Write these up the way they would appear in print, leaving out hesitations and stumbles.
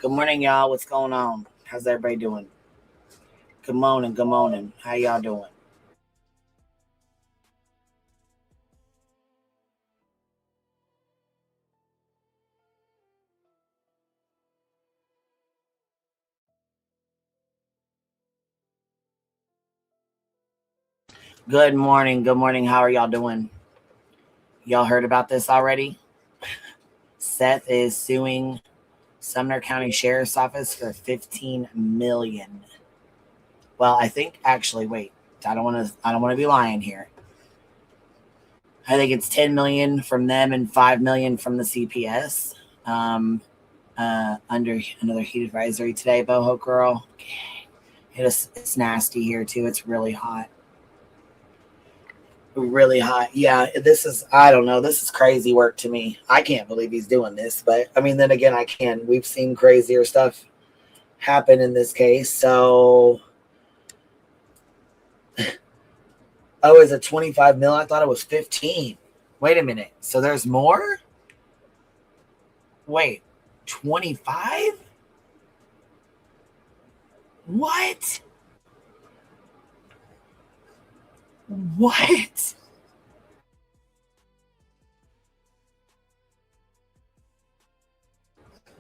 Good morning, y'all. What's going on? How's everybody doing? Good morning. Good morning. How y'all doing? Good morning. Good morning. How are y'all doing? Y'all heard about this already? Seth is suing Sumner County Sheriff's Office for $15 million. Well, I think actually, wait. I don't want to be lying here. I think it's $10 million from them and $5 million from the CPS. Under another heat advisory today, boho girl. It's nasty here too. It's really hot. Really hot. Yeah, I don't know. This is crazy work to me. I can't believe he's doing this, but I mean, then again, I can. We've seen crazier stuff happen in this case. So, oh, is it 25 mil? I thought it was 15. Wait a minute. So there's more? Wait, 25? What? What?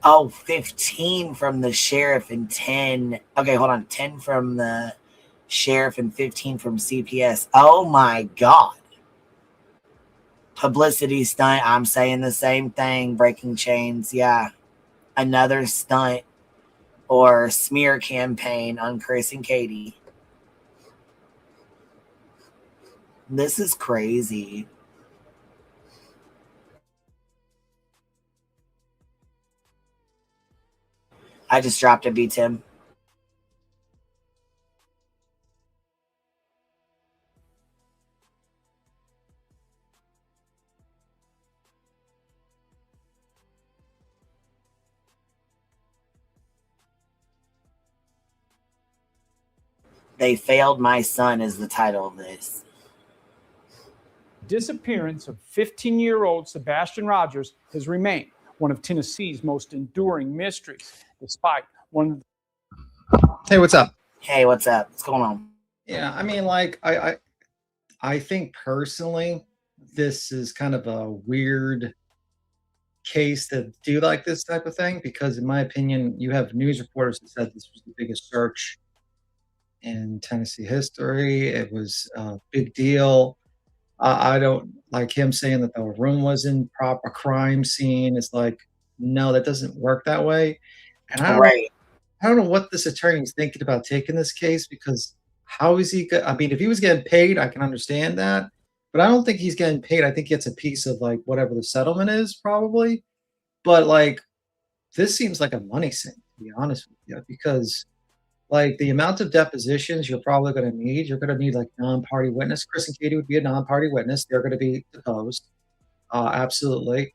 Oh, 15 from the sheriff and 10. Okay, hold on. 10 from the sheriff and 15 from CPS. Oh my God. Publicity stunt. I'm saying the same thing. Breaking chains. Yeah. Another stunt or smear campaign on Chris and Katie. This is crazy. I just dropped a beat, Tim. They failed my son is the title of this. Disappearance of 15-year-old Sebastian Rogers has remained one of Tennessee's most enduring mysteries, despite one. Hey, what's up? Hey, what's up? What's going on? Yeah, I mean, like, I think personally, this is kind of a weird case to do like this type of thing because, in my opinion, you have news reporters that said this was the biggest search in Tennessee history. It was a big deal. I don't like him saying that the room was in proper crime scene. It's like, no, that doesn't work that way. And I don't know what this attorney is thinking about taking this case because how is he? I mean, if he was getting paid, I can understand that, but I don't think he's getting paid. I think he gets a piece of like whatever the settlement is, probably. But like, this seems like a money sink, to be honest with you, because like the amount of depositions you're probably going to need, you're going to need like non-party witness. Chris and Katie would be a non-party witness. They're going to be deposed. Absolutely.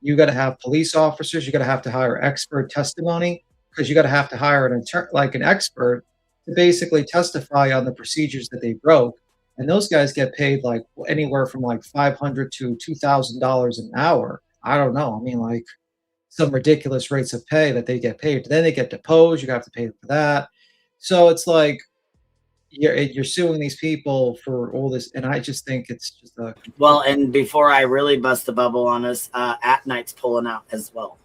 You got to have police officers. You got to have to hire expert testimony because you got to have to hire an expert to basically testify on the procedures that they broke. And those guys get paid like anywhere from like $500 to $2,000 an hour. I don't know. I mean, like some ridiculous rates of pay that they get paid. Then they get deposed. You have to pay for that. So it's like you're suing these people for all this, and I just think it's just a well. And before I really bust the bubble on us, At Night's pulling out as well.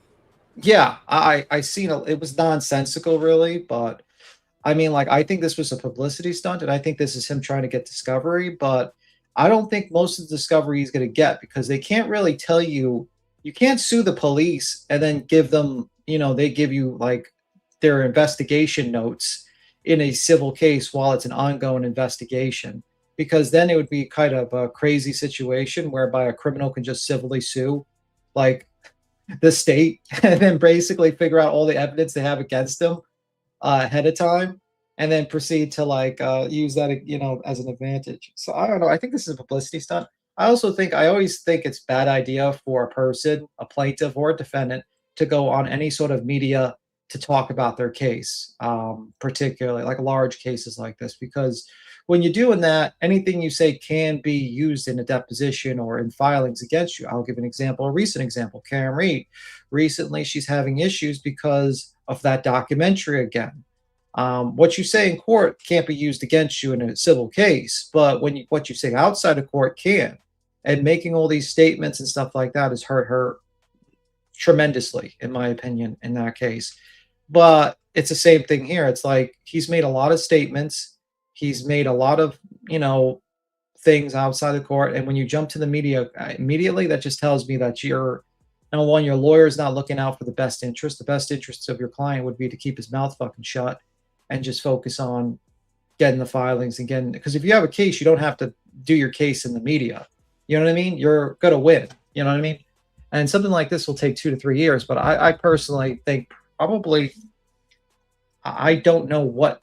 Yeah, I seen it was nonsensical, really, but I mean, like I think this was a publicity stunt, and I think this is him trying to get discovery, but I don't think most of the discovery he's going to get because they can't really tell you. You can't sue the police and then give them, they give you like their investigation notes in a civil case while it's an ongoing investigation, because then it would be kind of a crazy situation whereby a criminal can just civilly sue like the state and then basically figure out all the evidence they have against them ahead of time and then proceed to like use that as an advantage. So I don't know, I think this is a publicity stunt. I always think it's bad idea for a person, a plaintiff or a defendant, to go on any sort of media to talk about their case, particularly like large cases like this, because when you're doing that, anything you say can be used in a deposition or in filings against you. I'll give an example, a recent example. Karen Reed, recently she's having issues because of that documentary again. What you say in court can't be used against you in a civil case, but what you say outside of court can. And making all these statements and stuff like that has hurt her tremendously, in my opinion, in that case. But it's the same thing here. It's like he's made a lot of statements. He's made a lot of, things outside the court. And when you jump to the media immediately, that just tells me that your lawyer is not looking out for the best interest. The best interests of your client would be to keep his mouth fucking shut and just focus on getting the filings and getting, because if you have a case, you don't have to do your case in the media. You know what I mean? You're going to win. You know what I mean? And something like this will take 2 to 3 years. But I personally think probably, I don't know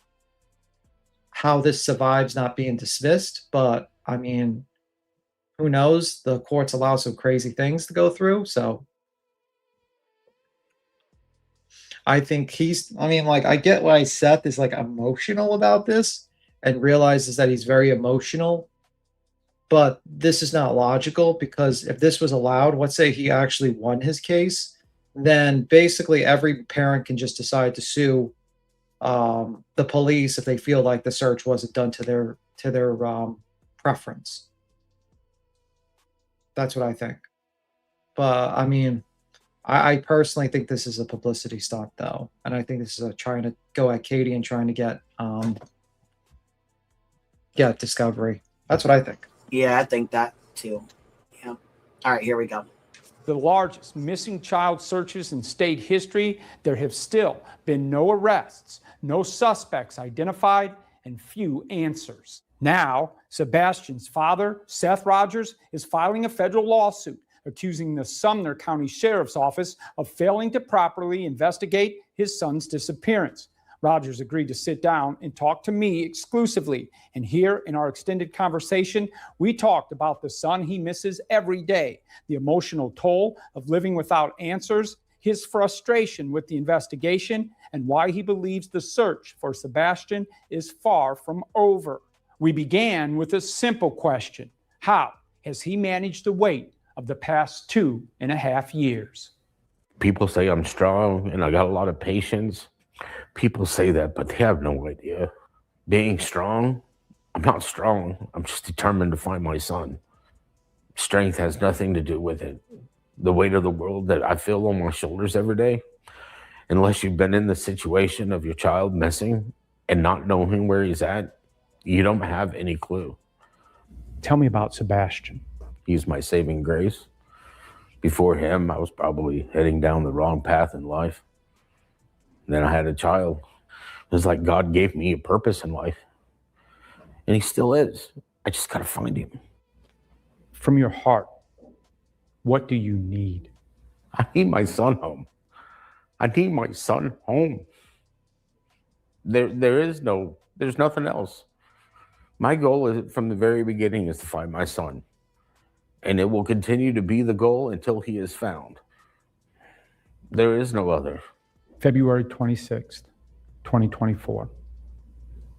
how this survives not being dismissed. But I mean, who knows? The courts allow some crazy things to go through. So I think I get why Seth is like emotional about this and realizes that he's very emotional. But this is not logical, because if this was allowed, let's say he actually won his case, then basically every parent can just decide to sue the police if they feel like the search wasn't done to their preference. That's what I think. But I mean, I personally think this is a publicity stunt, though, and I think this is trying to go at Katie and trying to get discovery. That's what I think. Yeah, I think that too. Yeah. All right, here we go. The largest missing child searches in state history, there have still been no arrests, no suspects identified, and few answers. Now, Sebastian's father, Seth Rogers, is filing a federal lawsuit accusing the Sumner County Sheriff's Office of failing to properly investigate his son's disappearance. Rogers agreed to sit down and talk to me exclusively. And here in our extended conversation, we talked about the son he misses every day, the emotional toll of living without answers, his frustration with the investigation, and why he believes the search for Sebastian is far from over. We began with a simple question: how has he managed the weight of the past 2.5 years? People say I'm strong and I got a lot of patience. People say that, but they have no idea. Being strong, I'm not strong. I'm just determined to find my son. Strength has nothing to do with it. The weight of the world that I feel on my shoulders every day, unless you've been in the situation of your child missing and not knowing where he's at, you don't have any clue. Tell me about Sebastian. He's my saving grace. Before him, I was probably heading down the wrong path in life. And then I had a child. It was like God gave me a purpose in life. And he still is. I just got to find him. From your heart, what do you need? I need my son home. I need my son home. There's nothing else. My goal is, from the very beginning, is to find my son. And it will continue to be the goal until he is found. There is no other. February 26th, 2024.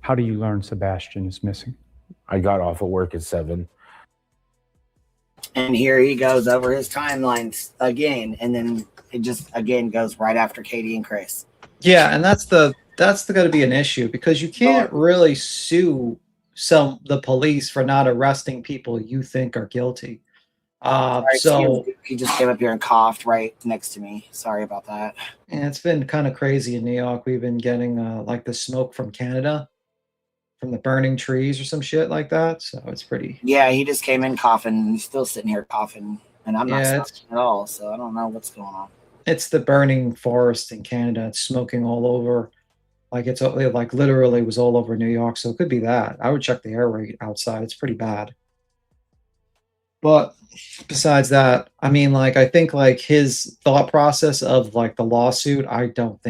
How do you learn Sebastian is missing? I got off of work at 7. And here he goes over his timelines again, and then it just again goes right after Katie and Chris. Yeah, and that's going to be an issue, because you can't really sue the police for not arresting people you think are guilty. So he just came up here and coughed right next to me. Sorry about that. And it's been kind of crazy in New York. We've been getting like the smoke from Canada, from the burning trees or some shit like that. So it's pretty. Yeah, he just came in coughing. He's still sitting here coughing, and I'm not smoking at all. So I don't know what's going on. It's the burning forest in Canada. It's smoking all over. Like it literally was all over New York. So it could be that. I would check the air rate outside. It's pretty bad. But besides that, I mean, I think his thought process of the lawsuit, I don't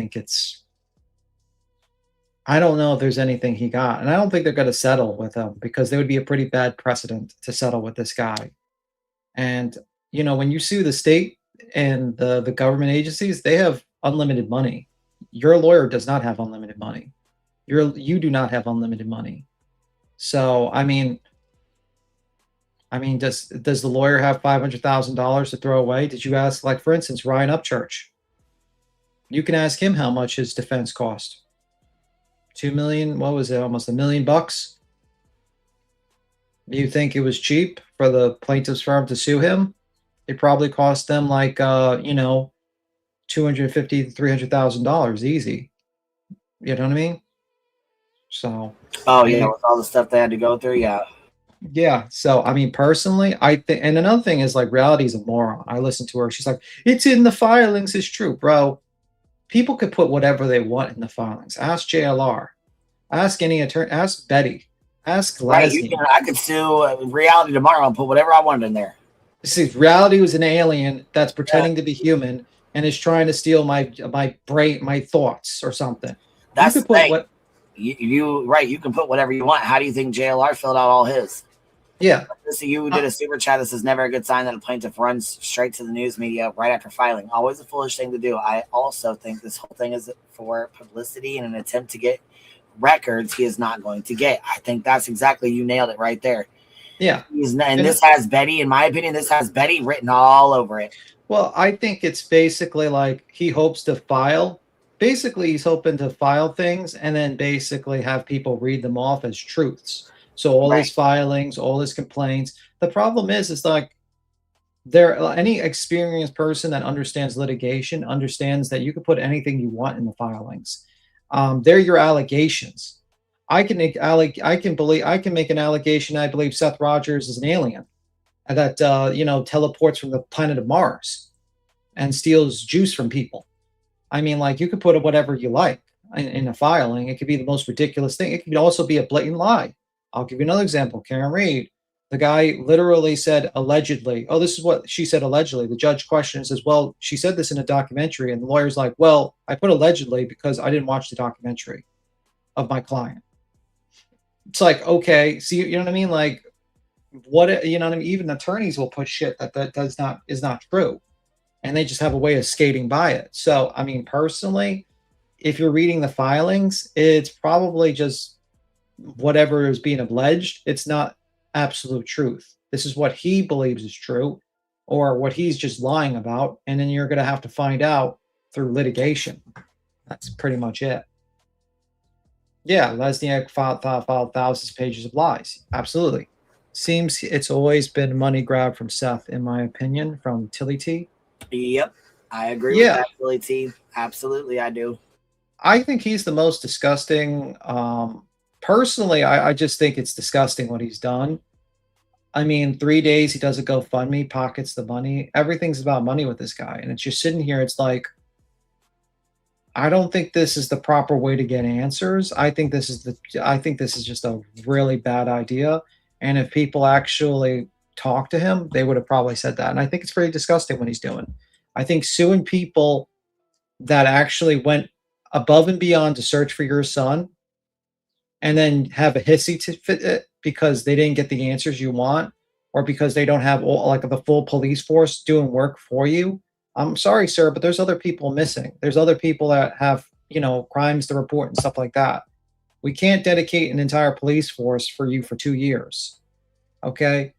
know if there's anything he got. And I don't think they're going to settle with him, because there would be a pretty bad precedent to settle with this guy. And, when you sue the state and the government agencies, they have unlimited money. Your lawyer does not have unlimited money. You do not have unlimited money. So, I mean, does the lawyer have $500,000 to throw away? Did you ask, for instance, Ryan Upchurch? You can ask him how much his defense cost. 2 million, what was it? Almost $1 million bucks. Do you think it was cheap for the plaintiff's firm to sue him? It probably cost them like $250,000 to $300,000 easy. You know what I mean? So Oh yeah, with all the stuff they had to go through, yeah. Yeah. So, I mean, personally, I think, and another thing is like, reality is a moron. I listen to her. She's like, it's in the filings. It's true, bro. People could put whatever they want in the filings. Ask JLR. Ask any attorney. Ask Betty. Ask Right, Leslie. I could sue Reality tomorrow and put whatever I wanted in there. See, reality was an alien that's pretending to be human and is trying to steal my brain, my thoughts, or something. That's you the could put thing. what You right. You can put whatever you want. How do you think JLR filled out all his? Yeah. You did a super chat. This is never a good sign that a plaintiff runs straight to the news media right after filing. Always a foolish thing to do. I also think this whole thing is for publicity and an attempt to get records he is not going to get. I think that's exactly, you nailed it right there. Yeah. And this has Betty, in my opinion, this has Betty written all over it. Well, I think it's basically like he hopes to file. Basically, he's hoping to file things and then basically have people read them off as truths. So all his filings, all his complaints. The problem is like any experienced person that understands litigation understands that you can put anything you want in the filings. They're your allegations. I can make an allegation. I believe Seth Rogers is an alien that teleports from the planet of Mars and steals juice from people. I mean, like, you could put whatever you like in a filing. It could be the most ridiculous thing. It could also be a blatant lie. I'll give you another example. Karen Reed, the guy literally said allegedly. Oh, this is what she said allegedly. The judge questioned and says, well, she said this in a documentary. And the lawyer's like, well, I put allegedly because I didn't watch the documentary of my client. It's like, okay, see, you know what I mean? Like, what, you know what I mean? Even attorneys will put shit that is not true. And they just have a way of skating by it. So, I mean, personally, if you're reading the filings, it's probably just whatever is being alleged. It's not absolute truth. This is what he believes is true or what he's just lying about. And then you're going to have to find out through litigation. That's pretty much it. Yeah, Lesniak filed thousands of pages of lies. Absolutely. Seems it's always been money grab from Seth, in my opinion, from Tilly T. Yep, I agree with that, Tilly T. Absolutely, I do. I think he's the most disgusting. Personally, I just think it's disgusting what he's done. I mean, 3 days he does a GoFundMe, pockets the money. Everything's about money with this guy. And it's just sitting here, it's like, I don't think this is the proper way to get answers. I think this is just a really bad idea. And if people actually talk to him, they would have probably said that. And I think it's pretty disgusting what he's doing. I think suing people that actually went above and beyond to search for your son and then have a hissy to fit it because they didn't get the answers you want or because they don't have the full police force doing work for you. I'm sorry, sir, but there's other people missing. There's other people that have, crimes to report and stuff like that. We can't dedicate an entire police force for you for 2 years. Okay?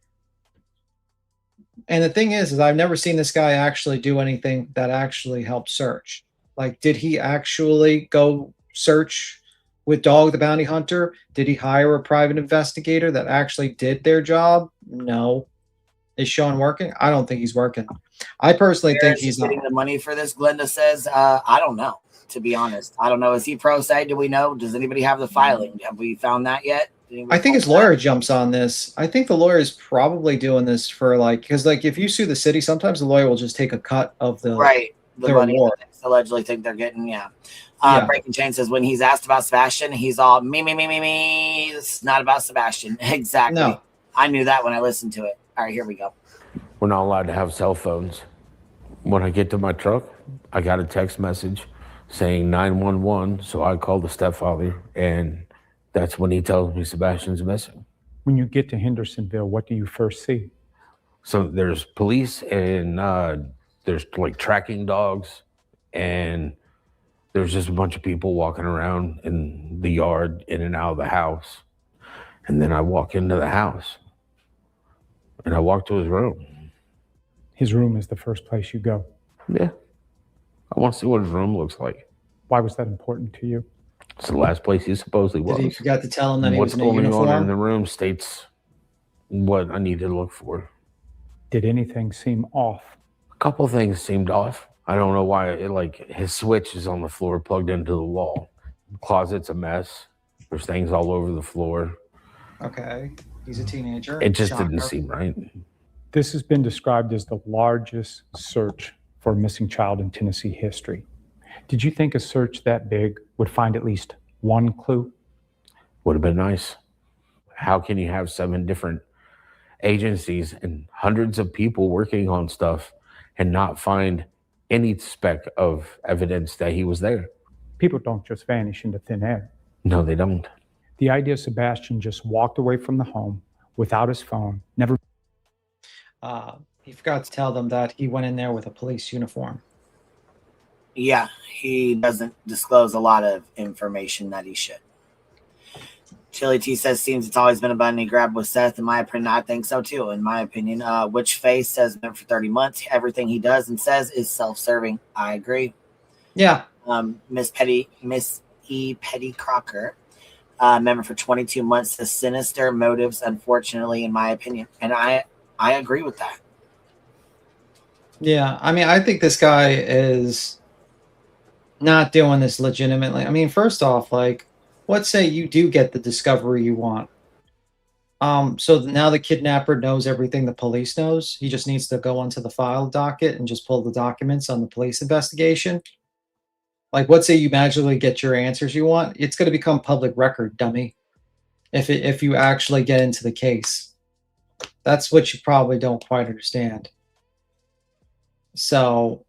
And the thing is I've never seen this guy actually do anything that actually helped search. Like, did he actually go search with Dog the Bounty Hunter? Did he hire a private investigator that actually did their job? No. Is Sean working? I don't think he's working. I personally think he's not getting the money for this. Glenda says, I don't know, to be honest. I don't know. Is he pro se? Do we know? Does anybody have the filing? Have we found that yet? I think his lawyer jumps on this. I think the lawyer is probably doing this for because if you sue the city, sometimes the lawyer will just take a cut of the money that they allegedly think they're getting. Yeah. Breaking Chain says when he's asked about Sebastian, he's all me. It's not about Sebastian. Exactly. No. I knew that when I listened to it. All right, here we go. We're not allowed to have cell phones. When I get to my truck, I got a text message saying 911. So I called the stepfather, and that's when he tells me Sebastian's missing. When you get to Hendersonville, what do you first see? So there's police and there's tracking dogs, and there's just a bunch of people walking around in the yard, in and out of the house. And then I walk into the house and I walk to his room. His room is the first place you go. Yeah. I I want to see what his room looks like. Why was that important to you? It's the last place he supposedly was. Did he forget to tell him that he What's was in a going on in uniform? the room states what I need to look for. Did anything seem off? A couple things seemed off. I don't know why. His switch is on the floor, plugged into the wall. The closet's a mess. There's things all over the floor. Okay, he's a teenager. It just Shocker. didn't seem right. This has been described as the largest search for a missing child in Tennessee history. Did you think a search that big would find at least one clue? Would have been nice. How can you have 7 different agencies and hundreds of people working on stuff and not find any speck of evidence that he was there? People don't just vanish into thin air. No, they don't. The idea Sebastian just walked away from the home without his phone, never. He forgot to tell them that he went in there with a police uniform. Yeah, he doesn't disclose a lot of information that he should. Chili T says, seems it's always been a button he grabbed with Seth. In my opinion, I think so too. In my opinion, which face says been for 30 months. Everything he does and says is self-serving. I agree. Yeah. Miss E. Petty Crocker, member for 22 months, says sinister motives, unfortunately, in my opinion. And I agree with that. Yeah, I mean, I think this guy is not doing this legitimately. I mean, first off, like, let's say you do get the discovery you want. So now the kidnapper knows everything the police knows. He just needs to go onto the file docket and just pull the documents on the police investigation. Like, let's say you magically get your answers you want. It's going to become public record, dummy, if you actually get into the case. That's what you probably don't quite understand. So,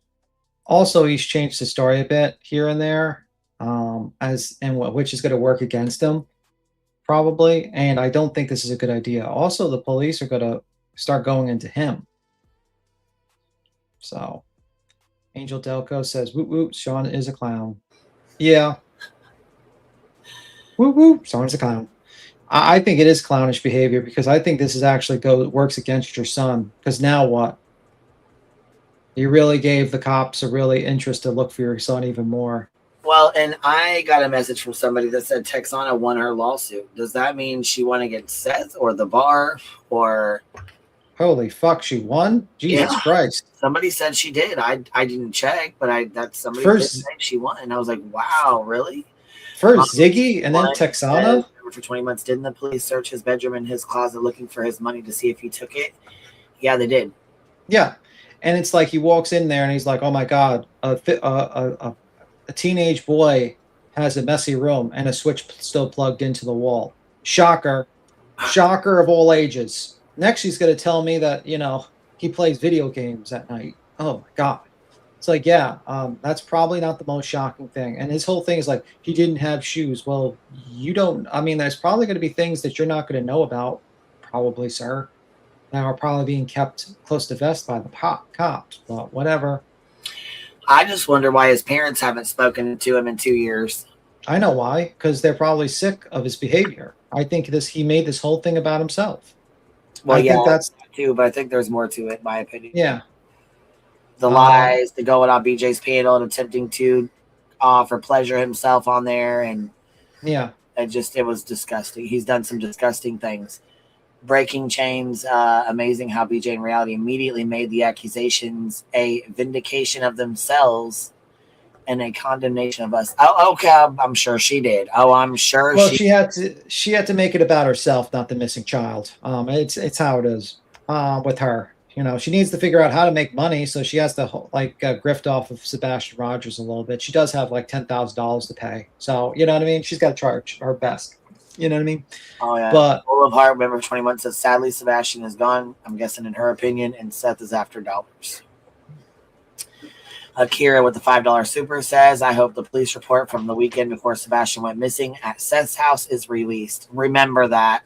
also, he's changed the story a bit here and there, which is going to work against him, probably. And I don't think this is a good idea. Also, the police are going to start going into him. So, Angel Delco says, "Woot woot, Sean is a clown." Yeah. Woot woot, Sean's a clown. I think it is clownish behavior because I think this is actually works against your son. Because now what? You really gave the cops a really interest to look for your son even more. Well, and I got a message from somebody that said Texana won her lawsuit. Does that mean she won against Seth or the bar or? Holy fuck, she won? Jesus Christ. Somebody said she did. I didn't check, but that's somebody did say she won. And I was like, wow, really? First Ziggy and then Texana? For 20 months, didn't the police search his bedroom and his closet looking for his money to see if he took it? Yeah, they did. Yeah. And it's like he walks in there and he's like, oh my God, a teenage boy has a messy room and a switch still plugged into the wall. Shocker. Shocker of all ages. Next, he's going to tell me that, he plays video games at night. Oh my God. It's like, yeah, that's probably not the most shocking thing. And his whole thing is like, he didn't have shoes. Well, there's probably going to be things that you're not going to know about, probably, sir, that are probably being kept close to vest by the cops, but whatever. I just wonder why his parents haven't spoken to him in 2 years. I know why, because they're probably sick of his behavior. I think he made this whole thing about himself. Well, I think that's too, but I think there's more to it, in my opinion. Yeah. The lies, the going on BJ's panel and attempting to offer pleasure himself on there, and it was disgusting. He's done some disgusting things. Breaking chains, amazing how BJ in reality immediately made the accusations a vindication of themselves and a condemnation of us. Oh, okay, I'm sure she did. Oh, I'm sure. Well, she had to make it about herself, not the missing child. It's how it is with her. She needs to figure out how to make money, so she has to grift off of Sebastian Rogers a little bit. She does have like $10,000 to pay, so you know what I mean. She's got to charge her best. You know what I mean? Oh yeah. But Full of Heart, member 21 says, sadly, Sebastian is gone. I'm guessing in her opinion, and Seth is after dollars. Akira with the $5 super says, I hope the police report from the weekend before Sebastian went missing at Seth's house is released. Remember that.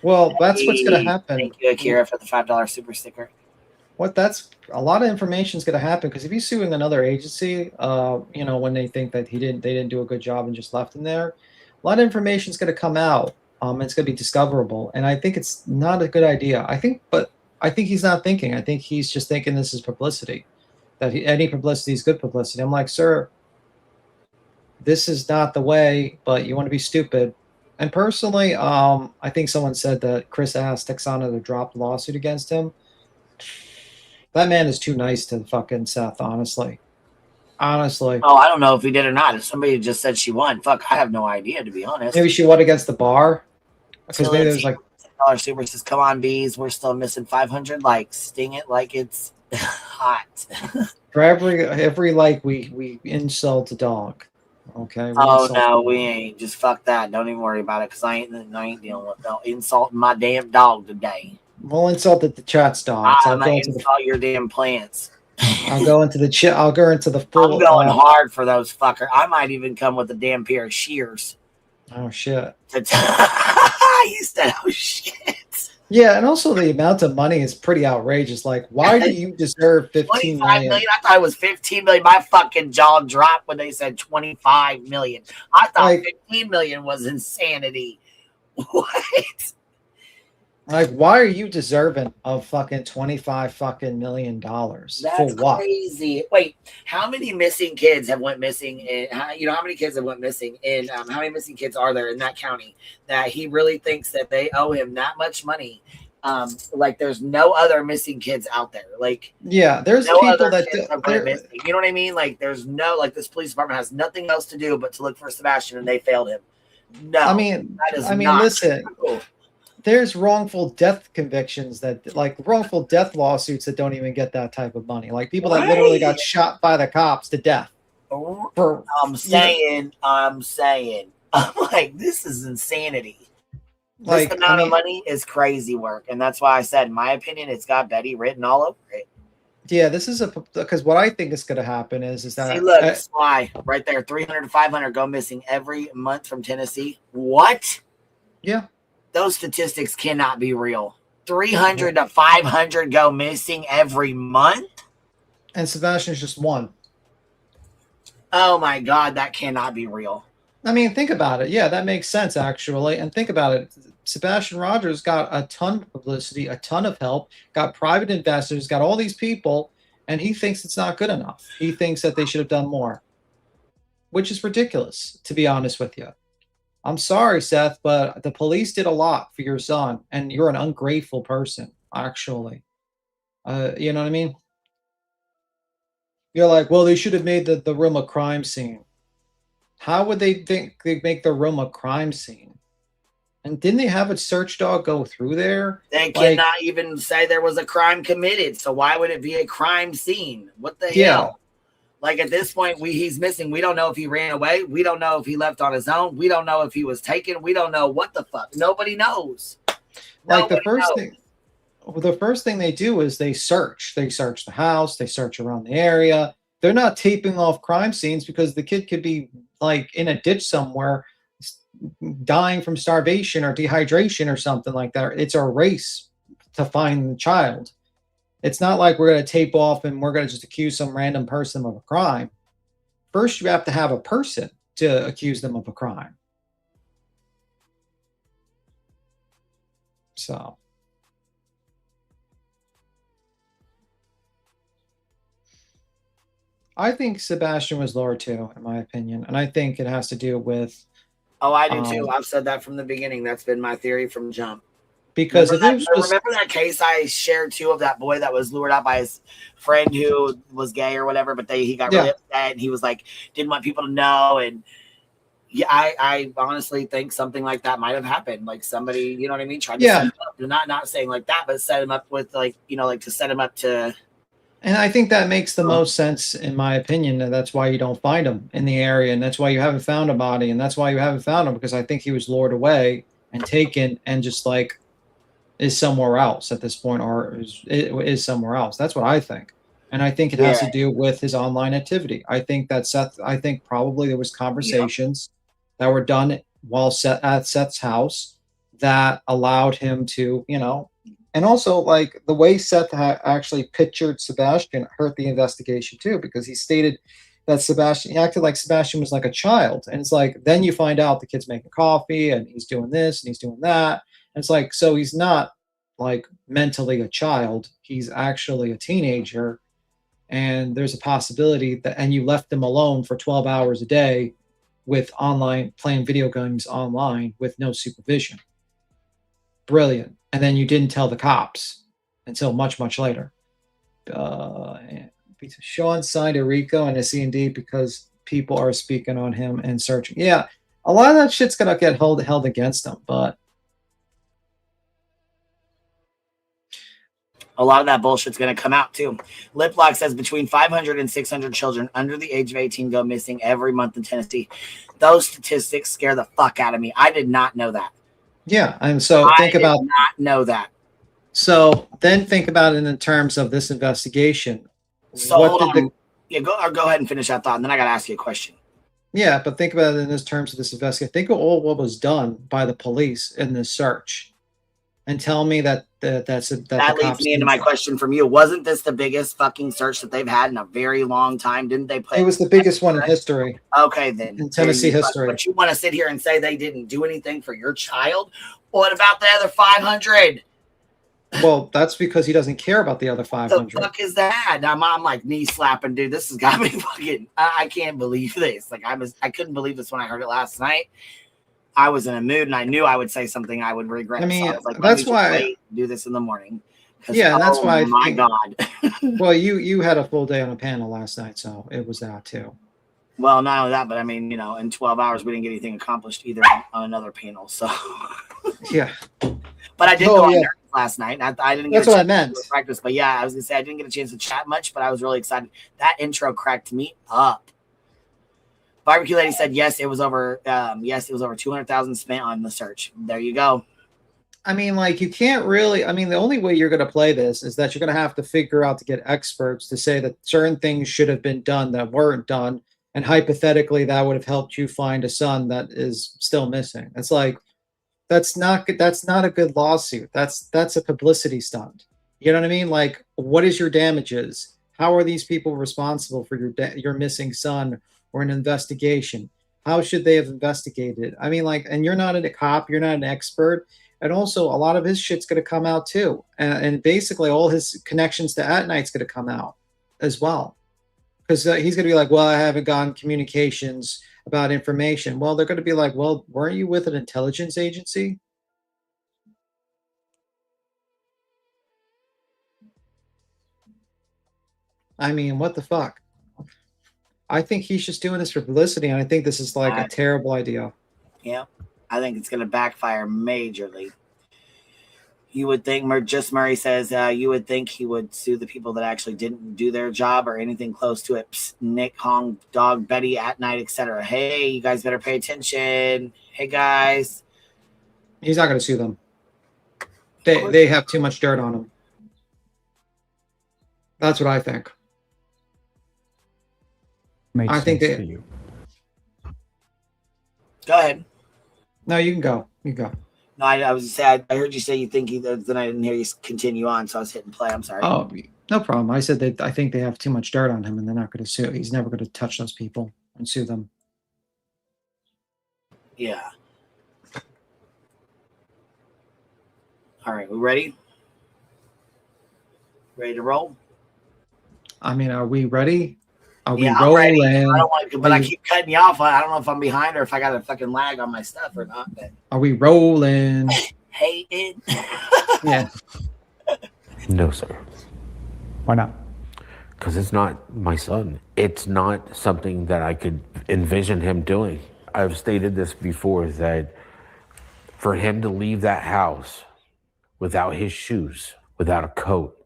Well, that's what's going to happen. Thank you, Akira, for the $5 super sticker. That's a lot of information is going to happen because if he's suing another agency, when they think that they didn't do a good job and just left him there, a lot of information is going to come out. It's going to be discoverable, and I think it's not a good idea. I think he's not thinking. I think he's just thinking this is publicity. that any publicity is good publicity. I'm like, sir, this is not the way, but you want to be stupid. And personally, I think someone said that Chris asked Texana to drop the lawsuit against him. That man is too nice to fucking Seth, honestly. Honestly. Oh, I don't know if he did or not. If somebody just said she won, fuck, I have no idea, to be honest. Maybe she won against the bar. Because maybe there's like $10 super says, come on, bees, we're still missing 500 likes. Sting it like it's hot. for every like we insult a dog. Okay. Oh no, we ain't. Just fuck that. Don't even worry about it, because I ain't dealing with no insulting my damn dog today. We'll insult the chat's dog. I'm gonna insult your damn plants. I'll go into the chat. I'll go into the full. I'm going hard for those fucker. I might even come with a damn pair of shears. Oh shit! You said, "Oh shit." Yeah, and also the amount of money is pretty outrageous. Like, why do you deserve 15 million? I thought it was 15 million. My fucking jaw dropped when they said 25 million. I thought like, 15 million was insanity. What? Like, why are you deserving of fucking $25 million? That's for what? Crazy. Wait, how many missing kids have went missing? How many kids have went missing? And how many missing kids are there in that county that he really thinks that they owe him that much money? Like, there's no other missing kids out there. Like, yeah, there's no people that missing. You know what I mean? Like, there's no, like, this police department has nothing else to do but to look for Sebastian, and they failed him. No, I mean, listen. Cool. There's wrongful death convictions that, like, wrongful death lawsuits that don't even get that type of money. Like people that literally got shot by the cops to death. I'm saying, I'm like, this is insanity. Like, this amount of money is crazy work, and that's why I said, in my opinion, it's got Betty written all over it. Yeah, this is because what I think is going to happen is that. See, look, Sly, right there, 300 to 500 go missing every month from Tennessee. What? Yeah. Those statistics cannot be real. 300 to 500 go missing every month? And Sebastian's just one. Oh my God, that cannot be real. I mean, think about it. Yeah, that makes sense, actually. And think about it. Sebastian Rogers got a ton of publicity, a ton of help, got private investors, got all these people, and he thinks it's not good enough. He thinks that they should have done more, which is ridiculous, to be honest with you. I'm sorry, Seth, but the police did a lot for your son, and you're an ungrateful person, actually. You know what I mean? You're like, well, they should have made the room a crime scene. How would they think they'd make the room a crime scene? And didn't they have a search dog go through there? They cannot even say there was a crime committed, so why would it be a crime scene? What the hell? Like, at this point, he's missing. We don't know if he ran away. We don't know if he left on his own. We don't know if he was taken. We don't know what the fuck. Nobody knows. Like, the first thing they do is they search. They search the house. They search around the area. They're not taping off crime scenes because the kid could be, like, in a ditch somewhere dying from starvation or dehydration or something like that. It's a race to find the child. It's not like we're going to tape off and we're going to just accuse some random person of a crime. First, you have to have a person to accuse them of a crime. So. I think Sebastian was lower too, in my opinion. And I think it has to do with. Oh, I do too. I've said that from the beginning. That's been my theory from jump. Because remember that case I shared too of that boy that was lured out by his friend who was gay or whatever, but he got really upset and he was like, didn't want people to know. And yeah, I honestly think something like that might have happened. Like somebody, you know what I mean? Tried to set him up. Not saying like that, but set him up with like, you know, like to set him up to. And I think that makes the most sense, in my opinion. And that's why you don't find him in the area. And that's why you haven't found a body. And that's why you haven't found him, because I think he was lured away and taken and just like is somewhere else at this point, or is somewhere else. That's what I think. And I think it has to do with his online activity. I think that I think probably there was conversations that were done while at Seth's house that allowed him to, you know, and also like the way Seth actually pictured Sebastian hurt the investigation too, because he stated that he acted like Sebastian was like a child. And it's like, then you find out the kid's making coffee and he's doing this and he's doing that. And it's like, so he's not like mentally a child. He's actually a teenager. and there's a possibility that, and you left them alone for 12 hours a day with online, playing video games online with no supervision. Brilliant. And then you didn't tell the cops until much, much later. Sean signed a RICO and a C&D because people are speaking on him and searching. Yeah, a lot of that shit's going to get held against him, but a lot of that bullshit's going to come out too. Liplock says between 500 and 600 children under the age of 18 go missing every month in Tennessee. Those statistics scare the fuck out of me. I did not know that. Yeah, and so think about not know that. So then think about it in terms of this investigation. So hold on. Yeah, go ahead and finish that thought, and then I got to ask you a question. Yeah, but think about it in this terms of this investigation. Think of all what was done by the police in this search, and tell me that that leads me into my question from you. Wasn't this the biggest fucking search that they've had in a very long time? Didn't they play? It was the biggest one in history. Okay, then. In Tennessee history. But you want to sit here and say they didn't do anything for your child? What about the other 500? Well, that's because he doesn't care about the other 500. The fuck is that? I'm like knee slapping, dude. This has got me fucking. I can't believe this. Like I couldn't believe this when I heard it last night. I was in a mood, and I knew I would say something I would regret. I mean, so I was like, that's why I do this in the morning. Yeah, and that's why. My God. Well, you had a full day on a panel last night, so it was that too. Well, not only that, but I mean, in 12 hours we didn't get anything accomplished either on another panel. So yeah, but I did go on there last night. I didn't. Get That's what I meant. Practice, but yeah, I was gonna say I didn't get a chance to chat much, but I was really excited. That intro cracked me up. Barbecue Lady said yes, it was over. Yes, it was over 200,000 spent on the search. There you go. I mean, like you can't really. I mean, the only way you're going to play this is that you're going to have to figure out to get experts to say that certain things should have been done that weren't done, and hypothetically, that would have helped you find a son that is still missing. It's like that's not a good lawsuit. That's a publicity stunt. You know what I mean? Like, what is your damages? How are these people responsible for your missing son? Or an investigation? How should they have investigated? I mean, like, and you're not a cop, you're not an expert, and also a lot of his shit's going to come out too, and basically all his connections to At Night's going to come out as well, because he's going to be like, well, I haven't gotten communications about information. Well, they're going to be like, well, weren't you with an intelligence agency? I mean, what the fuck? I think he's just doing this for publicity, and I think this is like a terrible idea. Yeah, I think it's going to backfire majorly. You would think, Just Murray says, you would think he would sue the people that actually didn't do their job or anything close to it. Psst, Nick, Hong, Dog, Betty, At Night, etc. Hey, you guys better pay attention. Hey, guys. He's not going to sue them. They have too much dirt on him. That's what I think. I think they. You. Go ahead. No, you can go. You go. No, I was sad. I heard you say you think then I didn't hear you continue on, so I was hitting play. I'm sorry. Oh, no problem. I said that I think they have too much dirt on him, and they're not going to sue. He's never going to touch those people and sue them. Yeah. All right, we ready? Ready to roll? I mean, are we ready? Are we rolling? rolling? I don't want to, but I keep cutting you off. I don't know if I'm behind or if I got a fucking lag on my stuff or not. But are we rolling? Hey, it. Yeah. No, sir. Why not? Because it's not my son. It's not something that I could envision him doing. I've stated this before, that for him to leave that house without his shoes, without a coat,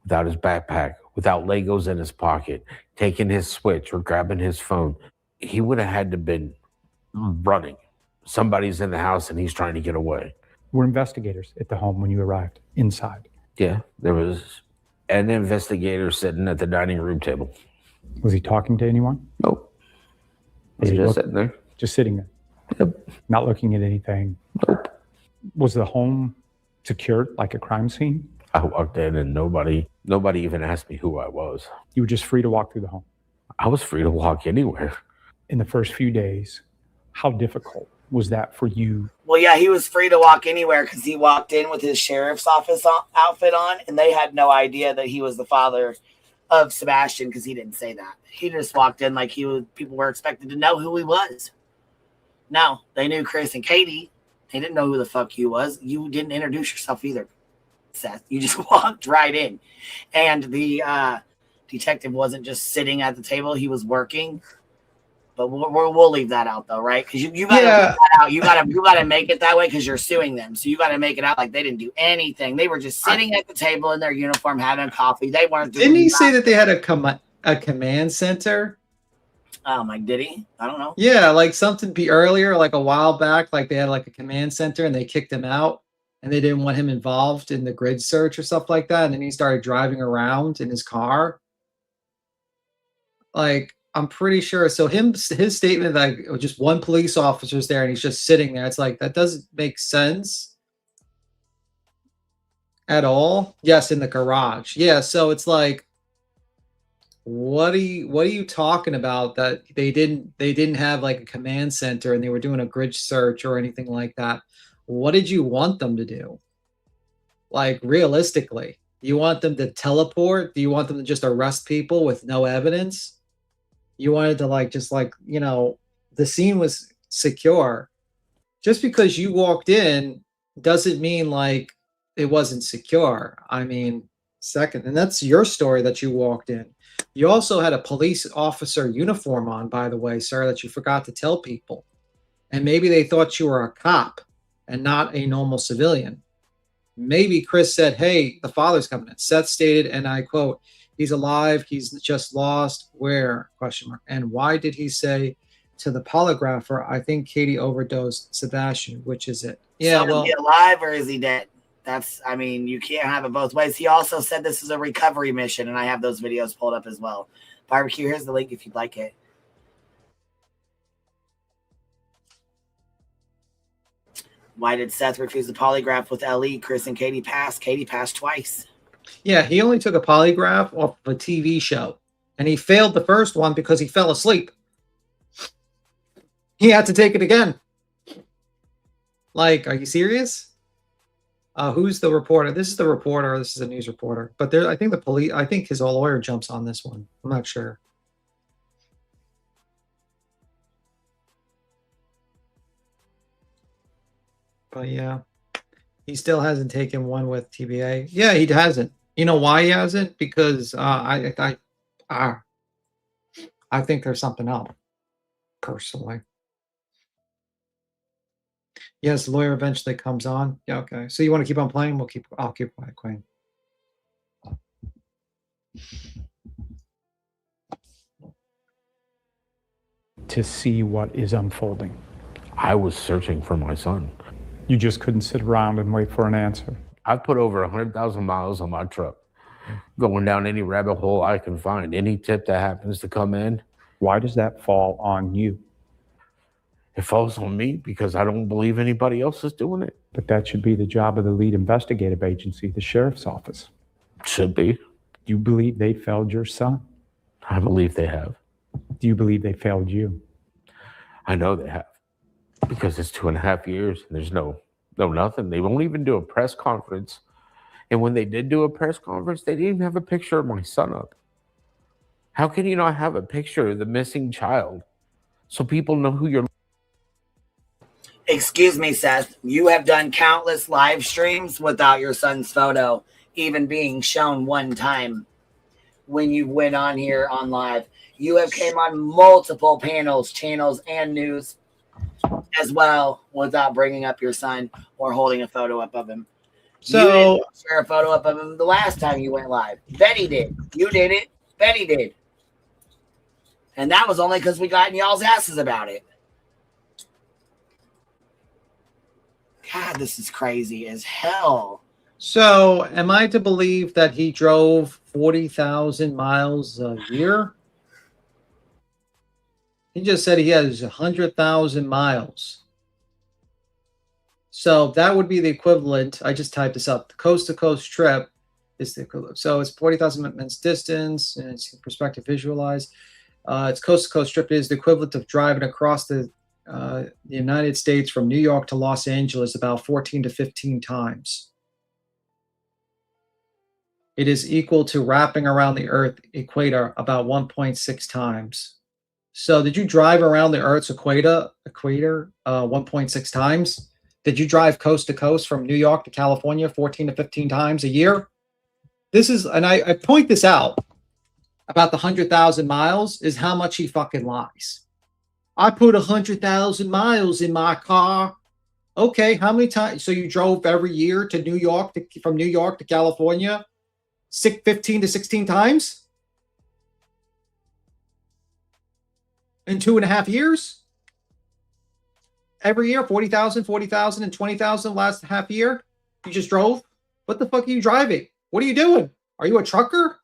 without his backpack, without Legos in his pocket, taking his Switch or grabbing his phone, he would have had to been running. Somebody's in the house and he's trying to get away. We're investigators at the home when you arrived inside. Yeah, there was an investigator sitting at the dining room table. Was he talking to anyone? Nope. Was he just sitting there? Just sitting there? Yep. Not looking at anything? Nope. Was the home secured like a crime scene? I walked in and nobody even asked me who I was. You were just free to walk through the home? I was free to walk anywhere. In the first few days, how difficult was that for you? Well, yeah, he was free to walk anywhere because he walked in with his sheriff's office outfit on, and they had no idea that he was the father of Sebastian, because he didn't say that. He just walked in like people were expected to know who he was. No, they knew Chris and Katie. They didn't know who the fuck you was. You didn't introduce yourself either, Seth. You just walked right in. And the detective wasn't just sitting at the table. He was working. But we'll leave that out, though, right? Because you got to leave that out. You got to make it that way because you're suing them. So you got to make it out like they didn't do anything. They were just sitting at the table in their uniform having coffee. They weren't doing Didn't he say that they had a command center? Did he? I don't know. Yeah, like something earlier, like a while back, like they had like a command center and they kicked him out and they didn't want him involved in the grid search or stuff like that. And then he started driving around in his car. Like, I'm pretty sure. So his statement that just one police officer's there and he's just sitting there. It's like, that doesn't make sense at all. Yes, in the garage. Yeah. So it's like, what are you talking about? That they didn't have like a command center and they were doing a grid search or anything like that. What did you want them to do? Like, realistically, you want them to teleport? Do you want them to just arrest people with no evidence? You wanted to the scene was secure. Just because you walked in doesn't mean like it wasn't secure. I mean, second, and that's your story that you walked in. You also had a police officer uniform on, by the way, sir, that you forgot to tell people. And maybe they thought you were a cop and not a normal civilian. Maybe Chris said, hey, the father's coming in. Seth stated, and I quote, he's alive, he's just lost. Where? ? And why did he say to the polygrapher, I think Katie overdosed Sebastian, which is it? Yeah, so, is he alive or is he dead? You can't have it both ways. He also said this is a recovery mission, and I have those videos pulled up as well. Barbecue, here's the link if you'd like it. Why did Seth refuse the polygraph with LE? Chris and Katie passed. Katie passed twice. Yeah, he only took a polygraph off of a TV show, and he failed the first one because he fell asleep. He had to take it again. Like, are you serious? Who's the reporter? This is the reporter. This is a news reporter. But I think his lawyer jumps on this one. I'm not sure. But yeah, he still hasn't taken one with TBA. Yeah, he hasn't. You know why he hasn't? Because I think there's something up, personally. Yes, the lawyer eventually comes on. Yeah, okay. So you want to keep on playing? I'll keep quiet, Queen. To see what is unfolding. I was searching for my son. You just couldn't sit around and wait for an answer. I've put over 100,000 miles on my truck, going down any rabbit hole I can find, any tip that happens to come in. Why does that fall on you? It falls on me because I don't believe anybody else is doing it. But that should be the job of the lead investigative agency, the sheriff's office. Should be. Do you believe they failed your son? I believe they have. Do you believe they failed you? I know they have. Because it's 2.5 years and there's no nothing. They won't even do a press conference. And when they did do a press conference, they didn't even have a picture of my son up. How can you not have a picture of the missing child so people know who you're? Excuse me, Seth. You have done countless live streams without your son's photo even being shown one time when you went on here on live. You have came on multiple panels, channels, and news as well without bringing up your son or holding a photo up of him. So you didn't share a photo up of him the last time you went live. Betty did. You did it. Betty did. And that was only because we got in y'all's asses about it. God, this is crazy as hell. So am I to believe that he drove 40,000 miles a year? He just said he has 100,000 miles. So that would be the equivalent. I just typed this up. The coast-to-coast trip is the equivalent. So it's 40,000 minutes distance, and it's perspective visualized. Its coast-to-coast trip is the equivalent of driving across the United States from New York to Los Angeles about 14 to 15 times. It is equal to wrapping around the Earth equator about 1.6 times. So did you drive around the Earth's equator 1.6 times? Did you drive coast to coast from New York to California 14 to 15 times a year? This is, and I point this out about the 100,000 miles is how much he fucking lies. I put 100,000 miles in my car. Okay, how many times? So you drove every year to New York, from New York to California 15 to 16 times? In 2.5 years? Every year, 40,000, 40,000, and 20,000 last half year? You just drove? What the fuck are you driving? What are you doing? Are you a trucker?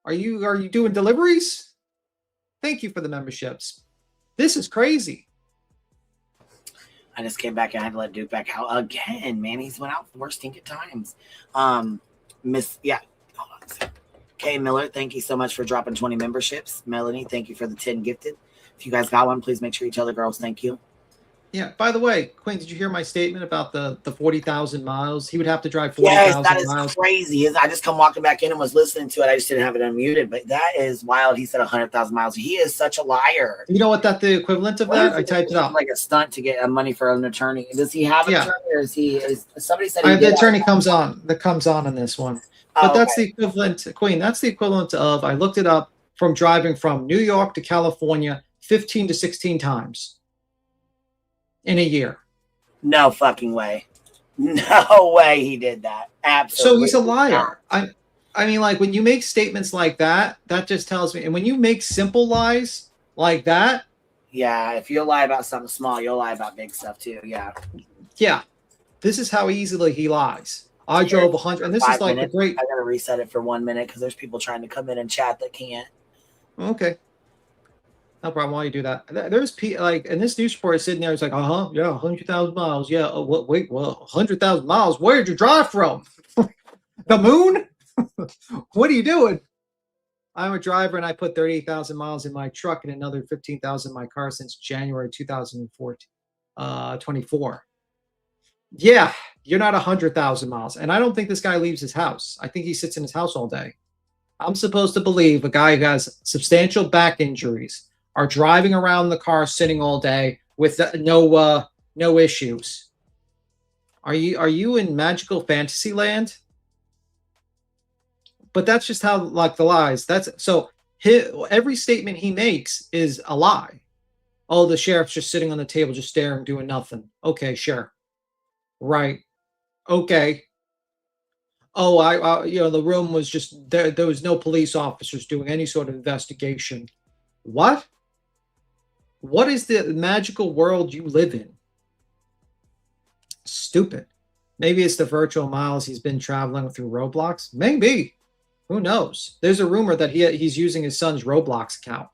Are you doing deliveries? Thank you for the memberships. This is crazy. I just came back and I had to let Duke back out again, man. He's went out 4 stinking times. Hold on. Kay Miller, thank you so much for dropping 20 memberships. Melanie, thank you for the 10 gifted. If you guys got one, please make sure you tell the girls thank you. Yeah, by the way, Quinn, did you hear my statement about the 40,000 miles? He would have to drive 40,000 miles. Yes, that is crazy. I just come walking back in and was listening to it. I just didn't have it unmuted, but that is wild. He said 100,000 miles. He is such a liar. You know what the equivalent of that? I typed it up. Like a stunt to get money for an attorney. Does he have an attorney, or is somebody said the attorney comes on this one. But that's the equivalent, Queen. That's the equivalent of, I looked it up, from driving from New York to California 15 to 16 times in a year. No fucking way. No way he did that. Absolutely. So he's a liar. I mean, like, when you make statements like that, that just tells me, and when you make simple lies like that. Yeah, if you lie about something small, you'll lie about big stuff too. Yeah. Yeah. This is how easily he lies. I drove 100, and this is like the great. I gotta reset it for 1 minute because there's people trying to come in and chat that can't. Okay. No problem. While you do that, there's people like, and this news report is sitting there. It's like, yeah, 100,000 miles. Yeah. Oh, wait, 100,000 miles. Where did you drive from? The moon? What are you doing? I'm a driver, and I put 38,000 miles in my truck and another 15,000 in my car since January 2024. Yeah, you're not 100,000 miles, and I don't think this guy leaves his house. I think he sits in his house all day. I'm supposed to believe a guy who has substantial back injuries are driving around the car, sitting all day with no issues. Are you in magical fantasy land? But that's just how, like, the lies. Every statement he makes is a lie. Oh, the sheriff's just sitting on the table, just staring, doing nothing. Okay, sure. Right. Okay. Oh, the room was just there. There was no police officers doing any sort of investigation. What? What is the magical world you live in? Stupid. Maybe it's the virtual miles he's been traveling through Roblox. Maybe. Who knows? There's a rumor that he's using his son's Roblox account.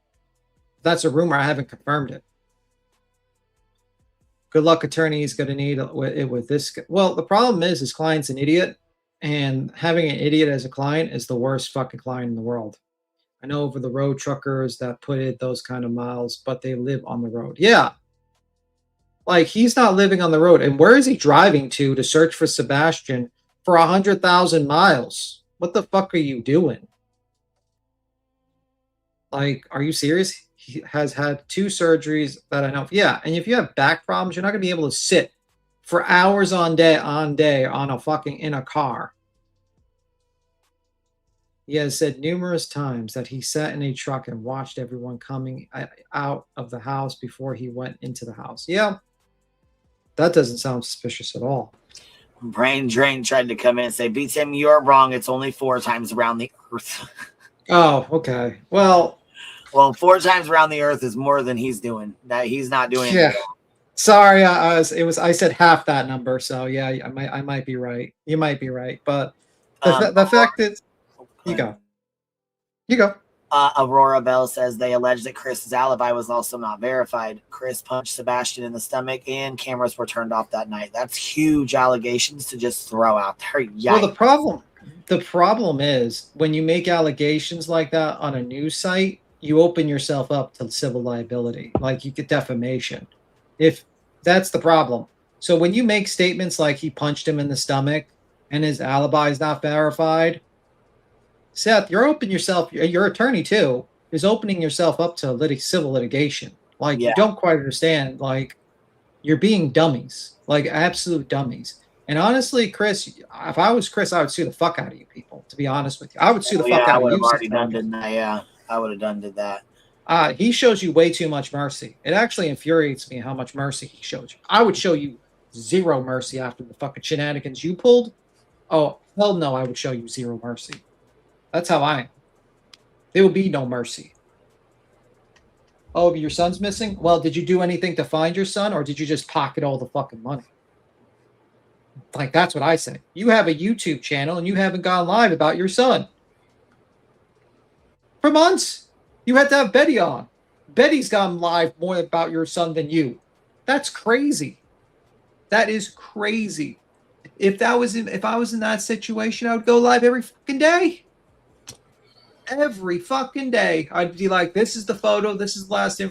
That's a rumor. I haven't confirmed it. Good luck, attorney. He's going to need it with this. Well, the problem is his client's an idiot, and having an idiot as a client is the worst fucking client in the world. I know over the road truckers that put in those kind of miles, but they live on the road. Yeah. Like, he's not living on the road. And where is he driving to search for Sebastian for 100,000 miles? What the fuck are you doing? Like, are you serious? He has had 2 surgeries that I know. Yeah, and if you have back problems, you're not going to be able to sit for hours on day on a fucking in a car. He has said numerous times that he sat in a truck and watched everyone coming out of the house before he went into the house. Yeah, that doesn't sound suspicious at all. Brain Drain tried to come in and say, "Beats him, you're wrong. It's only 4 times around the earth." Oh, okay. Well, 4 times around the earth is more than he's doing. That he's not doing. Yeah. Sorry, I said half that number. So yeah, I might be right. You might be right, but the fact is, you go. Aurora Bell says they allege that Chris's alibi was also not verified. Chris punched Sebastian in the stomach, and cameras were turned off that night. That's huge allegations to just throw out there. Yikes. Well, the problem is when you make allegations like that on a news site, you open yourself up to civil liability, like you get defamation. If that's the problem. So when you make statements like he punched him in the stomach and his alibi is not verified, Seth, you're opening yourself, your attorney too, is opening yourself up to civil litigation. Like, Yeah. you don't quite understand. Like, you're being dummies, like absolute dummies. And honestly, Chris, if I was Chris, I would sue the fuck out of you people, to be honest with you. I would sue the fuck I out would of have you. already did that. Yeah, I would have did that. He shows you way too much mercy. It actually infuriates me how much mercy he shows you. I would show you zero mercy after the fucking shenanigans you pulled. Oh, hell no, I would show you zero mercy. That's how I am. There will be no mercy. Oh, your son's missing? Well, did you do anything to find your son, or did you just pocket all the fucking money? Like, that's what I say. You have a YouTube channel and you haven't gone live about your son. For months, you had to have Betty on. Betty's gone live more about your son than you. That's crazy. That is crazy. If I was in that situation, I would go live every fucking day. Every fucking day. I'd be like, this is the photo, this is the last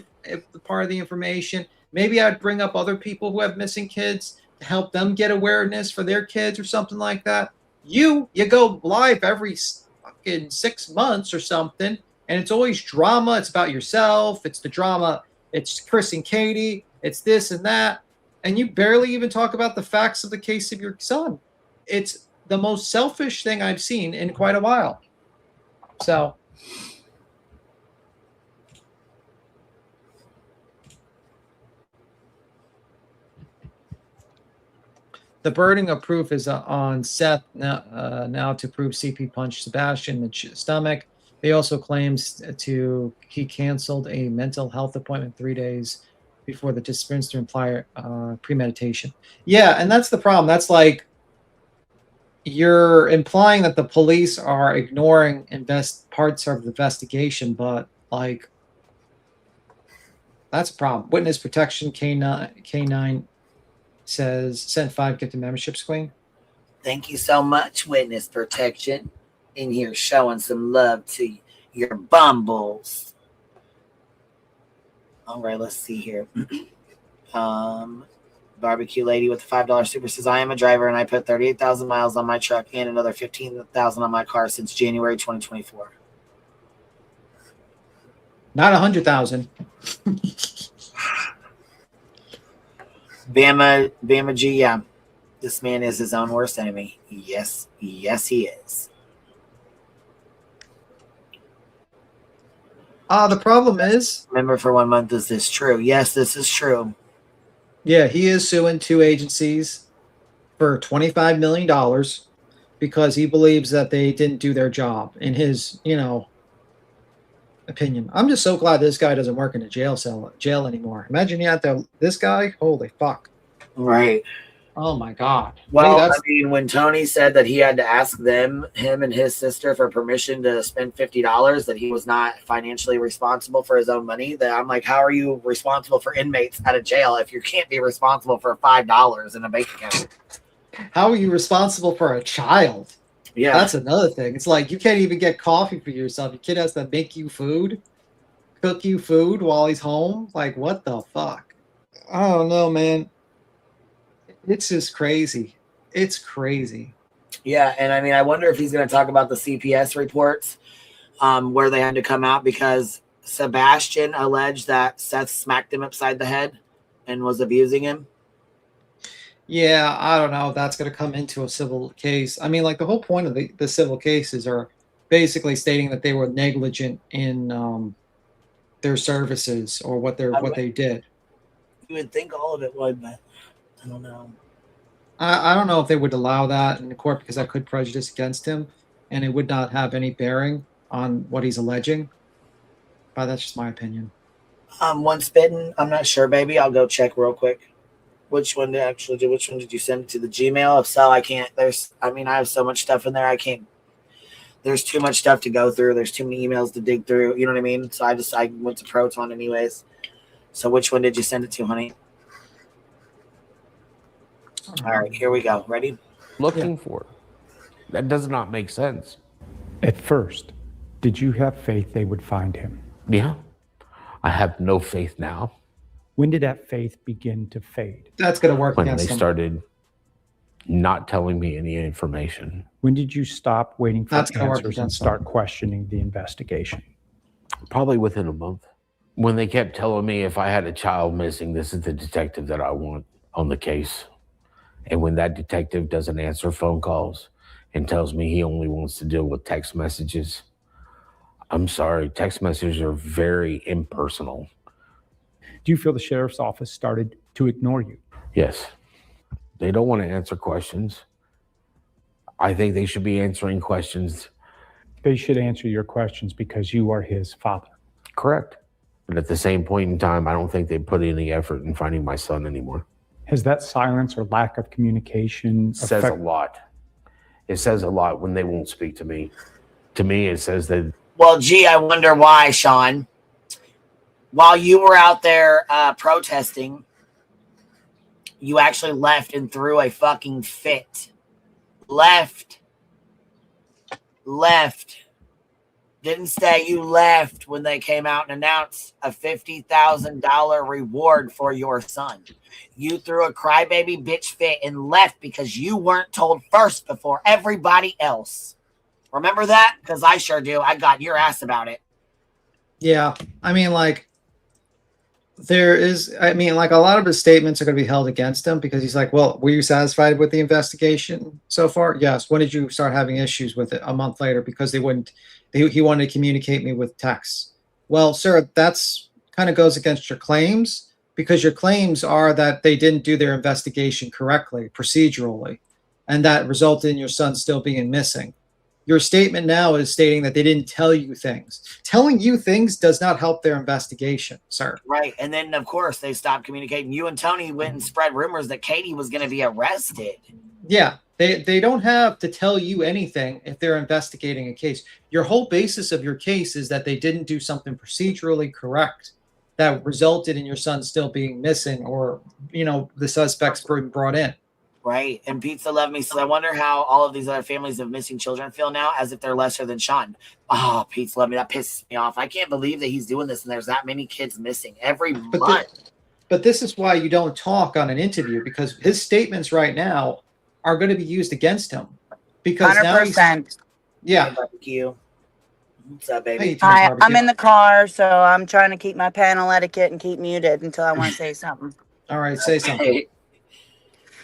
part of the information. Maybe I'd bring up other people who have missing kids to help them get awareness for their kids or something like that. You go live every fucking 6 months or something, and it's always drama. It's about yourself. It's the drama. It's Chris and Katie. It's this and that. And you barely even talk about the facts of the case of your son. It's the most selfish thing I've seen in quite a while. So, the burden of proof is on Seth now to prove CP punched Sebastian in the stomach. They also claims he canceled a mental health appointment 3 days before the disappearance to imply premeditation. Yeah, and that's the problem. That's like, you're implying that the police are ignoring parts of the investigation, but like, that's a problem. Witness protection K9 says sent 5 gifted memberships, Queen. Thank you so much, Witness Protection, in here showing some love to your bumbles. All right, let's see here. Barbecue Lady with the $5 super says, I am a driver and I put 38,000 miles on my truck and another 15,000 on my car since January 2024. Not 100,000. Bama G, yeah. This man is his own worst enemy. Yes, he is. The problem is, Remember, for 1 month, is this true? Yes, this is true. Yeah, he is suing 2 agencies for $25 million because he believes that they didn't do their job, in his, opinion. I'm just so glad this guy doesn't work in a jail anymore. Imagine you had this guy. Holy fuck. Right. Oh my God. Well, when Tony said that he had to ask him and his sister for permission to spend $50, that he was not financially responsible for his own money, that I'm like, how are you responsible for inmates out of jail if you can't be responsible for $5 in a bank account? How are you responsible for a child? Yeah. That's another thing. It's like, you can't even get coffee for yourself. Your kid has to make you food, cook you food while he's home. Like, what the fuck? I don't know, man. It's just crazy. It's crazy. Yeah, and I wonder if he's going to talk about the CPS reports where they had to come out because Sebastian alleged that Seth smacked him upside the head and was abusing him. Yeah, I don't know if that's going to come into a civil case. Like, the whole point of the civil cases are basically stating that they were negligent in their services or what they did. You would think all of it would, but I don't know. I don't know if they would allow that in the court because that could prejudice against him, and it would not have any bearing on what he's alleging. But that's just my opinion. Once bitten, I'm not sure, baby. I'll go check real quick. Which one did you send it to? The Gmail? If so, I can't. I have so much stuff in there. I can't. There's too much stuff to go through. There's too many emails to dig through. You know what I mean? So I went to Proton anyways. So which one did you send it to, honey? All right, here we go. Ready? Looking for. That does not make sense. At first, did you have faith they would find him? Yeah. I have no faith now. When did that faith begin to fade? That's going to work When against they him. started not telling me any information. When did you stop waiting for That's gonna work answers and against start questioning the investigation? Probably within a month. When they kept telling me if I had a child missing, this is the detective that I want on the case. And when that detective doesn't answer phone calls and tells me he only wants to deal with text messages, I'm sorry, text messages are very impersonal. Do you feel the sheriff's office started to ignore you? Yes. They don't want to answer questions. I think they should be answering questions. They should answer your questions because you are his father. Correct. But at the same point in time, I don't think they put any effort in finding my son anymore. Has that silence or lack of communication Says a lot. It says a lot when they won't speak to me. To me, it says that. Well, gee, I wonder why, Sean. While you were out there protesting, you actually left and threw a fucking fit. Left. Didn't stay. You left when they came out and announced a $50,000 reward for your son. You threw a crybaby bitch fit and left because you weren't told first before everybody else. Remember that? Because I sure do. I got your ass about it. Yeah. I mean, like, like a lot of his statements are going to be held against him because he's like, well, were you satisfied with the investigation so far? Yes. When did you start having issues with it? A month later, because he wanted to communicate me with texts. Well, sir, that's kind of goes against your claims, because your claims are that they didn't do their investigation correctly, procedurally, and that resulted in your son still being missing. Your statement now is stating that they didn't tell you things. Telling you things does not help their investigation, sir. Right. And then, of course, they stopped communicating. You and Tony went and spread rumors that Katie was going to be arrested. Yeah. They don't have to tell you anything if they're investigating a case. Your whole basis of your case is that they didn't do something procedurally correct that resulted in your son still being missing, or, the suspects being brought in. Right. And Pizza Love Me says, I wonder how all of these other families of missing children feel now, as if they're lesser than Sean. Oh, Pizza Love Me, that pisses me off. I can't believe that he's doing this and there's that many kids missing every month. But this is why you don't talk on an interview, because his statements right now are going to be used against him. Because 100%. Yeah. Barbecue. What's up, baby? Hi, I'm in the car, so I'm trying to keep my panel etiquette and keep muted until I want to say something. All right, say something.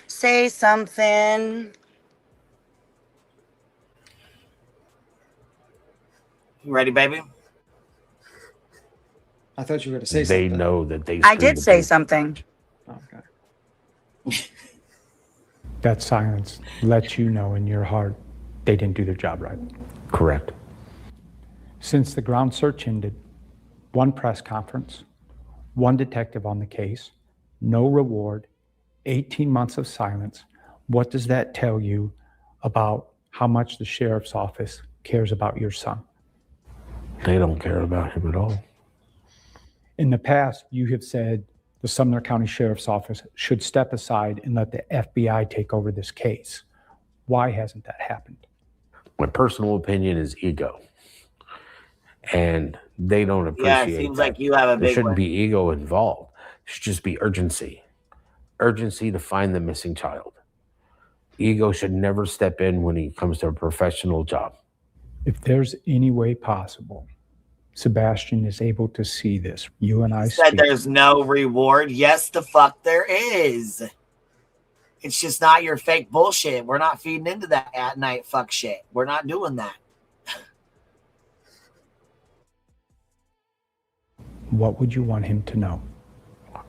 Say something. You ready, baby? I thought you were going to say They something. know that they. I did say something. Okay. That silence lets you know in your heart they didn't do their job right. Correct. Since the ground search ended, one press conference, one detective on the case, no reward, 18 months of silence. What does that tell you about how much the sheriff's office cares about your son? They don't care about him at all. In the past, you have said the Sumner County Sheriff's Office should step aside and let the FBI take over this case. Why hasn't that happened? My personal opinion is ego. And they don't appreciate Yeah, it seems that. like you have a There big shouldn't one. be ego involved. There should just be urgency. Urgency to find the missing child. Ego should never step in when it comes to a professional job. If there's any way possible, Sebastian is able to see this. You and I Said speak. there's no reward. Yes, the fuck there is. It's just not your fake bullshit. We're not feeding into that at night fuck shit. We're not doing that. What would you want him to know?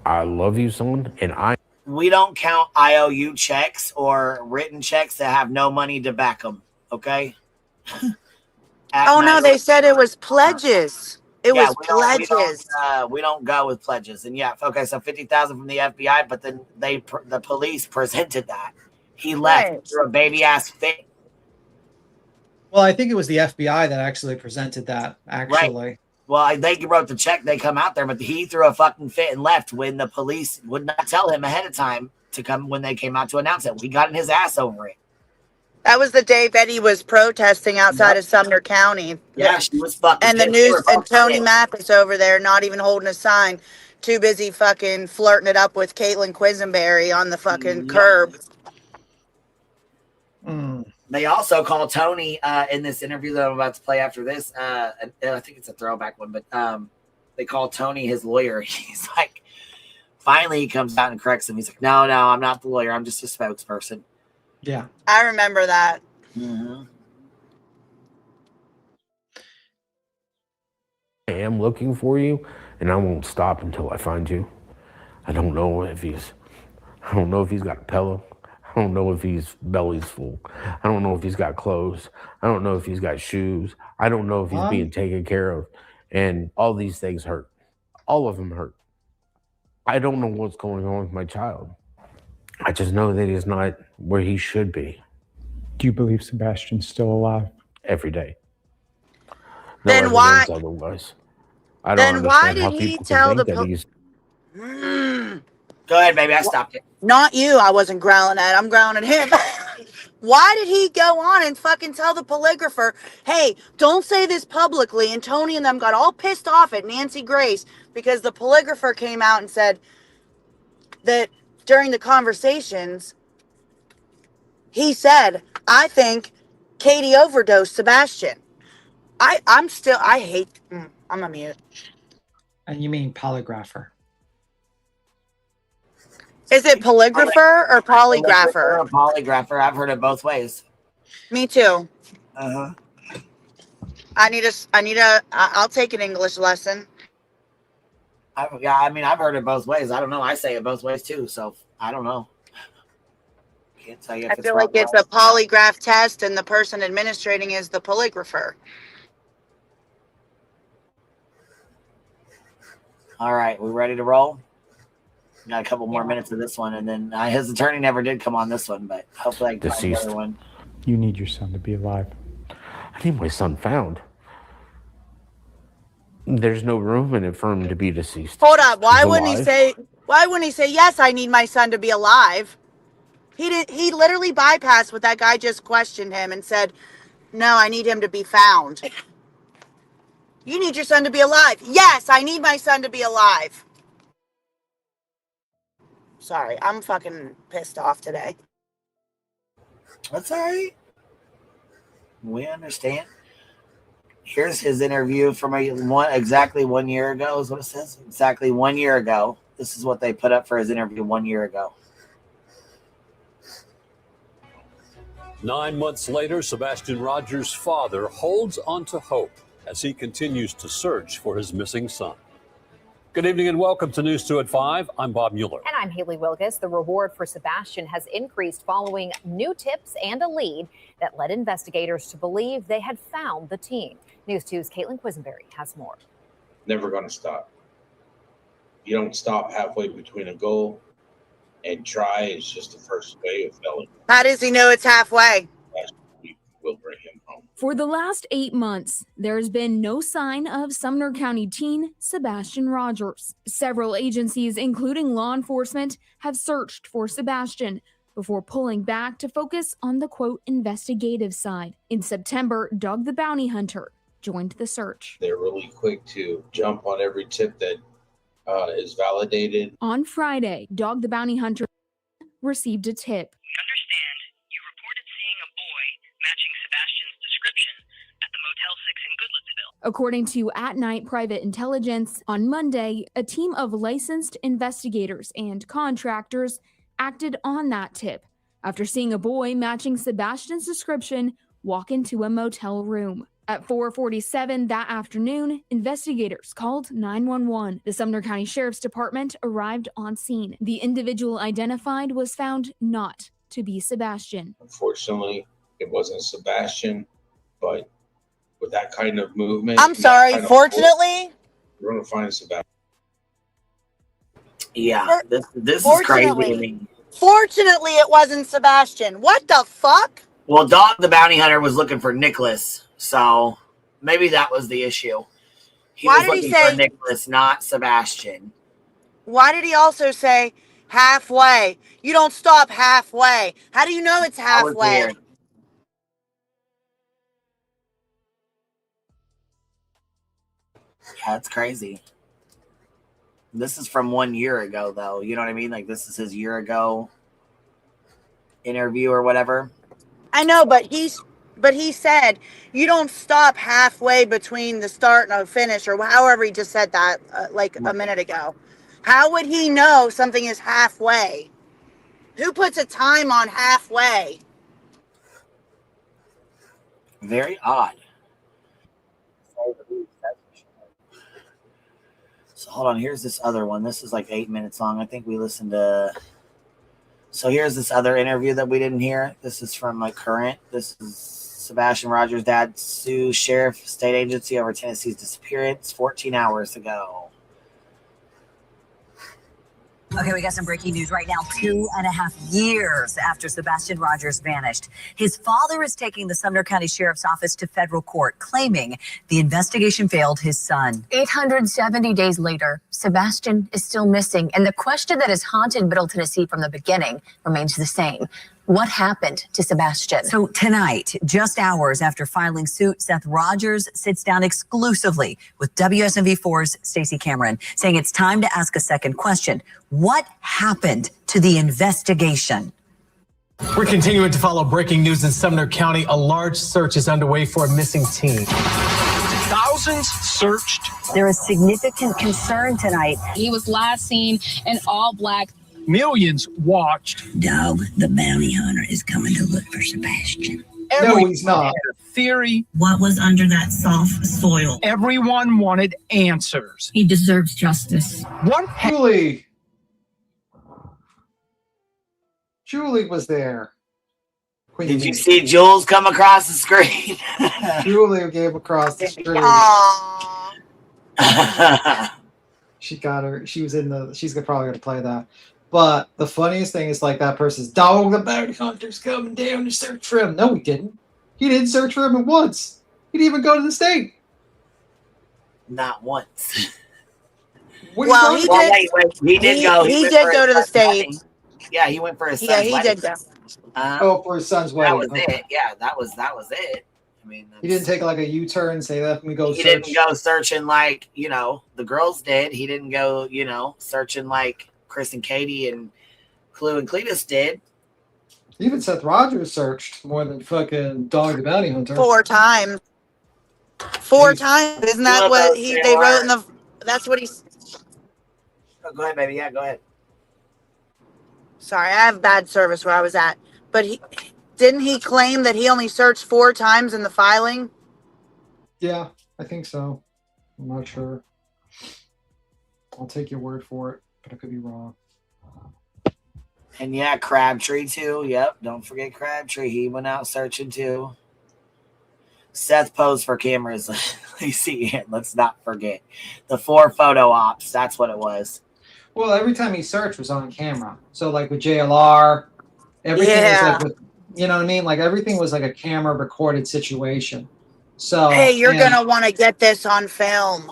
I love you, son, and We don't count IOU checks or written checks that have no money to back them. Okay. Oh, no, they said it was pledges. It was pledges. We don't go with pledges. And yeah, okay, so 50,000 from the FBI, but then the police presented that. He left through a baby ass fit. Well, I think it was the FBI that actually presented that, actually. Right. Well, they wrote the check, they come out there, but he threw a fucking fit and left when the police would not tell him ahead of time to come when they came out to announce it. We got in his ass over it. That was the day Betty was protesting outside of Sumner County. Yeah, she was fucking. And the news, and Tony Mathis over there, not even holding a sign, too busy fucking flirting it up with Caitlin Quisenberry on the fucking curb. They also call Tony in this interview that I'm about to play after this. I think it's a throwback one, but they call Tony his lawyer. He's like, finally he comes out and corrects him. He's like, no, I'm not the lawyer. I'm just a spokesperson. Yeah. I remember that. Mm-hmm. I am looking for you, and I won't stop until I find you. I don't know if he's got a pillow. I don't know if his belly's full. I don't know if he's got clothes. I don't know if he's got shoes. I don't know if he's being taken care of. And all these things hurt. All of them hurt. I don't know what's going on with my child. I just know that he's not where he should be. Do you believe Sebastian's still alive? Every day. No Then why? Otherwise. I don't Then why understand how did he people tell can the think that he's. Go ahead, baby. I stopped it. Not you. I wasn't growling at. I'm growling at him. Why did he go on and fucking tell the polygrapher, hey, don't say this publicly? And Tony and them got all pissed off at Nancy Grace because the polygrapher came out and said that during the conversations, he said, I think Katie overdosed Sebastian. I hate, I'm a mute. And you mean polygrapher? Is it polygrapher or polygrapher? Or a polygrapher. I've heard it both ways. Me too. Uh-huh. I'll take an English lesson. I've heard it both ways. I don't know. I say it both ways too, so I don't know. Can't tell you if I feel like it's a polygraph test and the person administrating is the polygrapher. All right, we ready to roll? Got a couple more minutes of this one, and then his attorney never did come on this one, but hopefully I can find the other one. You need your son to be alive. I need my son found. There's no room in it for him to be deceased. Hold up. Why He's wouldn't he say, yes, I need my son to be alive? He literally bypassed what that guy just questioned him and said, no, I need him to be found. You need your son to be alive. Yes, I need my son to be alive. Sorry, I'm fucking pissed off today. That's all right. We understand. Here's his interview from exactly 1 year ago is what it says. Exactly 1 year ago. This is what they put up for his interview 1 year ago. 9 months later, Sebastian Rogers' father holds on to hope as he continues to search for his missing son. Good evening and welcome to News 2 at 5. I'm Bob Mueller. And I'm Haley Wilkes. The reward for Sebastian has increased following new tips and a lead that led investigators to believe they had found the teen. News 2's Caitlin Quisenberry has more. Never going to stop. You don't stop halfway between a goal, and try is just the first way of failing. How does he know it's halfway? We will bring him home. For the last 8 months, there's been no sign of Sumner County teen Sebastian Rogers. Several agencies, including law enforcement, have searched for Sebastian before pulling back to focus on the, quote, investigative side. In September, Doug the Bounty Hunter joined the search. They're really quick to jump on every tip that is validated. On Friday, Doug the Bounty Hunter received a tip. We understand you reported seeing a boy matching Sebastian's description at the Motel 6 in Goodlettsville. According to At Night Private Intelligence, on Monday, a team of licensed investigators and contractors acted on that tip after seeing a boy matching Sebastian's description walk into a motel room. At 4:47 that afternoon, investigators called 911. The Sumner County Sheriff's Department arrived on scene. The individual identified was found not to be Sebastian. Unfortunately, it wasn't Sebastian, but with that kind of movement. I'm sorry, fortunately? We're going to find Sebastian. Yeah, this is crazy to me. Fortunately, it wasn't Sebastian. What the fuck? Well, Dog the Bounty Hunter was looking for Nicholas, so maybe that was the issue. He was looking for Nicholas, not Sebastian. Why did he also say halfway? You don't stop halfway. How do you know it's halfway? Yeah, it's crazy. This is from 1 year ago, though. You know what I mean? Like, this is his year ago interview or whatever. I know, but he said you don't stop halfway between the start and the finish, or however he just said that like a minute ago. How would he know something is halfway? Who puts a time on halfway? Very odd. So hold on. Here's this other one. This is like 8 minutes long. I think we listened to. So here's this other interview that we didn't hear. This is from like Current. This is Sebastian Rogers' dad sues sheriff state agency over Tennessee's disappearance 14 hours ago. Okay, we got some breaking news right now. 2.5 years after Sebastian Rogers vanished, his father is taking the Sumner County Sheriff's Office to federal court, claiming the investigation failed his son. 870 days later, Sebastian is still missing, and the question that has haunted Middle Tennessee from the beginning remains the same. What happened to Sebastian? So tonight, just hours after filing suit, Seth Rogers sits down exclusively with WSMV4's Stacey Cameron, saying it's time to ask a second question. What happened to the investigation? We're continuing to follow breaking news in Sumner County. A large search is underway for a missing teen. Thousands searched. There is significant concern tonight. He was last seen in all black. Millions watched. Dog, the bounty hunter, is coming to look for Sebastian. No, he's not. Theory. What was under that soft soil? Everyone wanted answers. He deserves justice. What? Julie was there. Did you see Jules come across the screen? Julie came across the screen. She got her. She was in the. She's probably gonna play that. But the funniest thing is like that person's dog. The bounty hunter's coming down to search for him. No, he didn't. He didn't search for him once. He didn't even go to the state. Not once. Well, he did. He did go. He did go to the state. Yeah, he went for his son's wedding. wedding. Did go. For his son's wedding. That was it. Yeah, that was it. I mean, he didn't take like a U-turn and say, "Let me go." He didn't go searching like the girls did. He didn't go searching like Chris and Katie and Clue and Cletus did. Even Seth Rogers searched more than fucking Dog the Bounty Hunter. 4 times. 4 times. Isn't that what they wrote in the? That's what he's. Oh, go ahead, baby. Yeah, go ahead. Sorry, I have bad service where I was at. But didn't he claim that he only searched 4 times in the filing? Yeah, I think so. I'm not sure. I'll take your word for it, but I could be wrong. And yeah, Crabtree too. Yep, don't forget Crabtree. He went out searching too. Seth posed for cameras. You see it. Let's not forget the 4 photo ops. That's what it was. Well, every time he searched was on camera. So like with JLR, everything was like with, you know what I mean? Like everything was like a camera recorded situation. So hey, you're gonna want to get this on film.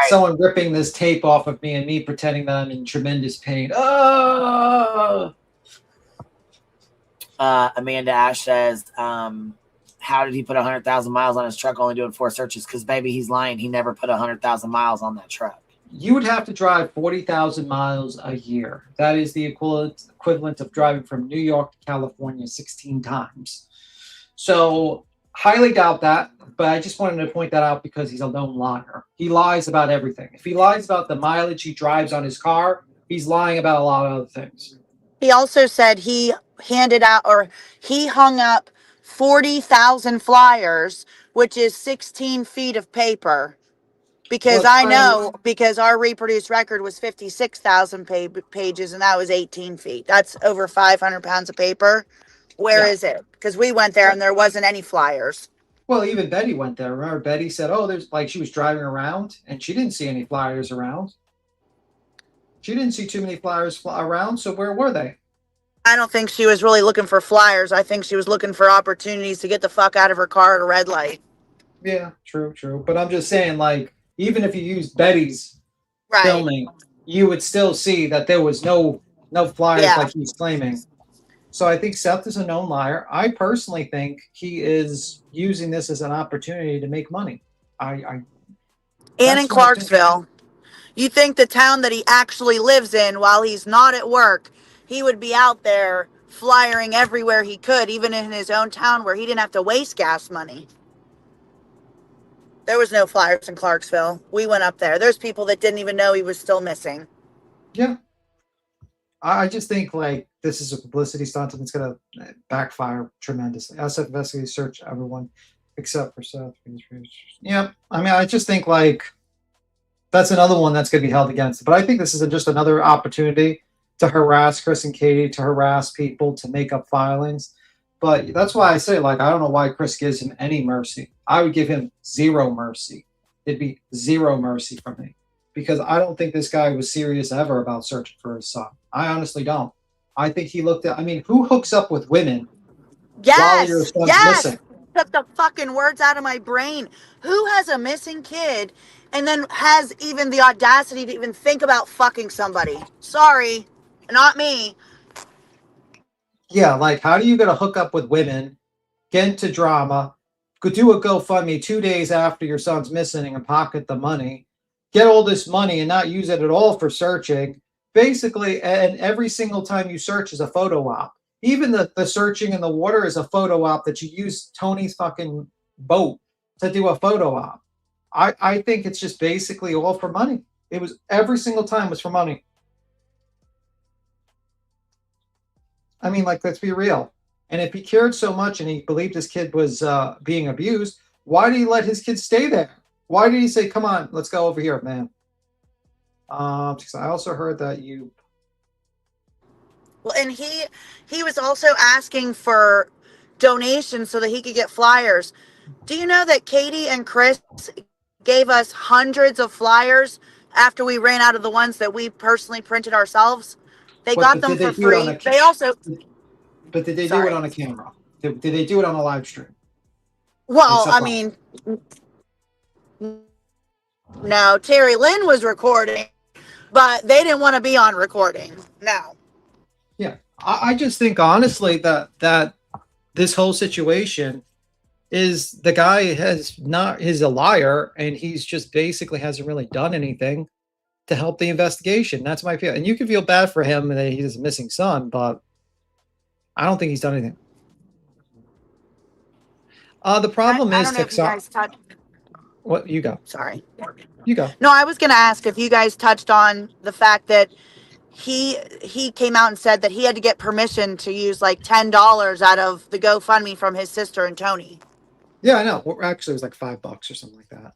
Someone ripping this tape off of me and me pretending that I'm in tremendous pain. Oh. Amanda Ash says, how did he put 100,000 miles on his truck only doing 4 searches? Because baby, he's lying. He never put 100,000 miles on that truck. You would have to drive 40,000 miles a year. That is the equivalent of driving from New York to California 16 times. So highly doubt that, but I just wanted to point that out because he's a known liar. He lies about everything. If he lies about the mileage he drives on his car, he's lying about a lot of other things. He also said he hung up 40,000 flyers, which is 16 feet of paper. Because I know, because our reproduced record was 56,000 pages, and that was 18 feet. That's over 500 pounds of paper. Where is it? Because we went there and there wasn't any flyers. Well, even Betty went there. Remember, Betty said, oh, there's like she was driving around and she didn't see any flyers around. She didn't see too many flyers around. So where were they? I don't think she was really looking for flyers. I think she was looking for opportunities to get the fuck out of her car at a red light. Yeah, true. But I'm just saying, like, even if you used Betty's filming, you would still see that there was no flyers like he's claiming. So I think Seth is a known liar. I personally think he is using this as an opportunity to make money. And in Clarksville, you think the town that he actually lives in while he's not at work, he would be out there flyering everywhere he could, even in his own town where he didn't have to waste gas money. There was no flyers in Clarksville. We went up there. There's people that didn't even know he was still missing. Yeah. I just think like this is a publicity stunt and it's going to backfire tremendously. SF investigators search everyone except for Seth. Yeah. I mean, I just think like that's another one that's going to be held against it. But I think this is just another opportunity to harass Chris and Katie, to harass people, to make up filings. But that's why I say, like, I don't know why Chris gives him any mercy. I would give him zero mercy. It'd be zero mercy from me. Because I don't think this guy was serious ever about searching for his son. I honestly don't. I think he looked at, I mean, who hooks up with women while your son's missing? Took the fucking words out of my brain. Who has a missing kid and then has even the audacity to even think about fucking somebody? Sorry, not me. Yeah, like, how do you get to hook up with women, get into drama, go do a GoFundMe 2 days after your son's missing and pocket the money, get all this money and not use it at all for searching? Basically, and every single time you search is a photo op. Even the searching in the water is a photo op that you use Tony's fucking boat to do a photo op. I think it's just basically all for money. It was every single time was for money. I mean, like, let's be real. And if he cared so much and he believed his kid was being abused, why did he let his kid stay there? Why did he say, come on, let's go over here, man? I also heard that you... Well, and he was also asking for donations so that he could get flyers. Do you know that Katie and Chris gave us hundreds of flyers after we ran out of the ones that we personally printed ourselves? They got them for free. They also... But did they do it on a camera? Did they do it on a live stream? Well, I mean... No, Terry Lynn was recording, but they didn't want to be on recording. No. Yeah, I just think honestly that this whole situation is the guy is a liar, and he's just basically hasn't really done anything to help the investigation. That's my feel. And you can feel bad for him that he's a missing son, but I don't think he's done anything. The problem is, I don't know if you guys touched. What you go? Sorry. You go. No, I was going to ask if you guys touched on the fact that he came out and said that he had to get permission to use like $10 out of the GoFundMe from his sister and Tony. Yeah, I know. Well, actually, it was like $5 or something like that.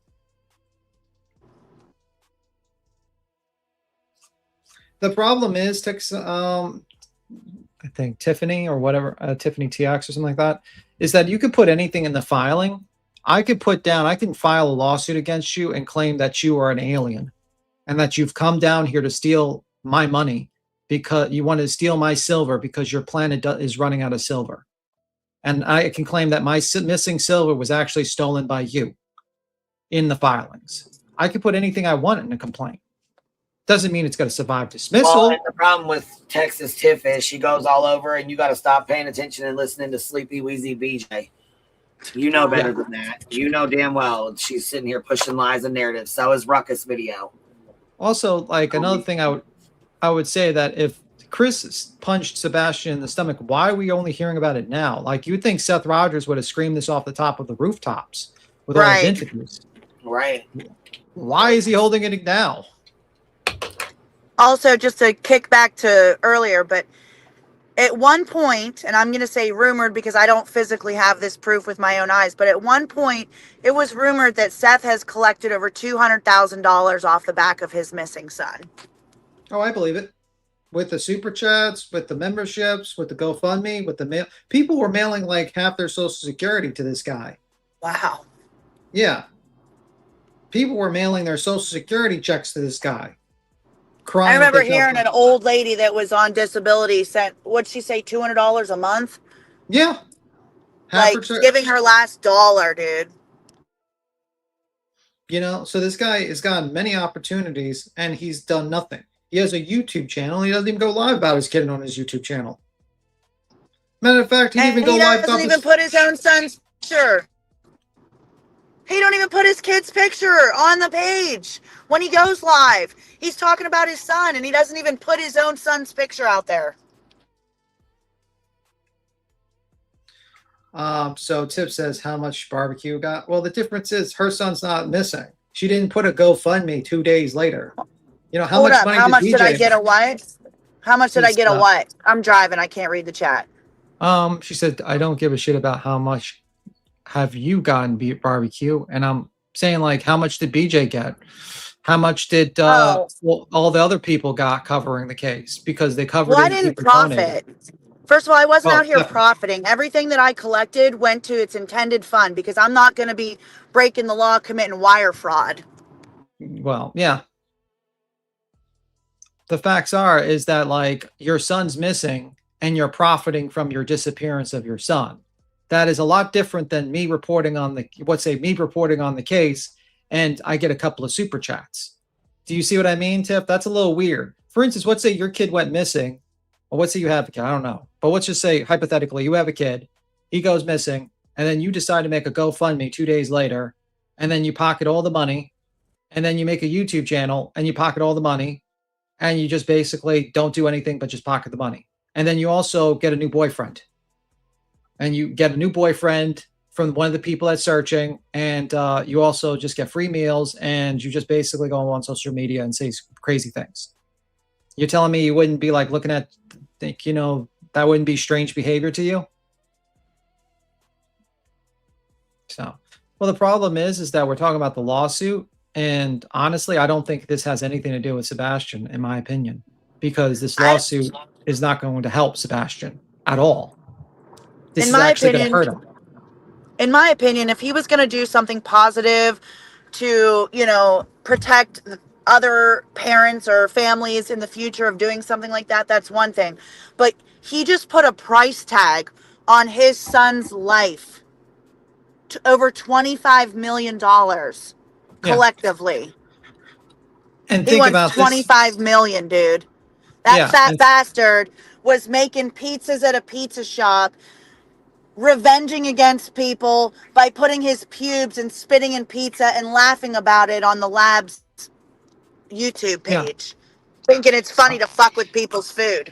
The problem is, I think Tiffany or whatever, Tiffany TX or something like that, is that you could put anything in the filing. I can file a lawsuit against you and claim that you are an alien and that you've come down here to steal my money because you want to steal my silver because your planet is running out of silver. And I can claim that my missing silver was actually stolen by you in the filings. I can put anything I want in a complaint. Doesn't mean it's going to survive dismissal. Well, and the problem with Texas Tiff is she goes all over, and you got to stop paying attention and listening to Sleepy Wheezy BJ. You know better than that. You know damn well she's sitting here pushing lies and narratives. So is Ruckus video. Also, like another thing I would say that if Chris punched Sebastian in the stomach, why are we only hearing about it now? Like, you would think Seth Rogers would have screamed this off the top of the rooftops with all his interviews. Right. Why is he holding it now? Also, just to kick back to earlier, but at one point, and I'm going to say rumored because I don't physically have this proof with my own eyes, but at one point, it was rumored that Seth has collected over $200,000 off the back of his missing son. Oh, I believe it. With the super chats, with the memberships, with the GoFundMe, with the mail. People were mailing like half their Social Security to this guy. Wow. Yeah. People were mailing their Social Security checks to this guy. I remember hearing an old lady that was on disability sent, what'd she say, $200 a month? Yeah. Like giving her last dollar, dude. You know, so this guy has gotten many opportunities and he's done nothing. He has a YouTube channel. He doesn't even go live about his kid on his YouTube channel. Matter of fact, he didn't even go live. He doesn't even put his own son's picture. He don't even put his kid's picture on the page when he goes live. He's talking about his son, and he doesn't even put his own son's picture out there. So Tip says how much barbecue got. Well, the difference is her son's not missing. She didn't put a GoFundMe 2 days later. You know, how Hold much up. money How did much did I BJ get a what? How much did I get a what? I'm driving. I can't read the chat. She said, I don't give a shit about how much have you gotten barbecue. And I'm saying, like, how much did BJ get? How much did well, all the other people got covering the case? Because they covered Well, I it. didn't People donated. profit. First of all, I wasn't Oh, out here yeah. profiting. Everything that I collected went to its intended fund because I'm not going to be breaking the law, committing wire fraud. Well, yeah. The facts are is that, like, your son's missing and you're profiting from your disappearance of your son. That is a lot different than me reporting on the case and I get a couple of super chats. Do you see what I mean, Tiff? That's a little weird. For instance, let's say your kid went missing, or let's say you have a kid. I don't know, but let's just say hypothetically you have a kid, he goes missing, and then you decide to make a GoFundMe 2 days later, and then you pocket all the money, and then you make a YouTube channel and you pocket all the money, and you just basically don't do anything but just pocket the money. And then you also get a new boyfriend. And you get a new boyfriend from one of the people that's searching, and you also just get free meals, and you just basically go on social media and say crazy things. You're telling me you wouldn't be like looking at, think, you know, that wouldn't be strange behavior to you? So, well, the problem is that we're talking about the lawsuit. And honestly, I don't think this has anything to do with Sebastian, in my opinion, because this lawsuit is not going to help Sebastian at all. This is actually going to hurt him. In my opinion, if he was going to do something positive to, you know, protect other parents or families in the future of doing something like that, that's one thing. But he just put a price tag on his son's life to over $25 million collectively. And He think wants about this. $25 million, dude. That fat bastard was making pizzas at a pizza shop, revenging against people by putting his pubes and spitting in pizza and laughing about it on the lab's YouTube page, thinking it's funny to fuck with people's food.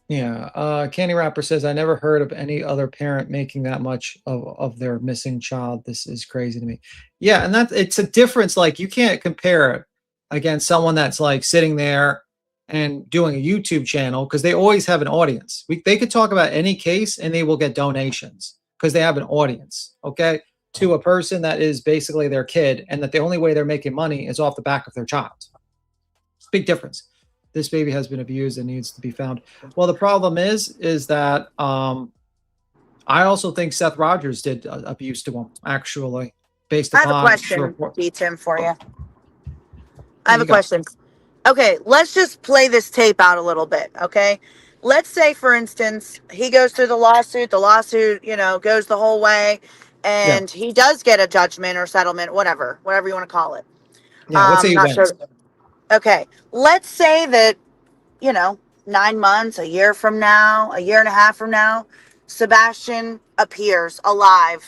Yeah. Candy Rapper says, I never heard of any other parent making that much of their missing child. This is crazy to me. Yeah. And it's a difference. Like, you can't compare it against someone that's like sitting there and doing a YouTube channel, because they always have an audience. They could talk about any case and they will get donations because they have an audience. Okay. To a person that is basically their kid, and that the only way they're making money is off the back of their child. Big difference. This baby has been abused and needs to be found. Well, the problem is that I also think Seth Rogers did abuse to him, actually, based upon. I have a question, Tim, for you. I have a question. Okay, let's just play this tape out a little bit, okay? Let's say, for instance, he goes through the lawsuit, you know, goes the whole way, and he does get a judgment or settlement, whatever you want to call it. Yeah, let's say he wins. Okay, let's say that, you know, 9 months, a year from now, a year and a half from now, Sebastian appears alive.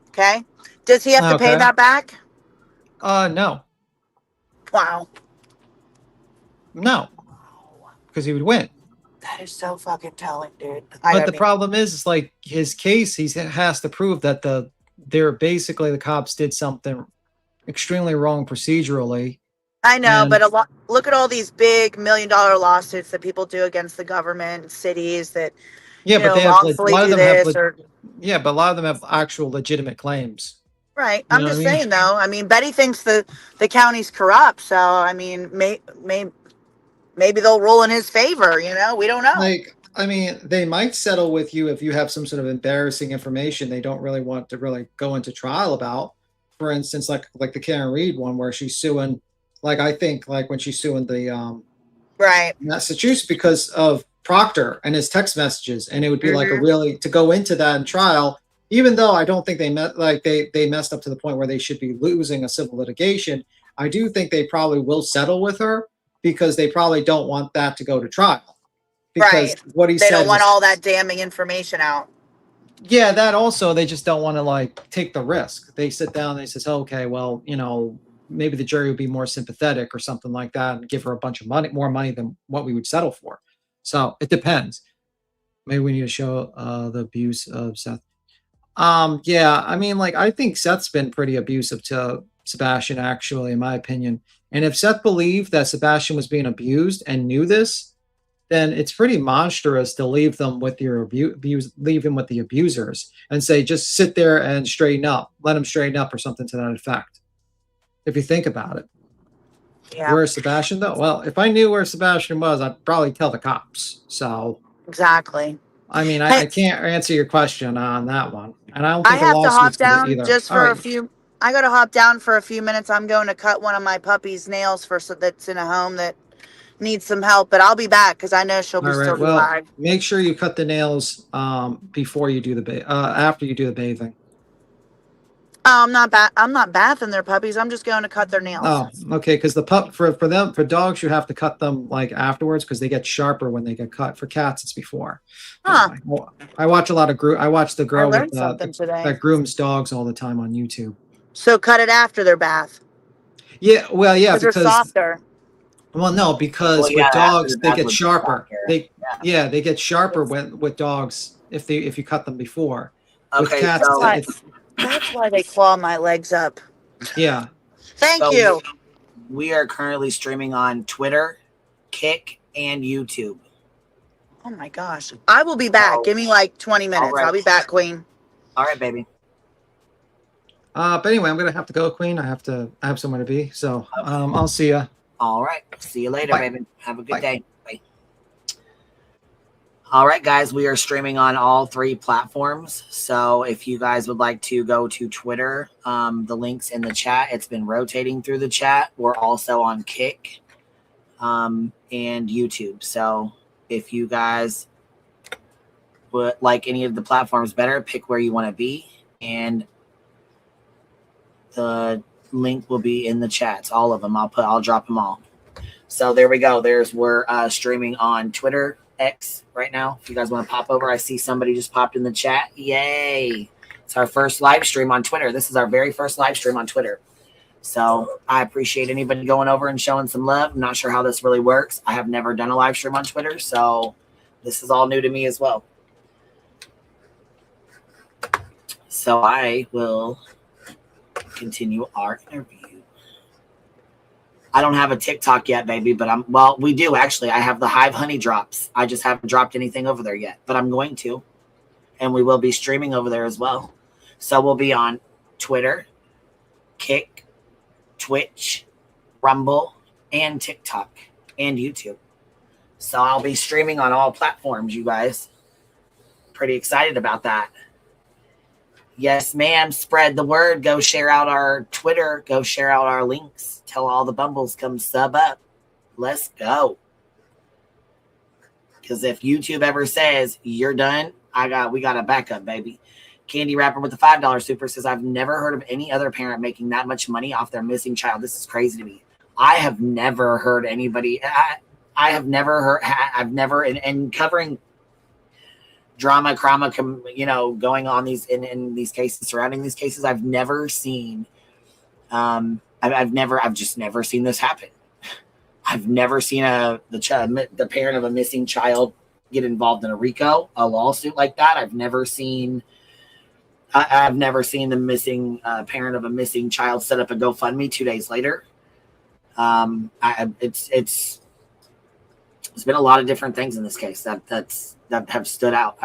Okay? Does he have to pay that back? No. Wow. No. Because he would win. That is so fucking telling, dude. But the problem is like his case, he has to prove that the cops did something extremely wrong procedurally. I know, but look at all these big $1 million lawsuits that people do against the government and cities that but they have a lot of them but a lot of them have actual legitimate claims. Right. I'm just saying, though. I mean, Betty thinks the county's corrupt, so I mean, maybe they'll rule in his favor. You know, we don't know. Like, I mean, they might settle with you if you have some sort of embarrassing information they don't really want to really go into trial about. For instance, like the Karen Reed one, where she's suing. Like, I think, like, when she's suing the Massachusetts because of Proctor and his text messages, and it would be like to go into that in trial, even though I don't think they messed up to the point where they should be losing a civil litigation. I do think they probably will settle with her because they probably don't want that to go to trial. Because what he said, they don't want all that damning information out. Yeah, that also, they just don't want to like take the risk. They sit down and they says, okay, well, you know, maybe the jury would be more sympathetic or something like that and give her a bunch of money, more money than what we would settle for. So it depends. Maybe we need to show the abuse of Seth. Yeah, I mean, like, I think Seth's been pretty abusive to Sebastian, actually, in my opinion. And if Seth believed that Sebastian was being abused and knew this, then it's pretty monstrous to leave them with your leave him with the abusers and say, just sit there and straighten up, let him straighten up, or something to that effect. If you think about it. Yeah. Where's Sebastian, though? Well, if I knew where Sebastian was, I'd probably tell the cops. So, Exactly. I mean, Hey, I can't answer your question on that one. And I don't I think a have to hop lawsuit's going to down either. just All for a right. few. I got to hop down for a few minutes. I'm going to cut one of my puppy's nails that's in a home that needs some help, but I'll be back because I know she'll be All still right. be Well, live. make sure you cut the nails before you do the after you do the bathing. Oh, I'm not bathing their puppies. I'm just going to cut their nails. Oh, okay. Because the pup for dogs, you have to cut them like afterwards because they get sharper when they get cut. For cats, it's before. Huh. Anyway, I watch a lot of I watch the I girl learned with something today. that grooms dogs all the time on YouTube. So cut it after their bath. Yeah. Well, yeah, They're because softer. well, no, because Well, yeah, with after dogs the they bath get would be sharper. softer. They get sharper with dogs if you cut them before. With Okay, cats, so That's why they claw my legs up. yeah. Thank so you. We are currently streaming on Twitter, Kick, and YouTube. Oh my gosh. I will be back. Give me like 20 minutes. right. I'll be back, Queen. All right, baby. But anyway, I'm gonna have to go, Queen. I have somewhere to be. So I'll see ya. All right. See you later, Bye. baby. Have a good day. Bye. All right, guys. We are streaming on all 3 platforms. So if you guys would like to go to Twitter, the link's in the chat. It's been rotating through the chat. We're also on Kick and YouTube. So if you guys would like any of the platforms better, pick where you want to be. And the link will be in the chats, all of them. I'll drop them all. So there we go. We're streaming on Twitter, X right now. If you guys want to pop over, I see somebody just popped in the chat. Yay! It's our first live stream on Twitter. This is our very first live stream on Twitter. So I appreciate anybody going over and showing some love. I'm not sure how this really works. I have never done a live stream on Twitter, so this is all new to me as well. So I will continue our interview. I don't have a TikTok yet, baby, but we do actually. I have the Hive honey drops. I just haven't dropped anything over there yet, but I'm going to. And we will be streaming over there as well. So we'll be on Twitter, Kick, Twitch, Rumble, and TikTok, and YouTube. So I'll be streaming on all platforms, you guys. Pretty excited about that. Yes, ma'am. Spread the word. Go share out our Twitter. Go share out our links. Tell all the bumbles come sub up. Let's go. Because if YouTube ever says you're done, we got a backup, baby. Candy Rapper with the $5 super says, I've never heard of any other parent making that much money off their missing child. This is crazy to me. I have never heard anybody. I've never in covering drama, going on these in these cases, surrounding these cases. I've never seen. I've just never seen this happen. I've never seen the parent of a missing child get involved in a lawsuit like that. I've never seen the missing parent of a missing child set up a GoFundMe 2 days later. It's been a lot of different things in this case that have stood out.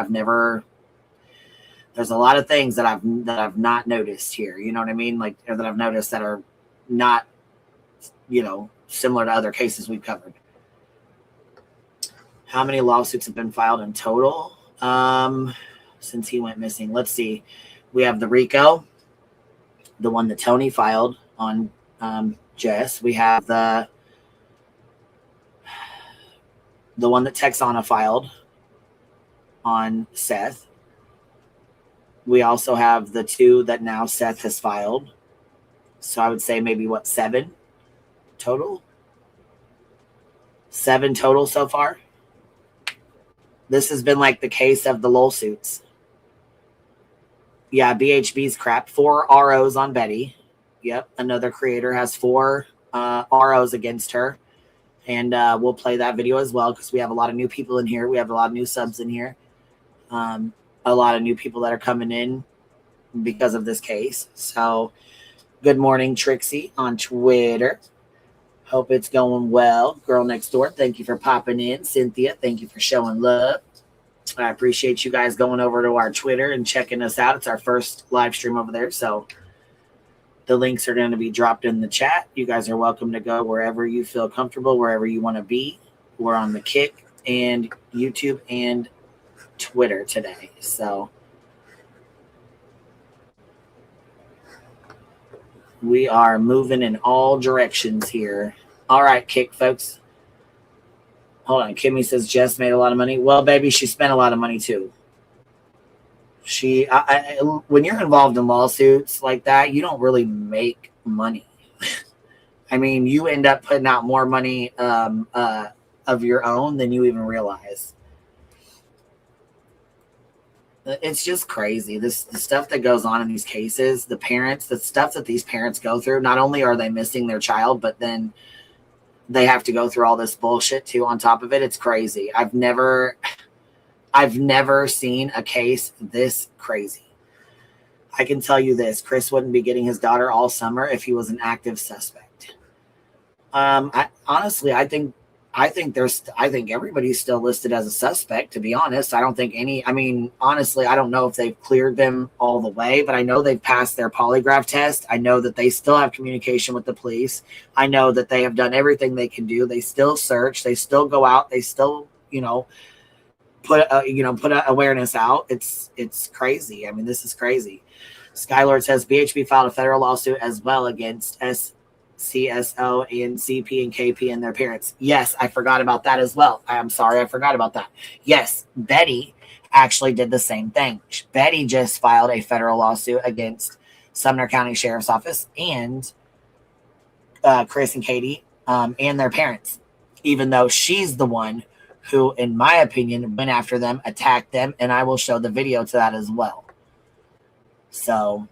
There's a lot of things that I've not noticed here. You know what I mean? Like that I've noticed that are not, similar to other cases we've covered. How many lawsuits have been filed in total since he went missing? Let's see. We have the RICO, the one that Tony filed on Jess. We have the one that Texana filed on Seth. We also have the 2 that now Seth has filed. So I would say maybe 7 total? 7 total so far. This has been like the case of the lawsuits. Yeah, BHB's crap. 4 ROs on Betty. Yep, another creator has 4 ROs against her. And we'll play that video as well because we have a lot of new people in here. We have a lot of new subs in here. A lot of new people that are coming in. because of this case. So good morning, Trixie on Twitter. Hope it's going well. Girl next door, thank you for popping in. Cynthia, thank you for showing love. I appreciate you guys going over to our Twitter and checking us out. It's our first live stream over there. So the links are going to be dropped in the chat. You guys are welcome to go wherever you feel comfortable, wherever you want to be. We're on the Kick and YouTube and Twitter today. So we are moving in all directions here. All right, Kick folks. Hold on. Kimmy says Jess made a lot of money. Well, baby, she spent a lot of money too. When you're involved in lawsuits like that, you don't really make money. I mean, you end up putting out more money of your own than you even realize. It's just crazy. The stuff that goes on in these cases, the stuff that these parents go through, not only are they missing their child, but then they have to go through all this bullshit too on top of it. It's crazy. I've never seen a case this crazy. I can tell you this, Chris wouldn't be getting his daughter all summer if he was an active suspect. I think everybody's still listed as a suspect, to be honest. I don't think honestly, I don't know if they've cleared them all the way, but I know they've passed their polygraph test. I know that they still have communication with the police. I know that they have done everything they can do. They still search. They still go out. They still, put awareness out. It's crazy. I mean, this is crazy. Skylord says BHP filed a federal lawsuit as well against SCSO and CP and KP and their parents. Yes, I forgot about that as well. I'm sorry, I forgot about that. Yes, Betty actually did the same thing. Betty just filed a federal lawsuit against Sumner County Sheriff's Office and Chris and Katie and their parents, even though she's the one who, in my opinion, went after them, attacked them, and I will show the video to that as well. So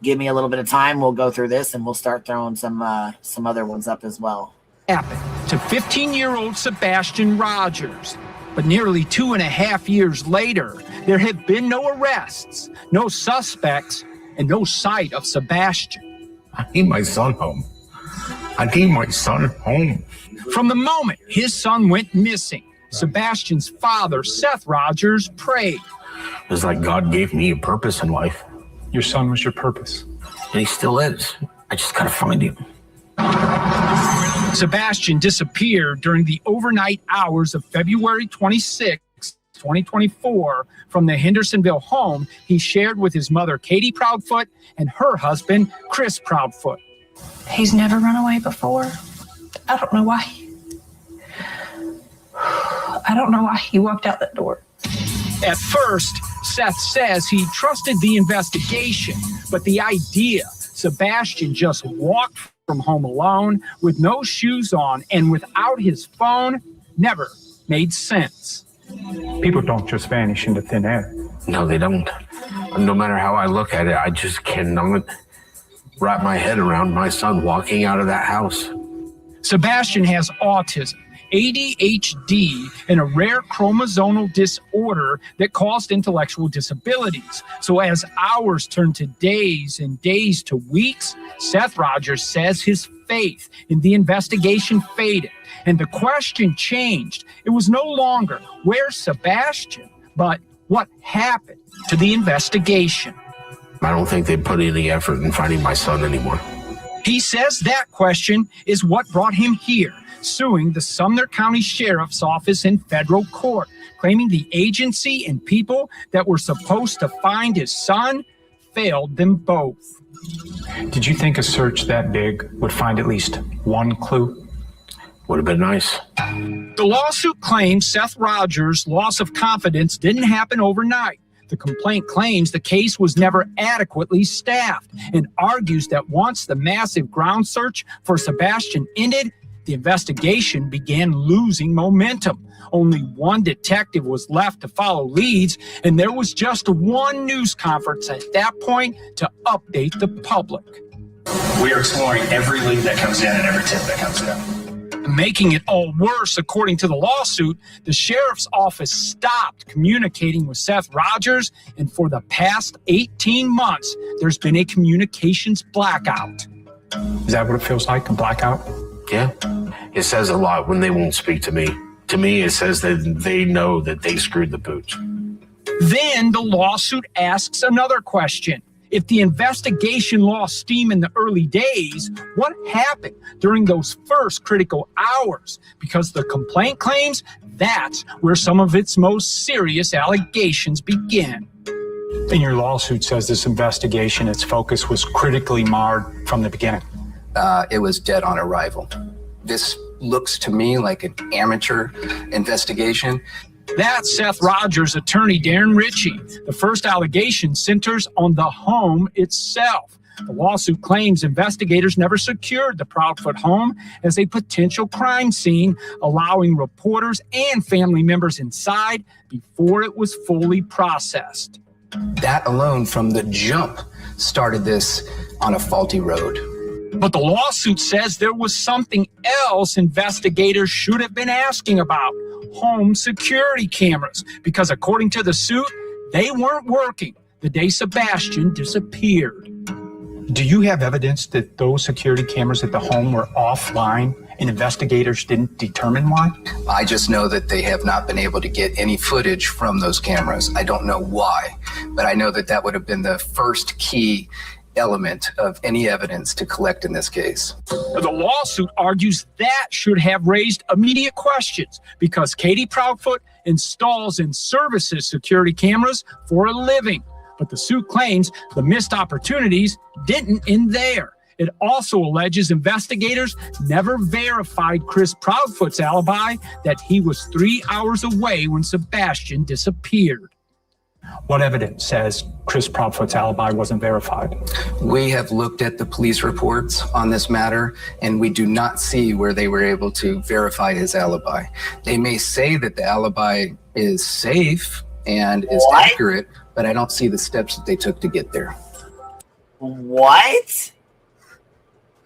give me a little bit of time. We'll go through this and we'll start throwing some other ones up as well. Happened to 15-year-old Sebastian Rogers. But nearly 2.5 years later, there have been no arrests, no suspects, and no sight of Sebastian. I need my son home. I need my son home. From the moment his son went missing, Sebastian's father, Seth Rogers, prayed. It was like God gave me a purpose in life. Your son was your purpose. And he still is. I just gotta find him. Sebastian disappeared during the overnight hours of February 26, 2024, from the Hendersonville home he shared with his mother, Katie Proudfoot, and her husband, Chris Proudfoot. He's never run away before. I don't know why. I don't know why he walked out that door. At first, Seth says he trusted the investigation, but the idea Sebastian just walked from home alone with no shoes on and without his phone never made sense. People don't just vanish into thin air. No, they don't. No matter how I look at it, I just cannot wrap my head around my son walking out of that house. Sebastian has autism, ADHD, and a rare chromosomal disorder that caused intellectual disabilities. So as hours turned to days and days to weeks, Seth Rogers says his faith in the investigation faded, and the question changed. It was no longer, where's Sebastian, but what happened to the investigation? I don't think they put any effort in finding my son anymore. He says that question is what brought him here, suing the Sumner County Sheriff's Office in federal court, claiming the agency and people that were supposed to find his son failed them both. Did you think a search that big would find at least one clue? Would have been nice. The lawsuit claims Seth Rogers' loss of confidence didn't happen overnight. The complaint claims the case was never adequately staffed and argues that once the massive ground search for Sebastian ended, the investigation began losing momentum. Only one detective was left to follow leads, and there was just one news conference at that point to update the public. We are exploring every lead that comes in and every tip that comes in. Making it all worse, according to the lawsuit, the sheriff's office stopped communicating with Seth Rogers, and for the past 18 months, there's been a communications blackout. Is that what it feels like, a blackout? Yeah. It says a lot when they won't speak to me. To me, it says that they know that they screwed the pooch. Then the lawsuit asks another question. If the investigation lost steam in the early days, what happened during those first critical hours? Because the complaint claims that's where some of its most serious allegations begin. And your lawsuit says this investigation, its focus was critically marred from the beginning. It was dead on arrival. This looks to me like an amateur investigation. That's Seth Rogers' attorney, Darren Ritchie. The first allegation centers on the home itself. The lawsuit claims investigators never secured the Proudfoot home as a potential crime scene, allowing reporters and family members inside before it was fully processed. That alone from the jump started this on a faulty road. But the lawsuit says there was something else investigators should have been asking about: home security cameras, because according to the suit, they weren't working the day Sebastian disappeared. Do you have evidence that those security cameras at the home were offline and investigators didn't determine why? I just know that they have not been able to get any footage from those cameras. I don't know why, but I know that that would have been the first key element of any evidence to collect in this case. The lawsuit argues that should have raised immediate questions because Katie Proudfoot installs and services security cameras for a living. But the suit claims the missed opportunities didn't end there. It also alleges investigators never verified Chris Proudfoot's alibi that he was 3 hours away when Sebastian disappeared. What evidence says Chris Proudfoot's alibi wasn't verified? We have looked at the police reports on this matter, and we do not see where they were able to verify his alibi. They may say that the alibi is safe and is accurate, but I don't see the steps that they took to get there. What?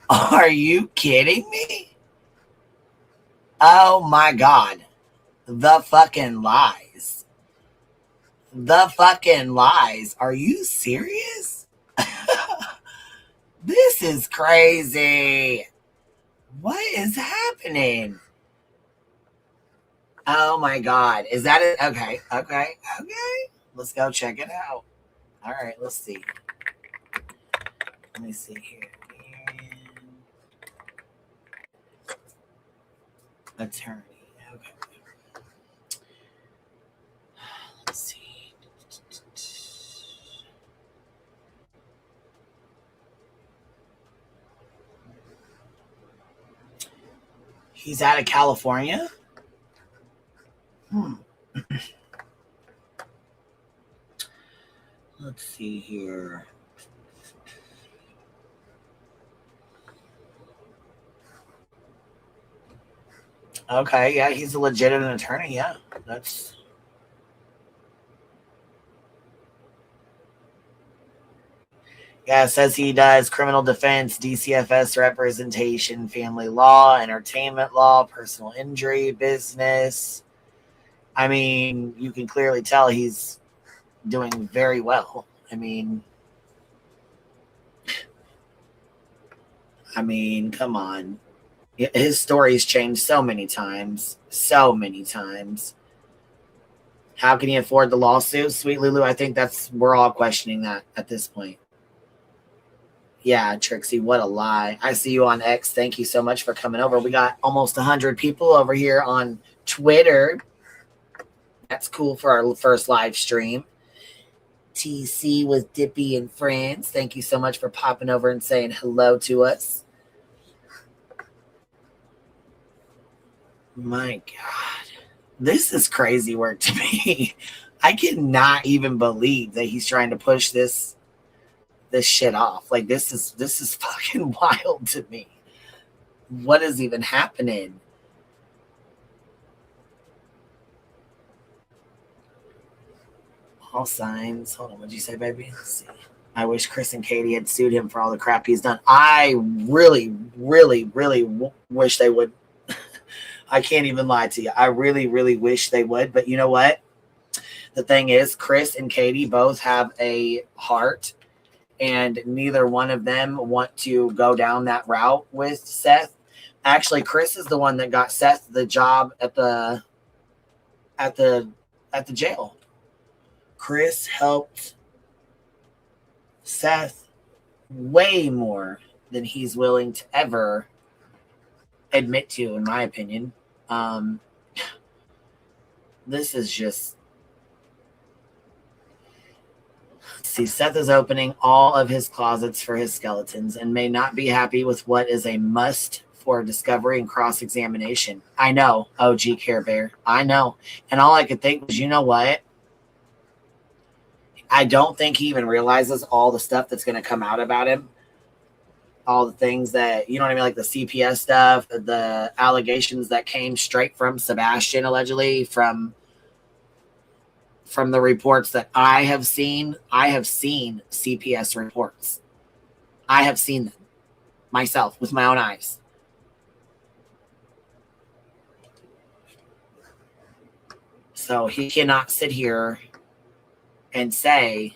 Are you kidding me? Oh my God. The fucking lies. The fucking lies. Are you serious? This is crazy. What is happening? Oh my God. Is that it? Okay. Let's go check it out. All right, let's see. Let me see here. Attorney. Okay. Let's see. He's out of California? Let's see here. Okay, yeah, he's a legitimate attorney. Yeah, that's. Yeah, it says he does criminal defense, DCFS representation, family law, entertainment law, personal injury, business. I mean, you can clearly tell he's doing very well. I mean, come on. His story's changed so many times. How can he afford the lawsuit? Sweet Lulu, I think we're all questioning that at this point. Yeah, Trixie, what a lie. I see you on X. Thank you so much for coming over. We got almost 100 people over here on Twitter. That's cool for our first live stream. TC with Dippy and friends. Thank you so much for popping over and saying hello to us. My God. This is crazy work to me. I cannot even believe that he's trying to push this shit off. Like, this is fucking wild to me. What is even happening? All signs. Hold on, what'd you say, baby? Let's see. I wish Chris and Katie had sued him for all the crap he's done. I really, really, really wish they would. I can't even lie to you. I really, really wish they would. But you know what? The thing is, Chris and Katie both have a heart, and neither one of them want to go down that route with Seth. Actually, Chris is the one that got Seth the job at the jail. Chris helped Seth way more than he's willing to ever admit to, in my opinion. This is just... See, Seth is opening all of his closets for his skeletons and may not be happy with what is a must for discovery and cross-examination. I know, OG Care Bear. I know. And all I could think was, you know what? I don't think he even realizes all the stuff that's going to come out about him. All the things that, you know what I mean, like the CPS stuff, the allegations that came straight from Sebastian, allegedly, from the reports that I have seen. I have seen CPS reports. I have seen them myself with my own eyes. So he cannot sit here and say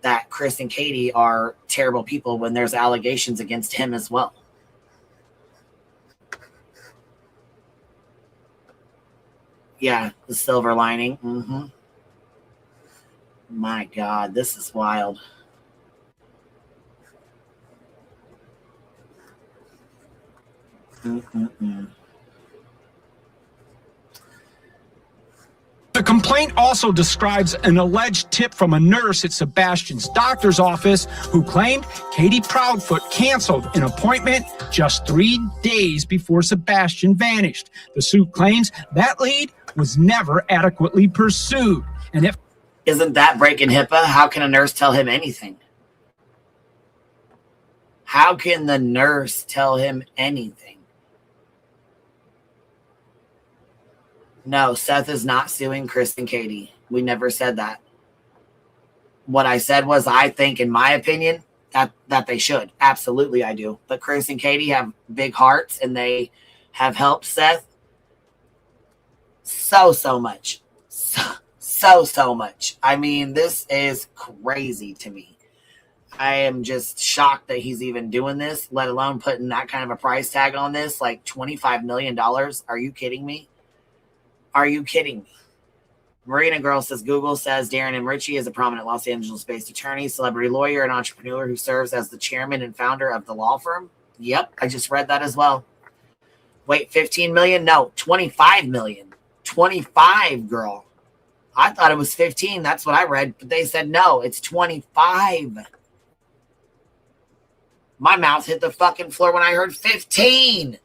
that Chris and Katie are terrible people when there's allegations against him as well. Yeah, the silver lining. Mm-hmm. My God, this is wild. Mm-mm-mm. The complaint also describes an alleged tip from a nurse at Sebastian's doctor's office who claimed Katie Proudfoot canceled an appointment just 3 days before Sebastian vanished. The suit claims that lead was never adequately pursued. And if Isn't that breaking HIPAA? How can a nurse tell him anything? How can the nurse tell him anything? No, Seth is not suing Chris and Katie. We never said that. What I said was, I think, in my opinion, that they should. Absolutely, I do. But Chris and Katie have big hearts, and they have helped Seth so much. So much. I mean, this is crazy to me. I am just shocked that he's even doing this, let alone putting that kind of a price tag on this, like $25 million. Are you kidding me? Are you kidding me? Marina Girl says, Google says Darren M. Ritchie is a prominent Los Angeles-based attorney, celebrity lawyer, and entrepreneur who serves as the chairman and founder of the law firm. Yep, I just read that as well. Wait, 15 million? No, 25 million. 25, girl. I thought it was 15. That's what I read. But they said, no, it's 25. My mouth hit the fucking floor when I heard 15.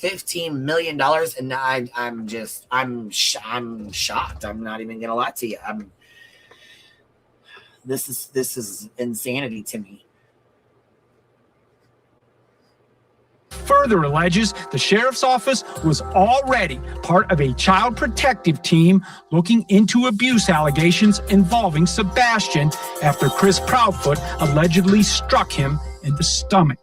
$15 million. And I'm shocked. I'm not even going to lie to you. This is insanity to me. further alleges the sheriff's office was already part of a child protective team looking into abuse allegations involving Sebastian after Chris Proudfoot allegedly struck him in the stomach.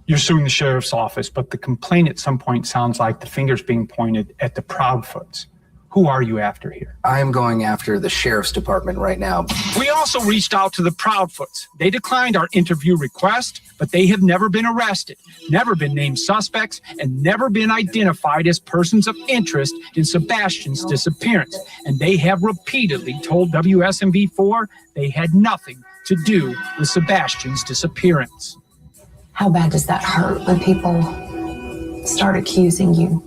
You're suing the sheriff's office, but the complaint at some point sounds like the finger's being pointed at the Proudfoots. Who are you after here? I am going after the sheriff's department right now. We also reached out to the Proudfoots. They declined our interview request, but they have never been arrested, never been named suspects, and never been identified as persons of interest in Sebastian's disappearance. And they have repeatedly told WSMV4 they had nothing to do with Sebastian's disappearance. How bad does that hurt when people start accusing you?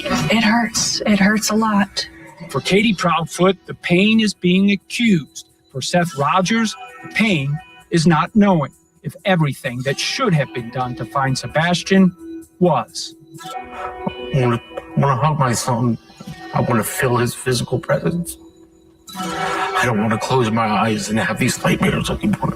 It hurts. It hurts a lot. For Katie Proudfoot, the pain is being accused. For Seth Rogers, the pain is not knowing if everything that should have been done to find Sebastian was. I want to hug my son. I want to feel his physical presence. I don't want to close my eyes and have these nightmares anymore.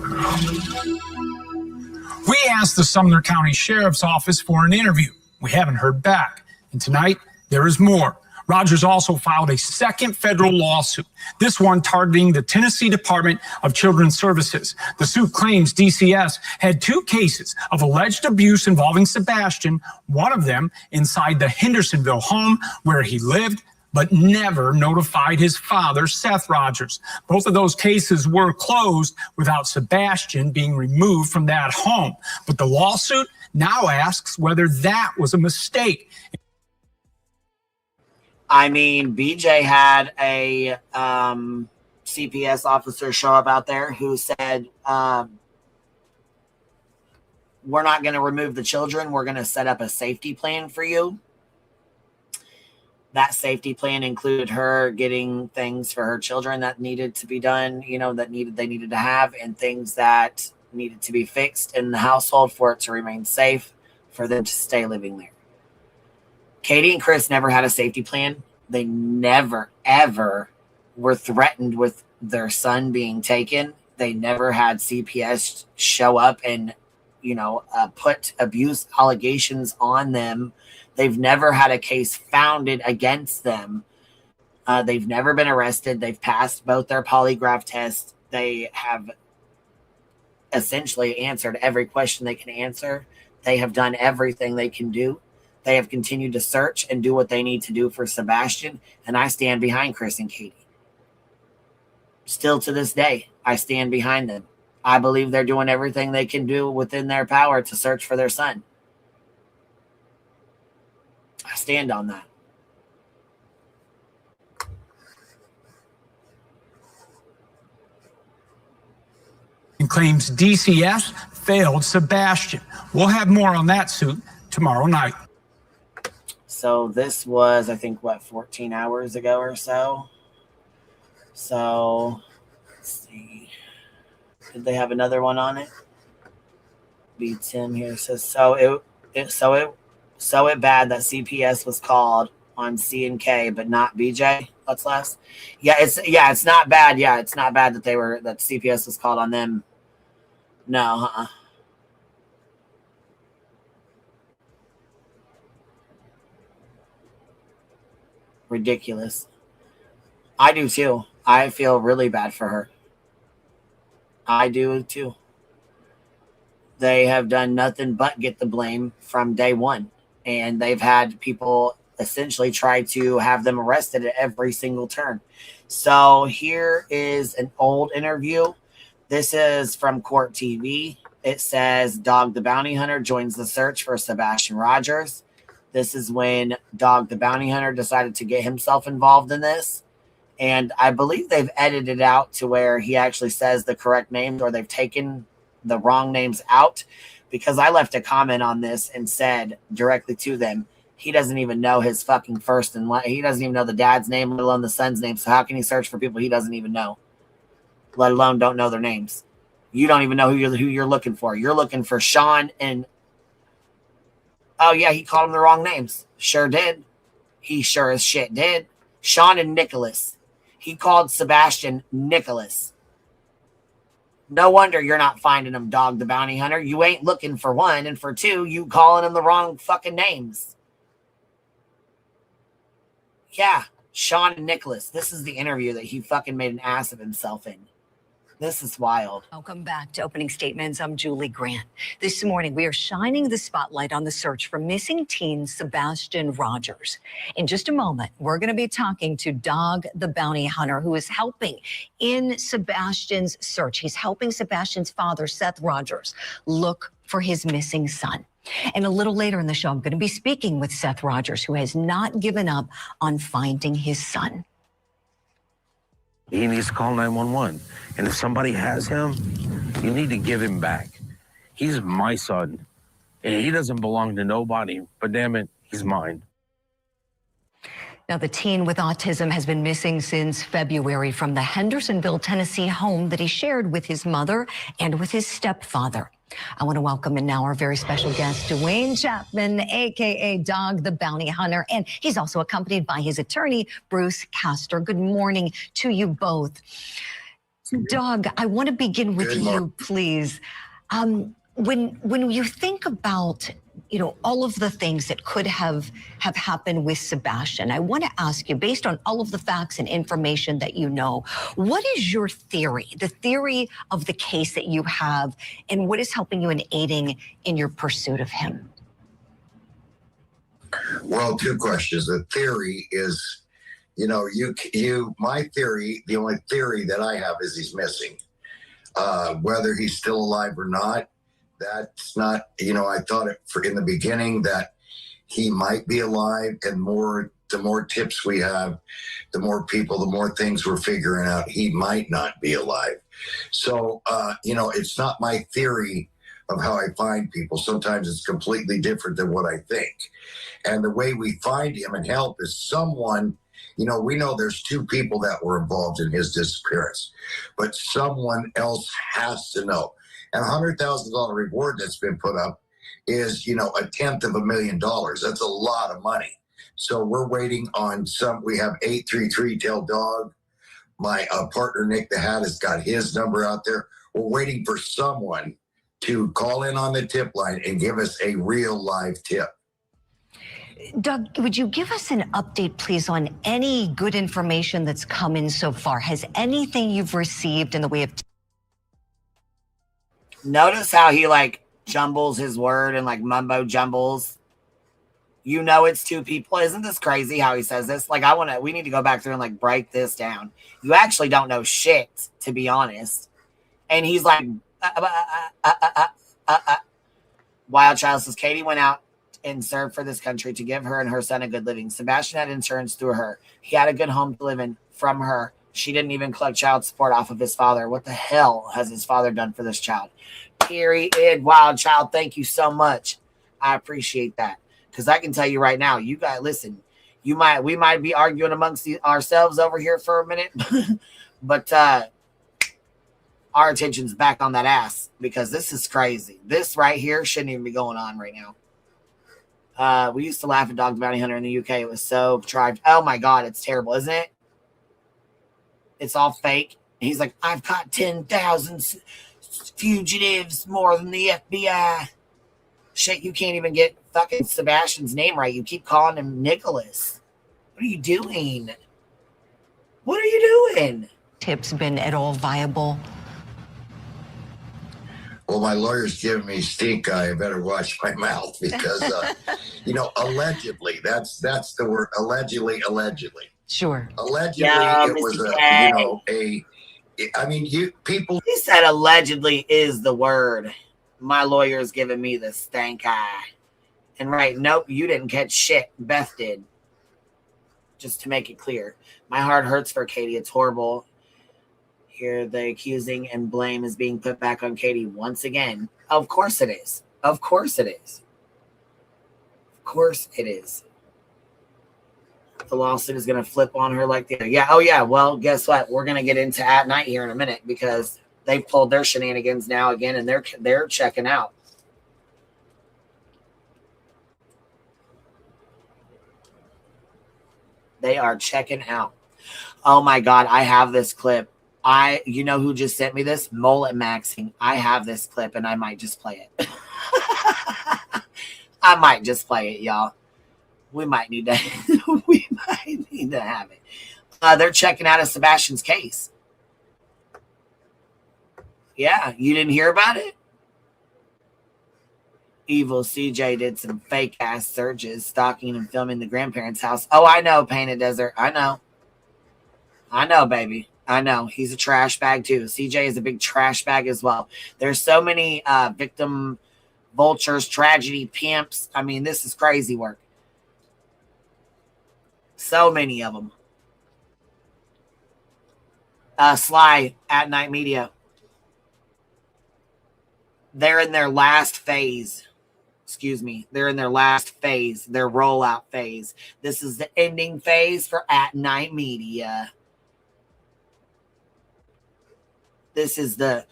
We asked the Sumner County Sheriff's Office for an interview. We haven't heard back. And tonight, there is more. Rogers also filed a second federal lawsuit, this one targeting the Tennessee Department of Children's Services. The suit claims DCS had 2 cases of alleged abuse involving Sebastian, one of them inside the Hendersonville home where he lived, but never notified his father, Seth Rogers. Both of those cases were closed without Sebastian being removed from that home. But the lawsuit now asks whether that was a mistake. I mean, BJ had a CPS officer show up out there who said, we're not going to remove the children. We're going to set up a safety plan for you. That safety plan included her getting things for her children that needed to be done, you know, they needed to have, and things that needed to be fixed in the household for it to remain safe, for them to stay living there. Katie and Chris never had a safety plan. They never, ever were threatened with their son being taken. They never had CPS show up and, you know, put abuse allegations on them. They've never had a case founded against them. They've never been arrested. They've passed both their polygraph tests. They have essentially answered every question they can answer. They have done everything they can do. They have continued to search and do what they need to do for Sebastian, and I stand behind Chris and Katie. Still to this day, I stand behind them. I believe they're doing everything they can do within their power to search for their son. I stand on that. And claims DCS failed Sebastian. We'll have more on that suit tomorrow night. So this was, I think, what, 14 hours ago or so? So, let's see. Did they have another one on it? B. Tim here says, so it bad that CPS was called on C and K, but not BJ. What's less? It's not bad. Yeah, it's not bad that that CPS was called on them. No, Ridiculous. I do too. I feel really bad for her. I do too. They have done nothing but get the blame from day one. And they've had people essentially try to have them arrested at every single turn. So here is an old interview. This is from Court TV. It says, Dog the Bounty Hunter joins the search for Sebastian Rogers. This is when Dog the Bounty Hunter decided to get himself involved in this. And I believe they've edited it out to where he actually says the correct names, or they've taken the wrong names out, because I left a comment on this and said directly to them, he doesn't even know his fucking first and he doesn't even know the dad's name, let alone the son's name. So how can he search for people he doesn't even know, let alone don't know their names? You don't even know who you're looking for. You're looking for Sean and, oh yeah, he called them the wrong names. Sure did. He sure as shit did. Sean and Nicholas. He called Sebastian Nicholas. No wonder you're not finding him, Dog the Bounty Hunter. You ain't looking for one, and for two, you calling him the wrong fucking names. Yeah, Sean and Nicholas. This is the interview that he fucking made an ass of himself in. This is wild. Welcome back to Opening Statements. I'm Julie Grant. This morning, we are shining the spotlight on the search for missing teen Sebastian Rogers. In just a moment, we're going to be talking to Dog the Bounty Hunter, who is helping in Sebastian's search. He's helping Sebastian's father, Seth Rogers, look for his missing son. And a little later in the show, I'm going to be speaking with Seth Rogers, who has not given up on finding his son. He needs to call 911. And if somebody has him, you need to give him back. He's my son. And he doesn't belong to nobody, but damn it, he's mine. Now, the teen with autism has been missing since February from the Hendersonville, Tennessee home that he shared with his mother and with his stepfather. I want to welcome in now our very special guest, Dwayne Chapman, a.k.a. Dog the Bounty Hunter, and he's also accompanied by his attorney, Bruce Castor. Good morning to you both. Dog, I want to begin with you, please. When you think about you know, all of the things that could have happened with Sebastian. I want to ask you, based on all of the facts and information that you know, what is your theory, the theory of the case that you have, and what is helping you and aiding in your pursuit of him? Well, two questions. The theory is, you know, my theory, the only theory that I have is he's missing. Whether he's still alive or not, that's not, you know, I thought in the beginning that he might be alive, and the more tips we have, the more people, the more things we're figuring out, he might not be alive. So, you know, it's not my theory of how I find people. Sometimes it's completely different than what I think. And the way we find him and help is someone, you know, we know there's two people that were involved in his disappearance, but someone else has to know. And $100,000 reward that's been put up is, you know, $1/10,000,000. That's a lot of money. So we're waiting on we have 833 Tell Dog. My partner, Nick the Hat, has got his number out there. We're waiting for someone to call in on the tip line and give us a real live tip. Doug, would you give us an update, please, on any good information that's come in so far? Has anything you've received in the way of... Notice how he like jumbles his word and like mumbo jumbles. You know it's two people. Isn't this crazy how he says this? Like, we need to go back through and like break this down. You actually don't know shit, to be honest. And he's like, Wild Child says, Katie went out and served for this country to give her and her son a good living. Sebastian had insurance through her. He had a good home to live in from her. She didn't even collect child support off of his father. What the hell has his father done for this child? Period. Wild Child, thank you so much. I appreciate that. Because I can tell you right now, you guys, listen, we might be arguing amongst ourselves over here for a minute, but our attention's back on that ass because this is crazy. This right here shouldn't even be going on right now. We used to laugh at Dog the Bounty Hunter in the UK. It was so tried. Oh my God, it's terrible, isn't it? It's all fake. He's like, I've caught 10,000 fugitives more than the FBI. Shit, you can't even get fucking Sebastian's name right. You keep calling him Nicholas. What are you doing? What are you doing? Tips been at all viable? Well, my lawyer's giving me stink eye. I better watch my mouth because, you know, allegedly, that's the word. Allegedly. Sure. Allegedly, Yeah, it was people. He said allegedly is the word. My lawyer's giving me the stank eye. And right, nope, you didn't catch shit. Beth did. Just to make it clear. My heart hurts for Katie. It's horrible. Here, the accusing and blame is being put back on Katie once again. Of course it is. Of course it is. Of course it is. The lawsuit is going to flip on her like the other. Yeah. Oh, yeah. Well, guess what? We're going to get into At Night here in a minute because they've pulled their shenanigans now again, and they're checking out. They are checking out. Oh my God, I have this clip. You know who just sent me this? Mullet Maxing. I have this clip, and I might just play it. I might just play it, y'all. We might need to have it. They're checking out of Sebastian's case. Yeah, you didn't hear about it? Evil CJ did some fake ass searches, stalking and filming the grandparents' house. Oh, I know, Painted Desert. I know, baby. I know. He's a trash bag too. CJ is a big trash bag as well. There's so many victim vultures, tragedy pimps. I mean, this is crazy work. So many of them. Sly, At Night Media. They're in their last phase. Excuse me. They're in their last phase, their rollout phase. This is the ending phase for At Night Media. This is the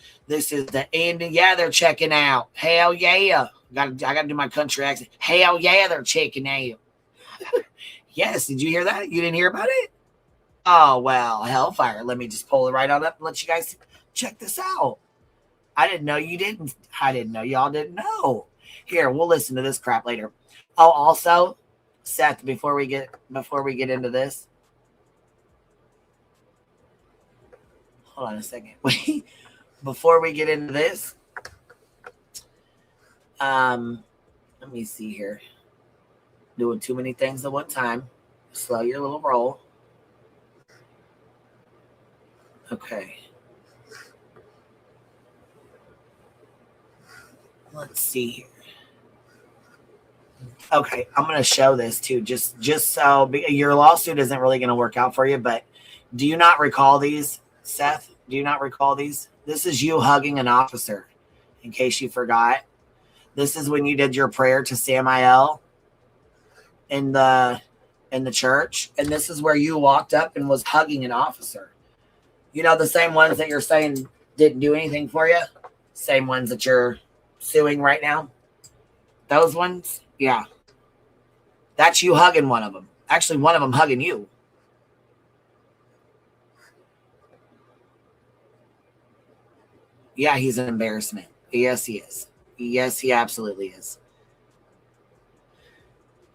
ending. Yeah, they're checking out. Hell yeah. I gotta do my country accent. Hell yeah, they're checking out. Yes, did you hear that? You didn't hear about it? Oh, well, hellfire. Let me just pull it right on up and let you guys check this out. I didn't know you didn't. I didn't know y'all didn't know. Here, we'll listen to this crap later. Oh, also, Seth, before we get into this, hold on a second. Before we get into this, let me see here. Doing too many things at one time. Slow your little roll. Okay. Let's see here. Okay, I'm going to show this too, just so your lawsuit isn't really going to work out for you. But do you not recall these, Seth? Do you not recall these? This is you hugging an officer, in case you forgot. This is when you did your prayer to Samael in the church, and this is where you walked up and was hugging an officer. You know, the same ones that you're saying didn't do anything for you, same ones that you're suing right now. Those ones, yeah. That's you hugging one of them. Actually, one of them hugging you. Yeah, he's an embarrassment. Yes, he is. Yes, he absolutely is.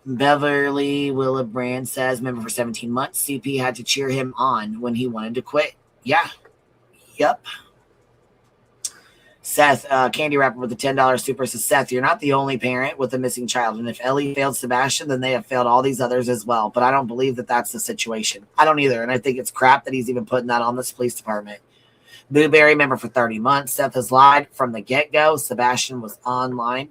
Beverly Willebrand says, member for 17 months. CP had to cheer him on when he wanted to quit. Yeah. Yep. Seth, candy wrapper with the $10 super says, Seth, you're not the only parent with a missing child. And if Ellie failed Sebastian, then they have failed all these others as well. But I don't believe that that's the situation. I don't either. And I think it's crap that he's even putting that on this police department. Blueberry, member for 30 months. Seth has lied from the get-go. Sebastian was online.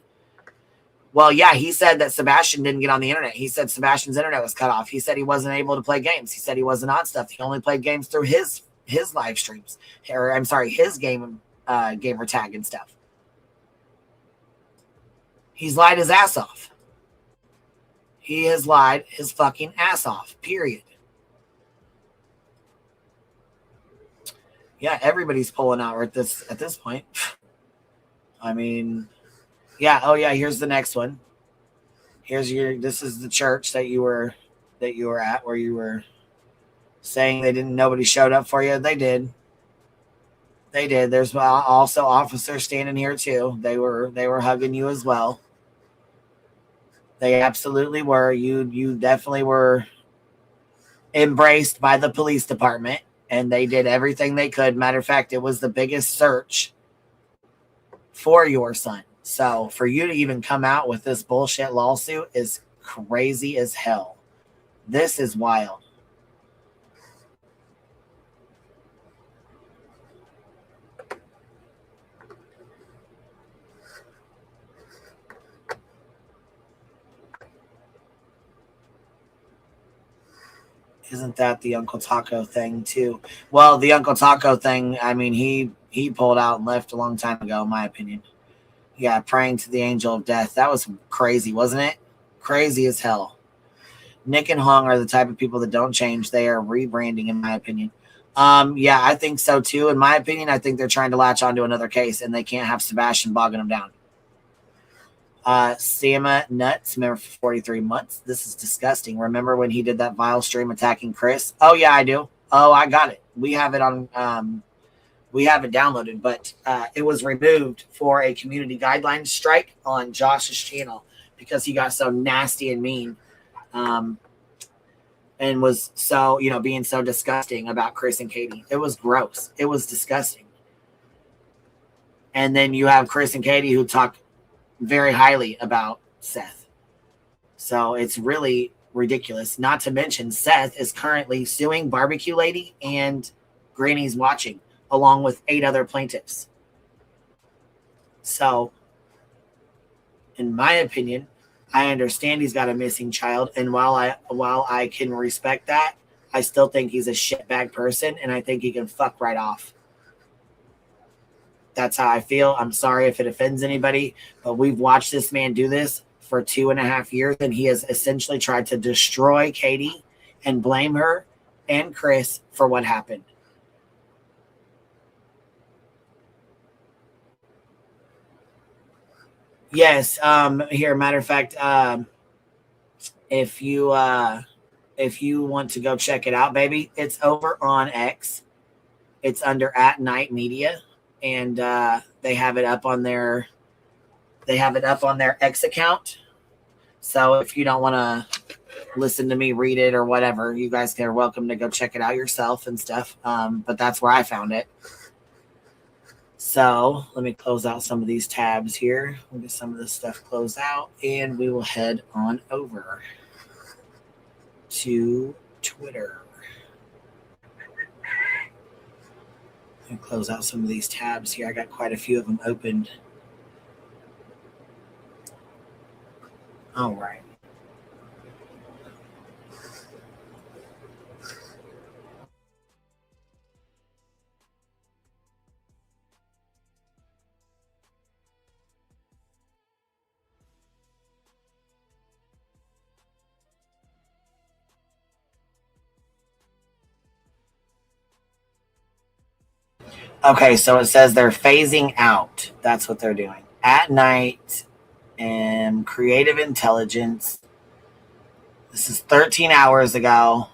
Well, yeah, he said that Sebastian didn't get on the internet. He said Sebastian's internet was cut off. He said he wasn't able to play games. He said he wasn't on stuff. He only played games through his live streams. Or, I'm sorry, his gamer tag and stuff. He's lied his ass off. He has lied his fucking ass off, period. Yeah, everybody's pulling out at this point. I mean, yeah. Oh yeah, here's the next one. This is the church that you were at, where you were saying nobody showed up for you. They did. There's also officers standing here too. They were hugging you as well. They absolutely were. You definitely were embraced by the police department, and they did everything they could. Matter of fact, it was the biggest search for your son. So for you to even come out with this bullshit lawsuit is crazy as hell. This is wild. Isn't that the Uncle Taco thing too? Well, the Uncle Taco thing, I mean, he pulled out and left a long time ago, in my opinion. Yeah, praying to the angel of death. That was crazy, wasn't it? Crazy as hell. Nick and Hong are the type of people that don't change. They are rebranding, in my opinion. Yeah, I think so too. In my opinion, I think they're trying to latch onto another case, and they can't have Sebastian bogging them down. Sama Nuts, member for 43 months. This is disgusting. Remember when he did that vile stream attacking Chris? Oh yeah, I do. Oh, I got it. We have it on. We have it downloaded, but it was removed for a community guidelines strike on Josh's channel because he got so nasty and mean, and was so being so disgusting about Chris and Katie. It was gross. It was disgusting. And then you have Chris and Katie who talk very highly about Seth. So it's really ridiculous. Not to mention Seth is currently suing Barbecue Lady and Granny's Watching, along with 8 other plaintiffs. So, in my opinion, I understand he's got a missing child, and while I can respect that, I still think he's a shitbag person, and I think he can fuck right off. That's how I feel. I'm sorry if it offends anybody, but we've watched this man do this for 2.5 years, and he has essentially tried to destroy Katie and blame her and Chris for what happened. Yes. Here, matter of fact, if you want to go check it out, baby, it's over on X. It's under @Night Media. And they have it up on their They have it up on their X account. So if you don't want to listen to me read it or whatever, you guys are welcome to go check it out yourself and stuff. But that's where I found it. So let me close out some of these tabs here. We'll get some of this stuff closed out, and we will head on over to Twitter. And close out some of these tabs here. I got quite a few of them opened. All right. Okay, so it says they're phasing out. That's what they're doing. At night, creative intelligence. This is 13 hours ago.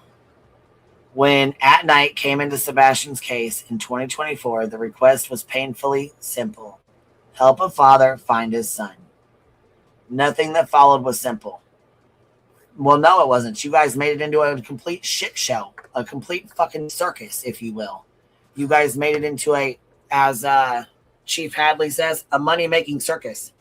When At Night came into Sebastian's case in 2024, the request was painfully simple. Help a father find his son. Nothing that followed was simple. Well, no, it wasn't. You guys made it into a complete shit show. A complete fucking circus, if you will. You guys made it into a, as Chief Hadley says, a money-making circus.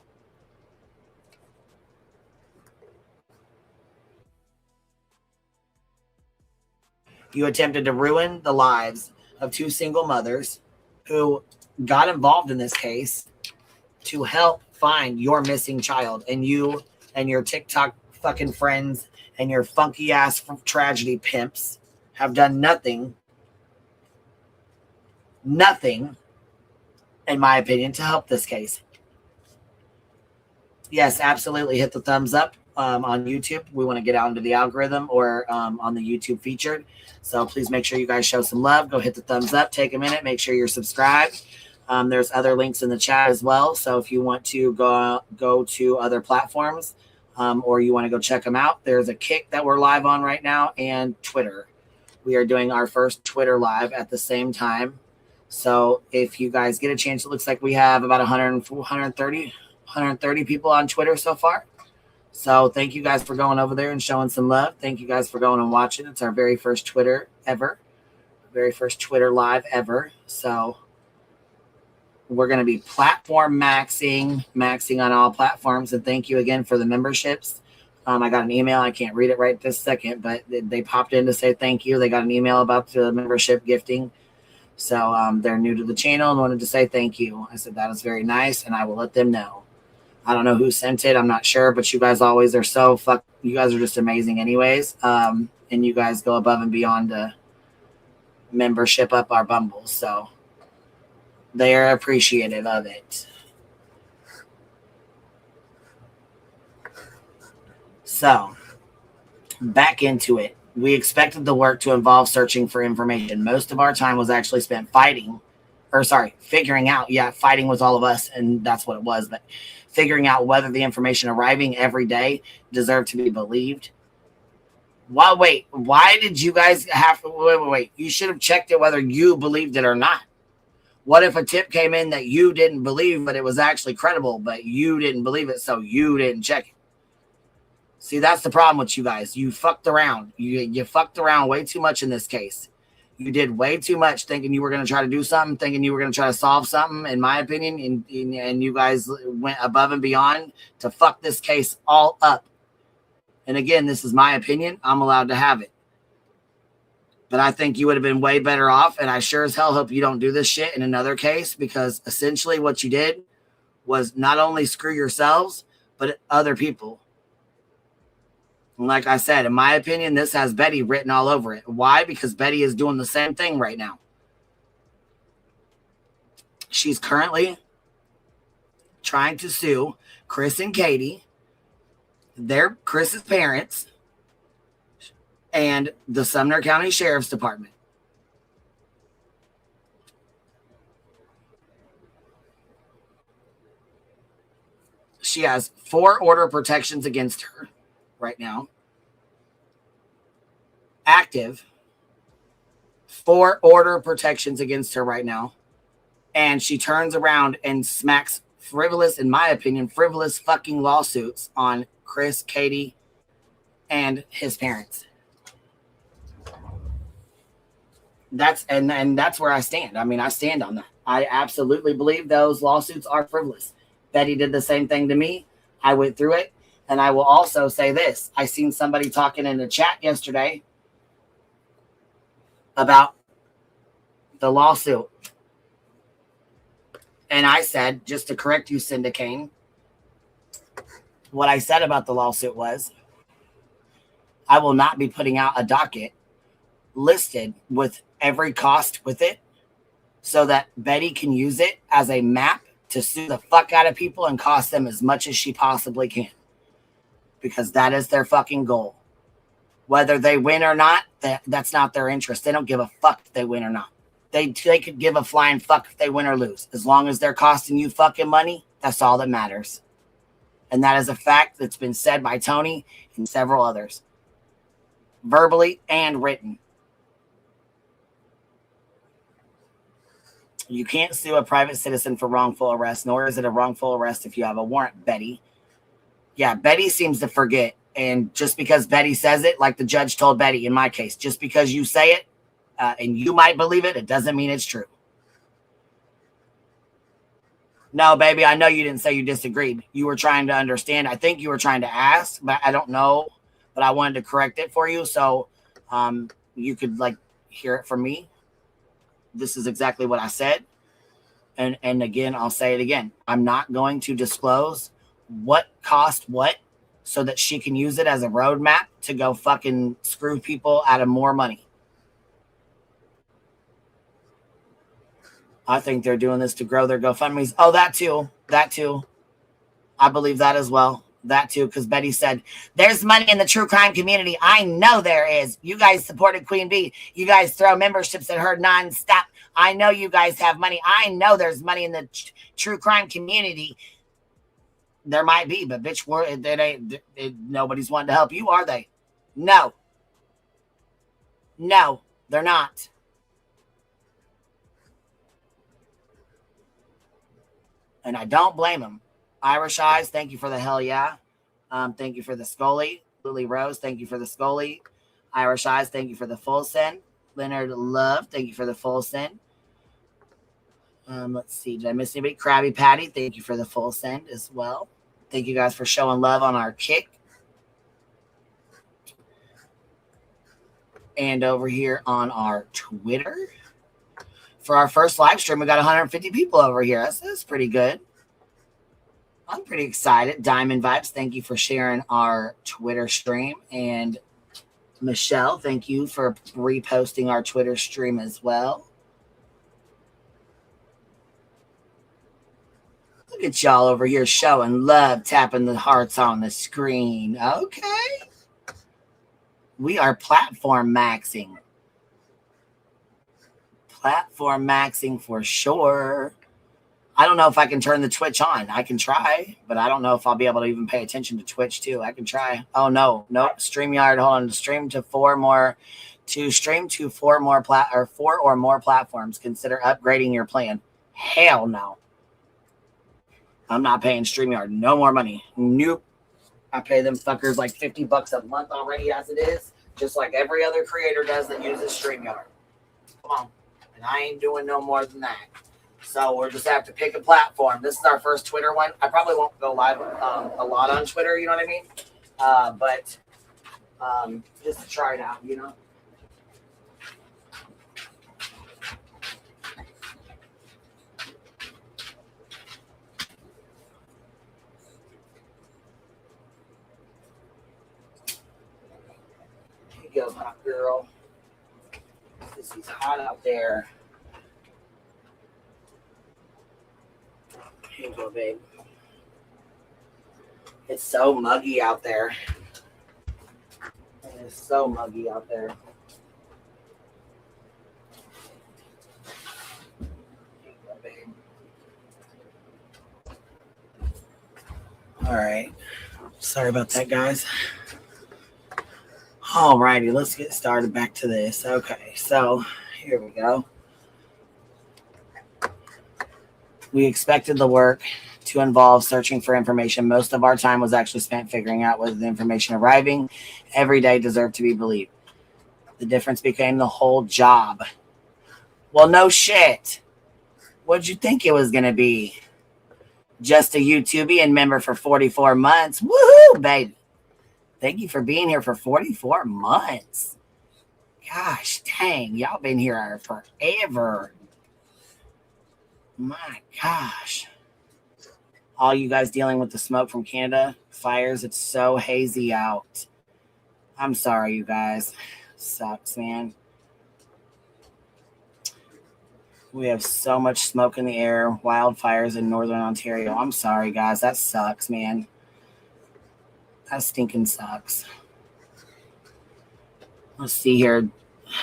You attempted to ruin the lives of two single mothers who got involved in this case to help find your missing child. And you and your TikTok fucking friends and your funky-ass tragedy pimps have done nothing, in my opinion, to help this case. Yes, absolutely. Hit the thumbs up on YouTube. We want to get out into the algorithm or on the YouTube featured. So please make sure you guys show some love. Go hit the thumbs up. Take a minute. Make sure you're subscribed. There's other links in the chat as well. So if you want to go to other platforms or you want to go check them out, there's a Kick that we're live on right now and Twitter. We are doing our first Twitter live at the same time. So if you guys get a chance, it looks like we have about 130 people on Twitter so far. So thank you guys for going over there and showing some love. Thank you guys for going and watching. It's our very first Twitter ever. Very first Twitter live ever. So we're going to be platform maxing on all platforms. And thank you again for the memberships. I got an email. I can't read it right this second, but they popped in to say thank you. They got an email about the membership gifting. So they're new to the channel and wanted to say thank you. I said, that is very nice, and I will let them know. I don't know who sent it. I'm not sure, but you guys always are so you guys are just amazing anyways. And you guys go above and beyond to membership up our bumbles. So they are appreciative of it. So back into it. We expected the work to involve searching for information. Most of our time was actually spent figuring out. Yeah, fighting was all of us, and that's what it was. But figuring out whether the information arriving every day deserved to be believed. Why did you guys have to wait? You should have checked it whether you believed it or not. What if a tip came in that you didn't believe, but it was actually credible, but you didn't believe it, so you didn't check it? See, that's the problem with you guys. You fucked around. You fucked around way too much in this case. You did way too much thinking you were going to try to do something, thinking you were going to try to solve something, in my opinion, and you guys went above and beyond to fuck this case all up. And again, this is my opinion. I'm allowed to have it. But I think you would have been way better off, and I sure as hell hope you don't do this shit in another case, because essentially what you did was not only screw yourselves, but other people. And like I said, in my opinion, this has Betty written all over it. Why? Because Betty is doing the same thing right now. She's currently trying to sue Chris and Katie, they're Chris's parents, and the Sumner County Sheriff's Department. She has 4 order protections against her right now. Active. 4 order protections against her right now. And she turns around and smacks frivolous, in my opinion, frivolous fucking lawsuits on Chris, Katie, and his parents. That's where I stand. I mean, I stand on that. I absolutely believe those lawsuits are frivolous. Betty did the same thing to me. I went through it. And I will also say this. I seen somebody talking in the chat yesterday about the lawsuit. And I said, just to correct you, Cinda Kane, what I said about the lawsuit was, I will not be putting out a docket listed with every cost with it so that Betty can use it as a map to sue the fuck out of people and cost them as much as she possibly can. Because that is their fucking goal. Whether they win or not, that's not their interest. They don't give a fuck if they win or not. They could give a flying fuck if they win or lose. As long as they're costing you fucking money, that's all that matters. And that is a fact that's been said by Tony and several others. Verbally and written. You can't sue a private citizen for wrongful arrest, nor is it a wrongful arrest if you have a warrant, Betty. Yeah, Betty seems to forget. And just because Betty says it, like the judge told Betty in my case, just because you say it and you might believe it, it doesn't mean it's true. No, baby, I know you didn't say you disagreed. You were trying to understand. I think you were trying to ask, but I don't know. But I wanted to correct it for you so you could like hear it from me. This is exactly what I said. And again, I'll say it again. I'm not going to disclose what cost what so that she can use it as a roadmap to go fucking screw people out of more money. I think they're doing this to grow their GoFundMes. Oh, that too. That too. I believe that as well. That too, because Betty said, there's money in the true crime community. I know there is. You guys supported Queen Bee. You guys throw memberships at her nonstop. I know you guys have money. I know there's money in the true crime community. There might be, but bitch, nobody's wanting to help you, are they? No. No, they're not. And I don't blame them. Irish Eyes, thank you for the hell yeah. Thank you for the Scully. Lily Rose, thank you for the Scully. Irish Eyes, thank you for the full send. Leonard Love, thank you for the full send. Let's see, did I miss anybody? Krabby Patty, thank you for the full send as well. Thank you guys for showing love on our kick. And over here on our Twitter. For our first live stream, we got 150 people over here. That's pretty good. I'm pretty excited. Diamond Vibes, thank you for sharing our Twitter stream. And Michelle, thank you for reposting our Twitter stream as well. Look at y'all over here showing love, tapping the hearts on the screen. Okay. We are platform maxing. Platform maxing for sure. I don't know if I can turn the Twitch on. I can try, but I don't know if I'll be able to even pay attention to Twitch too. I can try. Oh no, nope. StreamYard. Hold on. To stream to four or more platforms. Consider upgrading your plan. Hell no. I'm not paying StreamYard no more money. Nope. I pay them fuckers like $50 a month already as it is, just like every other creator does that uses StreamYard. Come on. And I ain't doing no more than that. So we'll just have to pick a platform. This is our first Twitter one. I probably won't go live a lot on Twitter, you know what I mean? But just to try it out, you know? Here you go, hot girl. This is hot out there. Here you go, babe. It's so muggy out there. It's so muggy out there. Here you go, babe. All right. Sorry about that, guys. All righty, let's get started back to this. Okay, so here we go. We expected the work too involved searching for information. Most of our time was actually spent figuring out whether the information arriving every day deserved to be believed. The difference became the whole job. Well, no shit. What'd you think it was going to be? Just a YouTubian member for 44 months. Woohoo, baby. Thank you for being here for 44 months. Gosh, dang. Y'all been here forever. My gosh. All you guys dealing with the smoke from Canada fires. It's so hazy out. I'm sorry, you guys. Sucks, man. We have so much smoke in the air. Wildfires in northern Ontario. I'm sorry, guys. That sucks, man. That stinking sucks. Let's see here.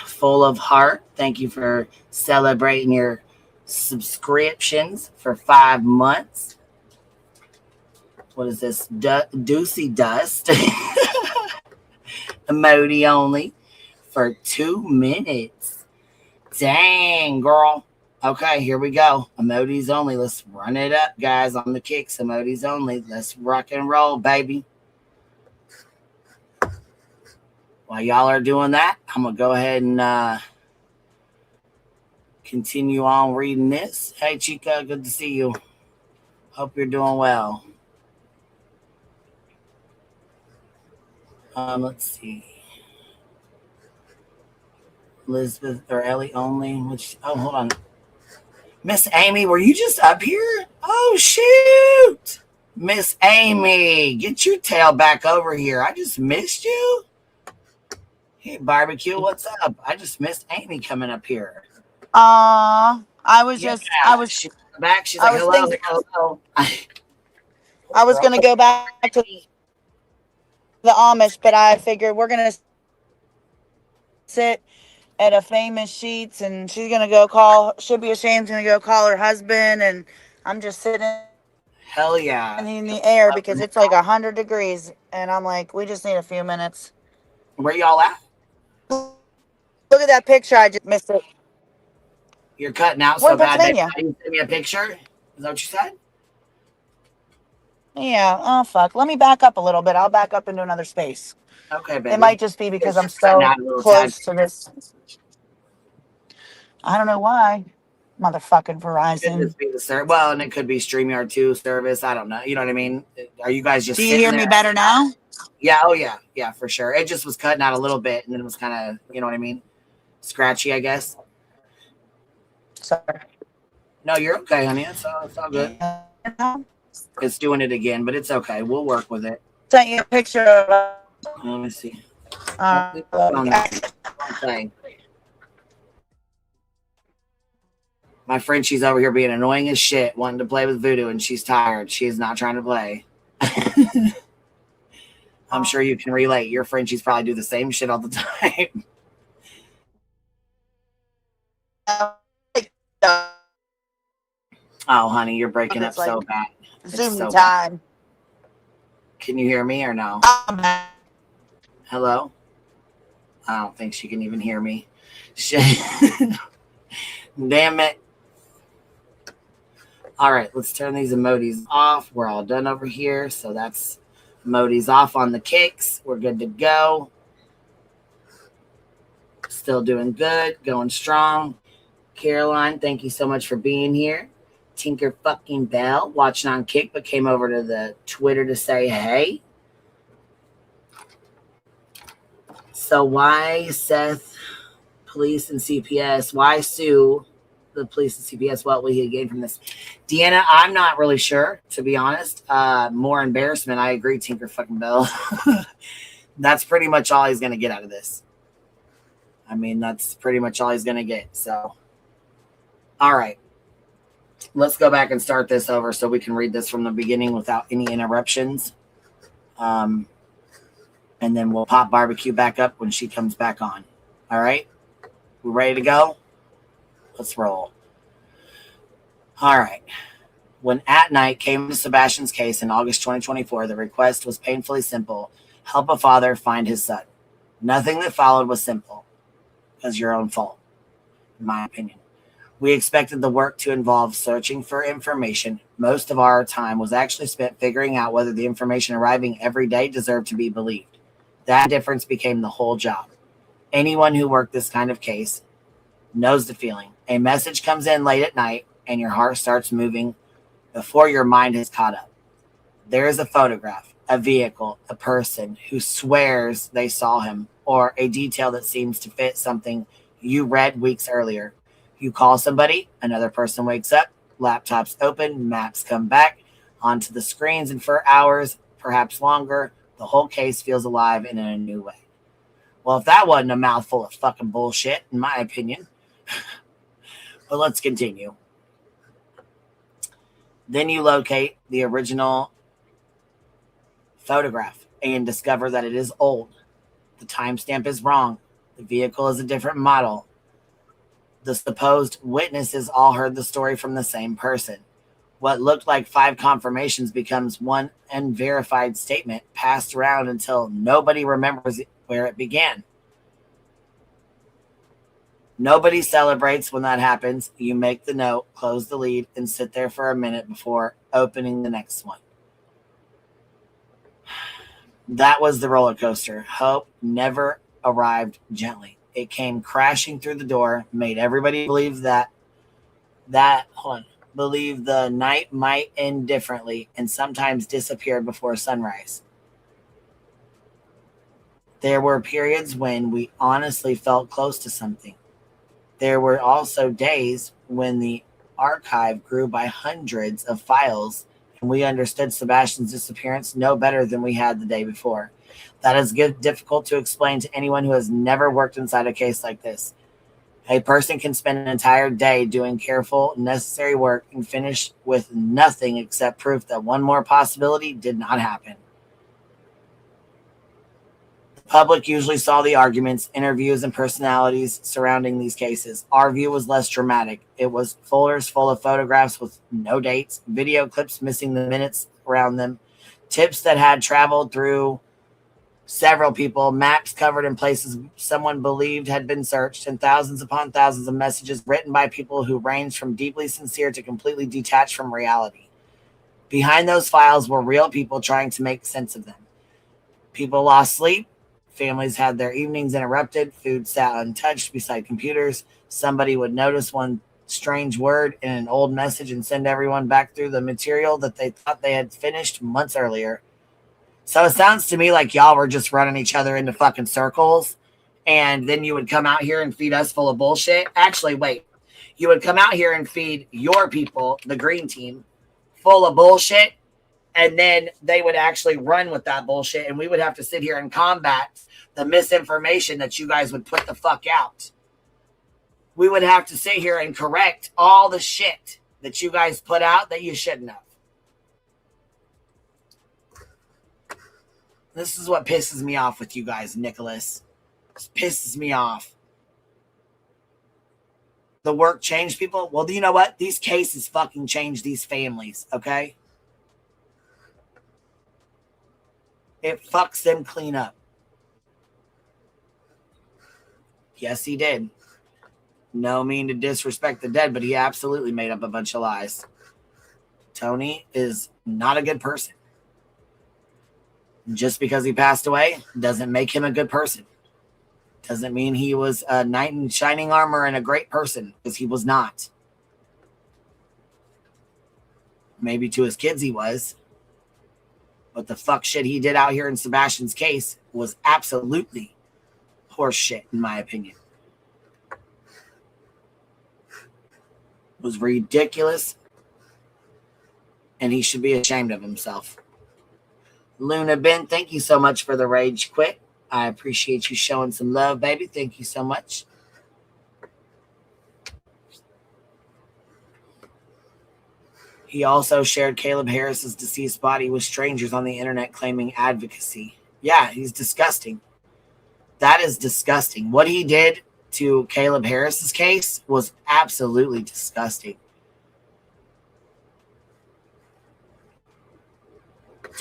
Full of Heart. Thank you for celebrating your subscriptions for 5 months. What is this? Doocy Dust. Emoji only for 2 minutes. Dang, girl. Okay, here we go. Emojis only. Let's run it up, guys, on the kicks. Emojis only. Let's rock and roll, baby. While y'all are doing that, I'm going to go ahead and continue on reading this. Hey, Chica, good to see you. Hope you're doing well. Let's see. Elizabeth or Ellie only. Oh, hold on. Miss Amy, were you just up here? Oh, shoot. Miss Amy, get your tail back over here. I just missed you. Hey, Barbecue, what's up? I just missed Amy coming up here. I was She's back. She's like, hello. I was going to go back to the Amish, but I figured we're going to sit at a famous Sheets, and she's going to go call, should be ashamed, going to go call her husband, and I'm just sitting hell yeah in the air because it's like 100 degrees, and I'm like, we just need a few minutes. Where y'all at? Look at that picture. I just missed it. You're cutting out We're so in bad. Pennsylvania. You send me a picture? Is that what you said? Yeah. Oh, fuck. Let me back up a little bit. I'll back up into another space. Okay, baby. It might just be because I'm cutting so out a little close tad. to this. I don't know why. Motherfucking Could Verizon. just be the service. Well, and it could be StreamYard 2 service. I don't know. You know what I mean? Are you guys just Do you sitting hear me there? better now? Yeah. Oh, yeah. Yeah, for sure. It just was cutting out a little bit, and then it was kind of, you know what I mean? Scratchy, I guess. Sorry. No, you're okay, honey. It's all good. It's doing it again, but it's okay. We'll work with it. Sent you a picture of. Let me see. Okay. My friend, she's over here being annoying as shit, wanting to play with Voodoo, and she's tired. She is not trying to play. I'm sure you can relate. Your friend, she's probably do the same shit all the time. Oh, honey, you're breaking up so bad. Zoom so time. Bad. Can you hear me or no? Hello? I don't think she can even hear me. Shit. Damn it. All right, let's turn these emojis off. We're all done over here. So that's emojis off on the kicks. We're good to go. Still doing good. Going strong. Caroline, thank you so much for being here. Tinker fucking Bell, watching on Kick, but came over to the Twitter to say hey. So why Seth, police, and CPS? Why sue the police and CPS? What will he gain from this? Deanna, I'm not really sure, to be honest. More embarrassment. I agree, Tinker fucking Bell. That's pretty much all he's going to get out of this. I mean, that's pretty much all he's going to get. So, all right. Let's go back and start this over so we can read this from the beginning without any interruptions. And then we'll pop Barbecue back up when she comes back on. All right? We ready to go? Let's roll. All right. When At Night came to Sebastian's case in August 2024, the request was painfully simple. Help a father find his son. Nothing that followed was simple. It was your own fault, in my opinion. We expected the work to involve searching for information. Most of our time was actually spent figuring out whether the information arriving every day deserved to be believed. That difference became the whole job. Anyone who worked this kind of case knows the feeling. A message comes in late at night and your heart starts moving before your mind has caught up. There is a photograph, a vehicle, a person who swears they saw him, or a detail that seems to fit something you read weeks earlier. You call somebody, another person wakes up, laptops open, maps come back onto the screens, and for hours, perhaps longer, the whole case feels alive and in a new way. Well, if that wasn't a mouthful of fucking bullshit, in my opinion. But let's continue. Then you locate the original photograph and discover that it is old. The timestamp is wrong. The vehicle is a different model. The supposed witnesses all heard the story from the same person. What looked like 5 confirmations becomes one unverified statement passed around until nobody remembers where it began. Nobody celebrates when that happens. You make the note, close the lead, and sit there for a minute before opening the next one. That was the roller coaster. Hope never arrived gently. It came crashing through the door, made everybody believe believe the night might end differently, and sometimes disappeared before sunrise. There were periods when we honestly felt close to something. There were also days when the archive grew by hundreds of files, and we understood Sebastian's disappearance no better than we had the day before. That is difficult to explain to anyone who has never worked inside a case like this. A person can spend an entire day doing careful, necessary work and finish with nothing except proof that one more possibility did not happen. The public usually saw the arguments, interviews, and personalities surrounding these cases. Our view was less dramatic. It was folders full of photographs with no dates, video clips missing the minutes around them, tips that had traveled through several people, maps covered in places someone believed had been searched, and thousands upon thousands of messages written by people who ranged from deeply sincere to completely detached from reality. Behind those files were real people trying to make sense of them. People lost sleep. Families had their evenings interrupted. Food sat untouched beside computers. Somebody would notice one strange word in an old message and send everyone back through the material that they thought they had finished months earlier. So it sounds to me like y'all were just running each other into fucking circles, and then you would come out here and feed us full of bullshit. Actually, wait. You would come out here and feed your people, the green team, full of bullshit, and then they would actually run with that bullshit, and we would have to sit here and combat the misinformation that you guys would put the fuck out. We would have to sit here and correct all the shit that you guys put out that you shouldn't have. This is what pisses me off with you guys, Nicholas. This pisses me off. The work changed people. Well, you know what? These cases fucking changed these families, okay? It fucks them clean up. Yes, he did. No mean to disrespect the dead, but he absolutely made up a bunch of lies. Tony is not a good person. Just because he passed away doesn't make him a good person. Doesn't mean he was a knight in shining armor and a great person, because he was not. Maybe to his kids he was. But the fuck shit he did out here in Sebastian's case was absolutely horse shit, in my opinion. It was ridiculous. And he should be ashamed of himself. Luna Ben, thank you so much for the rage quit. I appreciate you showing some love, baby. Thank you so much. He also shared Caleb Harris's deceased body with strangers on the internet claiming advocacy. Yeah, he's disgusting. That is disgusting. What he did to Caleb Harris's case was absolutely disgusting.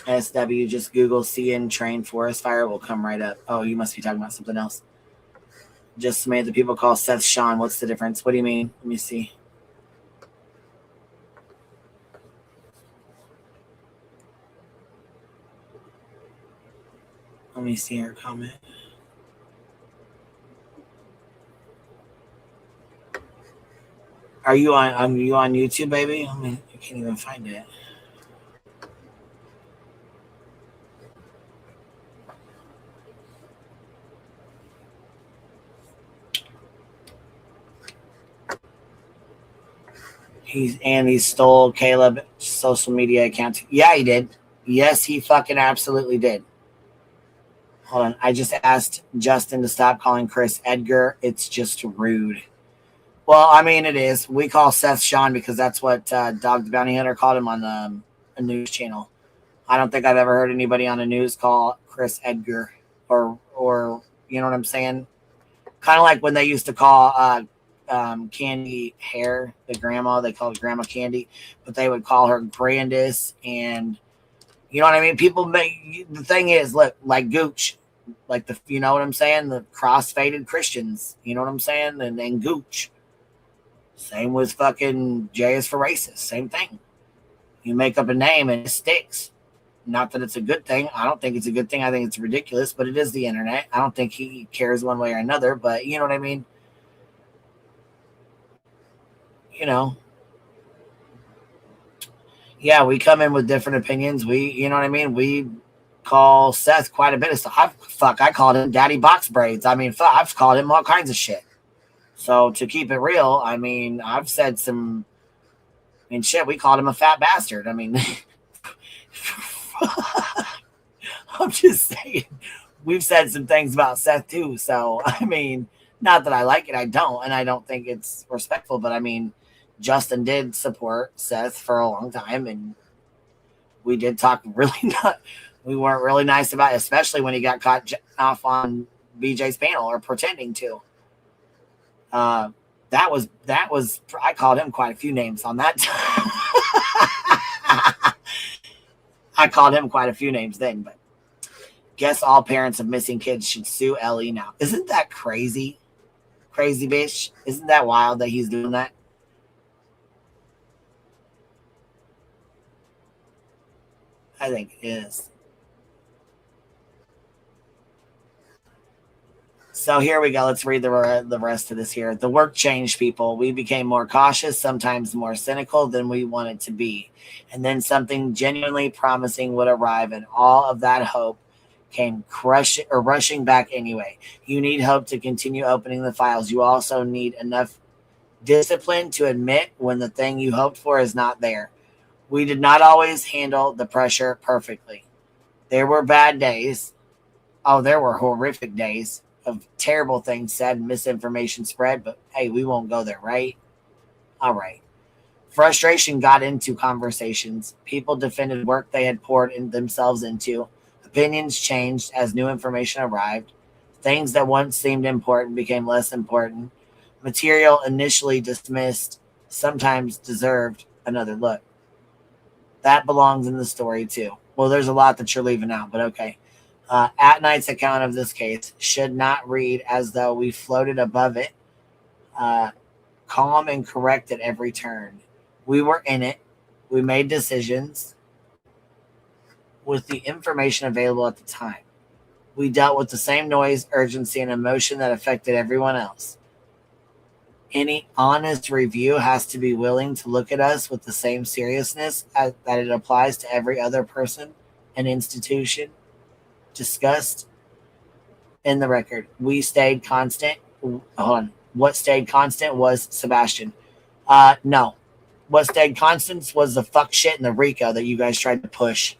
SW, just Google CN train forest fire will come right up. Oh, you must be talking about something else. Just made the people call Seth Sean. What's the difference? What do you mean? Let me see. Let me see her comment. Are you on YouTube, baby? I can't even find it. He stole Caleb's social media account. Yeah, he did. Yes, he fucking absolutely did. Hold on. I just asked Justin to stop calling Chris Edgar. It's just rude. Well, I mean, it is. We call Seth Sean because that's what Dog the Bounty Hunter called him on a news channel. I don't think I've ever heard anybody on the news call Chris Edgar or you know what I'm saying? Kind of like when they used to call Candy Hair, the grandma, they called Grandma Candy, but they would call her Grandis, and you know what I mean? People make the thing is, look, like Gooch, like you know what I'm saying? The cross-faded Christians, you know what I'm saying? And then Gooch. Same with fucking J is for racist. Same thing. You make up a name and it sticks. Not that it's a good thing. I don't think it's a good thing. I think it's ridiculous, but it is the internet. I don't think he cares one way or another, but you know what I mean? You know. Yeah, we come in with different opinions. You know what I mean? We call Seth quite a bit of stuff. I called him Daddy Box Braids. I mean, I've called him all kinds of shit. So to keep it real, I mean, I've said some, shit, we called him a fat bastard. I mean, I'm just saying, we've said some things about Seth too. So, I mean, not that I like it, I don't, and I don't think it's respectful, but I mean, Justin did support Seth for a long time, and we did talk we weren't really nice about it, especially when he got caught off on BJ's panel or pretending to. That was I called him quite a few names on that. I called him quite a few names then, but guess all parents of missing kids should sue Ellie now. Isn't that crazy? Crazy bitch. Isn't that wild that he's doing that? I think it is. So here we go. Let's read the rest of this here. The work changed people. We became more cautious, sometimes more cynical than we wanted to be. And then something genuinely promising would arrive, and all of that hope came rushing back anyway. You need hope to continue opening the files. You also need enough discipline to admit when the thing you hoped for is not there. We did not always handle the pressure perfectly. There were bad days. Oh, there were horrific days of terrible things said and misinformation spread, but hey, we won't go there, right? All right. Frustration got into conversations. People defended work they had poured themselves into. Opinions changed as new information arrived. Things that once seemed important became less important. Material initially dismissed sometimes deserved another look. That belongs in the story too. Well, there's a lot that you're leaving out, but okay. At Night's account of this case should not read as though we floated above it, calm and correct at every turn. We were in it. We made decisions with the information available at the time. We dealt with the same noise, urgency, and emotion that affected everyone else. Any honest review has to be willing to look at us with the same seriousness that it applies to every other person and institution discussed in the record. We stayed constant. Hold on. What stayed constant was Sebastian. No. What stayed constant was the fuck shit in the RICO that you guys tried to push.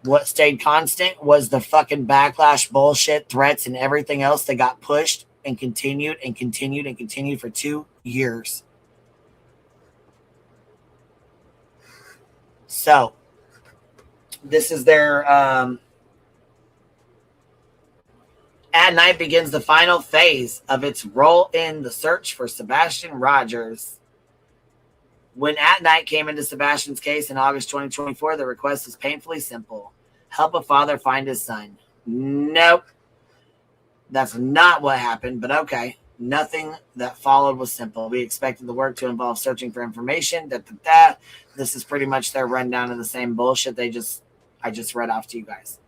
What stayed constant was the fucking backlash, bullshit, threats, and everything else that got pushed and continued and continued and continued for 2 years. So, this is their At Night begins the final phase of its role in the search for Sebastian Rogers. When At Night came into Sebastian's case in August 2024, the request was painfully simple. Help a father find his son. Nope. That's not what happened, but okay. Nothing that followed was simple. We expected the work to involve searching for information. This is pretty much their rundown of the same bullshit I just read off to you guys.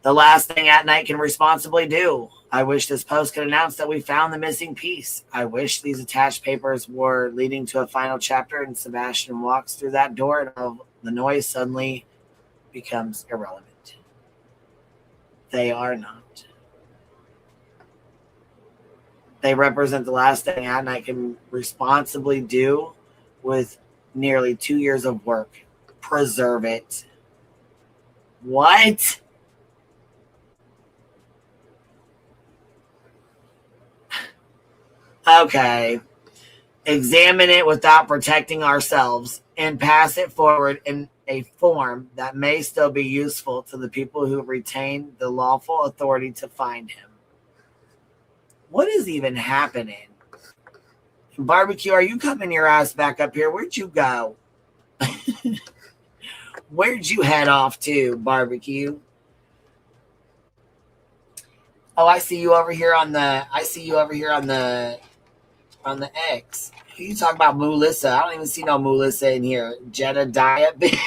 The last thing At Night can responsibly do. I wish this post could announce that we found the missing piece. I wish these attached papers were leading to a final chapter and Sebastian walks through that door and all the noise suddenly becomes irrelevant. They are not. They represent the last thing At Night can responsibly do with nearly 2 years of work. Preserve it. What? Okay. Examine it without protecting ourselves and pass it forward in a form that may still be useful to the people who retain the lawful authority to find him. What is even happening? Barbecue, are you coming your ass back up here? Where'd you go? Where'd you head off to, Barbecue? Oh, I see you over here on the X. You talk about Melissa. I don't even see no Melissa in here. Jedediah, bitch.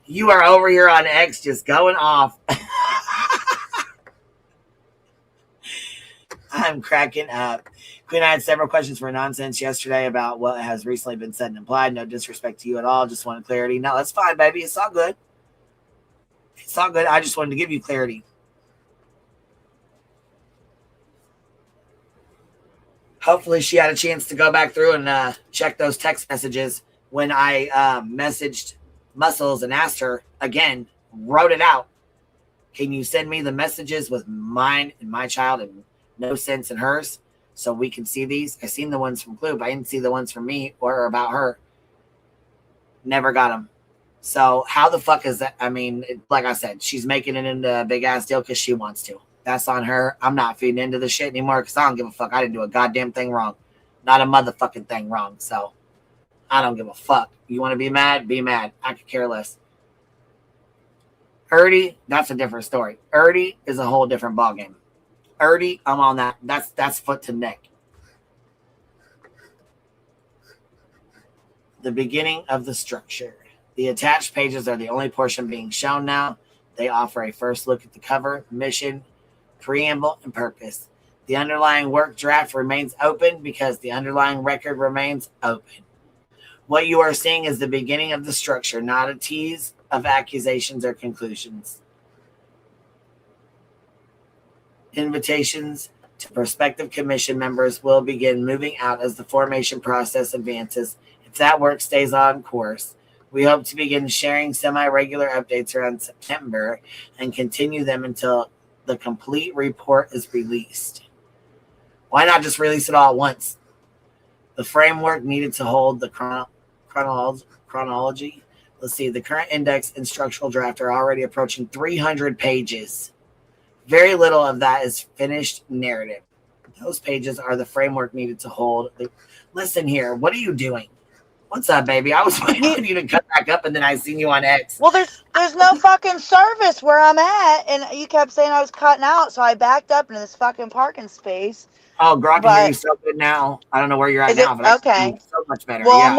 You are over here on X just going off. I'm cracking up. Queen, I had several questions for nonsense yesterday about what has recently been said and implied. No disrespect to you at all. Just wanted clarity. No, that's fine, baby. It's all good. It's all good. I just wanted to give you clarity. Hopefully she had a chance to go back through and check those text messages when I messaged Muscles and asked her again, wrote it out. Can you send me the messages with mine and my child and no sense in hers so we can see these? I seen the ones from Clue, but I didn't see the ones from me or about her. Never got them. So how the fuck is that? I mean, like I said, she's making it into a big ass deal because she wants to. That's on her. I'm not feeding into the shit anymore because I don't give a fuck. I didn't do a goddamn thing wrong. Not a motherfucking thing wrong. So I don't give a fuck. You want to be mad? Be mad. I could care less. Erdy, that's a different story. Erdy is a whole different ballgame. Erdy, I'm on that. That's foot to neck. The beginning of the structure. The attached pages are the only portion being shown now. They offer a first look at the cover, mission, preamble, and purpose. The underlying work draft remains open because the underlying record remains open. What you are seeing is the beginning of the structure, not a tease of accusations or conclusions. Invitations to prospective commission members will begin moving out as the formation process advances. If that work stays on course, we hope to begin sharing semi-regular updates around September and continue them until the complete report is released. Why not just release it all at once? The framework needed to hold the chronology. Let's see, the current index and structural draft are already approaching 300 pages. Very little of that is finished narrative. Those pages are the framework needed to hold. Listen here, what are you doing? What's up, baby? I was waiting for you to come back up, and then I seen you on X. Well, there's no fucking service where I'm at, and you kept saying I was cutting out, so I backed up into this fucking parking space. Oh, girl, I can hear you so good now. I don't know where you're at now, but I can hear you so much better. Well, yeah.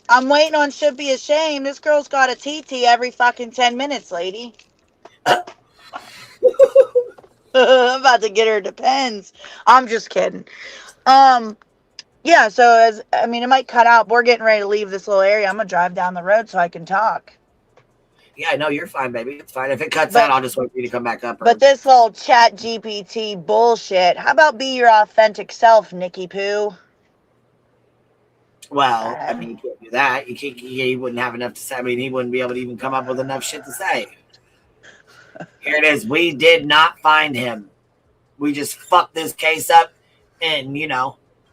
I'm waiting on Should Be Ashamed. This girl's got a TT every fucking 10 minutes, lady. I'm about to get her Depends. I'm just kidding. Yeah, so it might cut out. We're getting ready to leave this little area. I'm gonna drive down the road so I can talk. Yeah, no, you're fine, baby. It's fine. If it cuts out, I'll just wait for you to come back up. But this little chat GPT bullshit. How about be your authentic self, Nikki Poo? Well, I mean, you can't do that. He wouldn't have enough to say. I mean, he wouldn't be able to even come up with enough shit to say. Here it is. We did not find him. We just fucked this case up and,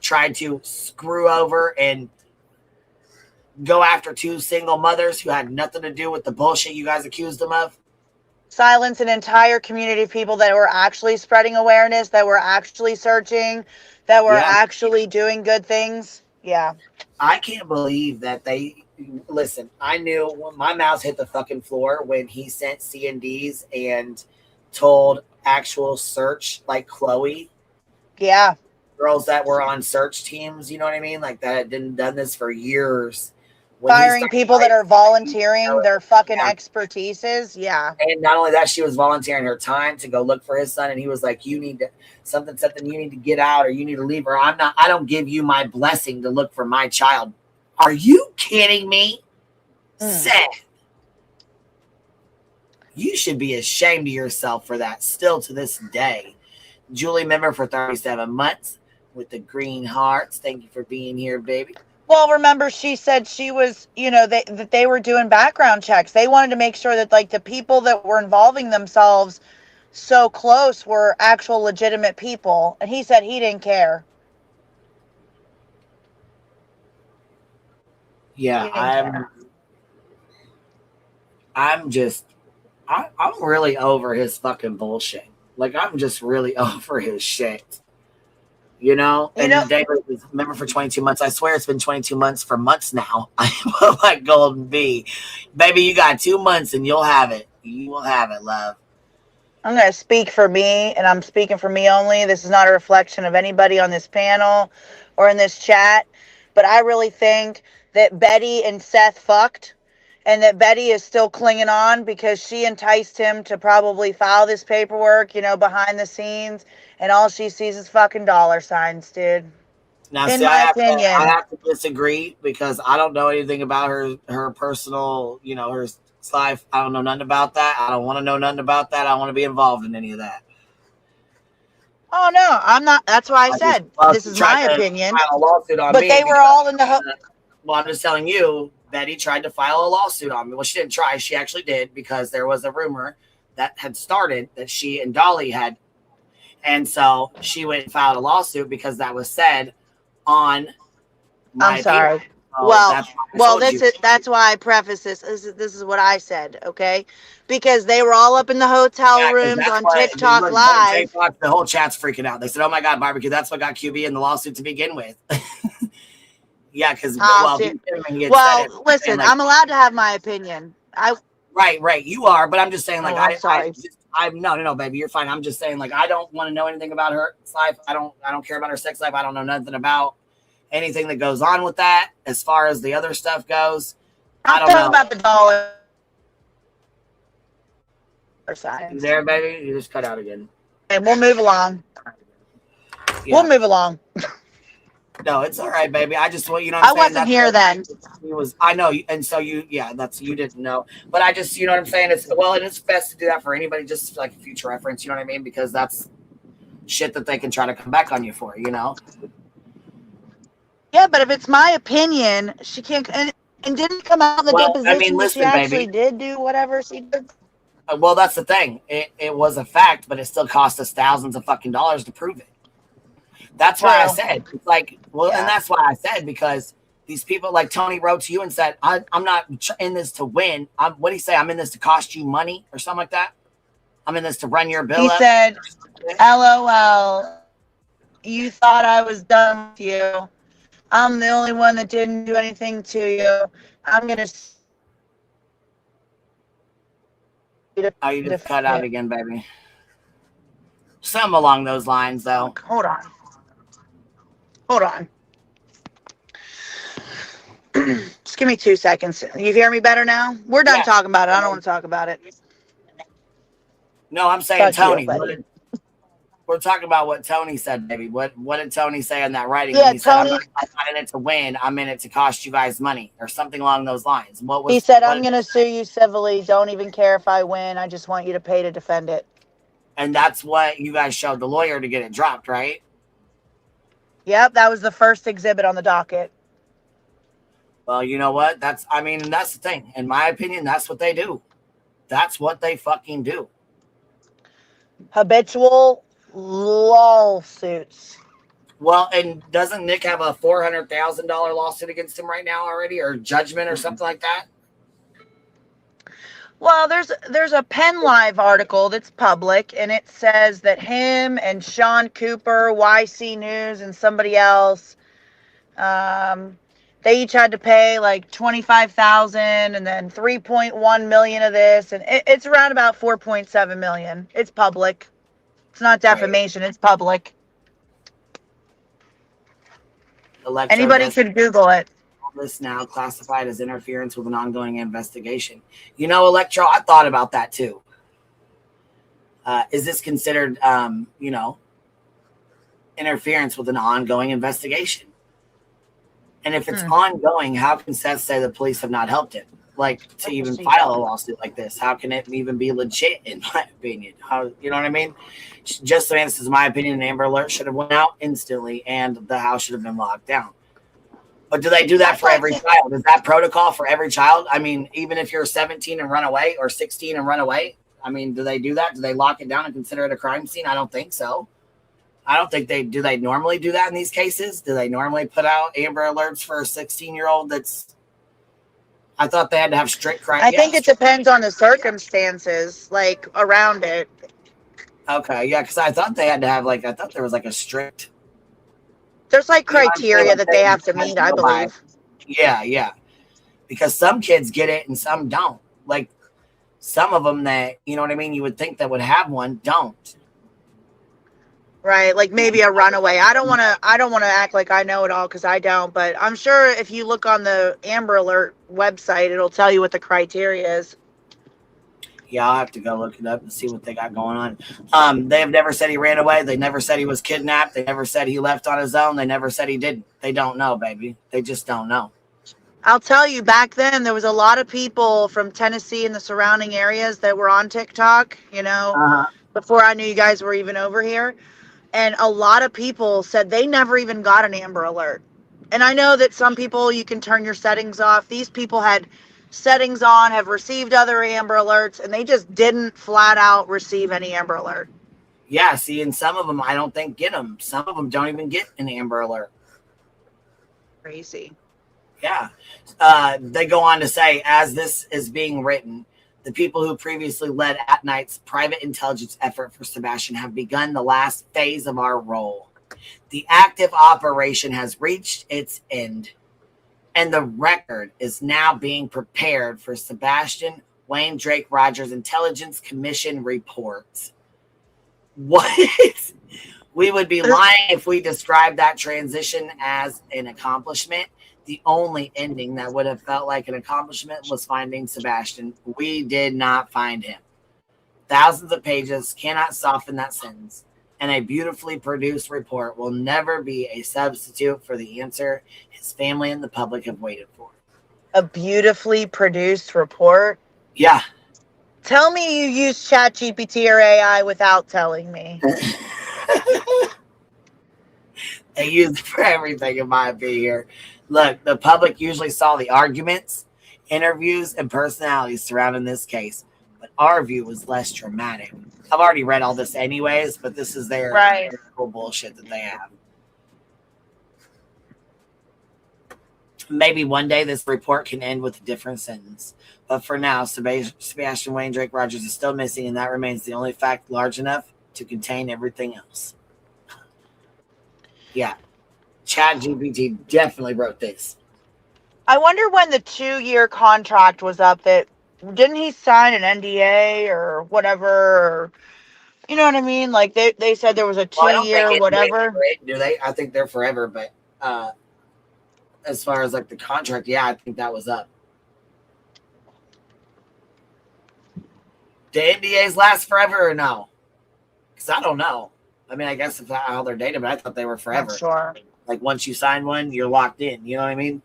tried to screw over and go after two single mothers who had nothing to do with the bullshit you guys accused them of. Silence an entire community of people that were actually spreading awareness, that were actually searching, that were actually doing good things. Yeah. I can't believe that listen, I knew when my mouse hit the fucking floor when he sent C&Ds and told actual search, like Chloe. Yeah. Girls that were on search teams, you know what I mean? Like that had done this for years, Firing people that are volunteering their fucking expertises. Yeah. And not only that, she was volunteering her time to go look for his son. And he was like, you need to something, you need to get out or you need to leave, or I don't give you my blessing to look for my child. Are you kidding me? Seth, you should be ashamed of yourself for that still to this day. Julie, member for 37 months with the green hearts. Thank you for being here, baby. Well, remember, she said she was, that they were doing background checks. They wanted to make sure that, like, the people that were involving themselves so close were actual legitimate people. And he said he didn't care. Yeah, I'm really over his fucking bullshit. Like, I'm just really over his shit. You know? And David was a member for 22 months. I swear it's been 22 months for months now. I feel like Golden Bee. Baby, you got 2 months and you'll have it. You will have it, love. I'm going to speak for me, and I'm speaking for me only. This is not a reflection of anybody on this panel or in this chat. But I really think that Betty and Seth fucked, and that Betty is still clinging on because she enticed him to probably file this paperwork, behind the scenes, and all she sees is fucking dollar signs, dude. Now, in see, my I opinion. have to disagree because I don't know anything about her personal, her life. I don't know nothing about that. I don't want to know nothing about that. I don't want to be involved in any of that. Oh, no, I'm not. That's why I said this is my opinion. File a lawsuit on but me they were all in the... Well, I'm just telling you, Betty tried to file a lawsuit on me. Well, she didn't try. She actually did because there was a rumor that had started that she and Dolly had. And so she went and filed a lawsuit because that was said on my I'm sorry. appeal. So That's why I preface this. This is what I said, okay? Because they were all up in the hotel rooms on TikTok Live. The whole chat's freaking out. They said, "Oh my God, barbecue! That's what got QB in the lawsuit to begin with." Yeah, because listen, I'm allowed to have my opinion. Right. You are, but I'm just saying, like, I'm sorry. No, baby, you're fine. I'm just saying, like, I don't want to know anything about her life. I don't care about her sex life. I don't know nothing about anything that goes on with that. As far as the other stuff goes, I don't know about the dollar signs. You there, baby? You just cut out again. And we'll move along. Yeah. We'll move along. No, it's all right, baby. I just want, I wasn't here then. I know, and so you didn't know, but I just, you know what I'm saying? And it's best to do that for anybody, just like future reference. You know what I mean? Because that's shit that they can try to come back on you for. Yeah, but if it's my opinion, she can't. And didn't come out in the deposition. Listen, she actually did do whatever she did. Well, that's the thing. It was a fact, but it still cost us thousands of fucking dollars to prove it. That's why I said, and that's why I said, because these people, like Tony wrote to you and said, I'm not in this to win. What did he say? I'm in this to cost you money or something like that. I'm in this to run your bill. He said, LOL, you thought I was done with you. I'm the only one that didn't do anything to you. I'm going to... Oh, you just cut out again, baby. Something along those lines, though. Hold on. Just give me 2 seconds. You hear me better now? We're done talking about it. I don't want to talk about it. No, I'm saying Tony. We're talking about what Tony said, baby. What did Tony say in that writing? Yeah, he Tony. Said, I'm not in it to win. I'm in it to cost you guys money, or something along those lines. He said, I'm going to sue you civilly. Don't even care if I win. I just want you to pay to defend it. And that's what you guys showed the lawyer to get it dropped, right? Yep, that was the first exhibit on the docket. Well, you know what? That's the thing. In my opinion, that's what they do. That's what they fucking do. Habitual lawsuits. Well, and doesn't Nick have a $400,000 lawsuit against him right now already, or judgment or something like that? Well, there's a Penn Live article that's public, and it says that him and Sean Cooper, YC News, and somebody else, they each had to pay like $25,000 and then $3.1 million of this, and it's around about $4.7 million. It's public. It's not defamation. Right. It's public. Anybody could Google it. this now classified as interference with an ongoing investigation. You know, Electro, I thought about that too. Is this considered, you know, interference with an ongoing investigation? And if it's ongoing, how can Seth say the police have not helped him? Like, to even file a lawsuit like this, how can it even be legit, in my opinion? How, you know what I mean? Just so this is my opinion, an Amber Alert should have went out instantly, and the house should have been locked down. But do they do that for every child? Is that protocol for every child? I mean, even if you're 17 and run away, or 16 and run away, I mean, do they do that? Do they lock it down and consider it a crime scene? I don't think so. I don't think they do. They normally do that in these cases? Do they normally put out Amber Alerts for a 16-year-old that's... I thought they had to have strict criteria. I think it depends on the circumstances, like, around it. Okay, yeah, because I thought they had to have, like, I thought there was, like, a strict... There's, like, criteria that they have to meet, I believe. Yeah, yeah. Because some kids get it and some don't. Like, some of them that, you know what I mean, you would think that would have one, don't. Right, like maybe a runaway. I don't want to act like I know it all, because I don't. But I'm sure if you look on the Amber Alert website, it'll tell you what the criteria is. Yeah, I'll have to go look it up and see what they got going on. They have never said he ran away. They never said he was kidnapped. They never said he left on his own. They never said he didn't. They don't know, baby. They just don't know. I'll tell you, back then there was a lot of people from Tennessee and the surrounding areas that were on TikTok. You know, before I knew you guys were even over here. And a lot of people said they never even got an Amber Alert. And I know that some people, you can turn your settings off. These people had settings on, have received other Amber Alerts, and they just didn't flat out receive any Amber Alert. Yeah, see, and some of them I don't think get them. Some of them don't even get an Amber Alert. Crazy. Yeah. They go on to say, as this is being written, the people who previously led at night's private intelligence effort for Sebastian have begun the last phase of our role. The active operation has reached its end, and the record is now being prepared for Sebastian Wayne Drake Rogers Intelligence Commission reports. What? We would be lying if we described that transition as an accomplishment. The only ending that would have felt like an accomplishment was finding Sebastian. We did not find him. Thousands of pages cannot soften that sentence, and a beautifully produced report will never be a substitute for the answer his family and the public have waited for. A beautifully produced report? Yeah. Tell me you use ChatGPT or AI without telling me. They use it for everything, in my opinion. Look, the public usually saw the arguments, interviews, and personalities surrounding this case, but our view was less dramatic. I've already read all this anyways, but this is their cool bullshit that they have. Maybe one day this report can end with a different sentence. But for now, Sebastian Wayne Drake Rogers is still missing, and that remains the only fact large enough to contain everything else. Yeah. ChatGPT definitely wrote this. I wonder when the 2-year contract was up, that didn't he sign an NDA or whatever? Or, you know what I mean? Like they said there was a 2-year whatever. Do they? I think they're forever, but as far as like the contract, yeah, I think that was up. Do NDAs last forever or no? Because I don't know. I mean, I guess it's how they're dated, but I thought they were forever. Not sure. Like once you sign one, you're locked in. You know what I mean?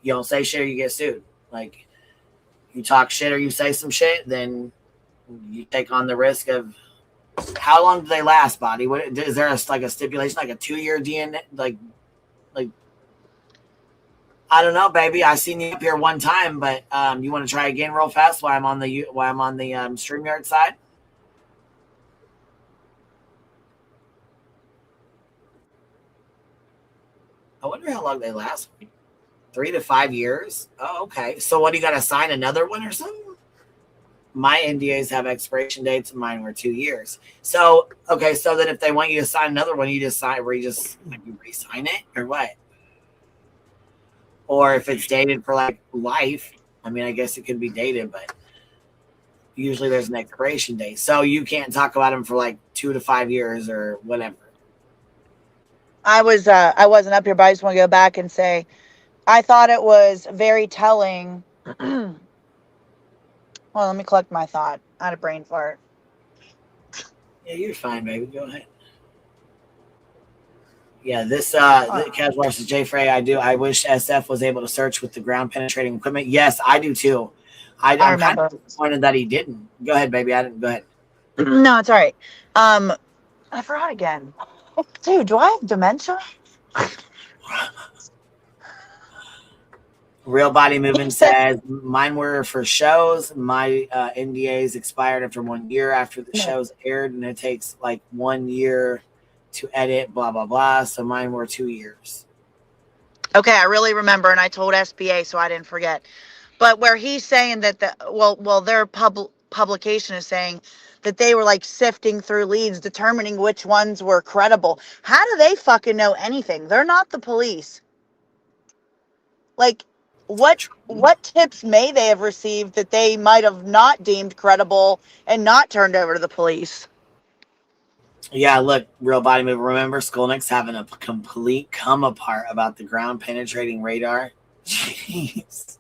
You don't say shit or you get sued. Like you talk shit or you say some shit, then you take on the risk of how long do they last, Body? What is there a stipulation, like a 2-year DNA? Like I don't know, baby. I seen you up here one time, but you want to try again real fast while I'm on the StreamYard side? I wonder how long they last. 3 to 5 years. Oh, okay. So what, do you got to sign another one or something? My NDAs have expiration dates, and mine were 2 years. So, okay. So then if they want you to sign another one, you just sign, you re-sign it or what? Or if it's dated for like life, I mean, I guess it could be dated, but usually there's an expiration date. So you can't talk about them for like 2 to 5 years or whatever. I wasn't up here, but I just want to go back and say I thought it was very telling. Well, let me collect my thought. I had a brain fart. Yeah, you're fine, baby. Go ahead. Yeah, this Casual versus J Frey, I wish SF was able to search with the ground penetrating equipment. Yes, I do too. I'm kind of disappointed that he didn't. Go ahead, baby. Go ahead. No, it's all right. I forgot again. Dude, do I have dementia? Real Body Movement says mine were for shows. My NDAs expired after 1 year after the shows aired, and it takes like 1 year to edit. Blah blah blah. So mine were 2 years. Okay, I really remember, and I told SBA, so I didn't forget. But where he's saying that their publication is saying that they were like sifting through leads, determining which ones were credible. How do they fucking know anything? They're not the police. Like, what tips may they have received that they might have not deemed credible and not turned over to the police? Yeah, look, Real Body Move. Remember Skolnick's having a complete come apart about the ground penetrating radar? Jeez.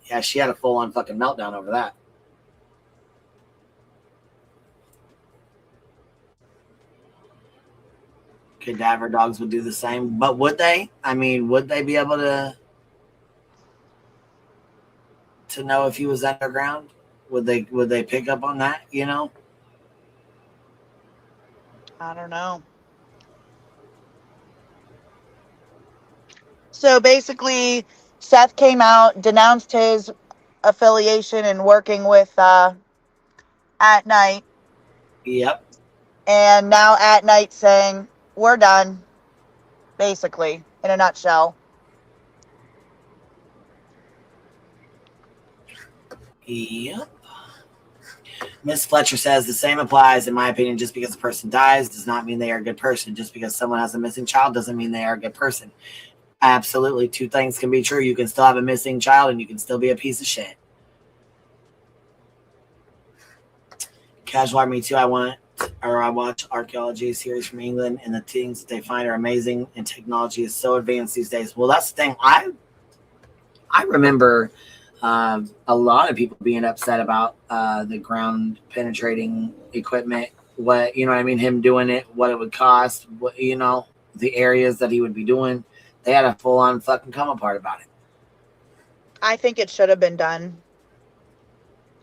Yeah, she had a full on fucking meltdown over that. Cadaver dogs would do the same, but would they? I mean, would they be able to know if he was underground? Would they pick up on that, you know? I don't know. So basically, Seth came out, denounced his affiliation and working with At Night. Yep. And now At Night saying, we're done, basically, in a nutshell. Yep. Miss Fletcher says the same applies, in my opinion. Just because a person dies does not mean they are a good person. Just because someone has a missing child doesn't mean they are a good person. Absolutely. Two things can be true. You can still have a missing child and you can still be a piece of shit. Casual Army too. I watch archaeology series from England, and the things that they find are amazing, and technology is so advanced these days. Well, that's the thing. I remember a lot of people being upset about the ground penetrating equipment. What, you know what I mean? Him doing it, what it would cost, what, you know, the areas that he would be doing. They had a full on fucking come apart about it. I think it should have been done.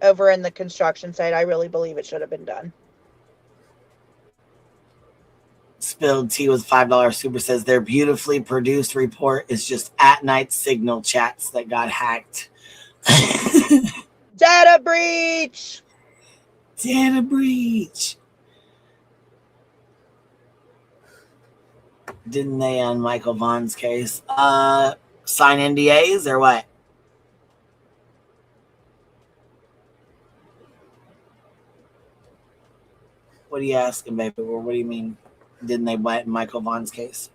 Over in the construction site, I really believe it should have been done. Spilled Tea with $5 super says their beautifully produced report is just At Night signal chats that got hacked. Data breach. Data breach. Didn't they on Michael Vaughn's case? Sign NDAs or what? What are you asking, baby? Or what do you mean? Didn't they wet in Michael Vaughn's case?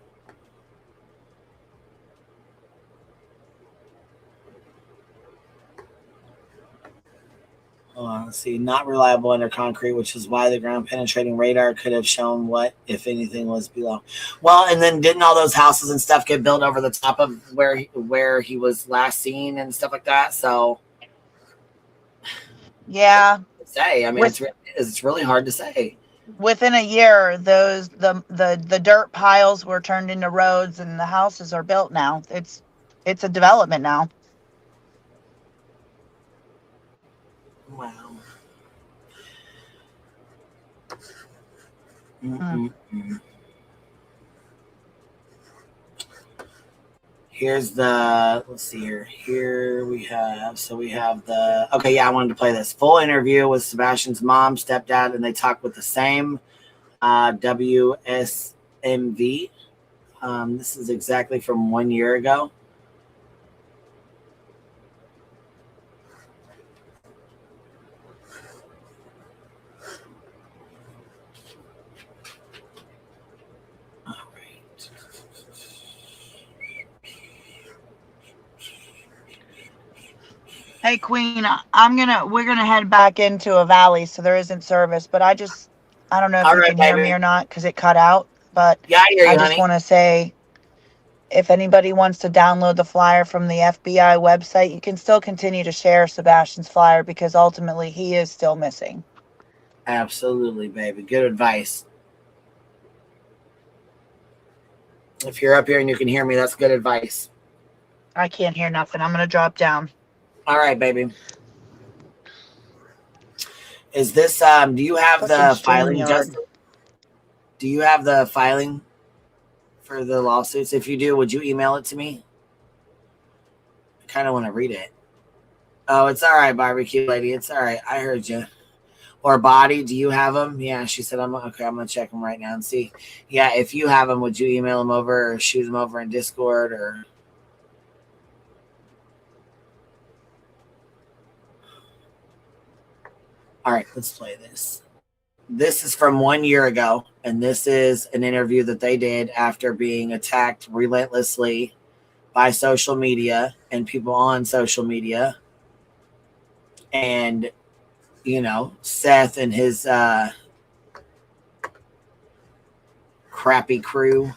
Let's see. Not reliable under concrete, which is why the ground penetrating radar could have shown what, if anything, was below. Well, and then didn't all those houses and stuff get built over the top of where he was last seen and stuff like that? So, yeah. Say, I mean, it's really hard to say. Within a year, the dirt piles were turned into roads, and the houses are built now. It's a development now. Wow. Here's the, let's see here. Here we have the, okay, yeah, I wanted to play this. Full interview with Sebastian's mom, stepdad, and they talk with the same WSMV. This is exactly from 1 year ago. Hey, Queen, we're gonna head back into a valley, so there isn't service. But I don't know if you can hear me or not because it cut out. But yeah, I hear you, I just want to say, If anybody wants to download the flyer from the FBI website, you can still continue to share Sebastian's flyer because ultimately he is still missing. Absolutely, baby. Good advice. If you're up here and you can hear me, that's good advice. I can't hear nothing. I'm going to drop down. All right, baby. Is this, do you have the filing, Justin? Do you have the filing for the lawsuits? If you do, would you email it to me? I kind of want to read it. Oh, it's all right, barbecue lady. It's all right. I heard you. Or Body, do you have them? Yeah, she said, I'm okay. I'm going to check them right now and see. Yeah, if you have them, would you email them over or shoot them over in Discord or... All right, let's play this. This is from 1 year ago, and this is an interview that they did after being attacked relentlessly by social media and people on social media. And, you know, Seth and his crappy crew.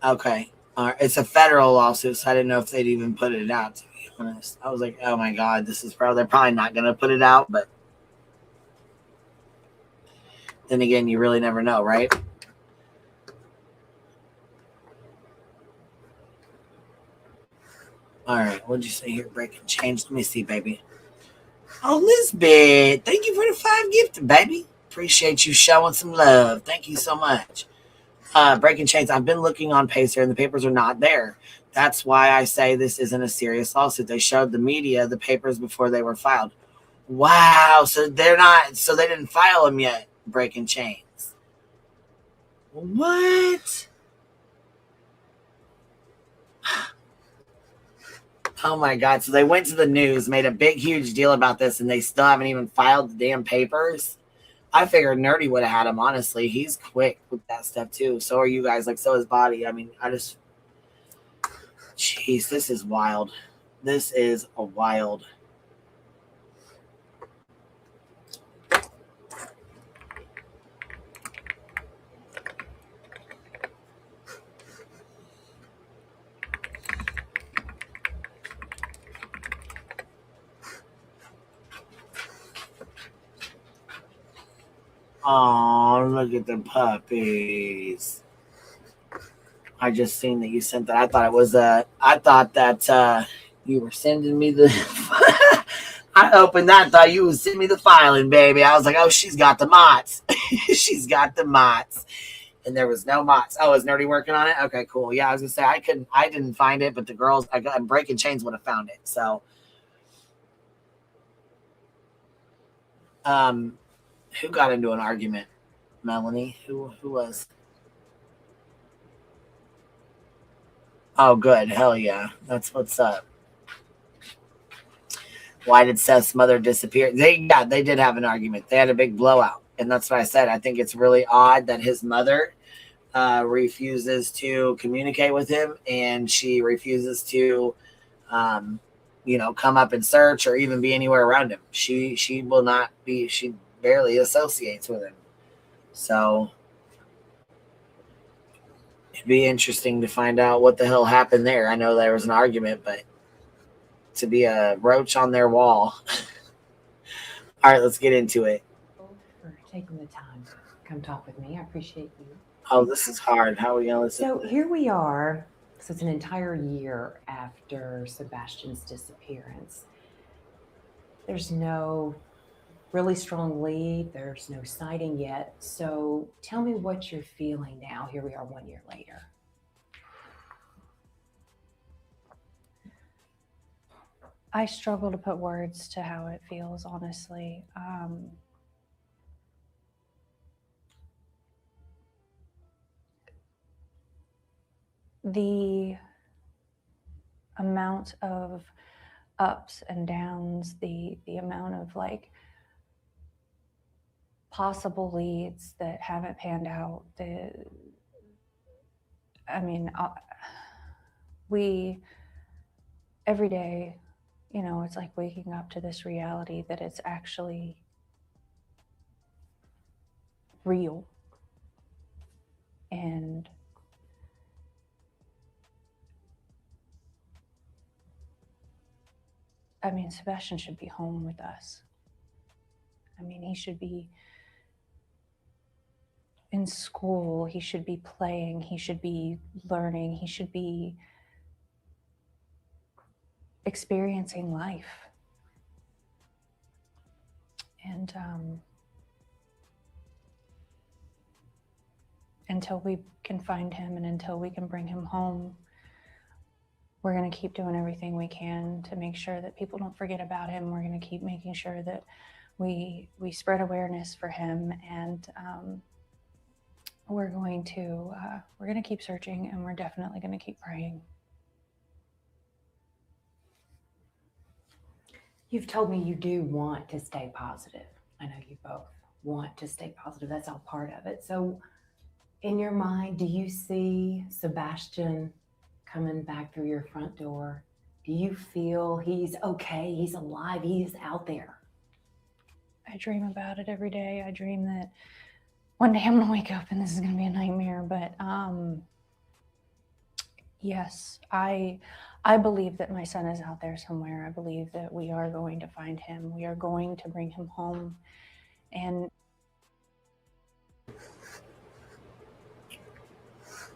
Okay. It's a federal lawsuit, so I didn't know if they'd even put it out, to be honest. I was like, oh my God, this is probably, they're probably not going to put it out, but then again, you really never know, right? All right, what'd you say here? Breaking change. Let me see, baby. Oh, Lisbeth, thank you for the 5 gifted, baby. Appreciate you showing some love. Thank you so much. Breaking chains. I've been looking on Pacer and the papers are not there. That's why I say this isn't a serious lawsuit. They showed the media the papers before they were filed. Wow. So they're not, so they didn't file them yet. Breaking chains. What? Oh my God. So they went to the news, made a big, huge deal about this, and they still haven't even filed the damn papers. I figured Nerdy would have had him, honestly. He's quick with that stuff too. So are you guys. Like, so is Body. I mean, jeez, this is wild. This is a wild. Oh, look at the puppies. I just seen that you sent that. I thought it was I thought that you were sending me the I opened that and thought you would send me the filing, baby. I was like, oh, she's got the mots. She's got the mots. And there was no mots. Oh, is Nerdy working on it? Okay, cool. Yeah, I was gonna say I didn't find it, but the girls Breaking Chains would have found it. So who got into an argument? Melanie? Who was? Oh, good. Hell yeah. That's what's up. Why did Seth's mother disappear? They did have an argument. They had a big blowout. And that's what I said. I think it's really odd that his mother refuses to communicate with him, and she refuses to come up and search or even be anywhere around him. She will not be, she barely associates with him. So it'd be interesting to find out what the hell happened there. I know there was an argument, but to be a roach on their wall. All right, let's get into it. For taking the time to come talk with me. I appreciate you. Oh, this is hard. How are we going to listen? So here we are. So it's an entire year after Sebastian's disappearance. There's no really strong lead. There's no sighting yet. So tell me what you're feeling now. Here we are 1 year later. I struggle to put words to how it feels, honestly. The amount of ups and downs, the amount of possible leads that haven't panned out. We every day, it's like waking up to this reality that it's actually real. And I mean, Sebastian should be home with us. I mean, he should be in school, he should be playing, he should be learning, he should be experiencing life. And until we can find him and until we can bring him home, we're going to keep doing everything we can to make sure that people don't forget about him. We're going to keep making sure that we spread awareness for him, and we're going to keep searching, and we're definitely going to keep praying. You've told me you do want to stay positive. I know you both want to stay positive. That's all part of it. So in your mind, do you see Sebastian coming back through your front door? Do you feel he's okay? He's alive. He's out there. I dream about it every day. I dream that one day I'm going to wake up and this is going to be a nightmare. But yes, I believe that my son is out there somewhere. I believe that we are going to find him. We are going to bring him home. And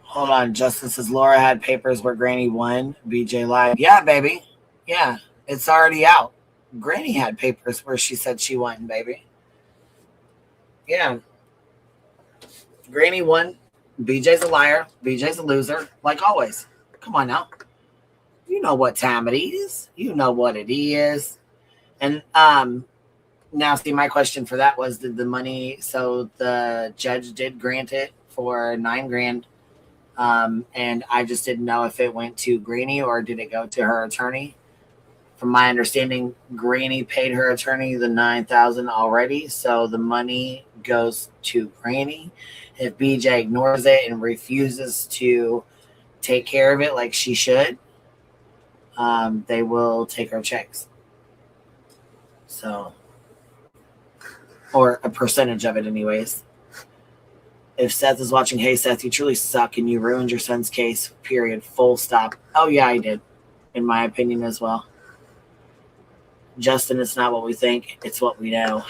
hold on, Justin says Laura had papers where Granny won. BJ lied. Yeah, baby. Yeah, it's already out. Granny had papers where she said she won, baby. Yeah. Granny won. BJ's a liar. BJ's a loser, like always. Come on now. You know what time it is. You know what it is. And now, see, my question for that was, did the money, so the judge did grant it for $9,000. And I just didn't know if it went to Granny or did it go to her attorney. From my understanding, Granny paid her attorney the $9,000 already, so the money goes to Granny. If BJ ignores it and refuses to take care of it like she should, they will take her checks. So, or a percentage of it, anyways. If Seth is watching, hey Seth, you truly suck and you ruined your son's case. Period. Full stop. Oh yeah, I did, in my opinion as well. Justin, it's not what we think, it's what we know.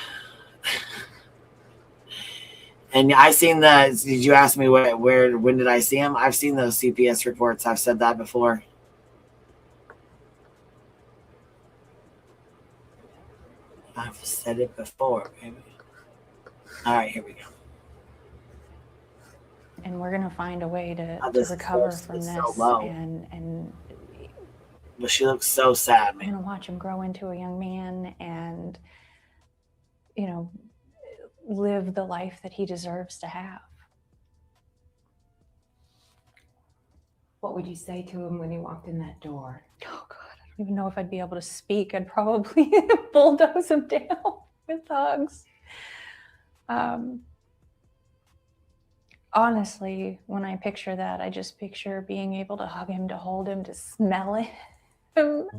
And I seen did you ask me when did I see him? I've seen those CPS reports. I've said that before. I've said it before, baby. All right, here we go. And we're going to find a way to recover from this. So and but she looks so sad, man. I'm going to watch him grow into a young man and, you know, live the life that he deserves to have. What would you say to him when he walked in that door? Oh, God, I don't even know if I'd be able to speak. I'd probably bulldoze him down with hugs. Honestly, when I picture that, I just picture being able to hug him, to hold him, to smell him.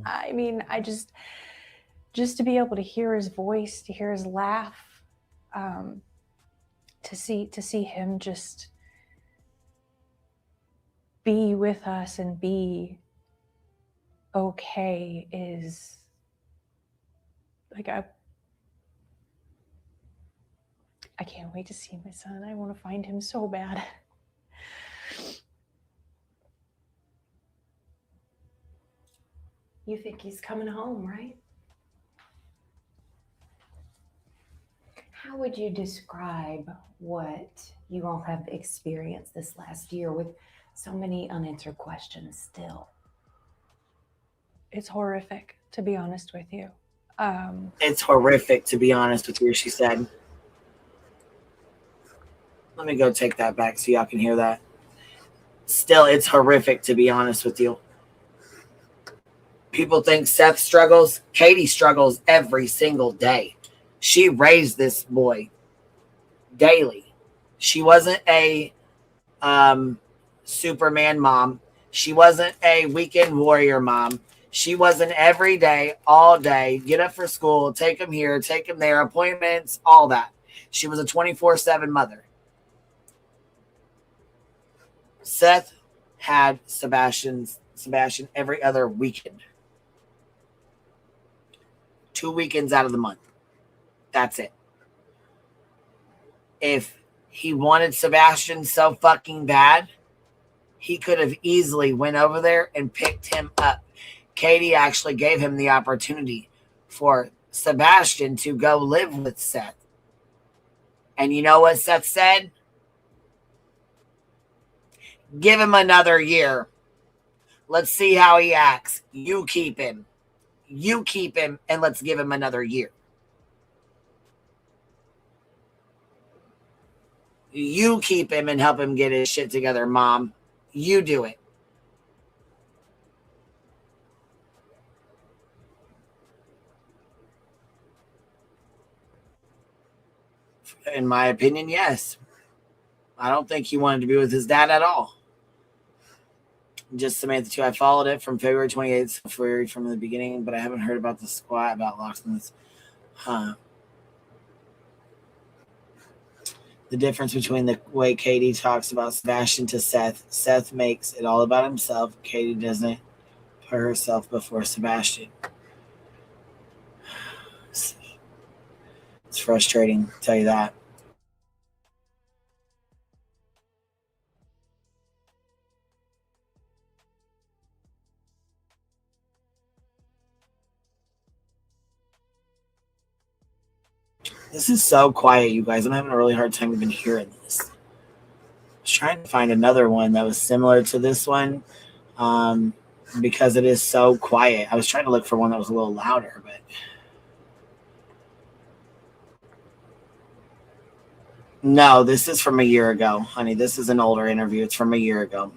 I mean, just to be able to hear his voice, to hear his laugh, to see him just be with us and be okay is like I can't wait to see my son. I want to find him so bad. You think he's coming home, right? How would you describe what you all have experienced this last year with so many unanswered questions still? It's horrific, to be honest with you. It's horrific, to be honest with you, she said. Let me go take that back so y'all can hear that. Still, it's horrific, to be honest with you. People think Seth struggles. Katie struggles every single day. She raised this boy daily. She wasn't a Superman mom. She wasn't a weekend warrior mom. She was an every day, all day, get up for school, take him here, take him there, appointments, all that. She was a 24/7 mother. Seth had Sebastian every other weekend. 2 weekends out of the month. That's it. If he wanted Sebastian so fucking bad, he could have easily went over there and picked him up. Katie actually gave him the opportunity for Sebastian to go live with Seth. And you know what Seth said? Give him another year. Let's see how he acts. You keep him. You keep him, and let's give him another year. You keep him and help him get his shit together, Mom. You do it. In my opinion, yes. I don't think he wanted to be with his dad at all. Just Samantha too. I followed it from February 28th, February from the beginning, but I haven't heard about the squat about locksmiths. Huh. The difference between the way Katie talks about Sebastian to Seth. Seth makes it all about himself. Katie doesn't put herself before Sebastian. It's frustrating, I'll tell you that. This is so quiet, you guys. I'm having a really hard time even hearing this. I was trying to find another one that was similar to this one because it is so quiet. I was trying to look for one that was a little louder, but no, this is from a year ago, honey. This is an older interview. It's from a year ago.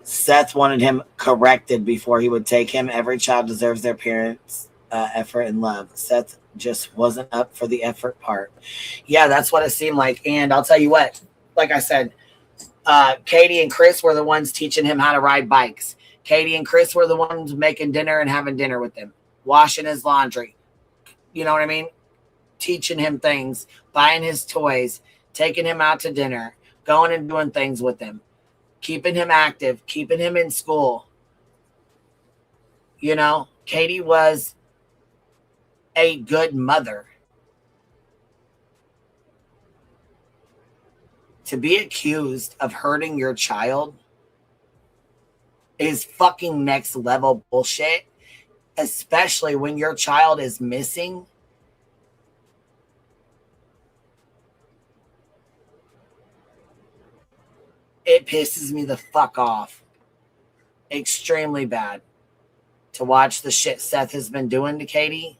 Seth wanted him corrected before he would take him. Every child deserves their parents' effort and love. Seth just wasn't up for the effort part. Yeah, that's what it seemed like. And I'll tell you what, like I said, Katie and Chris were the ones teaching him how to ride bikes. Katie and Chris were the ones making dinner and having dinner with him, washing his laundry. You know what I mean? Teaching him things, buying his toys, taking him out to dinner, going and doing things with him. Keeping him active, keeping him in school. You know, Katie was a good mother. To be accused of hurting your child is fucking next level bullshit, especially when your child is missing. It pisses me the fuck off. Extremely bad to watch the shit Seth has been doing to Katie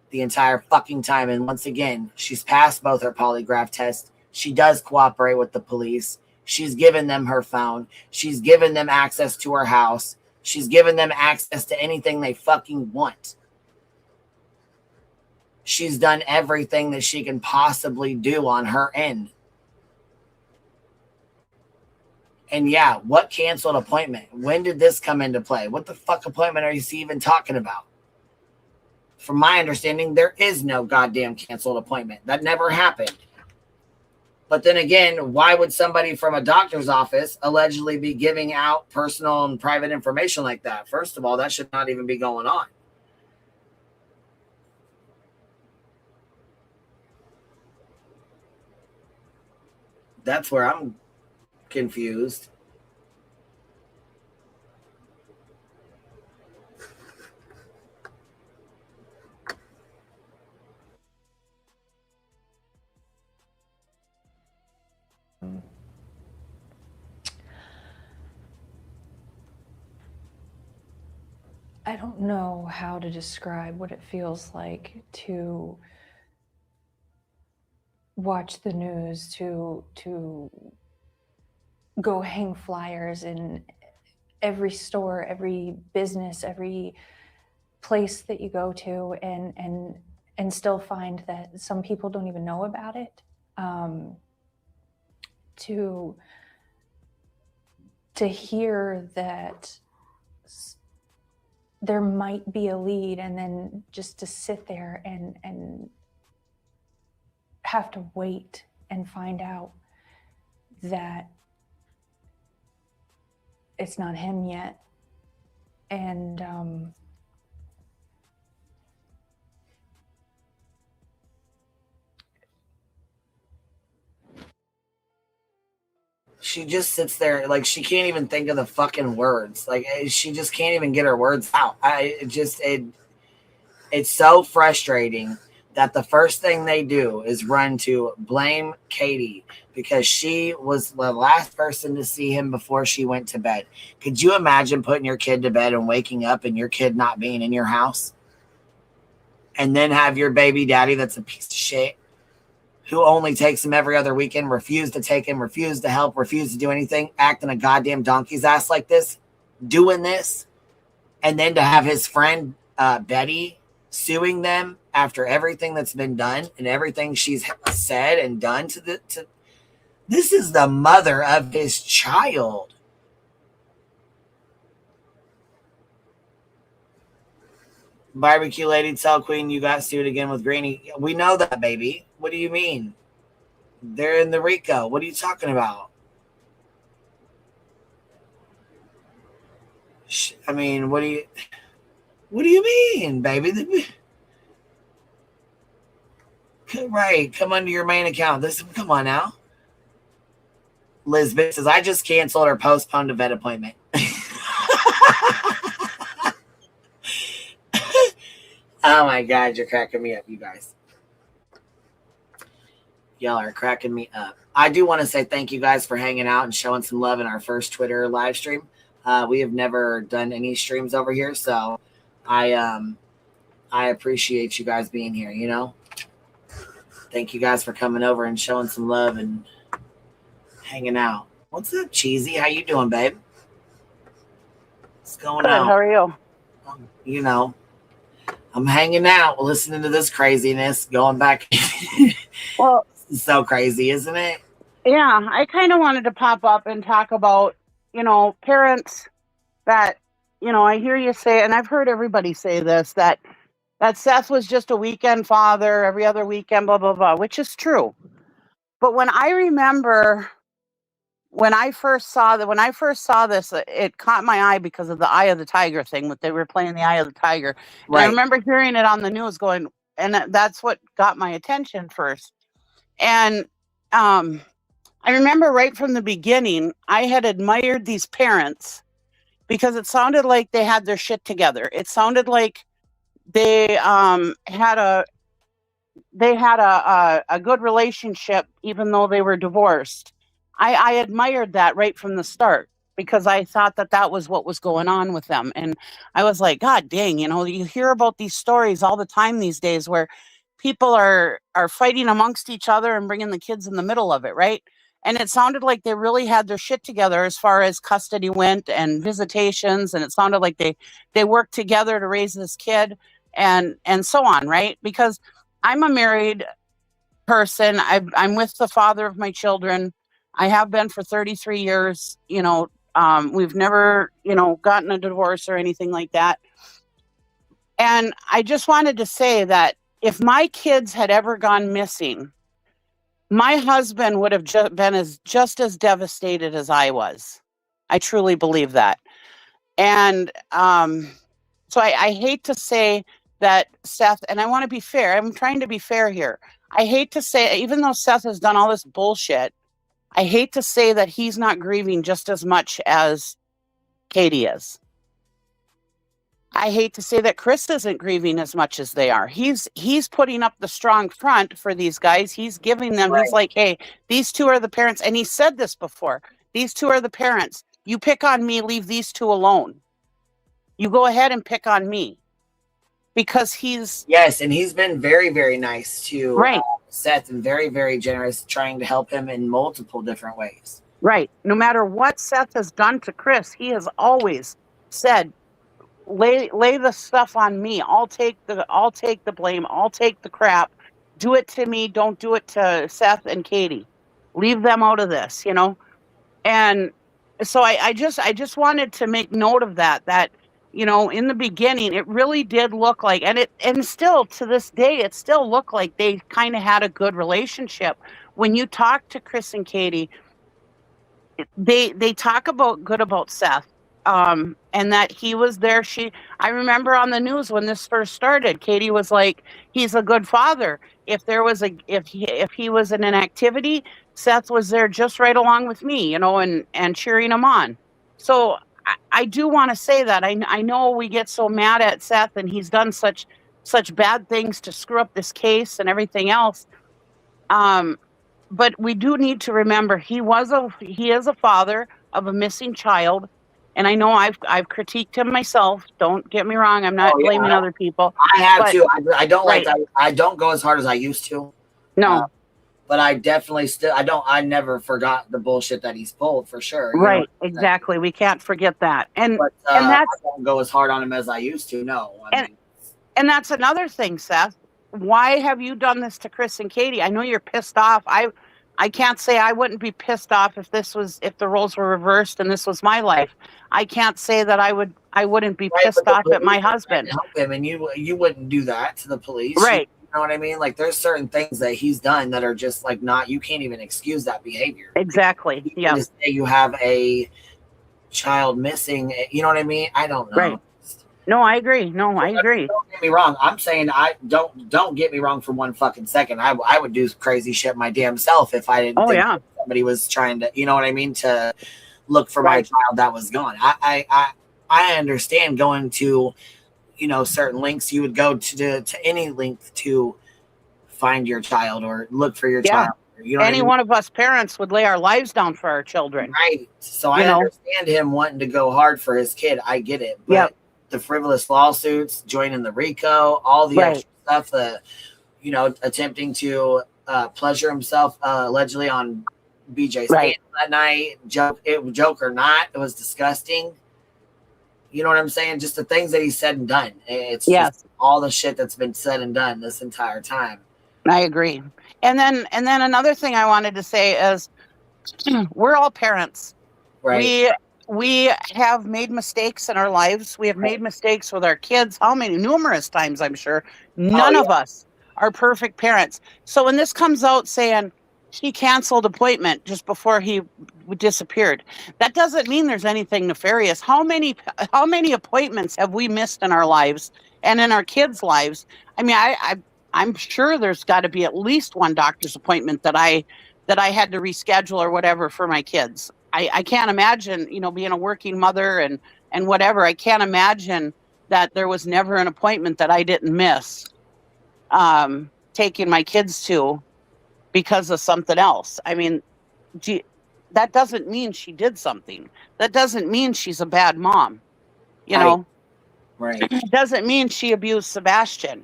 the entire fucking time. And once again, she's passed both her polygraph tests. She does cooperate with the police. She's given them her phone. She's given them access to her house. She's given them access to anything they fucking want. She's done everything that she can possibly do on her end. And yeah, what canceled appointment? When did this come into play? What the fuck appointment are you even talking about? From my understanding, there is no goddamn canceled appointment. That never happened. But then again, why would somebody from a doctor's office allegedly be giving out personal and private information like that? First of all, that should not even be going on. That's where I'm confused. I don't know how to describe what it feels like to watch the news, to go hang flyers in every store, every business, every place that you go to, and still find that some people don't even know about it. To hear that there might be a lead, and then just to sit there and have to wait and find out that it's not him yet. And she just sits there like she can't even think of the fucking words. Like she just can't even get her words out. It's so frustrating that the first thing they do is run to blame Katie because she was the last person to see him before she went to bed. Could you imagine putting your kid to bed and waking up and your kid not being in your house? And then have your baby daddy that's a piece of shit who only takes him every other weekend, refuse to take him, refuse to help, refuse to do anything, acting a goddamn donkey's ass like this, doing this. And then to have his friend Betty suing them after everything that's been done and everything she's said and done to this is the mother of his child. Barbecue lady, tell Queen you got sued again with Greenie. We know that, baby. What do you mean? They're in the RICO. What are you talking about? I mean, what do you mean, baby? Right, come under your main account. Come on now. Lisbeth says, I just canceled or postponed a vet appointment. Oh my God, you're cracking me up, you guys. Y'all are cracking me up. I do want to say thank you guys for hanging out and showing some love in our first Twitter live stream. We have never done any streams over here, so I appreciate you guys being here, you know. Thank you guys for coming over and showing some love and hanging out. What's up, Cheesy? How you doing, babe? What's going on? How are you? You know, I'm hanging out, listening to this craziness, going back. Well, it's so crazy, isn't it? Yeah, I kind of wanted to pop up and talk about, you know, parents that, you know, I hear you say, and I've heard everybody say this, that Seth was just a weekend father, every other weekend, blah, blah, blah, which is true. But when I remember when I first saw this, it caught my eye because of the Eye of the Tiger thing, what they were playing the Eye of the Tiger. And Right. I remember hearing it on the news going, and that's what got my attention first. And I remember right from the beginning, I had admired these parents because it sounded like they had their shit together. It sounded like they had a good relationship, even though they were divorced. I admired that right from the start because I thought that was what was going on with them. And I was like, God dang, you know, you hear about these stories all the time these days where people are fighting amongst each other and bringing the kids in the middle of it, right? And it sounded like they really had their shit together as far as custody went and visitations. And it sounded like they worked together to raise this kid and so on, right? Because I'm a married person. I'm with the father of my children. I have been for 33 years. You know, we've never, you know, gotten a divorce or anything like that. And I just wanted to say that if my kids had ever gone missing, my husband would have been just as devastated as I was. I truly believe that. And so I hate to say that Seth, and I want to be fair. I'm trying to be fair here. I hate to say, even though Seth has done all this bullshit, I hate to say that he's not grieving just as much as Katie is. I hate to say that Chris isn't grieving as much as they are. He's putting up the strong front for these guys. He's giving them, He's like, hey, these two are the parents. And he said this before. These two are the parents. You pick on me, leave these two alone. You go ahead and pick on me. Because Yes, and he's been very, very nice to Right. Seth and very, very generous, trying to help him in multiple different ways. Right. No matter what Seth has done to Chris, he has always said, lay the stuff on me. I'll take the blame. I'll take the crap. Do it to me. Don't do it to Seth and Katie. Leave them out of this, you know? And so I just wanted to make note of that, you know, in the beginning, it really did look like, and still to this day, it still looked like they kind of had a good relationship. When you talk to Chris and Katie, they talk about Seth, and that he was there. I remember on the news when this first started, Katie was like, he's a good father. If he was in an activity, Seth was there just right along with me, you know, and cheering him on. So I do want to say that I know we get so mad at Seth, and he's done such bad things to screw up this case and everything else. But we do need to remember he is a father of a missing child. And I know I've critiqued him myself. Don't get me wrong. I'm not blaming other people. I have but, too. I don't right. like that. I don't go as hard as I used to. No. But I definitely still, I never forgot the bullshit that he's pulled, for sure. You Right. know? Exactly. We can't forget that. And But and I that's don't go as hard on him as I used to. No. and that's another thing, Seth. Why have you done this to Chris and Katie? I know you're pissed off. I can't say I wouldn't be pissed off if the roles were reversed and this was my life. I can't say that I wouldn't be pissed off at my husband. Help him, and you wouldn't do that to the police, right? You know what I mean? Like, there's certain things that he's done that are just like you can't even excuse that behavior. Exactly. Yeah. Just say you have a child missing. You know what I mean? I don't know. Right. No, I agree. No, I agree. Don't get me wrong. I'm saying don't get me wrong for one fucking second. I would do crazy shit my damn self if I didn't think somebody was trying to, you know what I mean, to look for my child that was gone. I understand going to, you know, certain links. You would go to any link to find your child or look for your child. You know Any one of us parents would lay our lives down for our children. Right. So I understand him wanting to go hard for his kid. I get it. But the frivolous lawsuits, joining the RICO, all the extra stuff, you know, attempting to pleasure himself allegedly on BJ Stanton that night, joke or not, it was disgusting. You know what I'm saying? Just the things that he said and done. It's just all the shit that's been said and done this entire time. I agree. And then another thing I wanted to say is we're all parents. Right. We have made mistakes in our lives. We have made mistakes with our kids. How many? Numerous times, I'm sure. None of us are perfect parents. So when this comes out saying he canceled appointment just before he disappeared, that doesn't mean there's anything nefarious. How many appointments have we missed in our lives and in our kids' lives? I mean, I'm sure there's got to be at least one doctor's appointment that I had to reschedule or whatever for my kids. I can't imagine, you know, being a working mother and whatever. I can't imagine that there was never an appointment that I didn't miss taking my kids to because of something else. I mean, that doesn't mean she did something. That doesn't mean she's a bad mom. You know? Right. It doesn't mean she abused Sebastian.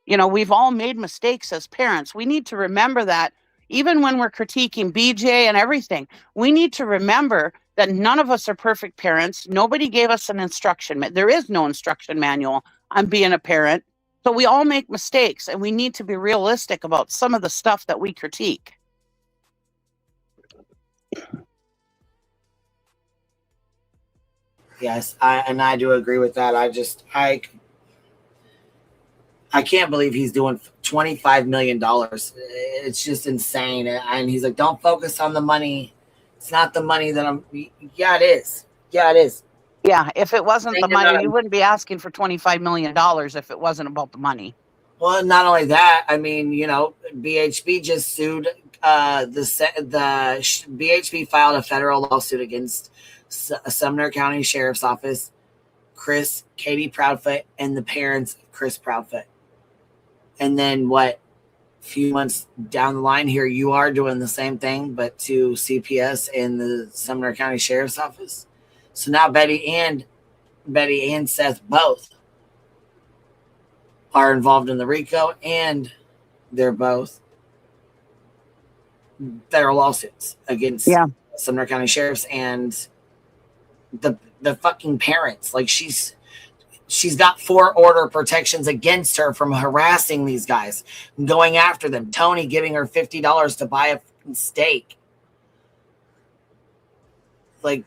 You know, we've all made mistakes as parents. We need to remember that. Even when we're critiquing BJ and everything, we need to remember that none of us are perfect parents. Nobody gave us an instruction. There is no instruction manual on being a parent. So we all make mistakes, and we need to be realistic about some of the stuff that we critique. Yes, I do agree with that. I can't believe he's doing $25 million. It's just insane. And he's like, don't focus on the money. It's not the money that yeah, it is. Yeah, it is. Yeah, if it wasn't the money, you wouldn't be asking for $25 million if it wasn't about the money. Well, not only that, I mean, you know, BHP just sued, the BHP filed a federal lawsuit against Sumner County Sheriff's Office, Katie Proudfoot, and the parents of Chris Proudfoot. And then a few months down the line here, you are doing the same thing, but to CPS and the Sumner County Sheriff's Office. So now Betty and Seth both are involved in the RICO, and they're both federal lawsuits against Sumner County Sheriffs and the fucking parents. Like, she's got 4 order protections against her from harassing these guys, going after them. Tony giving her $50 to buy a steak. Like,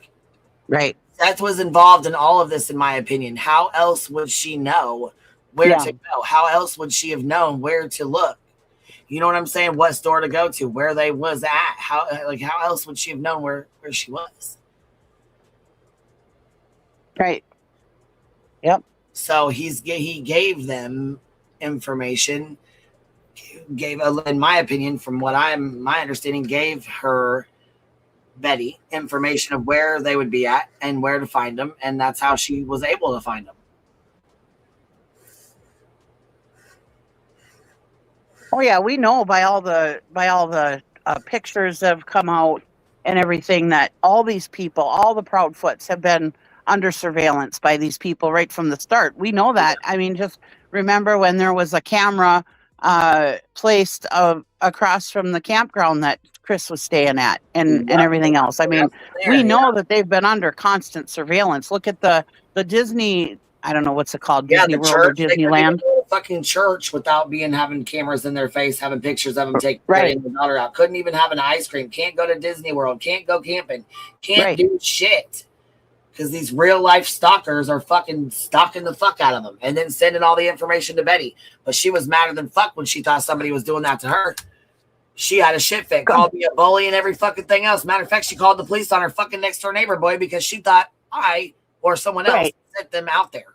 Seth was involved in all of this, in my opinion. How else would she know where to go? How else would she have known where to look? You know what I'm saying? What store to go to, where they was at. How else would she have known where she was? Right. Yep. So he gave them information, in my opinion, from what my understanding, gave her, Betty, information of where they would be at and where to find them, and that's how she was able to find them. Oh yeah, we know by all the pictures that have come out and everything that all these people, all the Proudfoots, have been under surveillance by these people right from the start. We know that. I mean, just remember when there was a camera placed across from the campground that Chris was staying at and everything else. I mean, we know that they've been under constant surveillance. Look at the Disney, I don't know what's it called, Disney World or Disneyland. Fucking church without having cameras in their face, having pictures of them taking the daughter out. Couldn't even have an ice cream. Can't go to Disney World. Can't go camping. Can't do shit. Because these real life stalkers are fucking stalking the fuck out of them and then sending all the information to Betty. But she was madder than fuck when she thought somebody was doing that to her. She had a shit fit, called me a bully and every fucking thing else. Matter of fact, she called the police on her fucking next door neighbor boy because she thought I or someone else sent them out there.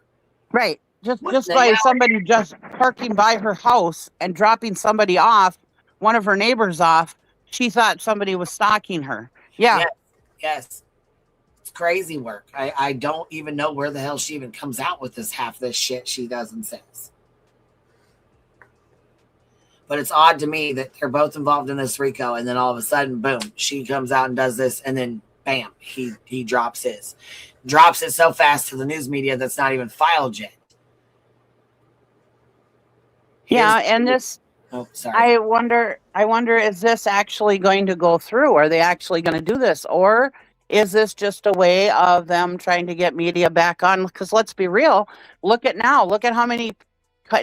Right. Just by somebody just parking by her house and dropping somebody off, one of her neighbors off, she thought somebody was stalking her. Yeah. Yes. It's crazy work. I don't even know where the hell she even comes out with half this shit she does and says. But it's odd to me that they're both involved in this RICO, and then all of a sudden, boom, she comes out and does this, and then bam, he drops his. Drops it so fast to the news media that's not even filed yet. Yeah, and this, I wonder, is this actually going to go through? Are they actually going to do this? Or is this just a way of them trying to get media back on? Because let's be real, look at how many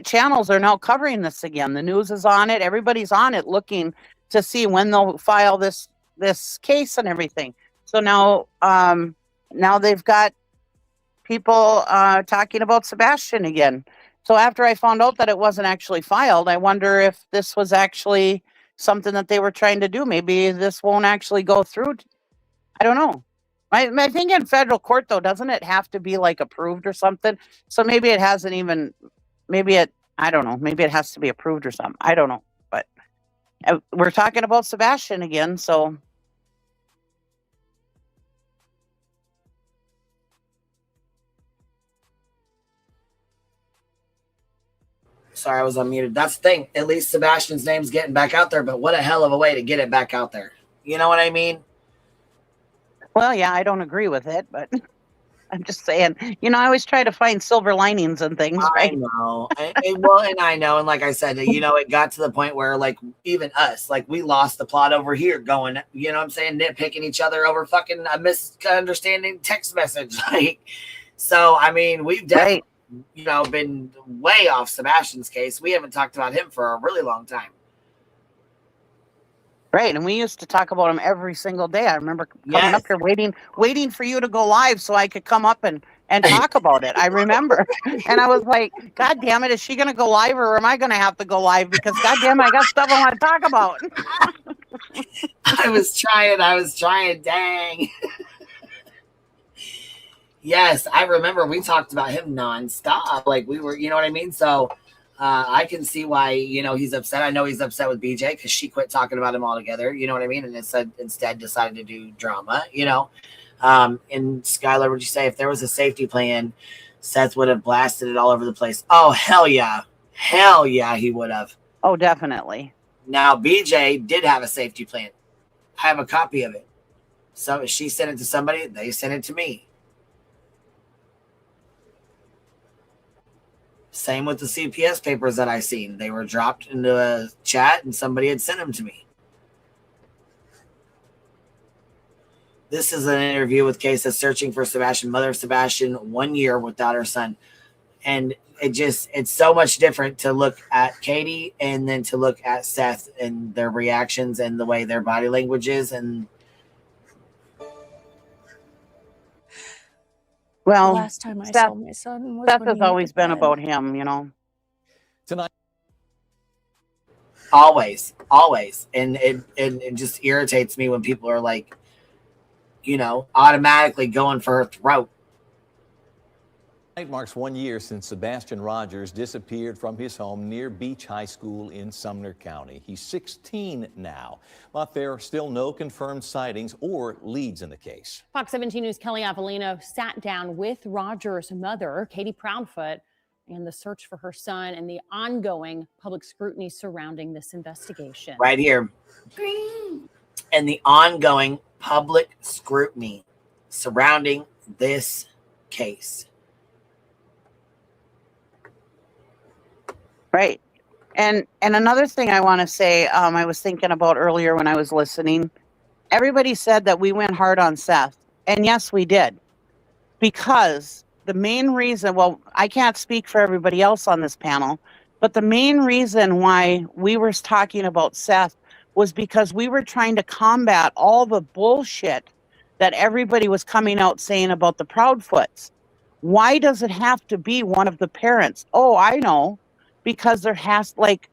channels are now covering this again. The news is on it. Everybody's on it looking to see when they'll file this case and everything. So now they've got people talking about Sebastian again. So after I found out that it wasn't actually filed, I wonder if this was actually something that they were trying to do. Maybe this won't actually go through. I don't know. I think in federal court, though, doesn't it have to be like approved or something? So maybe it hasn't even, I don't know. Maybe it has to be approved or something. I don't know. But we're talking about Sebastian again, so. Sorry, I was unmuted. That's the thing. At least Sebastian's name's getting back out there, but what a hell of a way to get it back out there. You know what I mean? Well, yeah, I don't agree with it, but I'm just saying, I always try to find silver linings and things. Right? I know. and I know. And like I said, it got to the point where, like, even us, like, we lost the plot over here going, you know what I'm saying, nitpicking each other over fucking a misunderstanding text message. Like, so, I mean, we've definitely, been way off Sebastian's case. We haven't talked about him for a really long time. Right, and we used to talk about him every single day. I remember coming up here waiting for you to go live so I could come up and talk about it. I remember. And I was like, God damn it, is she going to go live or am I going to have to go live? Because God damn it, I got stuff I want to talk about. I was trying, dang. Yes, I remember we talked about him nonstop. Like, we were, you know what I mean? So I can see why, he's upset. I know he's upset with BJ because she quit talking about him altogether. You know what I mean? And instead decided to do drama, And Skylar, would you say if there was a safety plan, Seth would have blasted it all over the place? Oh, hell yeah. Hell yeah, he would have. Oh, definitely. Now, BJ did have a safety plan. I have a copy of it. So she sent it to somebody. They sent it to me. Same with the CPS papers that I seen. They were dropped into a chat and somebody had sent them to me. This is an interview with Kay says searching for Sebastian, mother of Sebastian, 1 year without her son. And it's so much different to look at Katie and then to look at Seth and their reactions and the way their body language is. And Well, The last time I Seth, saw my son was Seth when has he hit always the been bed. about him, you know. Tonight. Always. And it just irritates me when people are like, you know, automatically going for her throat. Tonight marks 1 year since Sebastian Rogers disappeared from his home near Beach High School in Sumner County. He's 16 now, but there are still no confirmed sightings or leads in the case. Fox 17 News' Kelly Avellino sat down with Rogers' mother, Katie Proudfoot, and the search for her son and the ongoing public scrutiny surrounding this investigation. Right here. And the ongoing public scrutiny surrounding this case. Right. And another thing I want to say, I was thinking about earlier when I was listening. Everybody said that we went hard on Seth. And yes, we did. Because the main reason, well, I can't speak for everybody else on this panel, but the main reason why we were talking about Seth was because we were trying to combat all the bullshit that everybody was coming out saying about the Proudfoots. Why does it have to be one of the parents? Oh, I know. Because there has, like,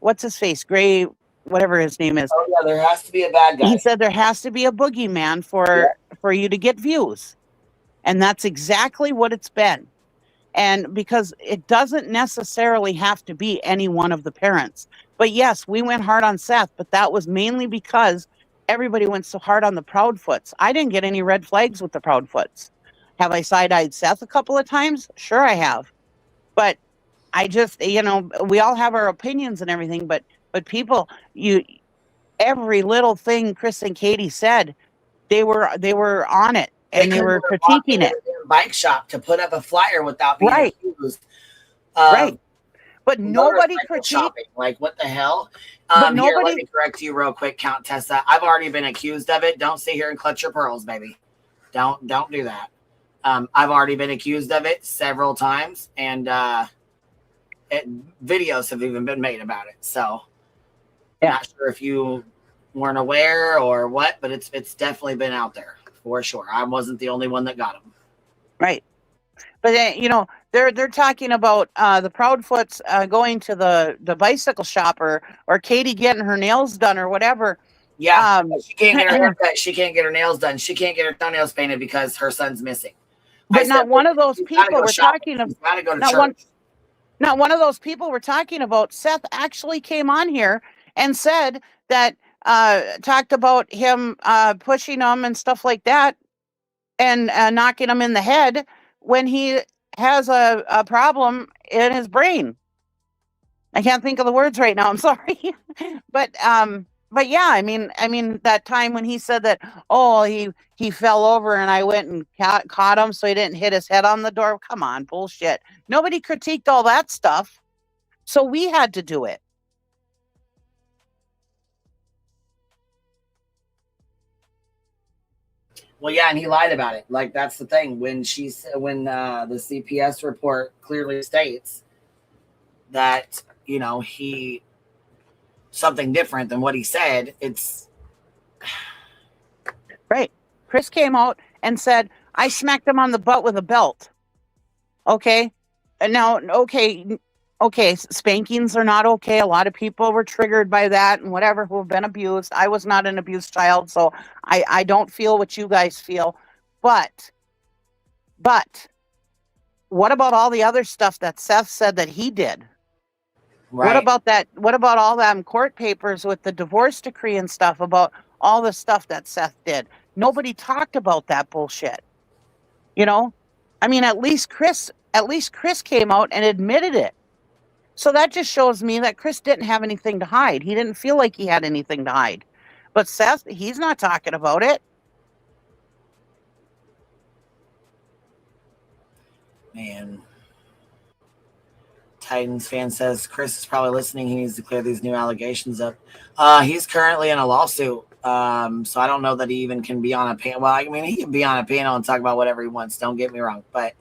what's his face? Gray, whatever his name is. Oh, yeah, there has to be a bad guy. He said there has to be a boogeyman for you to get views. And that's exactly what it's been. And because it doesn't necessarily have to be any one of the parents. But yes, we went hard on Seth, but that was mainly because everybody went so hard on the Proudfoots. I didn't get any red flags with the Proudfoots. Have I side-eyed Seth a couple of times? Sure I have. But I just, you know, we all have our opinions and everything, but people, every little thing Chris and Katie said, they were on it and they were critiquing it. Bike shop to put up a flyer without being accused. Right. But nobody critiqued. Like, what the hell? But Here, nobody. let me correct you real quick, Count Tessa. I've already been accused of it. Don't sit here and clutch your pearls, baby. Don't do that. I've already been accused of it several times, and videos have even been made about it. So, not sure if you weren't aware or what, but it's definitely been out there for sure. I wasn't the only one that got them. Right. But you know, they're talking about the Proudfoots going to the bicycle shop or Katie getting her nails done or whatever. Yeah, she can't get her haircut. She can't get her nails done. She can't get her toenails painted because her son's missing. But not one of those people we're talking about. Gotta go to church. Not one of those people we're talking about. Seth actually came on here and said that talked about him pushing them and stuff like that and knocking him in the head when he has a problem in his brain. I can't think of the words right now. I'm sorry. But yeah, I mean that time when he said that, oh, he fell over and I went and caught him so he didn't hit his head on the door. Come on, bullshit. Nobody critiqued all that stuff. So we had to do it. Well, yeah, and he lied about it. Like, that's the thing. When the CPS report clearly states that, you know, he something different than what he said, it's right. Chris came out and said, I smacked him on the butt with a belt. Okay. And now, okay, spankings are not okay. A lot of people were triggered by that and whatever who have been abused. I was not an abused child, so I don't feel what you guys feel. But what about all the other stuff that Seth said that he did? Right. What about that? What about all them court papers with the divorce decree and stuff about all the stuff that Seth did? Nobody talked about that bullshit. You know? I mean, at least Chris came out and admitted it. So that just shows me that Chris didn't have anything to hide. He didn't feel like he had anything to hide. But Seth, he's not talking about it. Man. Titans fan says Chris is probably listening. He needs to clear these new allegations up. He's currently in a lawsuit. So I don't know that he even can be on a panel. Well, I mean, he can be on a panel and talk about whatever he wants. Don't get me wrong. But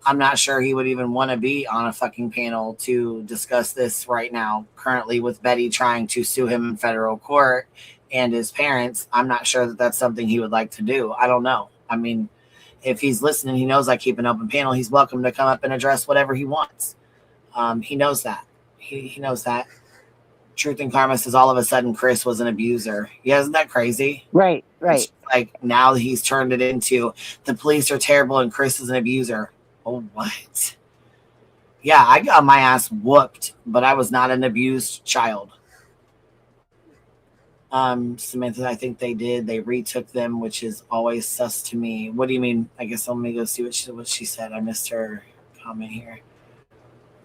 I'm not sure he would even want to be on a fucking panel to discuss this right now. Currently with Betty trying to sue him in federal court and his parents, I'm not sure that that's something he would like to do. I don't know. I mean, if he's listening, he knows I keep an open panel. He's welcome to come up and address whatever he wants. He knows that. He knows that. Truth and Karma says all of a sudden Chris was an abuser. Yeah, isn't that crazy? Right. It's like now he's turned it into the police are terrible and Chris is an abuser. Oh, what? Yeah, I got my ass whooped, but I was not an abused child. Samantha, I think they did. They retook them, which is always sus to me. What do you mean? I guess let me go see what she said. I missed her comment here.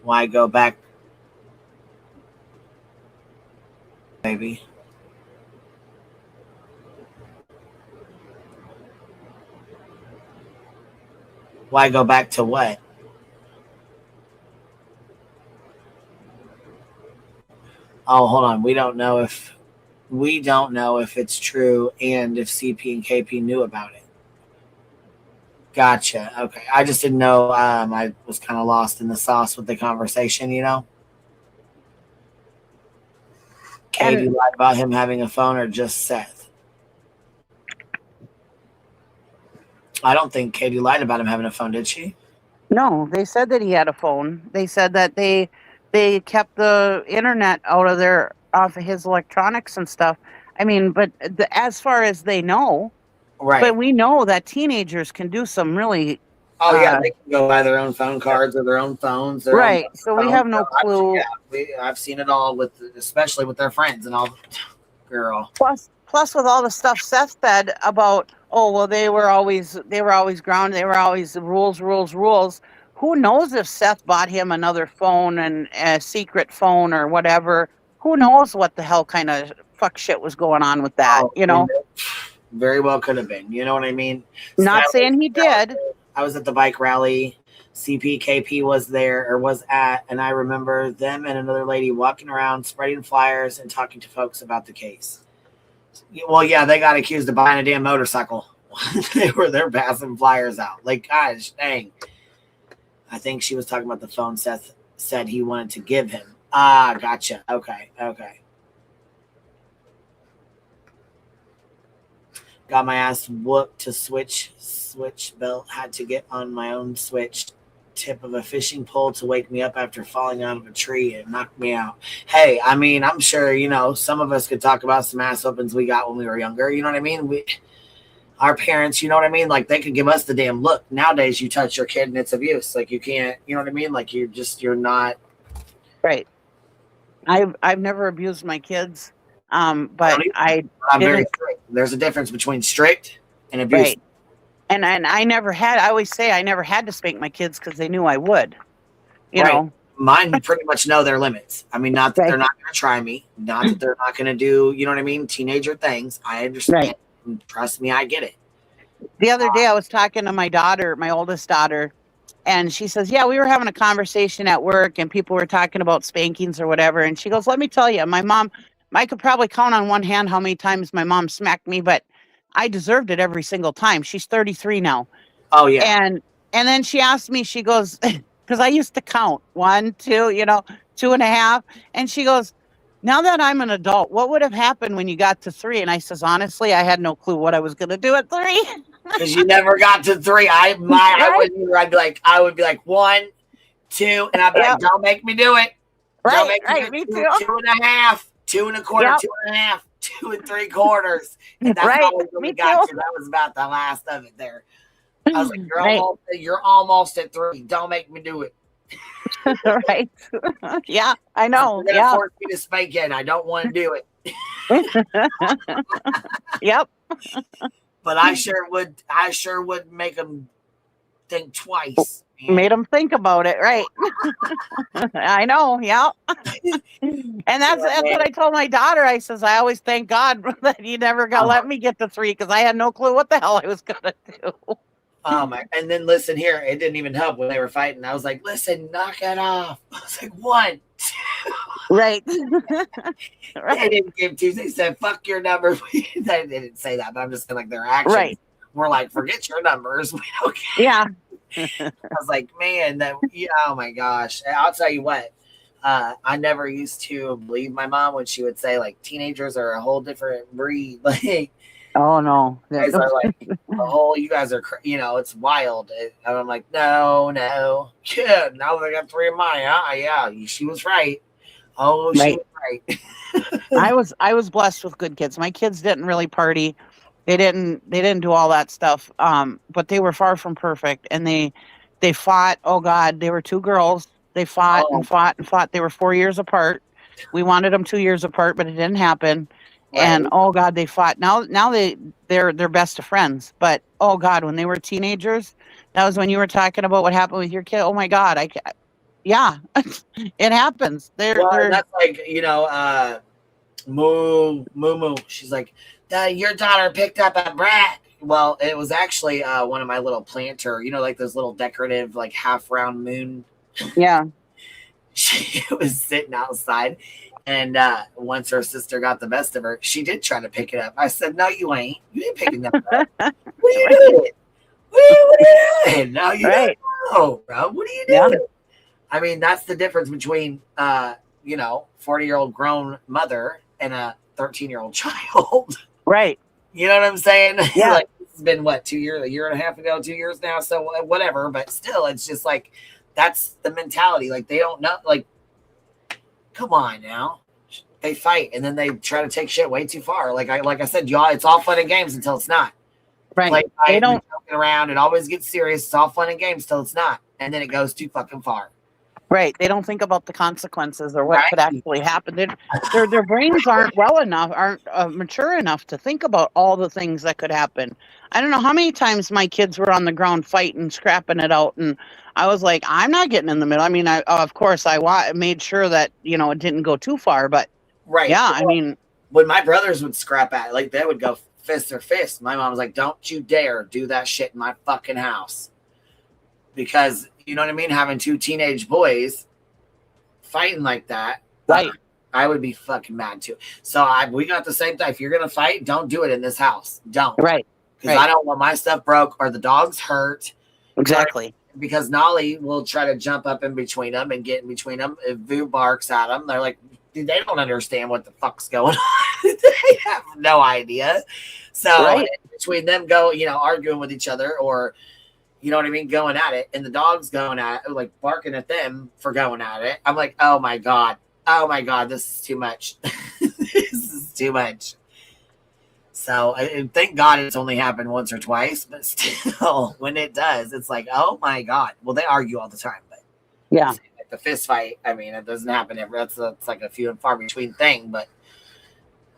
Why go back, baby? Why go back to what? Oh, hold on. We don't know if it's true and if CP and KP knew about it. Gotcha. Okay. I just didn't know. I was kind of lost in the sauce with the conversation, you know? Katie lied about him having a phone or just Seth? I don't think Katie lied about him having a phone, did she? No, they said that he had a phone. They said that they kept the internet off of his electronics and stuff. I mean, but as far as they know, right? But we know that teenagers can do some really. Oh yeah, they can go buy their own phone cards or their own phones. Right. So we have no clue. I've seen it all especially with their friends and all. Girl. Plus with all the stuff Seth said about, oh well, they were always grounded. They were always rules. Who knows if Seth bought him another phone and a secret phone or whatever? Who knows what the hell kind of fuck shit was going on with that? You know. Very well could have been. You know what I mean? Not saying he did. I was at the bike rally. CPKP was there or was at, and I remember them and another lady walking around spreading flyers and talking to folks about the case. Well, yeah, they got accused of buying a damn motorcycle. They're passing flyers out. Like, gosh, dang. I think she was talking about the phone Seth said he wanted to give him. Ah, gotcha. Okay. Got my ass whooped to switch belt. Had to get on my own switch tip of a fishing pole to wake me up after falling out of a tree and knocked me out. Hey, I mean, I'm sure, you know, some of us could talk about some ass whoopings we got when we were younger. You know what I mean? Our parents, you know what I mean? Like, they could give us the damn look. Nowadays, you touch your kid and it's abuse. Like, you can't, you know what I mean? Like, you're not. Right. I've never abused my kids. But I'm very strict. There's a difference between strict and abuse. Right. And I never had. I always say I never had to spank my kids because they knew I would. You know, mine pretty much know their limits. I mean, not that they're not going to try me, not that they're not going to do, you know what I mean, teenager things. I understand. Right. And trust me, I get it. The other day, I was talking to my daughter, my oldest daughter, and she says, "Yeah, we were having a conversation at work, and people were talking about spankings or whatever." And she goes, "Let me tell you, my mom." I could probably count on one hand how many times my mom smacked me, but I deserved it every single time. She's 33 now. Oh yeah. And then she asked me, she goes, because I used to count 1, 2, 2.5. And she goes, now that I'm an adult, what would have happened when you got to 3? And I says, honestly, I had no clue what I was going to do at 3. Because you never got to 3. I would be like 1, 2, and I'd be like, don't make me do it. Don't make me do it. 2.5. 2 1/4, 2.5, 2 3/4. And that's always when we got to. That was about the last of it there. I was like, you're almost at 3. Don't make me do it. Right. Yeah, I know. You're gonna force me to spank it. I don't want to do it. Yep. But I sure would make them think twice. Made them think about it, right? I know, yeah. And that's what I told my daughter. I says, I always thank God that you never got let me get to 3 because I had no clue what the hell I was gonna do. Oh my! And then listen here, it didn't even help when they were fighting. I was like, listen, knock it off. I was like, 1, 2. Right. They didn't give 2. They said, fuck your numbers. They didn't say that, but I'm just saying, like, their actions were like, forget your numbers. We don't care. Yeah. I was like, man, oh my gosh. I'll tell you what, I never used to believe my mom when she would say, like, teenagers are a whole different breed. Like, Oh no. You guys are like, you guys are, it's wild. And I'm like, no. Yeah, now that I got 3 of mine, yeah, she was right. Oh, she was right. I was blessed with good kids. My kids didn't really party. They didn't do all that stuff. But they were far from perfect, and they fought. Oh God, they were 2 girls. They fought and fought and fought. They were 4 years apart. We wanted them 2 years apart, but it didn't happen. And oh God, they fought. Now they're best of friends. But oh God, when they were teenagers, that was when you were talking about what happened with your kid. Oh my God, yeah, it happens. They're that's like, Moo. She's like, your daughter picked up a brat. Well, it was actually one of my little planter, like those little decorative, like half round moon. Yeah. She was sitting outside, and once her sister got the best of her, she did try to pick it up. I said, no, you ain't. You ain't picking that up. What are you doing? What are you doing? No, you don't know, bro. What are you doing? Yeah. I mean, that's the difference between, 40-year-old grown mother and a 13-year-old child. Right. You know what I'm saying? Yeah. Like, it's been, 2 years, a year and a half ago, 2 years now, so whatever. But still, it's just like, that's the mentality. Like, they don't know, like, come on now. They fight, and then they try to take shit way too far. Like I said, y'all, it's all fun and games until it's not. Right. Like, they don't joking around. It always gets serious. It's all fun and games till it's not. And then it goes too fucking far. Right. They don't think about the consequences or what could actually happen. Their brains aren't aren't mature enough to think about all the things that could happen. I don't know how many times my kids were on the ground fighting, scrapping it out. And I was like, I'm not getting in the middle. I mean, of course, I made sure that, it didn't go too far. But yeah, I mean. When my brothers would scrap at it, like they would go fist or fist. My mom was like, don't you dare do that shit in my fucking house. Because, you know what I mean? Having 2 teenage boys fighting like that, right? I would be fucking mad too. So we got the same thing. If you're gonna fight, don't do it in this house. Don't. Right. Because I don't want my stuff broke or the dogs hurt. Exactly. Because Nolly will try to jump up in between them and get in between them. If Vu barks at them, they're like, they don't understand what the fuck's going on. They have no idea. So between them arguing with each other or, you know what I mean, going at it, and the dog's going at it, like barking at them for going at it. I'm like, oh my God, this is too much. This is too much. So thank God it's only happened once or twice, but still, when it does, it's like, oh my God. Well, they argue all the time, but yeah, like the fist fight. I mean, it doesn't happen ever. That's like a few and far between thing, but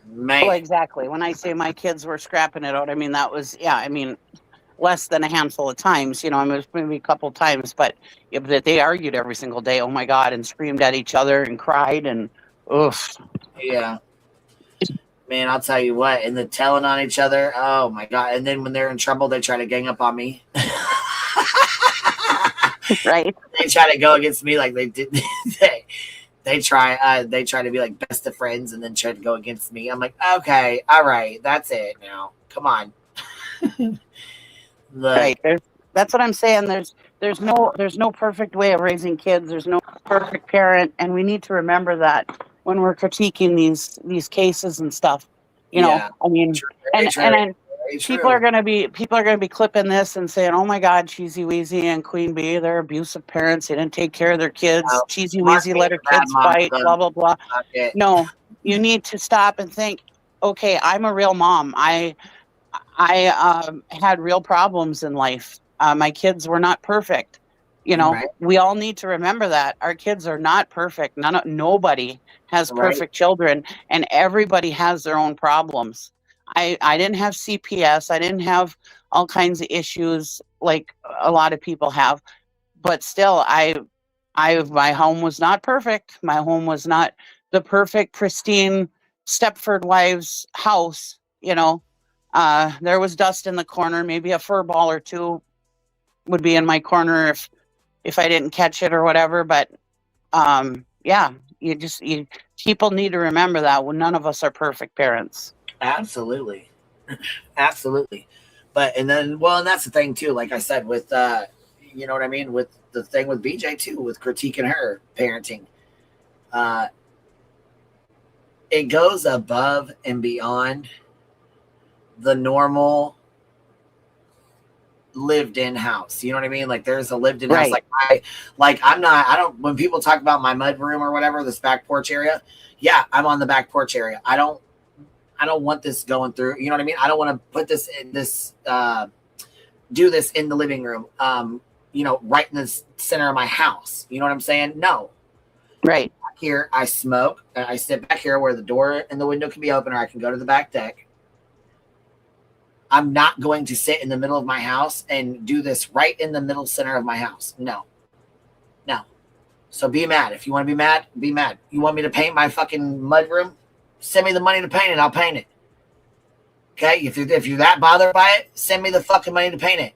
man, well, exactly. When I say my kids were scrapping it out, I mean that was less than a handful of times, it was maybe a couple of times, but they argued every single day. Oh my God, and screamed at each other and cried and oof. Yeah. Man, I'll tell you what, and the telling on each other, oh my God. And then when they're in trouble, they try to gang up on me. Right. They try to go against me like they did. They try to be like best of friends and then try to go against me. I'm like, okay, all right, that's it now. Come on. Right. That's what I'm saying. There's no perfect way of raising kids. There's no perfect parent, and we need to remember that when we're critiquing these cases and stuff. I mean, and people are gonna be clipping this and saying, "Oh my God, Cheesy Weezy and Queen Bee, they're abusive parents. They didn't take care of their kids. Cheesy Weezy let her kids fight. Blah blah blah." No, you need to stop and think. Okay, I'm a real mom. I had real problems in life. My kids were not perfect. We all need to remember that our kids are not perfect. Nobody has perfect children, and everybody has their own problems. I didn't have CPS. I didn't have all kinds of issues like a lot of people have, but still, my home was not perfect. My home was not the perfect, pristine Stepford Wives house. There was dust in the corner. Maybe a fur ball or 2 would be in my corner if I didn't catch it or whatever. But people need to remember that none of us are perfect parents. Absolutely. Absolutely. And that's the thing too. Like I said, with you know what I mean, with the thing with BJ too, with critiquing her parenting, it goes above and beyond the normal lived in house. You know what I mean? Like there's a lived in house. I don't, when people talk about my mud room or whatever, this back porch area, yeah, I'm on the back porch area. I don't want this going through, you know what I mean? I don't want to put this in this, do this in the living room, right in the center of my house. You know what I'm saying? No. Right. Back here, I smoke. I sit back here where the door and the window can be open, or I can go to the back deck. I'm not going to sit in the middle of my house and do this right in the middle center of my house. No. So be mad. If you want to be mad, be mad. You want me to paint my fucking mud room? Send me the money to paint it. I'll paint it. Okay? If you're that bothered by it, send me the fucking money to paint it.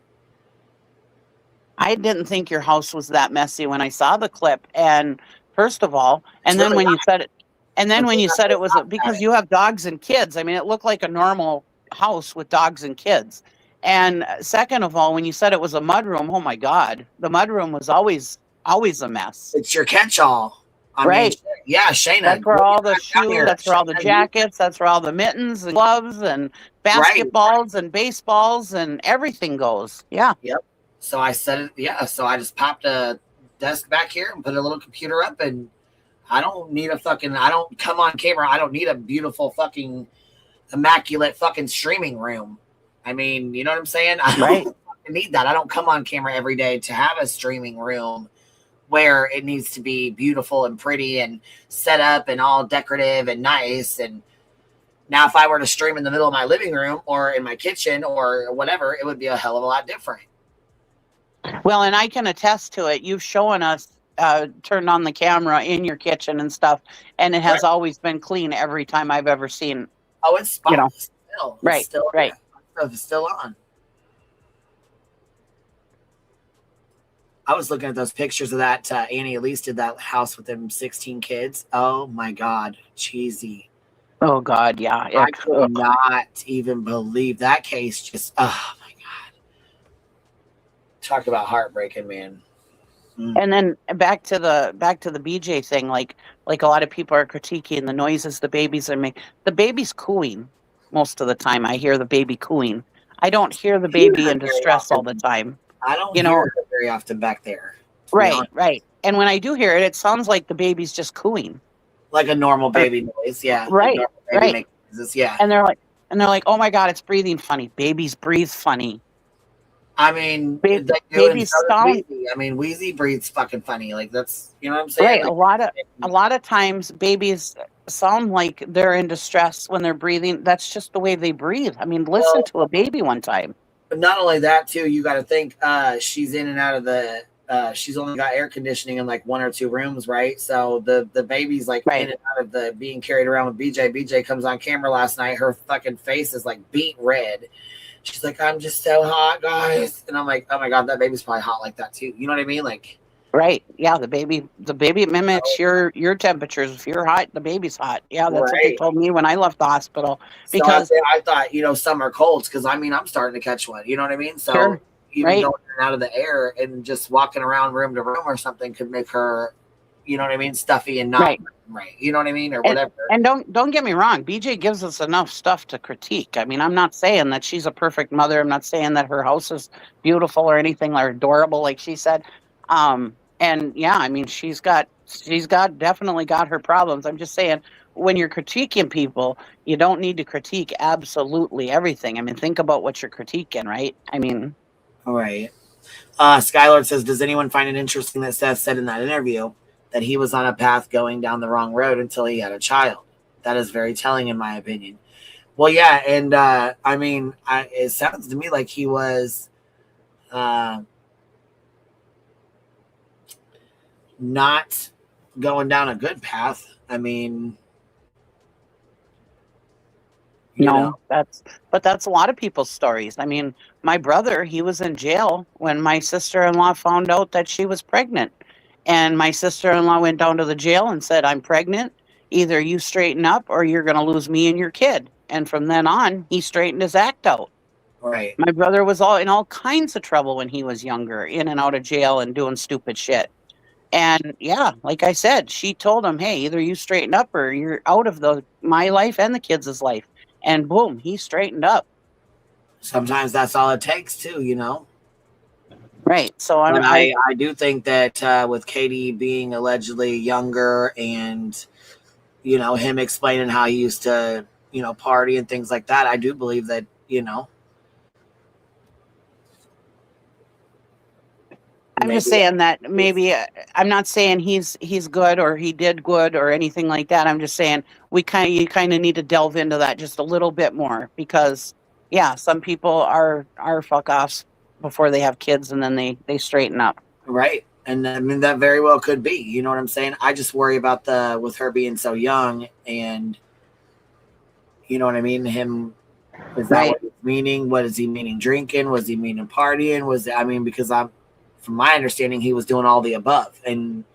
I didn't think your house was that messy when I saw the clip. And first of all, and then when you said it, and then when you said it was because you have dogs and kids, I mean, it looked like a normal house with dogs and kids. And second of all, when you said it was a mudroom, oh my God, the mudroom was always a mess. It's your catch-all. Right. Yeah, Shayna. That's where all the shoes, that's where all the jackets, that's where all the mittens and gloves and basketballs and baseballs and everything goes. Yeah. Yep. So I said it. Yeah. So I just popped a desk back here and put a little computer up, and I don't need I don't come on camera. I don't need a beautiful fucking immaculate fucking streaming room. I mean, you know what I'm saying? I don't need that. I don't come on camera every day to have a streaming room where it needs to be beautiful and pretty and set up and all decorative and nice. And now if I were to stream in the middle of my living room or in my kitchen or whatever, it would be a hell of a lot different. Well, and I can attest to it. You've shown us turned on the camera in your kitchen and stuff, and it has always been clean every time I've ever seen. Oh, it's spotless still. Right, It's still, right. It's still on. I was looking at those pictures of that Annie Elise did that house with them 16 kids. Oh my God, cheesy. Oh God, yeah. I could not even believe that case. Just oh my God. Talk about heartbreaking, man. And then back to the BJ thing, like a lot of people are critiquing the noises the babies are making. The baby's cooing most of the time. I hear the baby cooing. I don't hear the baby in distress all the time. I don't hear it very often back there. Right. And when I do hear it, it sounds like the baby's just cooing. Like a normal baby noise, yeah. Right. Makes noises, yeah. And they're like, oh my God, it's breathing funny. Babies breathe funny. I mean, babies sound. I mean, Wheezy breathes fucking funny. Like that's, you know what I'm saying? Right. Like, a lot of times babies sound like they're in distress when they're breathing. That's just the way they breathe. I mean, listen to a baby one time. But not only that, too, you got to think she's in and out of the. She's only got air conditioning in like 1 or 2 rooms, right? So the baby's like in and out of the being carried around with BJ. BJ comes on camera last night. Her fucking face is like beet red. She's like, I'm just so hot, guys. And I'm like, oh my God, that baby's probably hot like that too. You know what I mean? Like, right. Yeah. The baby mimics your temperatures. If you're hot, the baby's hot. Yeah. That's what they told me when I left the hospital, because I thought, summer colds. Cause I mean, I'm starting to catch one, you know what I mean? So even going in and out of the air and just walking around room to room or something could make her, you know what I mean? Stuffy and not right. You know what I mean? Or whatever. And don't get me wrong. BJ gives us enough stuff to critique. I mean, I'm not saying that she's a perfect mother. I'm not saying that her house is beautiful or anything or adorable, like she said. And yeah, I mean, she's definitely got her problems. I'm just saying, when you're critiquing people, you don't need to critique absolutely everything. I mean, think about what you're critiquing, right? I mean. All right. Skylord says, does anyone find it interesting that Seth said in that interview that he was on a path going down the wrong road until he had a child? That is very telling, in my opinion. Well, yeah, and I mean, it sounds to me like he was not going down a good path. I mean, that's a lot of people's stories. I mean, my brother, he was in jail when my sister-in-law found out that she was pregnant. And my sister-in-law went down to the jail and said, I'm pregnant. Either you straighten up or you're going to lose me and your kid. And from then on, he straightened his act out. Right. My brother was in all kinds of trouble when he was younger, in and out of jail and doing stupid shit. And yeah, like I said, she told him, hey, either you straighten up or you're out of my life and the kids' life. And boom, he straightened up. sometimes that's all it takes too, you know? Right. So I do think that with Katie being allegedly younger and, you know, him explaining how he used to, you know, party and things like that, I do believe that, you know. I'm just saying that maybe I'm not saying he's good or he did good or anything like that. I'm just saying you kind of need to delve into that just a little bit more because yeah, some people are fuck offs before they have kids and then they straighten up. Right. And I mean that very well could be. You know what I'm saying? I just worry about with her being so young and you know what I mean? Him is that what he's meaning? What is he meaning? Drinking? Was he meaning partying? Because from my understanding, he was doing all the above and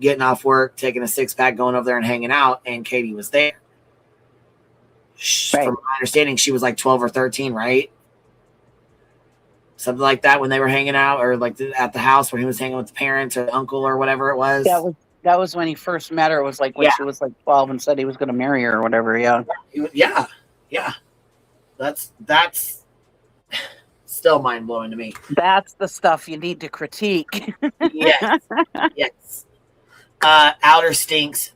getting off work, taking a 6-pack, going over there and hanging out, and Katie was there. From my understanding, she was like 12 or 13, right? Something like that when they were hanging out, or like at the house when he was hanging with the parents or the uncle or whatever it was. That was when he first met her. It was like when she was like 12 and said he was going to marry her or whatever. Yeah. Yeah. That's still mind blowing to me. That's the stuff you need to critique. Yes. Outer stinks.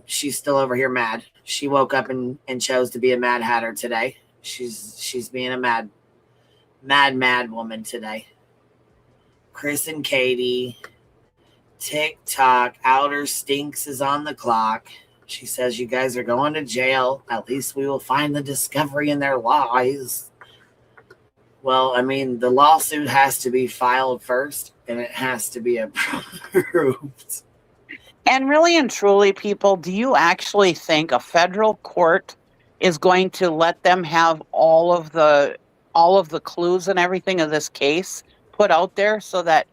She's still over here mad. She woke up and chose to be a Mad Hatter today. She's being a mad woman today. Chris and Katie, TikTok, Outer Stinks is on the clock. She says, you guys are going to jail. At least we will find the discovery in their lies. Well, I mean, the lawsuit has to be filed first, and it has to be approved. And really and truly, people, do you actually think a federal court is going to let them have all of the clues and everything of this case put out there so that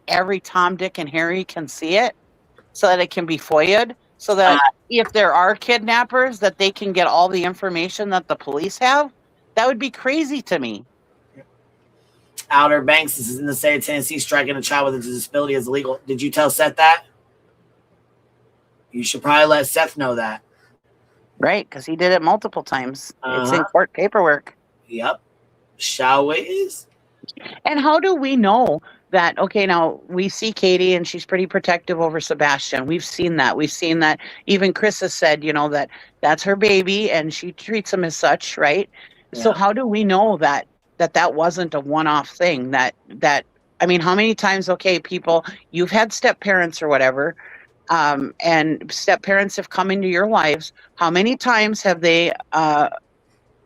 every Tom, Dick, and Harry can see it, so that it can be FOIA'd, so that if there are kidnappers, that they can get all the information that the police have? That would be crazy to me. Outer Banks is in the state of Tennessee. Striking a child with a disability is illegal. Did you tell Seth that? You should probably let Seth know that. Right, because he did it multiple times. It's in court paperwork. Yep. Shall we? And how do we know that? Okay, now we see Katie and she's pretty protective over Sebastian. We've seen that. We've seen that. Even Chris has said, you know, that's her baby and she treats him as such, right? Yeah. So how do we know that wasn't a one-off thing? That I mean, how many times? Okay, people, you've had step parents or whatever. And step parents have come into your lives. How many times have they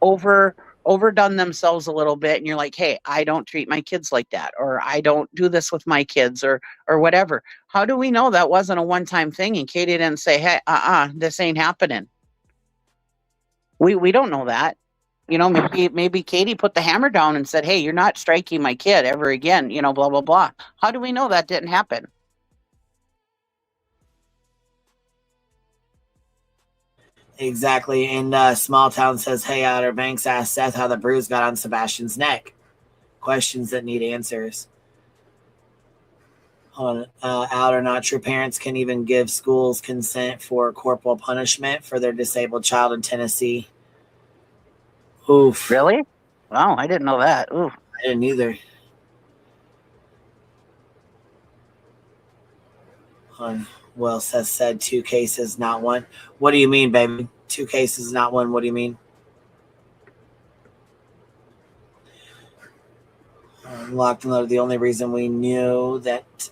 overdone themselves a little bit? And you're like, hey, I don't treat my kids like that, or I don't do this with my kids, or whatever. How do we know that wasn't a one-time thing? And Katie didn't say, hey, this ain't happening. We don't know that. You know, maybe Katie put the hammer down and said, hey, you're not striking my kid ever again. You know, blah blah blah. How do we know that didn't happen? Exactly. And Small Town says, hey, Outer Banks asked Seth how the bruise got on Sebastian's neck. Questions that need answers. Outer Not True parents can even give schools consent for corporal punishment for their disabled child in Tennessee. Oof. Really? Wow, I didn't know that. Oof. I didn't either. Well, Seth said 2 cases, not one. What do you mean, baby? 2 cases, not one. What do you mean? Locked and loaded. The only reason we knew that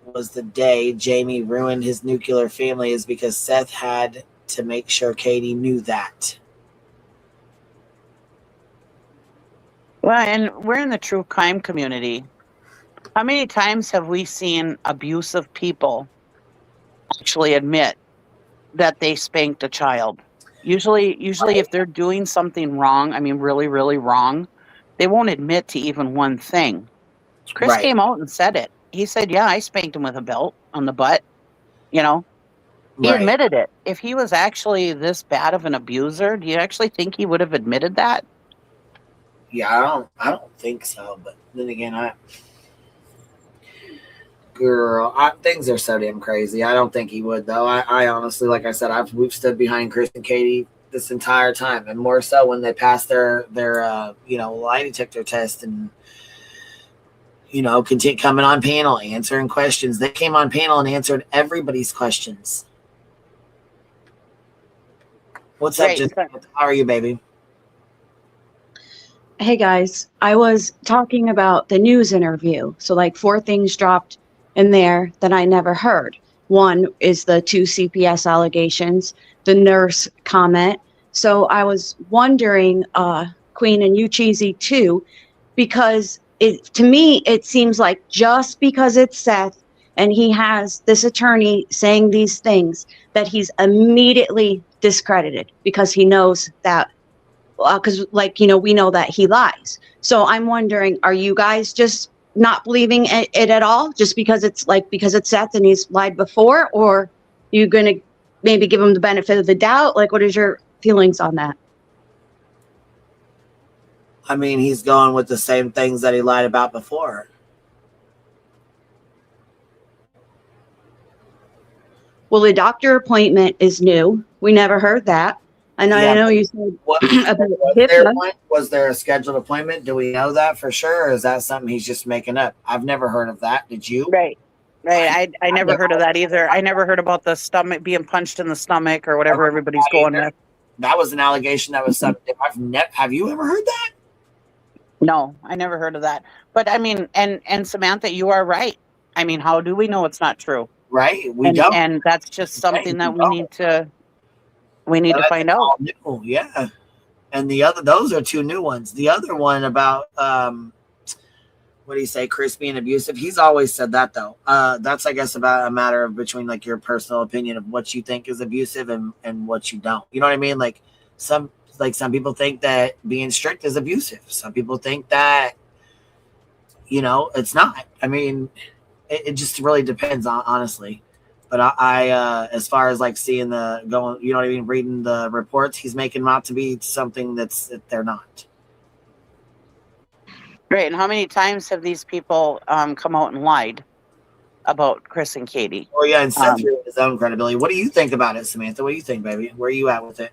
was the day Jamie ruined his nuclear family is because Seth had to make sure Katie knew that. Well, and we're in the true crime community. How many times have we seen abusive people actually admit that they spanked a child? Usually if they're doing something wrong, I mean really, really wrong, they won't admit to even one thing. Chris came out and said it. He said, yeah, I spanked him with a belt on the butt. You know, he admitted it. If he was actually this bad of an abuser, do you actually think he would have admitted that? Yeah, I don't think so. But then again, things are so damn crazy. I don't think he would, though. I honestly, like I said, we've stood behind Chris and Katie this entire time, and more so when they pass their lie detector test and continue coming on panel, answering questions. They came on panel and answered everybody's questions. What's up, Jessica? How are you, baby? Hey guys, I was talking about the news interview. So like 4 things dropped in there that I never heard. One is the 2 CPS allegations, the nurse comment. So I was wondering, Queen and you Cheesy too, because to me, it seems like just because it's Seth and he has this attorney saying these things that he's immediately discredited because he knows that, because we know that he lies. So I'm wondering, are you guys just not believing it at all just because it's Seth and he's lied before, or you going to maybe give him the benefit of the doubt? Like, what is your feelings on that? I mean, he's going with the same things that he lied about before. Well, the doctor appointment is new. We never heard that. I know you said about was there a scheduled appointment? Do we know that for sure? Or is that something he's just making up? I've never heard of that. Did you? Right. I never heard of that either. I never heard about the stomach being punched in the stomach or whatever everybody's going with. That was an allegation that was something. Have you ever heard that? No, I never heard of that. But I mean, and Samantha, you are right. I mean, how do we know it's not true? Right. We don't. And that's just something that we need to find out. New, yeah. And those are 2 new ones. The other one about what do you say, Chris being abusive? He's always said that though. That's I guess about a matter of between like your personal opinion of what you think is abusive and what you don't. You know what I mean? Like some people think that being strict is abusive. Some people think that it's not. I mean, it just really depends on, honestly. But I as far as like seeing reading the reports, he's making them out to be something that they're not. Great. And how many times have these people come out and lied about Chris and Katie? Oh yeah, and Seth his own credibility. What do you think about it, Samantha? What do you think, baby? Where are you at with it?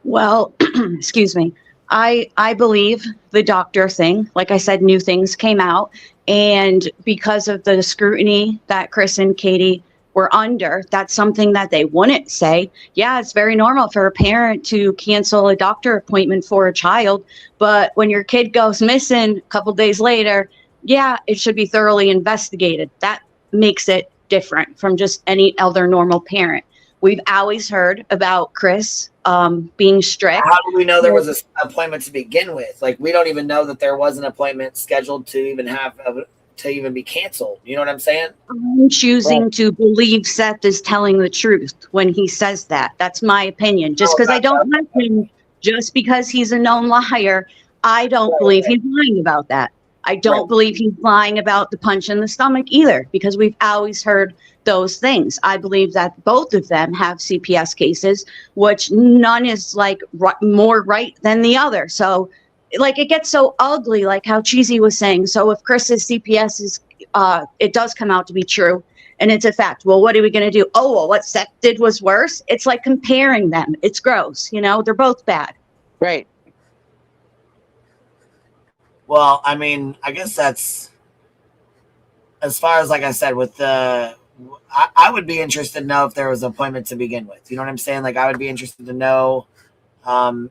Well, excuse me. I believe the doctor thing. Like I said, new things came out, and because of the scrutiny that Chris and Katie were under, that's something that they wouldn't say. Yeah, it's very normal for a parent to cancel a doctor appointment for a child, but when your kid goes missing a couple days later, yeah, it should be thoroughly investigated. That makes it different from just any other normal parent. We've always heard about Chris being strict. How do we know there was an appointment to begin with? Like, we don't even know that there was an appointment scheduled to even be canceled. You know what I'm saying? I'm choosing to believe Seth is telling the truth when he says that. That's my opinion. Just because I don't like him, just because he's a known liar, I don't believe he's lying about that. I don't believe he's lying about the punch in the stomach either, because we've always heard those things. I believe that both of them have CPS cases, which none is like more right than the other. So like it gets so ugly, like how Cheesy was saying. So if Chris's CPS is, it does come out to be true and it's a fact. Well, what are we going to do? Oh, well, what Seth did was worse. It's like comparing them. It's gross. They're both bad. Right. Well, I mean, I guess that's as far as, like I said, with the, I would be interested to know if there was an appointment to begin with. You know what I'm saying? Like, I would be interested to know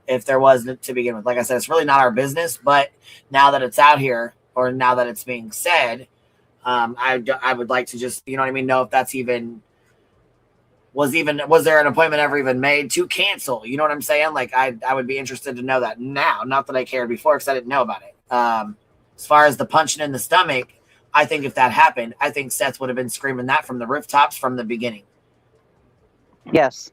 if there was to begin with. Like I said, it's really not our business, but now that it's out here, or now that it's being said, I would like to just, know if that's was there an appointment ever even made to cancel? You know what I'm saying? Like, I would be interested to know that now. Not that I cared before, because I didn't know about it. As far as the punching in the stomach, I think if that happened, I think Seth would have been screaming that from the rooftops from the beginning. Yes.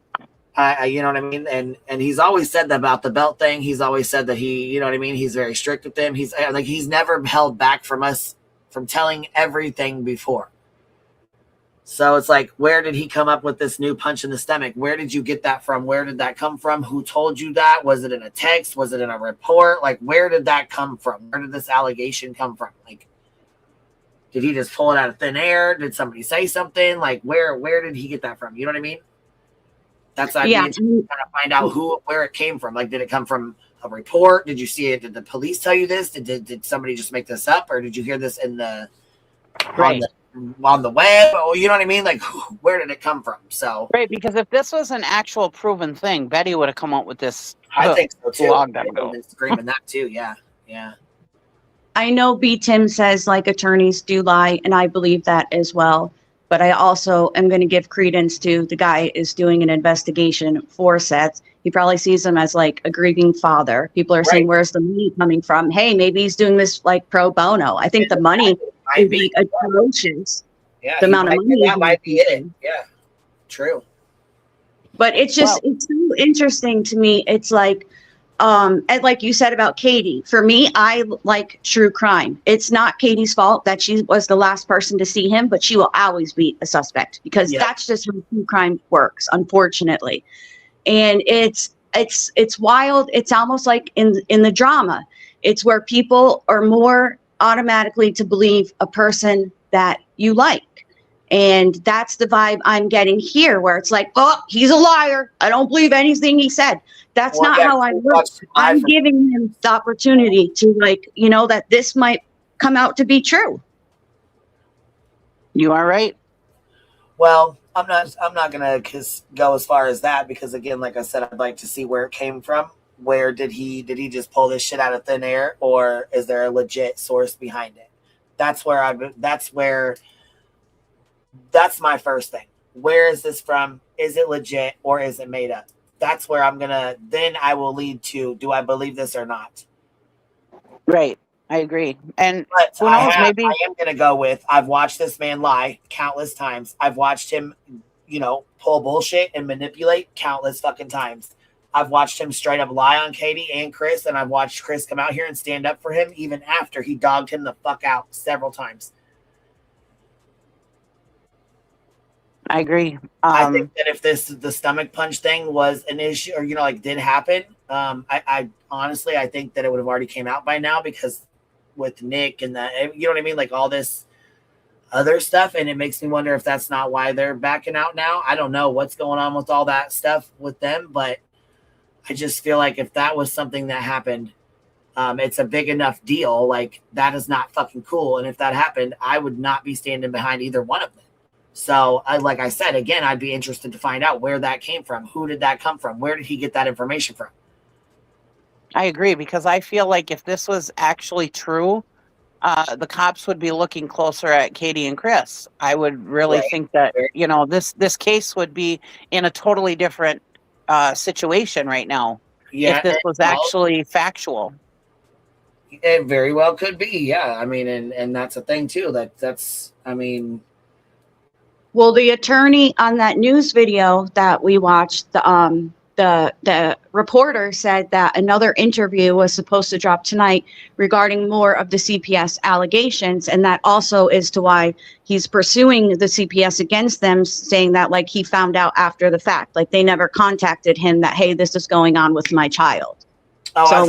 You know what I mean? And he's always said that about the belt thing. He's always said that he's very strict with them. He's never held back from us from telling everything before. So it's like, where did he come up with this new punch in the stomach? Where did you get that from? Where did that come from? Who told you that? Was it in a text? Was it in a report? Like, where did that come from? Where did this allegation come from? Like, did he just pull it out of thin air? Did somebody say something? Like, where did he get that from? You know what I mean? That's what I'd be interested to kind of find out where it came from. Like, did it come from a report? Did you see it? Did the police tell you this? Did somebody just make this up, or did you hear this in the on the web? Or, you know what I mean? Like, where did it come from? So Right, because if this was an actual proven thing, Betty would have come out with this. I think so too. Long time ago. I've been screaming that too. Yeah, yeah. I know B. Tim says like attorneys do lie, and I believe that as well. But I also am going to give credence to the guy is doing an investigation for Seth. He probably sees him as like a grieving father. People are saying, where's the money coming from? Hey, maybe he's doing this like pro bono. I think the money is like atrocious. Yeah, the amount of money that might be it. Yeah, true. But it's just it's so interesting to me. It's like, and like you said about Katie, for me, I like true crime. It's not Katie's fault that she was the last person to see him, but she will always be a suspect because that's just how true crime works, unfortunately. And it's wild. It's almost like in the drama. It's where people are more automatically to believe a person that you like. And that's the vibe I'm getting here, where it's like, oh, he's a liar. I don't believe anything he said. That's not how I work. I'm giving him the opportunity to, like, you know, that this might come out to be true. You are right. Well, I'm not gonna go as far as that because, again, like I said, I'd like to see where it came from. Where did he just pull this shit out of thin air, or is there a legit source behind it? That's my first thing. Where is this from? Is it legit or is it made up? That's where then I will lead to, do I believe this or not? Right. I agree. And but who knows, maybe I am going to go with, I've watched this man lie countless times. I've watched him, pull bullshit and manipulate countless fucking times. I've watched him straight up lie on Katie and Chris, and I've watched Chris come out here and stand up for him even after he dogged him the fuck out several times. I agree. I think that if the stomach punch thing was an issue, or did happen, I honestly I think that it would have already came out by now, because with Nick and you know what I mean, like all this other stuff, and it makes me wonder if that's not why they're backing out now. I don't know what's going on with all that stuff with them, but I just feel like if that was something that happened, it's a big enough deal. Like, that is not fucking cool, and if that happened, I would not be standing behind either one of them. So, like I said, again, I'd be interested to find out where that came from. Who did that come from? Where did he get that information from? I agree, because I feel like if this was actually true, the cops would be looking closer at Katie and Chris. I would really think that, this case would be in a totally different situation right now. Yeah, if this was actually factual. It very well could be. Yeah. I mean, and that's a thing too. That's, I mean, well, the attorney on that news video that we watched, the reporter said that another interview was supposed to drop tonight regarding more of the CPS allegations, and that also is to why he's pursuing the CPS against them, saying that like he found out after the fact, like they never contacted him that, hey, this is going on with my child. So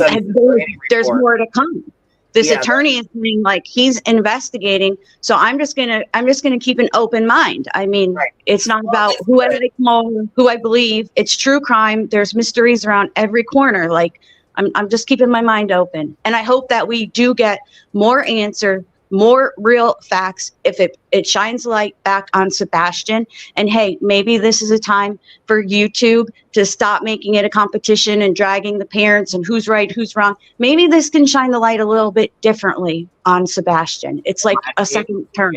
there's more to come. This attorney is saying like he's investigating. So I'm just gonna keep an open mind. I mean, it's not about who I like more, who I believe. It's true crime. There's mysteries around every corner. Like I'm just keeping my mind open, and I hope that we do get more answer, more real facts. If it shines light back on Sebastian, and hey, maybe this is a time for YouTube to stop making it a competition and dragging the parents and who's right, who's wrong. Maybe this can shine the light a little bit differently on Sebastian. It's like a second term.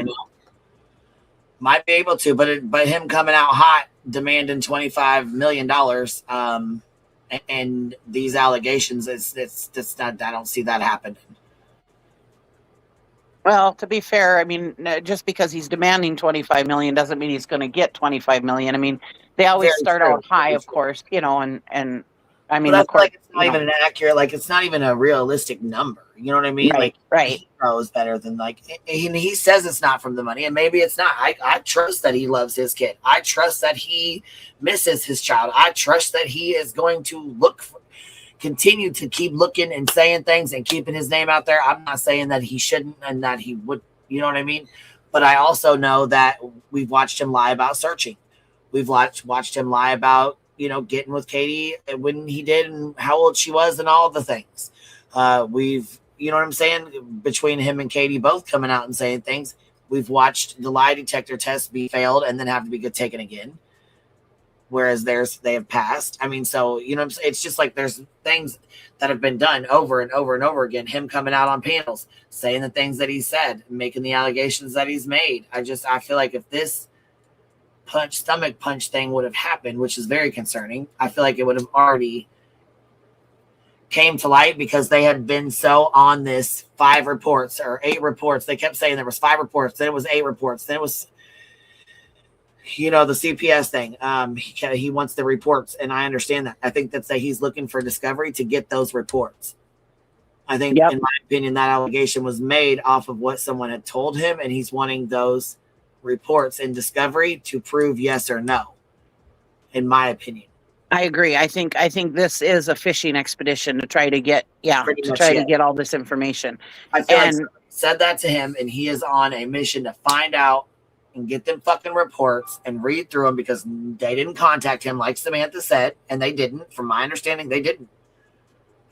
Might be able to, but him coming out hot, demanding $25 million, and these allegations, it's not. I don't see that happening. Well, to be fair, I mean, just because he's demanding $25 million doesn't mean he's going to get $25 million. I mean, they always start out high, of course, and I mean, that's of course, like it's not even an accurate, like it's not even a realistic number. You know what I mean? Right. He knows better than he says it's not from the money, and maybe it's not. I trust that he loves his kid. I trust that he misses his child. I trust that he is going to continue to keep looking and saying things and keeping his name out there. I'm not saying that he shouldn't and that he would, you know what I mean? But I also know that we've watched him lie about searching. We've watched him lie about, getting with Katie when he did and how old she was and all the things. We've, you know what I'm saying? Between him and Katie both coming out and saying things. We've watched the lie detector test be failed and then have to be taken again. Whereas they have passed. I mean, so, it's just like there's things that have been done over and over and over again. Him coming out on panels, saying the things that he said, making the allegations that he's made. I feel like if this stomach punch thing would have happened, which is very concerning, I feel like it would have already came to light because they had been so on this 5 reports or 8 reports. They kept saying there was 5 reports, then it was 8 reports, then it was, the CPS thing. He wants the reports, and I understand that. I think that he's looking for discovery to get those reports. I think, in my opinion, that allegation was made off of what someone had told him, and he's wanting those reports in discovery to prove yes or no, in my opinion. I agree. I think this is a fishing expedition to try to get, to get all this information. I feel like somebody said that to him, and he is on a mission to find out and get them fucking reports and read through them because they didn't contact him, like Samantha said, and they didn't. From my understanding, they didn't.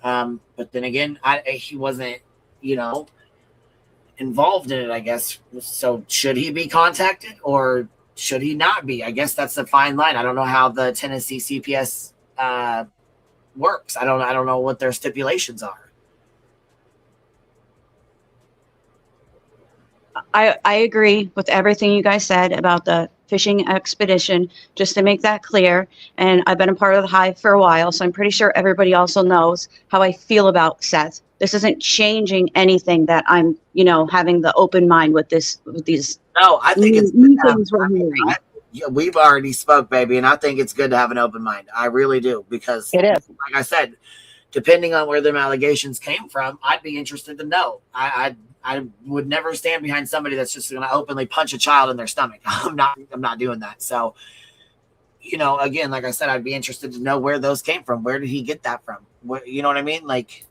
But then again, he wasn't, involved in it, I guess. So should he be contacted or should he not be? I guess that's a fine line. I don't know how the Tennessee CPS works. I don't know what their stipulations are. I agree with everything you guys said about the fishing expedition, just to make that clear. And I've been a part of the Hive for a while, so I'm pretty sure everybody also knows how I feel about Seth. This isn't changing anything that I'm, having the open mind with these. No, I think it's good things we're hearing. We've already spoke, baby, and I think it's good to have an open mind. I really do, because it is. Like I said, depending on where them allegations came from, I'd be interested to know. I would never stand behind somebody that's just going to openly punch a child in their stomach. I'm not doing that. So, again, like I said, I'd be interested to know where those came from. Where did he get that from? You know what I mean? Like,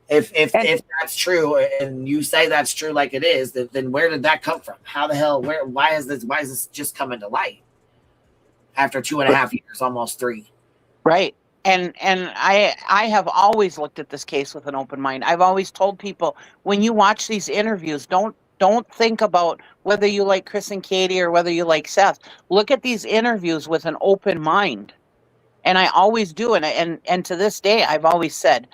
if that's true, and you say that's true, like it is, then where did that come from? How the hell? Why is this just coming to light after 2.5 years, almost 3? Right. And I have always looked at this case with an open mind. I've always told people, when you watch these interviews, don't think about whether you like Chris and Katie or whether you like Seth. Look at these interviews with an open mind. And I always do. And to this day, I've always said,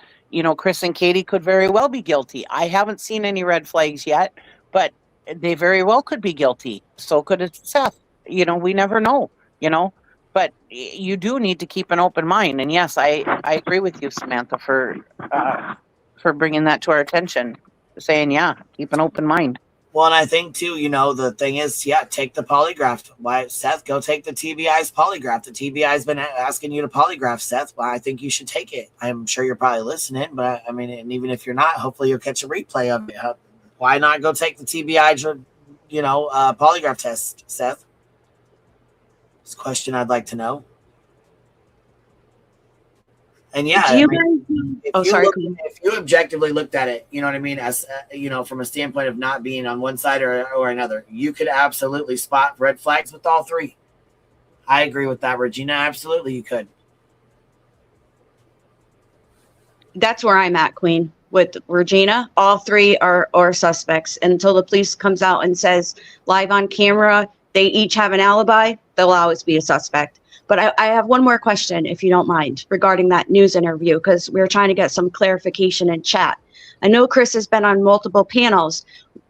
Chris and Katie could very well be guilty. I haven't seen any red flags yet, but they very well could be guilty. So could Seth. We never know, But you do need to keep an open mind. And yes, I agree with you, Samantha, for bringing that to our attention, saying, keep an open mind. Well, and I think too, the thing is, take the polygraph. Why, Seth, go take the TBI's polygraph. The TBI's been asking you to polygraph, Seth. Well, I think you should take it. I'm sure you're probably listening, but I mean, and even if you're not, hopefully you'll catch a replay of it. Why not go take the TBI, polygraph test, Seth? It's a question I'd like to know. And if you objectively looked at it, you know what I mean, as from a standpoint of not being on one side or another, you could absolutely spot red flags with all 3. I agree with that, Regina. Absolutely, you could. That's where I'm at, Queen. With Regina, all 3 are suspects until the police comes out and says live on camera they each have an alibi. They'll always be a suspect. But I have one more question, if you don't mind, regarding that news interview, because we were trying to get some clarification in chat. I know Chris has been on multiple panels.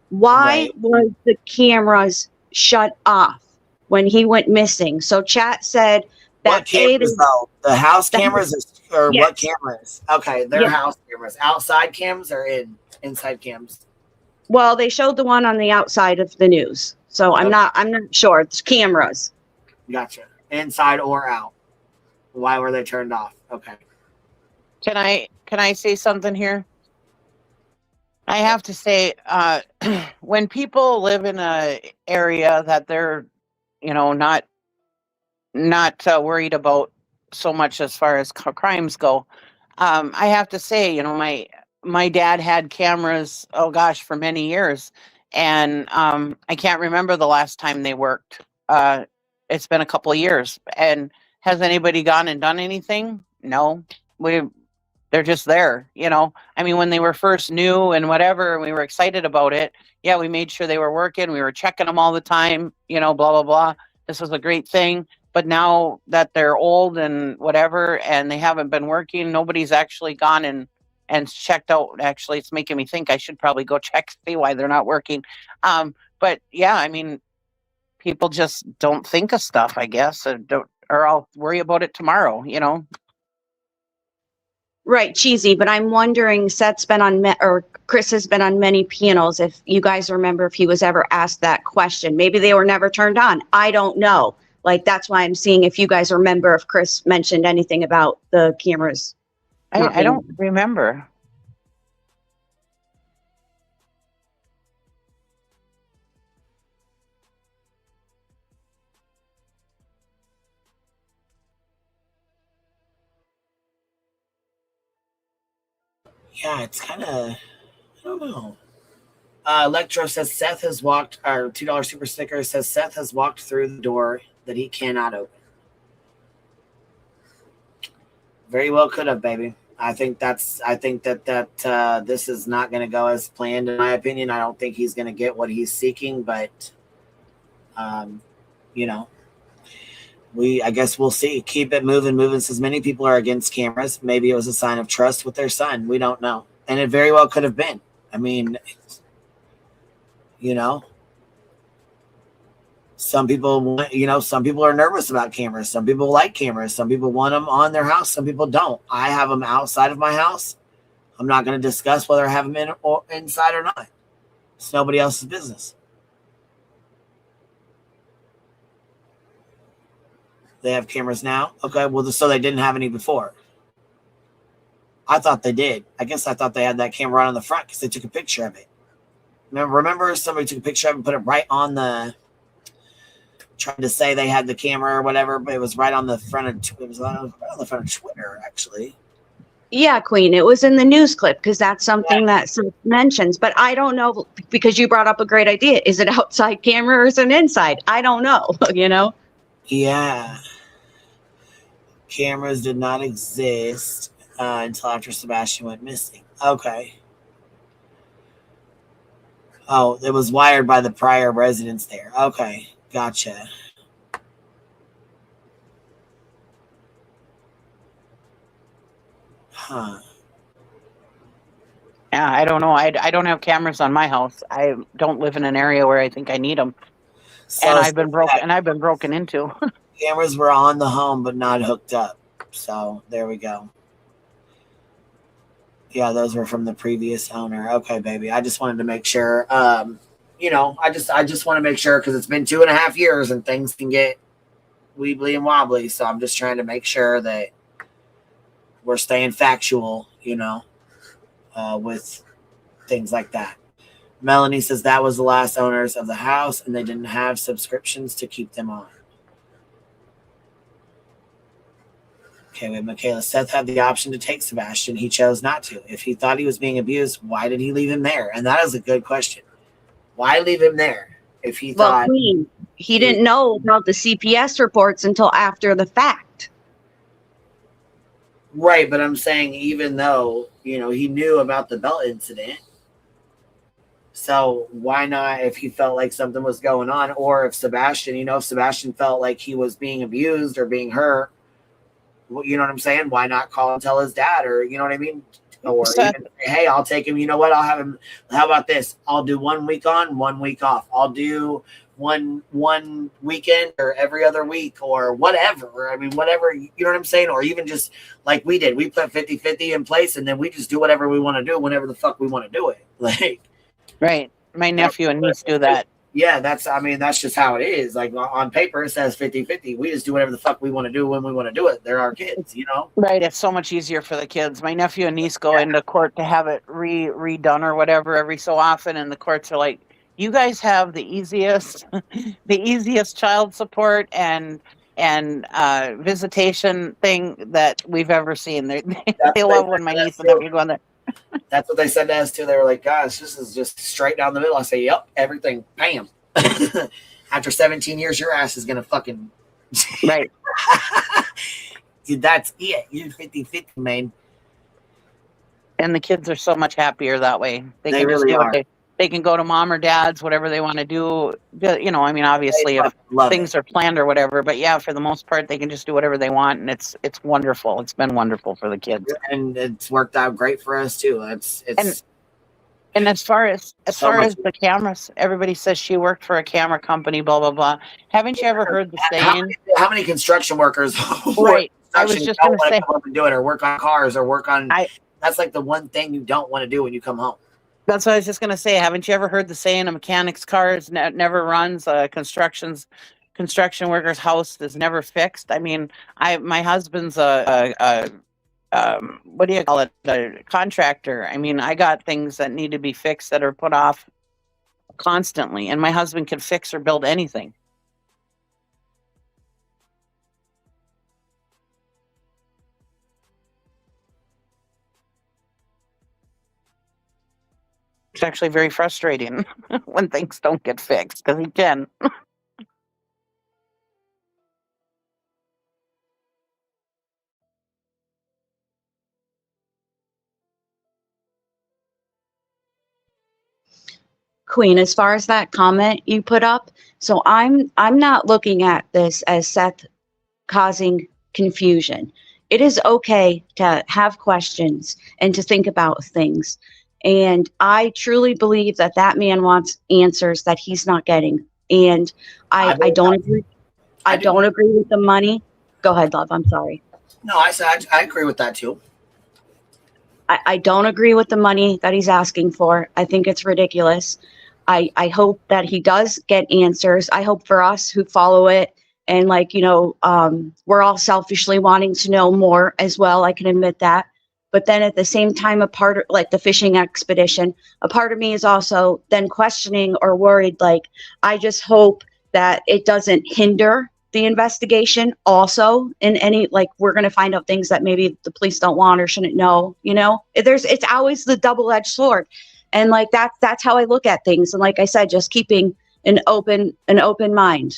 Why was the cameras shut off when he went missing? So chat said that what cameras, though? The house cameras or what cameras? Okay, they're house cameras. Outside cams or inside cams? Well, they showed the one on the outside of the news. So I'm not sure. It's cameras. Gotcha. Inside or out. Why were they turned off? Okay. Can I say something here? I have to say, when people live in a area that they're, not worried about so much as far as crimes go, I have to say, my dad had cameras, for many years, and I can't remember the last time they worked. It's been a couple of years, and Has anybody gone and done anything? No. They're just there, you know. I mean, when they were first new and whatever, and we were excited about it, yeah, we made sure they were working. We were checking them all the time, you know, blah, blah, blah. This was a great thing. But now that they're old and whatever, and they haven't been working, nobody's actually gone and checked out. Actually, it's making me think I should probably go check, see why they're not working. But yeah, I mean, people just don't think of stuff, I guess, or I'll worry about it tomorrow, you know. Right, cheesy, but I'm wondering, Seth's been on, or Chris has been on many panels. If you guys remember if he was ever asked that question, maybe they were never turned on. I don't know. Like, that's why I'm seeing if you guys remember if Chris mentioned anything about the cameras. I don't remember. Yeah, it's kind of, I don't know. Electro says Seth has walked, our $2 super sticker says Seth has walked through the door that he cannot open. Very well could have, baby. I think that this is not going to go as planned, in my opinion. I don't think he's going to get what he's seeking, but, you know, I guess we'll see. Keep it moving. Says many people are against cameras. Maybe it was a sign of trust with their son. We don't know. And it very well could have been. I mean, you know, some people are nervous about cameras. Some people like cameras. Some people want them on their house. Some people don't. I have them outside of my house. I'm not going to discuss whether I have them in or inside or not. It's nobody else's business. They have cameras now? Okay, well, so they didn't have any before. I thought they did. I guess I thought they had that camera right on the front because they took a picture of it. Remember somebody took a picture of it and put it right on the, trying to say they had the camera or whatever, but it was right on the front of, it was right on the front of Twitter, actually. Yeah, Queen, it was in the news clip because that's something that Seth mentions. But I don't know, because you brought up a great idea. Is it outside camera or is it inside? I don't know, you know? Yeah. Cameras did not exist until after Sebastian went missing. Okay. Oh, it was wired by the prior residents there. Okay, gotcha. Huh. Yeah, I don't know. I don't have cameras on my house. I don't live in an area where I think I need them. So and I've been broken into. Cameras were on the home but not hooked up. So there we go. Yeah, those were from the previous owner. Okay, baby. I just wanted to make sure. You know, I just want to make sure because it's been 2.5 years and things can get weebly and wobbly. So I'm just trying to make sure that we're staying factual, you know, with things like that. Melanie says that was the last owners of the house and they didn't have subscriptions to keep them on. Okay, with Michaela, Seth had the option to take Sebastian. He chose not to. If he thought he was being abused, why did he leave him there? And that is a good question. Why leave him there if he thought... Queen, he didn't know about the CPS reports until after the fact. Right, but I'm saying even though, you know, he knew about the belt incident, so why not, if he felt like something was going on, or if Sebastian, you know, if Sebastian felt like he was being abused or being hurt, you know what I'm saying? Why not call and tell his dad, or you know what I mean? Or even say, hey, I'll take him. You know what? I'll have him. How about this? I'll do 1 week on, 1 week off. I'll do one weekend or every other week or whatever. I mean, whatever, you know what I'm saying? Or even just like we did. We put 50-50 in place and then we just do whatever we want to do whenever the fuck we want to do it. Like, right. My nephew and niece do that. Yeah, that's just how it is. Like on paper, it says 50-50. We just do whatever the fuck we want to do when we want to do it. They're our kids, you know? Right. It's so much easier for the kids. My nephew and niece go into court to have it redone or whatever every so often. And the courts are like, you guys have the easiest child support and visitation thing that we've ever seen. They love when my niece and nephew go in there. That's what they said to us too. They were like, gosh, this is just straight down the middle. I say, yep, everything, bam. After 17 years, your ass is going to fucking... Right. Dude, that's it. You're 50-50, man. And the kids are so much happier that way. They can just really do what are. they can go to mom or dad's, whatever they want to do. You know, I mean, obviously if love things are planned or whatever, but yeah, for the most part, they can just do whatever they want, and it's wonderful. It's been wonderful for the kids. And it's worked out great for us too. And as far as So much- the cameras, everybody says she worked for a camera company, blah blah blah. Haven't you ever heard the saying? How many construction workers? Right. I was just don't going to want say, to come up and do it, or work on cars, or work on. That's like the one thing you don't want to do when you come home. that's what I was just going to say. Haven't you ever heard the saying, a mechanic's car never runs, construction worker's house is never fixed? I mean, my husband's what do you call it? A contractor. I mean, I got things that need to be fixed that are put off constantly, and my husband can fix or build anything. It's actually very frustrating when things don't get fixed, because he can. Queen, as far as that comment you put up, so I'm not looking at this as Seth causing confusion. It is okay to have questions and to think about things. And I truly believe that that man wants answers that he's not getting. And I don't agree. I don't agree with the money. Go ahead, love. I'm sorry. No, I agree with that too. I don't agree with the money that he's asking for. I think it's ridiculous. I hope that he does get answers. I hope for us who follow it, and we're all selfishly wanting to know more as well. I can admit that. But then at the same time, a part of like the fishing expedition, a part of me is also then questioning or worried. Like, I just hope that it doesn't hinder the investigation also in any, like, we're going to find out things that maybe the police don't want or shouldn't know, it's always the double-edged sword. And like, that's how I look at things. And like I said, just keeping an open mind,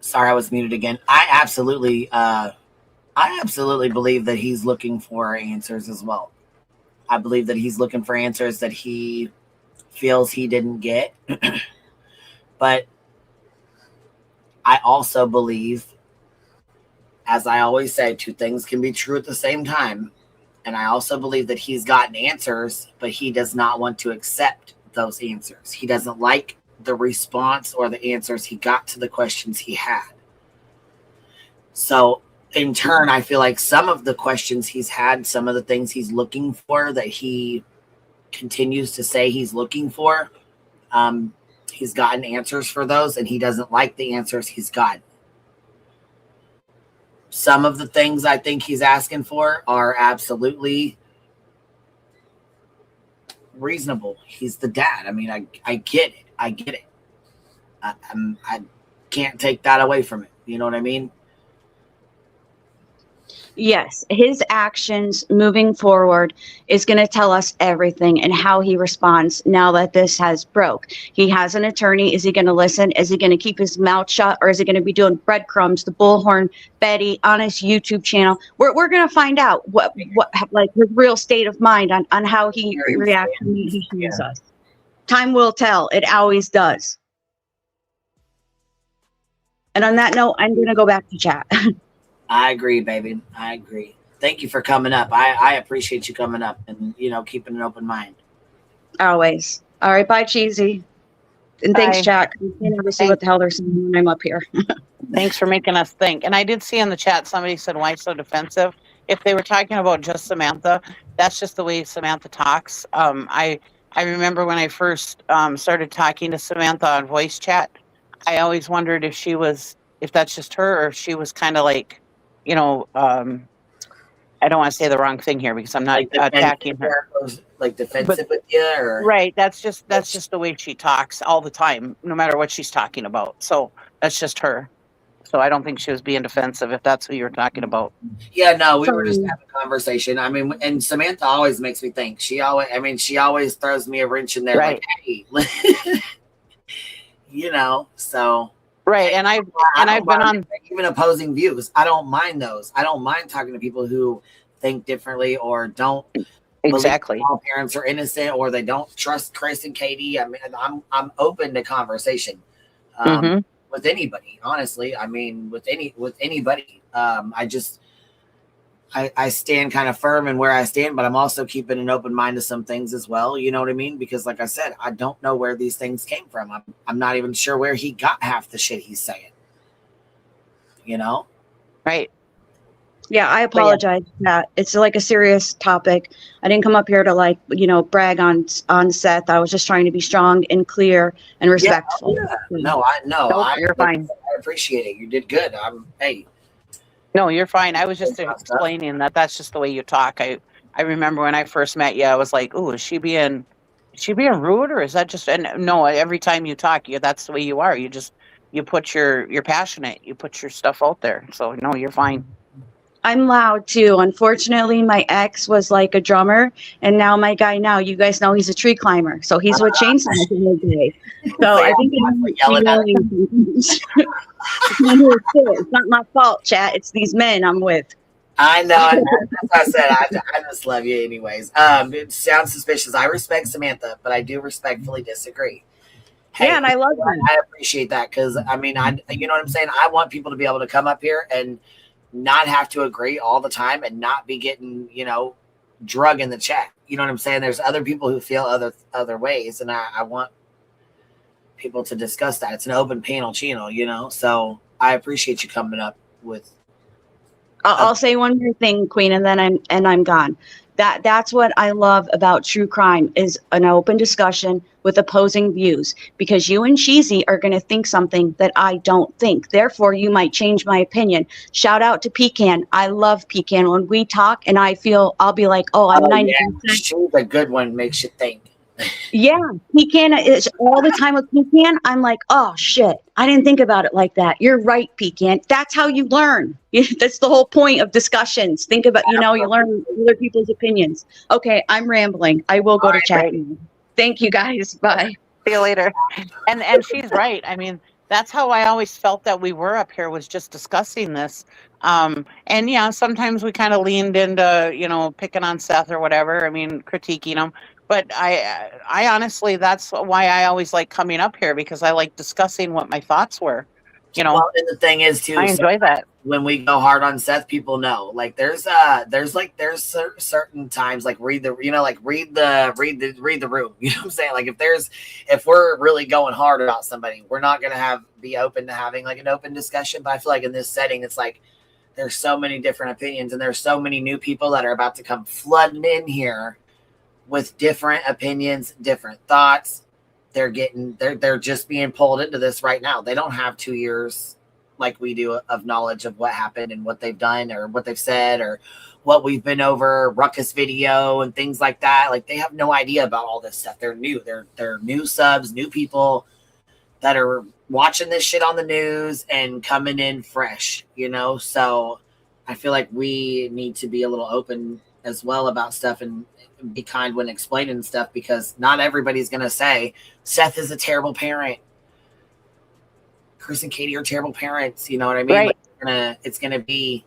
Sorry, I was muted again. I absolutely believe that he's looking for answers as well. I believe that he's looking for answers that he feels he didn't get. But I also believe, as I always say, two things can be true at the same time. And I also believe that he's gotten answers, but he does not want to accept those answers. He doesn't like the response or the answers he got to the questions he had. So in turn, I feel like some of the questions he's had, some of the things he's looking for that he continues to say he's looking for, he's gotten answers for those, and he doesn't like the answers he's gotten. Some of the things I think he's asking for are absolutely reasonable. He's the dad. I mean, I get it. I get it. I can't take that away from it. You know what I mean? Yes, his actions moving forward is going to tell us everything and how he responds now that this has broke. He has an attorney. Is he going to listen? Is he going to keep his mouth shut, or is he going to be doing breadcrumbs, the Bullhorn Betty on his YouTube channel? We're going to find out what like his real state of mind on how he reacts when he sees us. Time will tell. It always does. And on that note, I'm going to go back to chat. I agree, baby. I agree. Thank you for coming up. I appreciate you coming up and, keeping an open mind. Always. All right. Bye, Cheesy. And Bye. thanks, chat. You can never see what the hell they're saying when I'm up here. Thanks for making us think. And I did see in the chat, somebody said, why so defensive? If they were talking about just Samantha, that's just the way Samantha talks. I remember when I first started talking to Samantha on voice chat, I always wondered if that's just her, or if she was kind of like, I don't want to say the wrong thing here because I'm not attacking her. Like defensive with you, or right? That's just the way she talks all the time, no matter what she's talking about. So That's just her. So I don't think she was being defensive if that's who you were talking about. Yeah, no, we were just having a conversation. I mean, and Samantha always makes me think. She always throws me a wrench in there, Right. like, hey, you know. So right, and I've been on even opposing views. I don't mind those. I don't mind talking to people who think differently or don't exactly believe all parents are innocent or they don't trust Chris and Katie. I mean, I'm open to conversation. With anybody, honestly. I mean, with anybody. I stand kind of firm in where I stand, but I'm also keeping an open mind to some things as well. You know what I mean? Because like I said, I don't know where these things came from. I'm not even sure where he got half the shit he's saying. You know? Right. Yeah, I apologize for that. It's like a serious topic. I didn't come up here to like, brag on Seth. I was just trying to be strong and clear and respectful. Yeah. No, you're fine. I appreciate it. You did good. Hey. No, you're fine. I was just explaining that's just the way you talk. I remember when I first met you, I was like, "Ooh, is she being rude, or is that just?" And no, every time you talk, that's the way you are. You put you're passionate. You put your stuff out there. So no, you're fine. I'm loud too. Unfortunately, my ex was like a drummer, and now my guy you guys know he's a tree climber. So he's with chainsaws in the day. So I think it's not my fault, chat. It's these men I'm with. I know. That's what I said. I just love you anyways. It sounds suspicious. I respect Samantha, but I do respectfully disagree. Hey, yeah, and I love that. I appreciate that because I mean, you know what I'm saying? I want people to be able to come up here and not have to agree all the time and not be getting, drug in the chat. You know what I'm saying? There's other people who feel other ways, and I want people to discuss that. It's an open panel channel, so I appreciate you coming up with. I'll say one more thing, Queen, and then I'm gone. That's what I love about true crime is an open discussion with opposing views, because you and Cheesy are going to think something that I don't think. Therefore, you might change my opinion. Shout out to Pecan. I love Pecan. When we talk and I'll be like, oh, I'm 90%. Yeah. She's a good one. Makes you think. Yeah, Pecan is all the time with Pecan. I'm like, oh shit, I didn't think about it like that. You're right, Pecan. That's how you learn. That's the whole point of discussions. Think about, you learn other people's opinions. Okay, I'm rambling. I will go to chat. Thank you guys. Bye. See you later. And she's right. I mean, that's how I always felt that we were up here, was just discussing this. And yeah, sometimes we kind of leaned into, picking on Seth or whatever. I mean, critiquing him. But I honestly, that's why I always like coming up here, because I like discussing what my thoughts were. Well, and the thing is too, I enjoy that. When we go hard on Seth, people know. Like there's certain times, like read the room. You know what I'm saying? Like if we're really going hard about somebody, we're not gonna be open to having like an open discussion. But I feel like in this setting, it's like there's so many different opinions, and there's so many new people that are about to come flooding in here with different opinions, different thoughts. They're just being pulled into this right now. They don't have 2 years like we do of knowledge of what happened and what they've done or what they've said or what we've been over, Ruckus video and things like that. Like they have no idea about all this stuff. They're new. They're new subs, new people that are watching this shit on the news and coming in fresh, So I feel like we need to be a little open as well about stuff and be kind when explaining stuff, because not everybody's going to say Seth is a terrible parent. Chris and Katie are terrible parents. You know what I mean? Right. Like it's going to be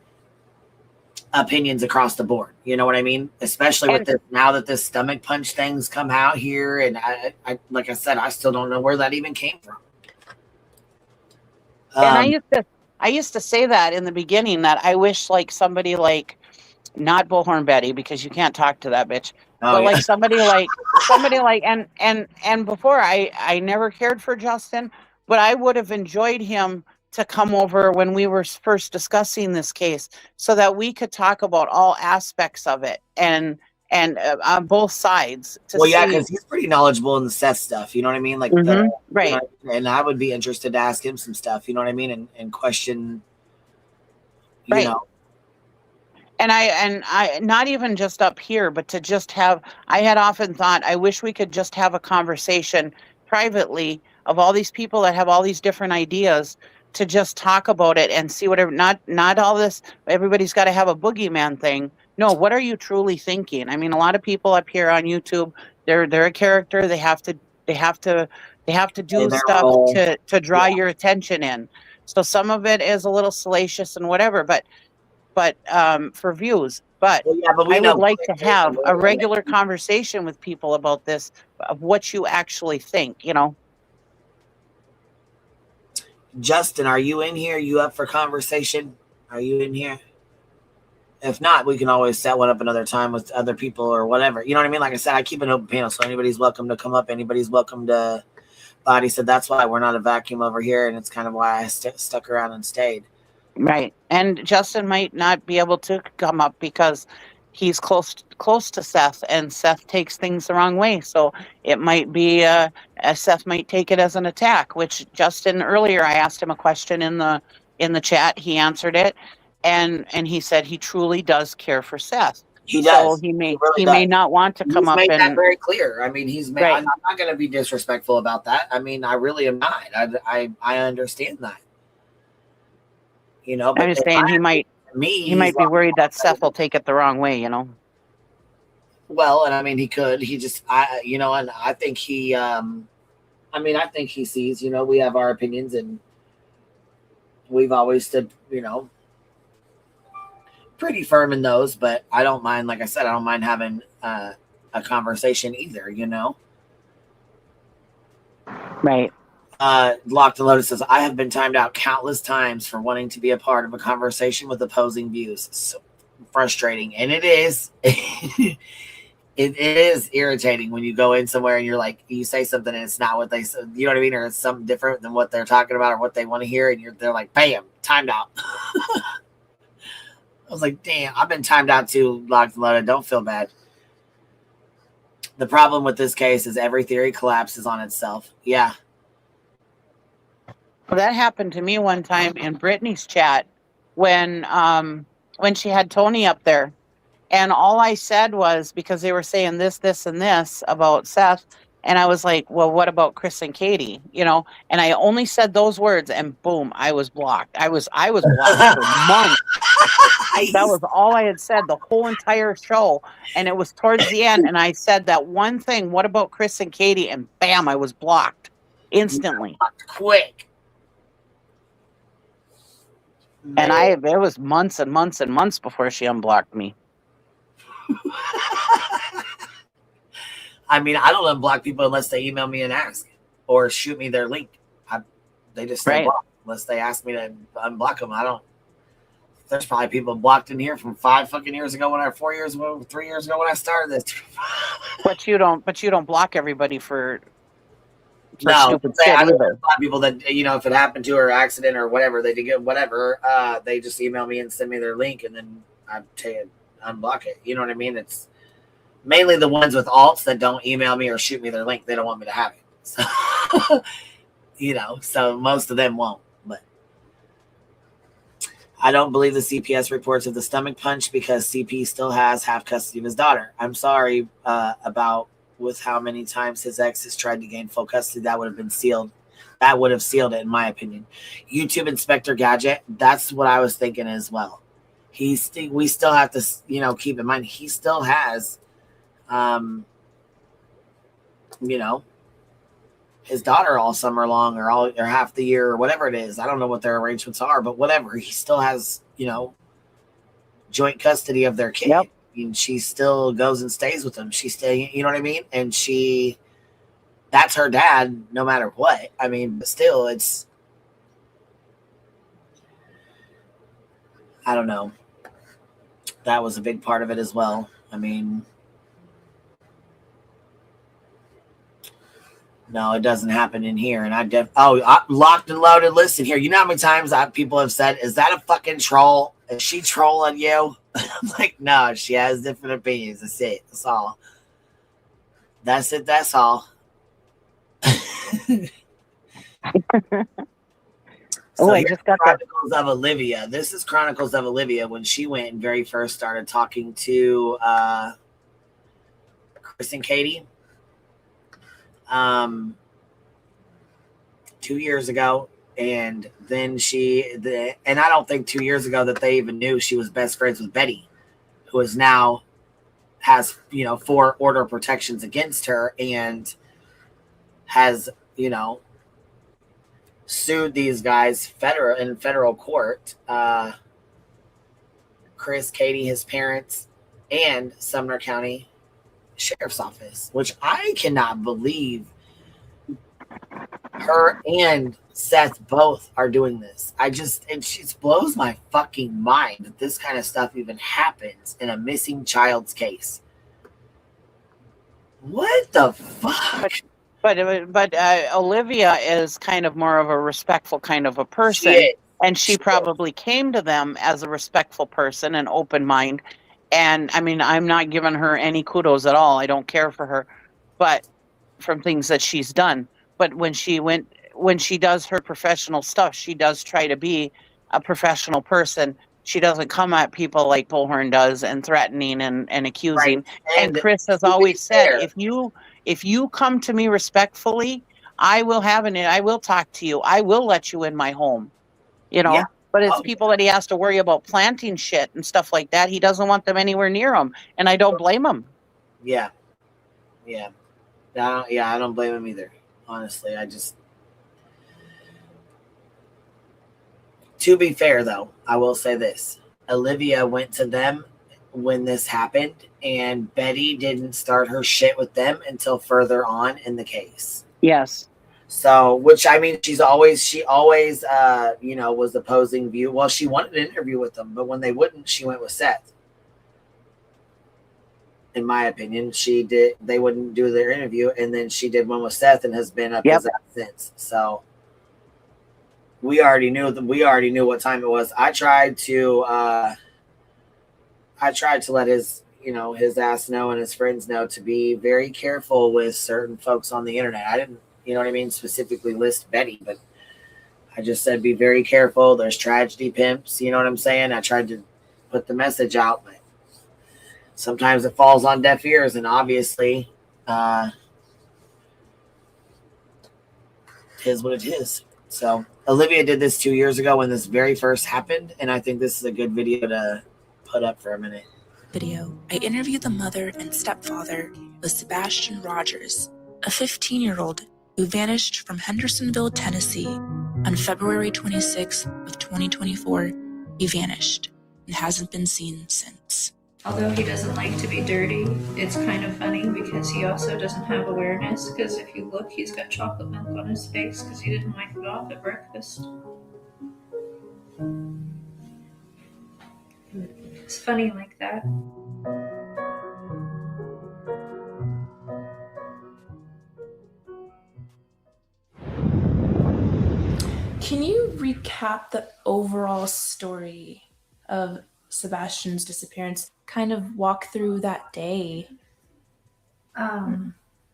opinions across the board. You know what I mean? Especially with this, now that this stomach punch thing's come out here. And I like I said, I still don't know where that even came from. And I used to say that in the beginning, that I wish like somebody like, not Bullhorn Betty, because you can't talk to that bitch. But like somebody like and before I never cared for Justin, but I would have enjoyed him to come over when we were first discussing this case, so that we could talk about all aspects of it and on both sides. Yeah, because he's pretty knowledgeable in the Seth stuff. You know what I mean? Like right. And I would be interested to ask him some stuff. You know what I mean? And question. Right. And I not even just up here, but to just have, I had often thought, I wish we could just have a conversation privately of all these people that have all these different ideas, to just talk about it and see whatever, not all this, everybody's got to have a boogeyman thing. No, what are you truly thinking? I mean, a lot of people up here on YouTube, they're a character. They have to do their stuff role. to draw your attention in. So some of it is a little salacious and whatever, but for views. But Well, yeah, but we I know would like to have a regular conversation with people about this, of what you actually think, you know. Justin, are you in here? You up for conversation? Are you in here? If not, we can always set one up another time with other people or whatever. You know what I mean? Like I said, I keep an open panel, so anybody's welcome to come up. Anybody's welcome to. Body said that's why we're not a vacuum over here, and it's kind of why I stuck around and stayed. Right, and Justin might not be able to come up because he's close to Seth, and Seth takes things the wrong way. So it might be Seth might take it as an attack. Which Justin, earlier, I asked him a question in the chat. He answered it, and he said he truly does care for Seth. He does. So he may really may not want to come he's up made and that very clear. I mean, he's made. Right. I'm not going to be disrespectful about that. I mean, I really am not. I understand that. You know, but I'm just saying he might be worried that Seth will take it the wrong way. You know. Well, and I mean, he could. He just, you know, and I think he. I mean, I think he sees. You know, we have our opinions, and we've always stood. You know, pretty firm in those, but I don't mind, like I said, I don't mind having a conversation either, you know? Right. Locked and Loaded says, I have been timed out countless times for wanting to be a part of a conversation with opposing views. So frustrating. And it is. it is irritating when you go in somewhere and you're like, you say something and it's not what they said, you know what I mean? Or it's something different than what they're talking about or what they want to hear. And they're like, bam, timed out. I was like, damn, I've been timed out too, Locked and Loaded. Don't feel bad. The problem with this case is every theory collapses on itself. Yeah. Well, that happened to me one time in Brittany's chat when she had Tony up there. And all I said was, because they were saying this, this, and this about Seth. And I was like, well, what about Chris and Katie? You know, and I only said those words and boom, I was blocked. I was blocked for months. That was all I had said the whole entire show. And it was towards the end. And I said that one thing, what about Chris and Katie? And bam, I was blocked instantly. Quick. Man. And it was months and months and months before she unblocked me. I mean, I don't unblock people unless they email me and ask or shoot me their link. They just stay blocked unless they ask me to unblock them. I don't. There's probably people blocked in here from 5 fucking years ago 3 years ago when I started this. But you don't block everybody for no, stupid shit shit either. either. A lot of people that, you know, if it happened to her accident or whatever, they did get whatever, they just email me and send me their link and then I unblock it. You know what I mean? It's mainly the ones with alts that don't email me or shoot me their link. They don't want me to have it. So, you know, so most of them won't. But I don't believe the CPS reports of the stomach punch because CP still has half custody of his daughter. I'm sorry about with how many times his ex has tried to gain full custody. That would have been sealed. That would have sealed it, in my opinion. YouTube Inspector Gadget, that's what I was thinking as well. We still have to, you know, keep in mind, he still has, you know, his daughter all summer long or half the year or whatever it is. I don't know what their arrangements are, but whatever. He still has, you know, joint custody of their kid. Yep. And she still goes and stays with him. She's staying, you know what I mean? And that's her dad no matter what. I mean, but still, it's, I don't know. That was a big part of it as well. I mean, no, it doesn't happen in here. And Locked and Loaded. Listen here. You know how many times people have said, is that a fucking troll? Is she trolling you? I'm like, no, she has different opinions. That's it. That's all. That's it. That's all. So I just got Chronicles of Olivia. This is Chronicles of Olivia when she went and very first started talking to Chris and Katie. 2 years ago, And then and I don't think 2 years ago that they even knew she was best friends with Betty, who is now has, 4 order protections against her and has, sued these guys in federal court. Chris, Katie, his parents, and Sumner County Sheriff's Office, which I cannot believe her and Seth both are doing this. It just blows my fucking mind that this kind of stuff even happens in a missing child's case. What the fuck? But Olivia is kind of more of a respectful kind of a person, and she probably came to them as a respectful person, an open mind. And I mean, I'm not giving her any kudos at all. I don't care for her, but from things that she's done. But when she does her professional stuff, she does try to be a professional person. She doesn't come at people like Bullhorn does and threatening and accusing. Right. And Chris has always said, if you come to me respectfully, I will talk to you. I will let you in my home. Yeah. But it's people that he has to worry about planting shit and stuff like that. He doesn't want them anywhere near him. And I don't blame him. Yeah. Yeah. I don't blame him either. Honestly, to be fair though, I will say this. Olivia went to them when this happened, and Betty didn't start her shit with them until further on in the case. Yes. So, which I mean, she always, was opposing view. Well, she wanted an interview with them, but when they wouldn't, she went with Seth. In my opinion, they wouldn't do their interview, and then she did one with Seth and has been up his ass since. So we already knew what time it was. I tried to let his ass know and his friends know to be very careful with certain folks on the internet. I didn't, specifically list Betty, but I just said be very careful. There's tragedy pimps, you know what I'm saying? I tried to put the message out, but sometimes it falls on deaf ears, and obviously is what it is. So Olivia did this 2 years ago when this very first happened, and I think this is a good video to put up for a minute. Video, I interviewed the mother and stepfather of Sebastian Rogers, a 15-year-old who vanished from Hendersonville, Tennessee on February 26th of 2024. He vanished and hasn't been seen since. Although he doesn't like to be dirty, it's kind of funny because he also doesn't have awareness, because if you look, he's got chocolate milk on his face because he didn't wipe it off at breakfast. It's funny like that. Can you recap the overall story of Sebastian's disappearance? Kind of walk through that day.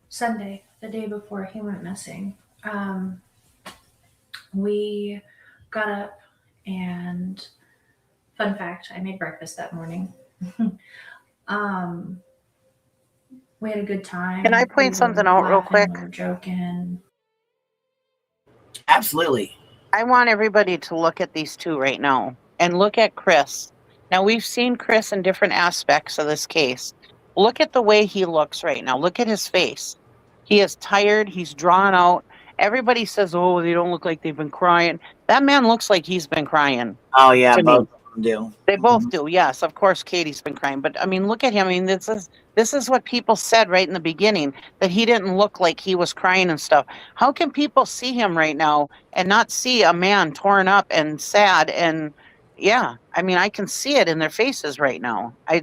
Sunday, the day before he went missing, we got up and, fun fact, I made breakfast that morning. We had a good time. Can I point something out real quick? We were joking. Absolutely. I want everybody to look at these two right now and look at Chris. Now, we've seen Chris in different aspects of this case. Look at the way he looks right now. Look at his face. He is tired. He's drawn out. Everybody says, oh, they don't look like they've been crying. That man looks like he's been crying. Oh, yeah, both of them do. They both do, yes. Of course, Katie's been crying. But, I mean, look at him. I mean, this is what people said right in the beginning, that he didn't look like he was crying and stuff. How can people see him right now and not see a man torn up and sad? And, yeah, I mean, I can see it in their faces right now. I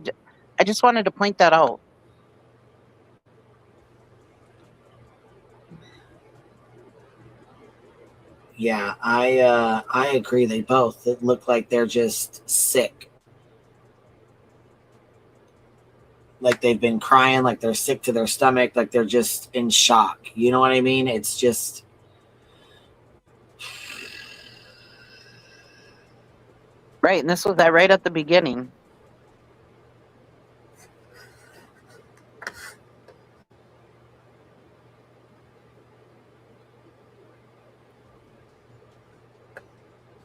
just wanted to point that out. Yeah, I agree. They both look like they're just sick. Like they've been crying, like they're sick to their stomach, like they're just in shock. You know what I mean? It's just... Right, and this was that right at the beginning.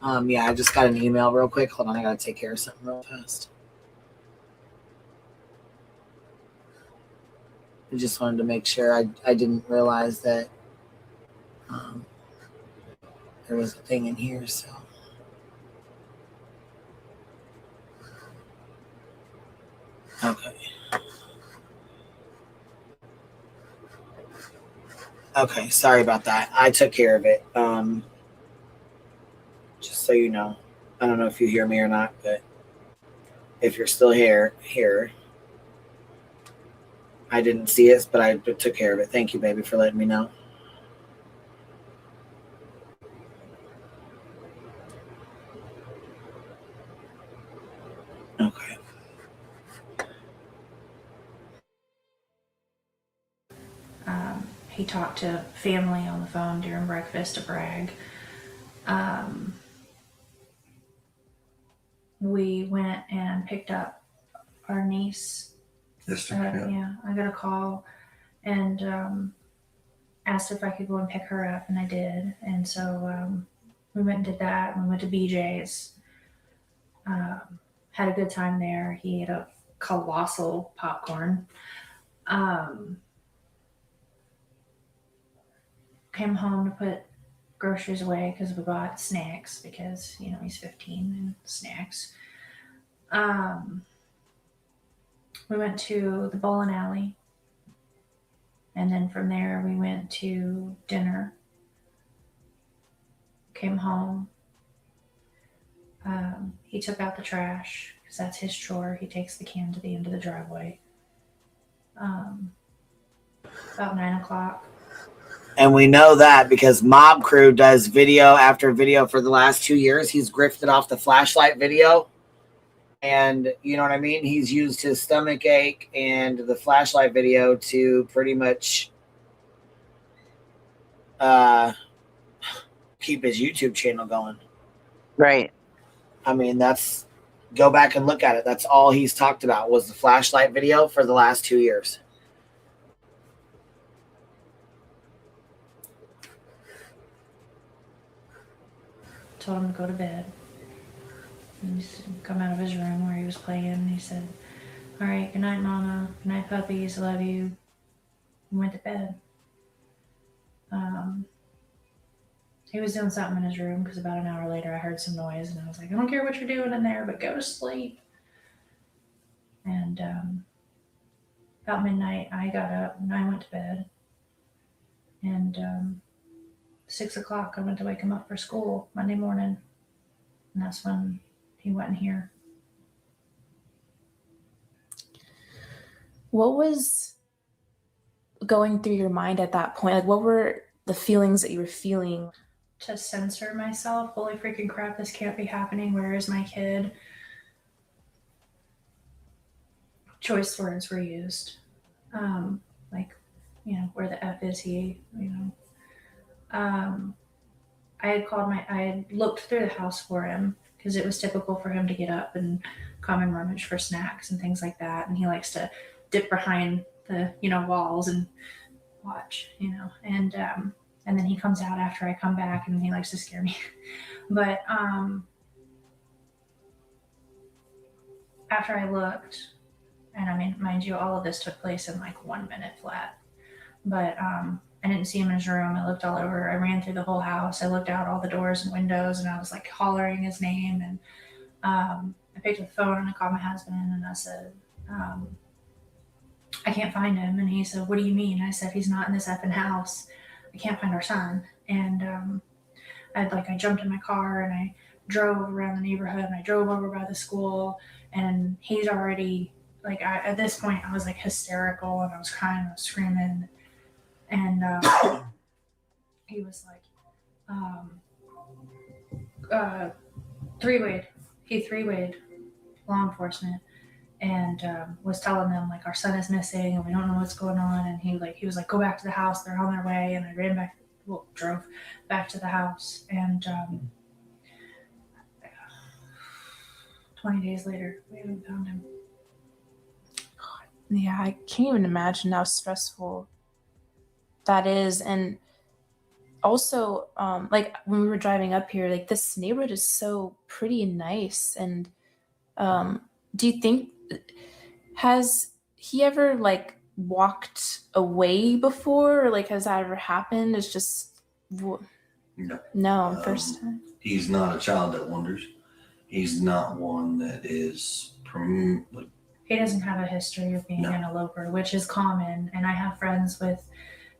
Yeah, I just got an email real quick. Hold on, I gotta take care of something real fast. I just wanted to make sure I didn't realize that there was a thing in here, so. Okay. Okay, sorry about that. I took care of it. Just so you know. I don't know if you hear me or not, but if you're still here, I didn't see it, but I took care of it. Thank you, baby, for letting me know. Okay. He talked to family on the phone during breakfast to brag. We went and picked up our niece. Yeah, I got a call and asked if I could go and pick her up, and I did. And so we went and did that. We went to BJ's. Had a good time there. He ate a colossal popcorn. Came home to put groceries away because we bought snacks because, you know, he's 15 and snacks. We went to the bowling alley. And then from there we went to dinner. Came home. He took out the trash because that's his chore. He takes the can to the end of the driveway. About 9 o'clock. And we know that because Mob Crew does video after video for the last 2 years. He's grifted off the flashlight video. And you know what I mean? He's used his stomach ache and the flashlight video to pretty much keep his YouTube channel going. Right. I mean, go back and look at it. That's all he's talked about was the flashlight video for the last 2 years. Told him to go to bed. And he's come out of his room where he was playing. And he said, "All right, good night, Mama. Good night, puppies. I love you." And went to bed. He was doing something in his room because about an hour later I heard some noise and I was like, "I don't care what you're doing in there, but go to sleep." And about midnight I got up and I went to bed. And 6 o'clock I went to wake him up for school Monday morning. And that's when he went in here. What was going through your mind at that point? Like, what were the feelings that you were feeling? To censor myself. Holy freaking crap, this can't be happening. Where is my kid? Choice words were used. Like, you know, where the F is he? You know. I had looked through the house for him because it was typical for him to get up and come and rummage for snacks and things like that. And he likes to dip behind the, you know, walls and watch, you know, and then he comes out after I come back and he likes to scare me. But after I looked, and I mean, mind you, all of this took place in like 1 minute flat, but I didn't see him in his room. I looked all over. I ran through the whole house. I looked out all the doors and windows and I was like hollering his name. And I picked up the phone and I called my husband and I said, "I can't find him." And he said, "What do you mean?" I said, "He's not in this effing house. I can't find our son." And I jumped in my car and I drove around the neighborhood and I drove over by the school and he's already like, at this point I was like hysterical and I was crying, I was screaming. And he was like, three-wayed. He three-wayed law enforcement and was telling them like our son is missing and we don't know what's going on. And he was like, "Go back to the house. They're on their way." And I drove back to the house. And 20 days later, we haven't found him. Yeah, I can't even imagine how stressful that is. And also, like when we were driving up here, like this neighborhood is so pretty and nice. And do you think, has he ever like walked away before, or like has that ever happened? It's just No. First time. He's not a child that wanders. He's not one that is like, He doesn't have a history of being an eloper, which is common. And I have friends with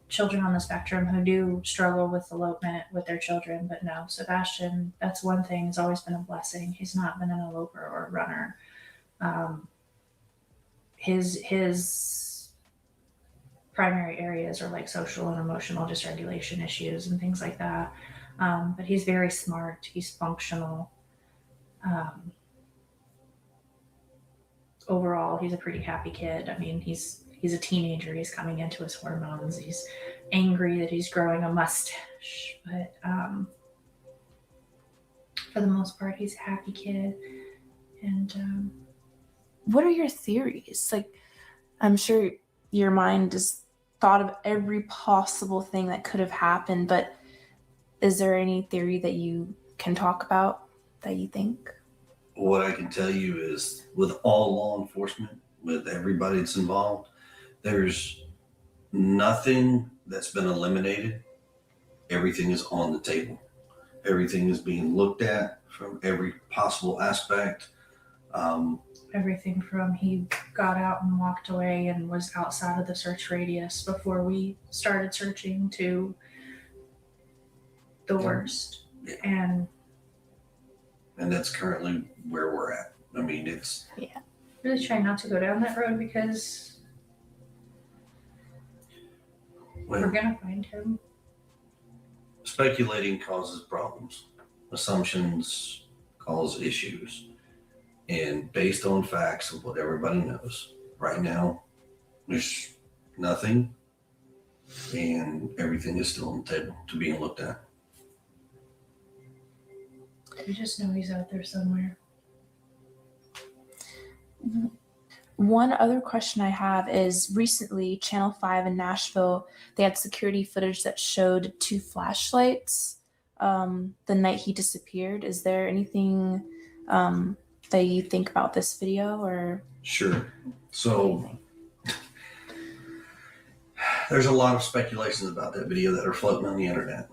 children on the spectrum who do struggle with elopement with their children. But no, Sebastian, that's one thing. It's always been a blessing. He's not been an eloper or a runner. His primary areas are like social and emotional dysregulation issues and things like that. But he's very smart. He's functional. Overall, he's a pretty happy kid. I mean, he's a teenager. He's coming into his hormones. He's angry that he's growing a mustache, but for the most part, he's a happy kid. And what are your theories? Like, I'm sure your mind has thought of every possible thing that could have happened, but is there any theory that you can talk about that you think? what I can tell you is with all law enforcement, with everybody that's involved, there's nothing that's been eliminated. Everything is on the table. Everything is being looked at from every possible aspect. Everything from he got out and walked away and was outside of the search radius before we started searching to the worst. And that's currently where we're at. I mean, it's... Yeah. Really trying not to go down that road because we're going to find him. Speculating causes problems. Assumptions cause issues. And based on facts of what everybody knows, right now, there's nothing, and everything is still on the table to being looked at. We just know he's out there somewhere. One other question I have is recently Channel 5 in Nashville, they had security footage that showed 2 flashlights the night he disappeared. Is there anything that you think about this video? Or Sure. So there's a lot of speculations about that video that are floating on the internet.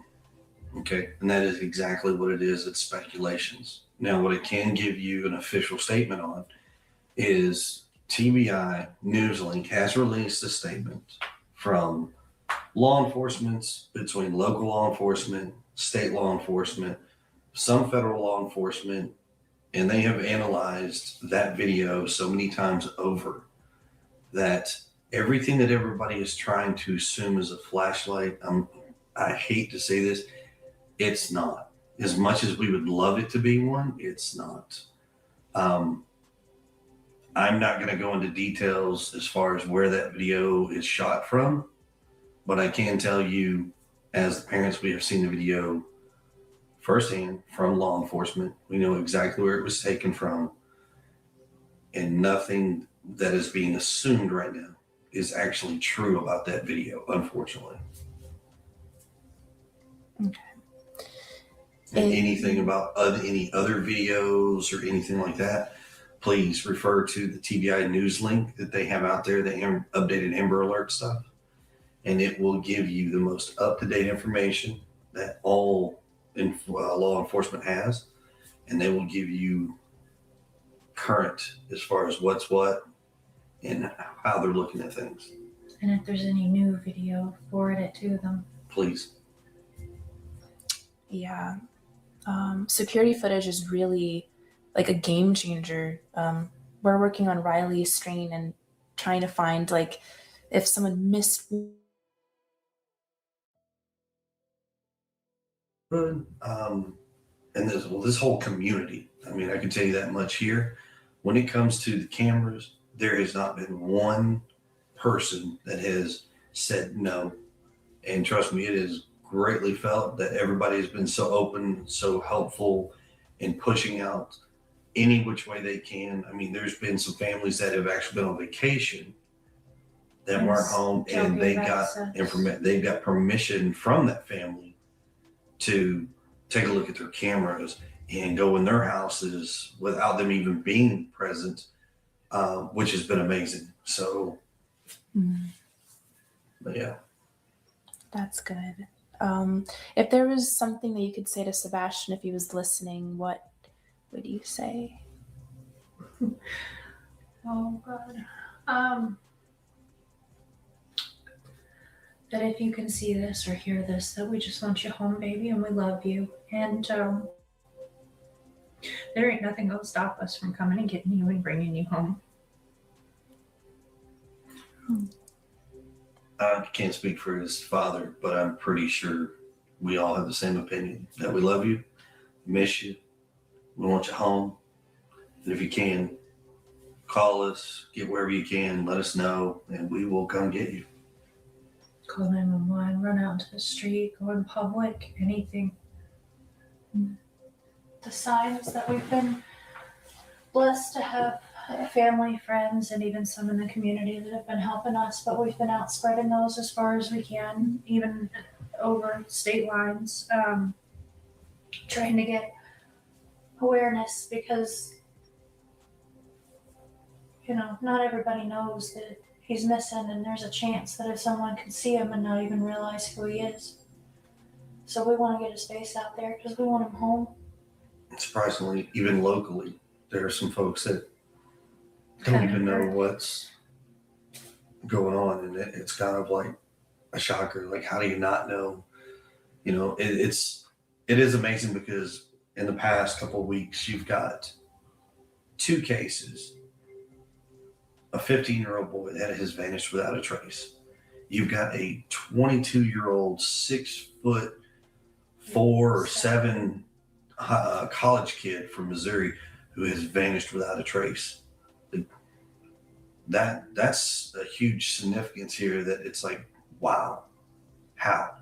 Okay. And that is exactly what it is. It's speculations. Now, what it can give you an official statement on is TBI Newslink has released a statement from law enforcement, between local law enforcement, state law enforcement, some federal law enforcement, and they have analyzed that video so many times over that everything that everybody is trying to assume is a flashlight, I hate to say this, it's not. As much as we would love it to be one, it's not. I'm not going to go into details as far as where that video is shot from, but I can tell you, as the parents, we have seen the video firsthand from law enforcement. We know exactly where it was taken from, and nothing that is being assumed right now is actually true about that video, unfortunately. Okay. And anything about any other videos or anything like that, please refer to the TBI news link that they have out there, the updated Amber Alert stuff, and it will give you the most up-to-date information that all law enforcement has, and they will give you current as far as what's what and how they're looking at things. And if there's any new video, forward it to them. Please. Yeah. Security footage is really like a game changer. We're working on Riley's strain and trying to find like if someone missed. And this whole community, I mean, I can tell you that much here. When it comes to the cameras, there has not been one person that has said no. And trust me, it is greatly felt that everybody has been so open, so helpful in pushing out any which way they can. I mean, there's been some families that have actually been on vacation that weren't home, and they got permission from that family to take a look at their cameras and go in their houses without them even being present, which has been amazing. So, but yeah. That's good. If there was something that you could say to Sebastian if he was listening, what would you say? Oh God. That if you can see this or hear this, that we just want you home, baby, and we love you. And there ain't nothing gonna stop us from coming and getting you and bringing you home. I can't speak for his father, but I'm pretty sure we all have the same opinion that we love you, miss you, we want you home. And if you can, call us, get wherever you can, let us know, and we will come get you. Call 911, run out into the street, go in public, anything. The signs that we've been blessed to have family, friends, and even some in the community that have been helping us, but we've been out spreading those as far as we can, even over state lines, trying to get awareness because, you know, not everybody knows that he's missing, and there's a chance that if someone could see him and not even realize who he is. So we want to get his face out there because we want him home. Surprisingly, even locally, there are some folks that don't even know what's going on, and it's kind of like a shocker. Like, how do you not know? You know, it is amazing because in the past couple of weeks, you've got 2 cases. A 15-year-old boy that has vanished without a trace. You've got a 22-year-old, 6'4" or 7" college kid from Missouri who has vanished without a trace. That's a huge significance here. That it's like, wow, how?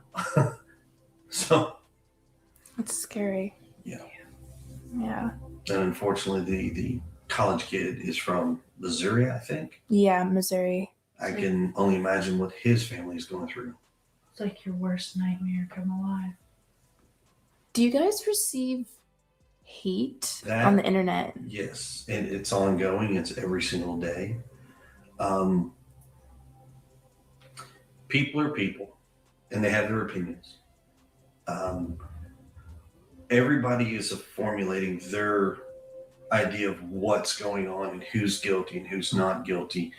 So It's scary. yeah. Yeah. And unfortunately, the college kid is from Missouri, I think. Yeah, Missouri. I can only imagine what his family is going through. It's like your worst nightmare come alive. Do you guys receive hate on the internet? Yes, and it's ongoing. It's every single day. People are people, and they have their opinions. Everybody is formulating their idea of what's going on and who's guilty and who's not guilty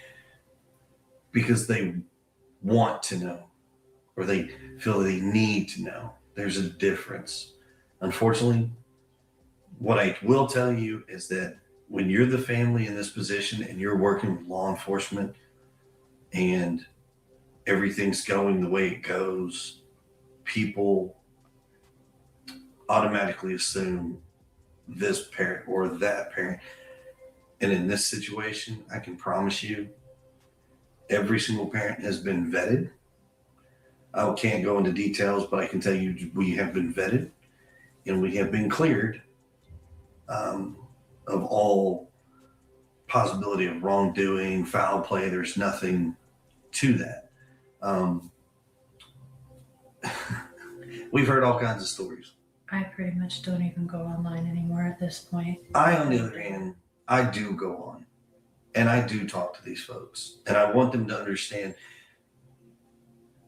because they want to know, or they feel they need to know. There's a difference. Unfortunately, what I will tell you is that when you're the family in this position and you're working with law enforcement and everything's going the way it goes, people automatically assume this parent or that parent. And in this situation, I can promise you, every single parent has been vetted. I can't go into details, but I can tell you we have been vetted and we have been cleared of all possibility of wrongdoing, foul play. There's nothing to that. We've heard all kinds of stories. I pretty much don't even go online anymore at this point. I, on the other hand, I do go on and I do talk to these folks, and I want them to understand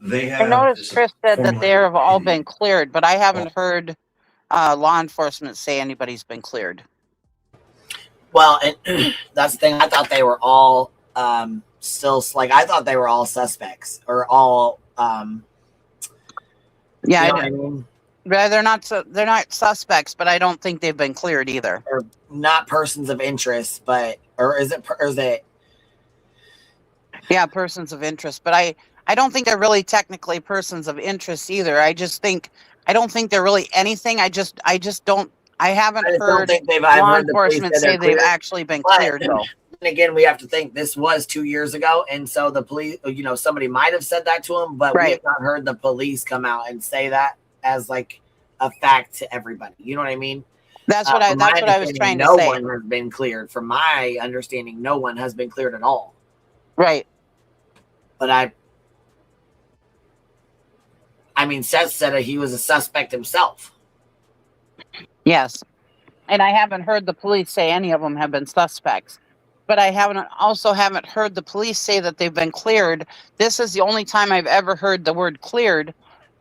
they have. I noticed Chris said that they have all been cleared, but I haven't heard law enforcement say anybody's been cleared. Well, and that's the thing. I thought they were all still, like, I thought they were all suspects or all. Yeah, you know what I mean? They're not suspects, but I don't think they've been cleared either. Or not persons of interest, but or is it? Yeah, persons of interest, but I don't think they're really technically persons of interest either. I don't think they're really anything. I haven't heard law enforcement say they've actually been cleared though. And again, we have to think this was 2 years ago, and so the police, you know, somebody might have said that to him, but we have not heard the police come out and say that as like a fact to everybody. You know what I mean? That's what I was trying to say. No one has been cleared. From my understanding, no one has been cleared at all. Right. But I I mean, Seth said that he was a suspect himself. Yes. And I haven't heard the police say any of them have been suspects. But I haven't heard the police say that they've been cleared. This is the only time I've ever heard the word cleared.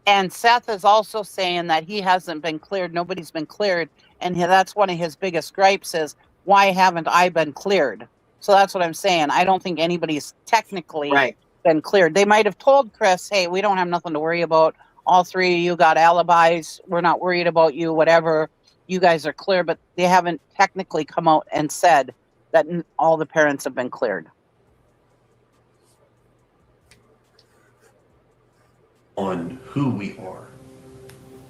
And Seth is also saying that he hasn't been cleared. Nobody's been cleared. And that's one of his biggest gripes is, why haven't I been cleared? So that's what I'm saying. I don't think anybody's technically been cleared. They might have told Chris, hey, we don't have nothing to worry about. All three of you got alibis. We're not worried about you, whatever. You guys are clear. But they haven't technically come out and said that all the parents have been cleared. On who we are,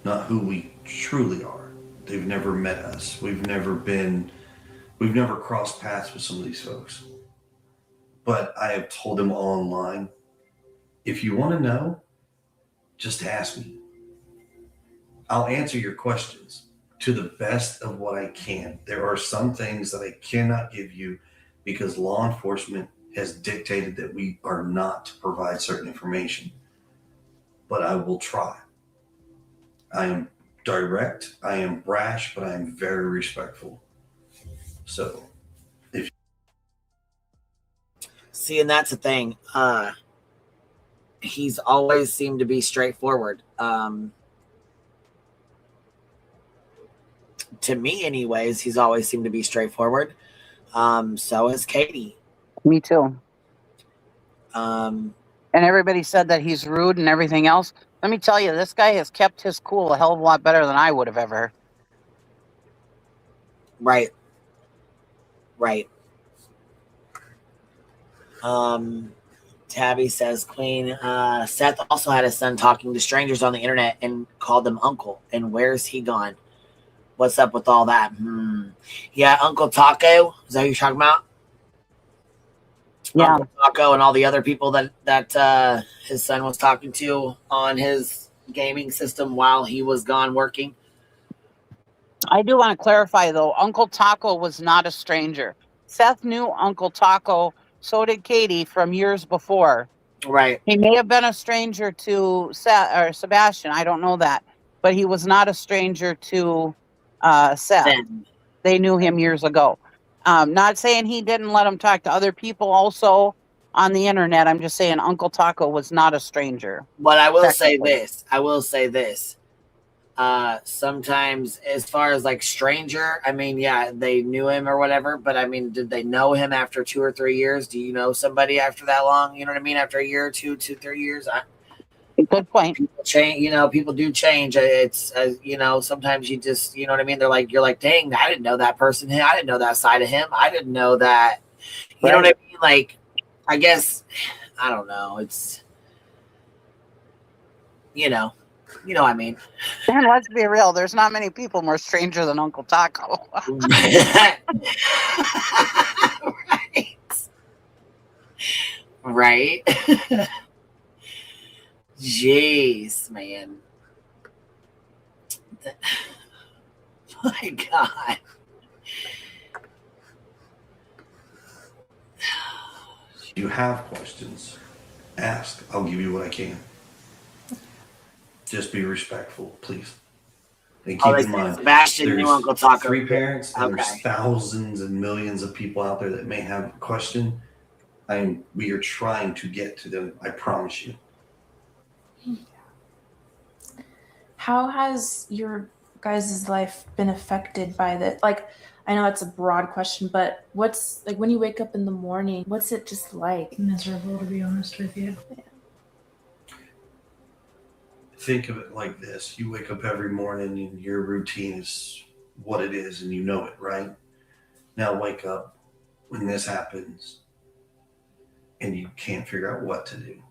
not who we truly are. They've never met us. We've never crossed paths with some of these folks. But I have told them online, if you want to know, just ask me. I'll answer your questions to the best of what I can. There are some things that I cannot give you because law enforcement has dictated that we are not to provide certain information. But I will try. I am direct, I am brash, but I am very respectful. So, See, and that's the thing. He's always seemed to be straightforward. To me, anyways, he's always seemed to be straightforward. So is Katie. Me too. And everybody said that he's rude and everything else. Let me tell you, this guy has kept his cool a hell of a lot better than I would have ever. Right. Tabby says, Queen, Seth also had his son talking to strangers on the internet and called them uncle. And where's he gone? What's up with all that? Yeah, Uncle Taco. Is that who you're talking about? Yeah. Uncle Taco and all the other people that his son was talking to on his gaming system while he was gone working. I do want to clarify, though. Uncle Taco was not a stranger. Seth knew Uncle Taco. So did Katie from years before. Right. He may have been a stranger to Seth or Sebastian. I don't know that. But he was not a stranger to Seth. They knew him years ago. Not saying he didn't let him talk to other people also on the internet. I'm just saying Uncle Taco was not a stranger. But I will say this. Sometimes as far as like stranger, I mean, yeah, they knew him or whatever, but I mean, did they know him after 2 or 3 years? Do you know somebody after that long? You know what I mean? After a year or 2, 3 years? Good point. People change, people do change. It's, sometimes you just, you know what I mean? You're like, dang, I didn't know that person. I didn't know that side of him. I didn't know that. You know what I mean? Like, I guess, I don't know. It's, what I mean. And let's be real, there's not many people more stranger than Uncle Taco. Right. Jeez, man. My God. you have questions, ask. I'll give you what I can. Just be respectful, please. And keep in mind, Sebastian knew Uncle Taco. 3 parents, and Okay. there's thousands and millions of people out there that may have a question. We are trying to get to them. I promise you. How has your guys' life been affected by this? Like, I know it's a broad question, but what's like when you wake up in the morning, what's it just like? Miserable, to be honest with you. Think of it like this. You wake up every morning and your routine is what it is and you know it, right? Now wake up when this happens and you can't figure out what to do.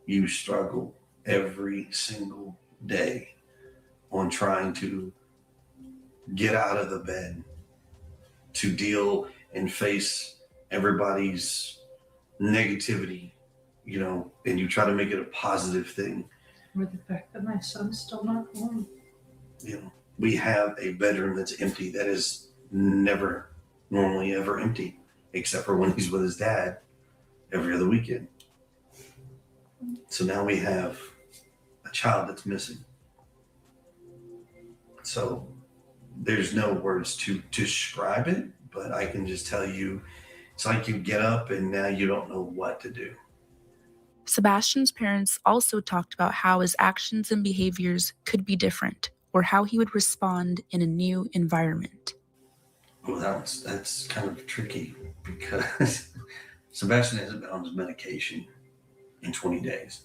You struggle every single day on trying to get out of the bed, to deal and face everybody's negativity, and you try to make it a positive thing. Or the fact that my son's still not home. We have a bedroom that's empty that is never normally ever empty, except for when he's with his dad every other weekend. So now we have a child that's missing. So there's no words to describe it, but I can just tell you, it's like you get up and now you don't know what to do. Sebastian's parents also talked about how his actions and behaviors could be different, or how he would respond in a new environment. Well, that's kind of tricky because Sebastian hasn't been on his medication in 20 days.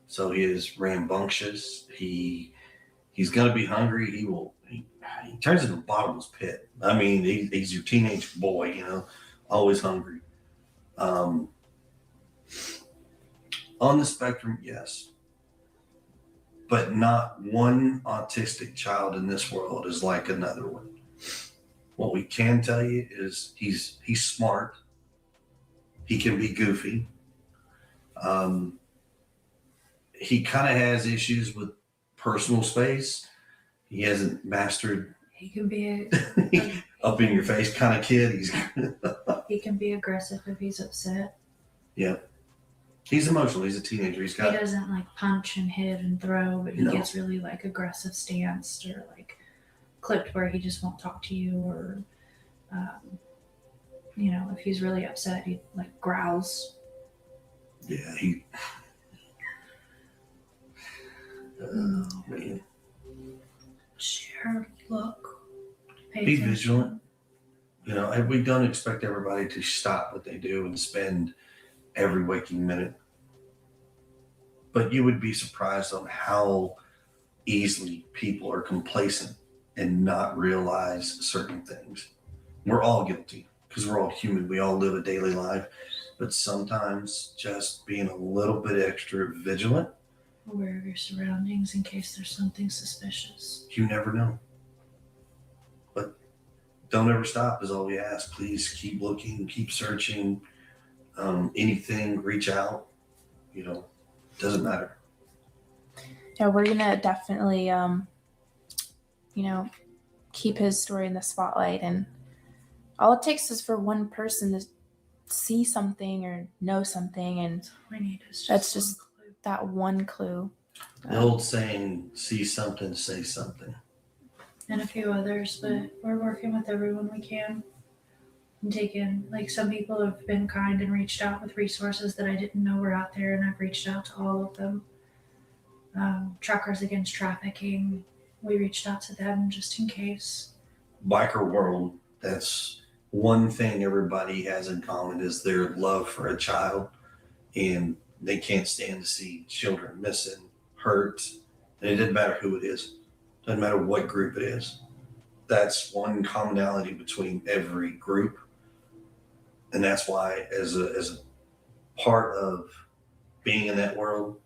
So he is rambunctious. He's going to be hungry. He turns into a bottomless pit. I mean, he's your teenage boy, you know, always hungry. On the spectrum, yes. But not one autistic child in this world is like another one. What we can tell you is he's smart. He can be goofy. He kind of has issues with personal space. He hasn't mastered. He can be up in your face kind of kid. He can be aggressive if he's upset. Yeah. He's emotional. He's a teenager. He doesn't like punch and hit and throw, but he No. gets really like aggressive stanced or like clipped where he just won't talk to you, or you know, if he's really upset, he like growls. Yeah, oh man. Share, look, pay Be attention. vigilant. You know, we don't expect everybody to stop what they do and spend every waking minute. But you would be surprised on how easily people are complacent and not realize certain things. We're all guilty because we're all human. We all live a daily life. But sometimes just being a little bit extra vigilant. Aware of your surroundings in case there's something suspicious. You never know. But don't ever stop is all we ask. Please keep looking, keep searching. Anything, reach out. You know, doesn't matter. Yeah, we're gonna definitely, you know, keep his story in the spotlight, and all it takes is for one person to see something or know something, and we need is that's just that one clue. The old saying, see something, say something. And a few others, but we're working with everyone we can. And taking, like, some people have been kind and reached out with resources that I didn't know were out there, and I've reached out to all of them. Truckers Against Trafficking, we reached out to them just in case. Biker world, that's one thing everybody has in common is their love for a child, and they can't stand to see children missing, hurt, and it doesn't matter who it is. Doesn't matter what group it is. That's one commonality between every group. And that's why as a part of being in that world,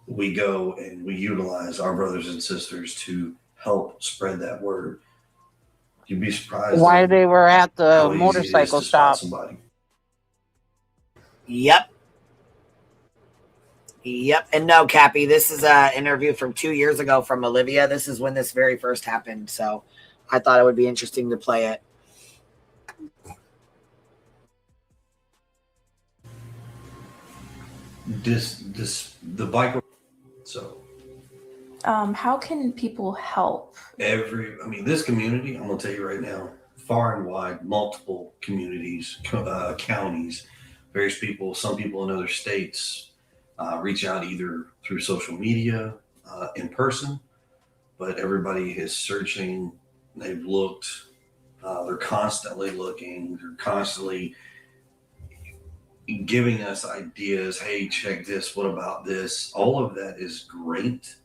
we go and we utilize our brothers and sisters to help spread that word. You'd be surprised Why they were at the how easy it is motorcycle to spot stop. somebody. Yep. And no, Cappy, this is an interview from 2 years ago from Olivia. This is when this very first happened. So I thought it would be interesting to play it. The biker. So How can people help? this community, I'm going to tell you right now, far and wide, multiple communities, counties, various people, some people in other states reach out either through social media, in person, but everybody is searching. They've looked, they're constantly looking, they're constantly giving us ideas. Hey, check this. What about this? All of that is great.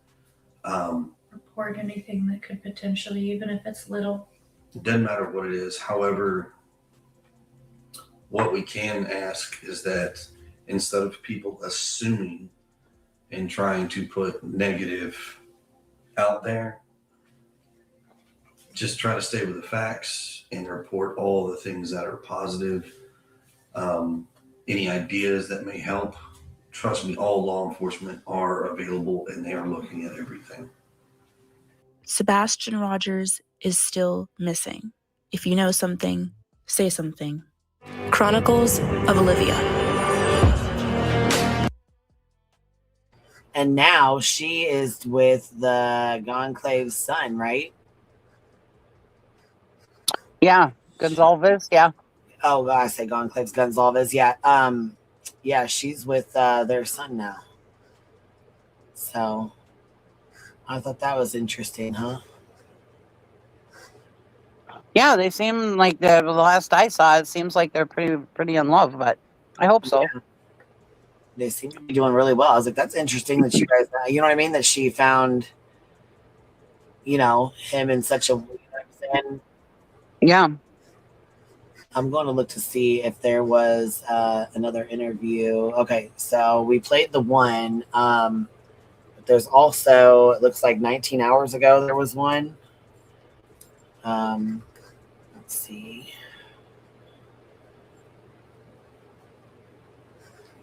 Report anything that could potentially, even if it's little. It doesn't matter what it is. However, what we can ask is that instead of people assuming and trying to put negative out there, just try to stay with the facts and report all the things that are positive. Any ideas that may help, trust me, all law enforcement are available and they are looking at everything. Sebastian Rogers is still missing. If you know something, say something. Chronicles of Olivia. And now she is with the Gonclave's son, right? Yeah, Gonzalez. Yeah. Oh, I say Gonclave's Gonzalez. Yeah. Yeah, she's with their son now. So I thought that was interesting, huh? Yeah, they seem like the last I saw, it seems like they're pretty in love, but I hope so. Yeah. They seem to be doing really well. I was like, that's interesting that you guys, you know what I mean? That she found, you know, him in such a, you know what I'm saying? Yeah. I'm going to look to see if there was another interview. Okay, so we played the one. But there's also, it looks like 19 hours ago, there was one. Let's see.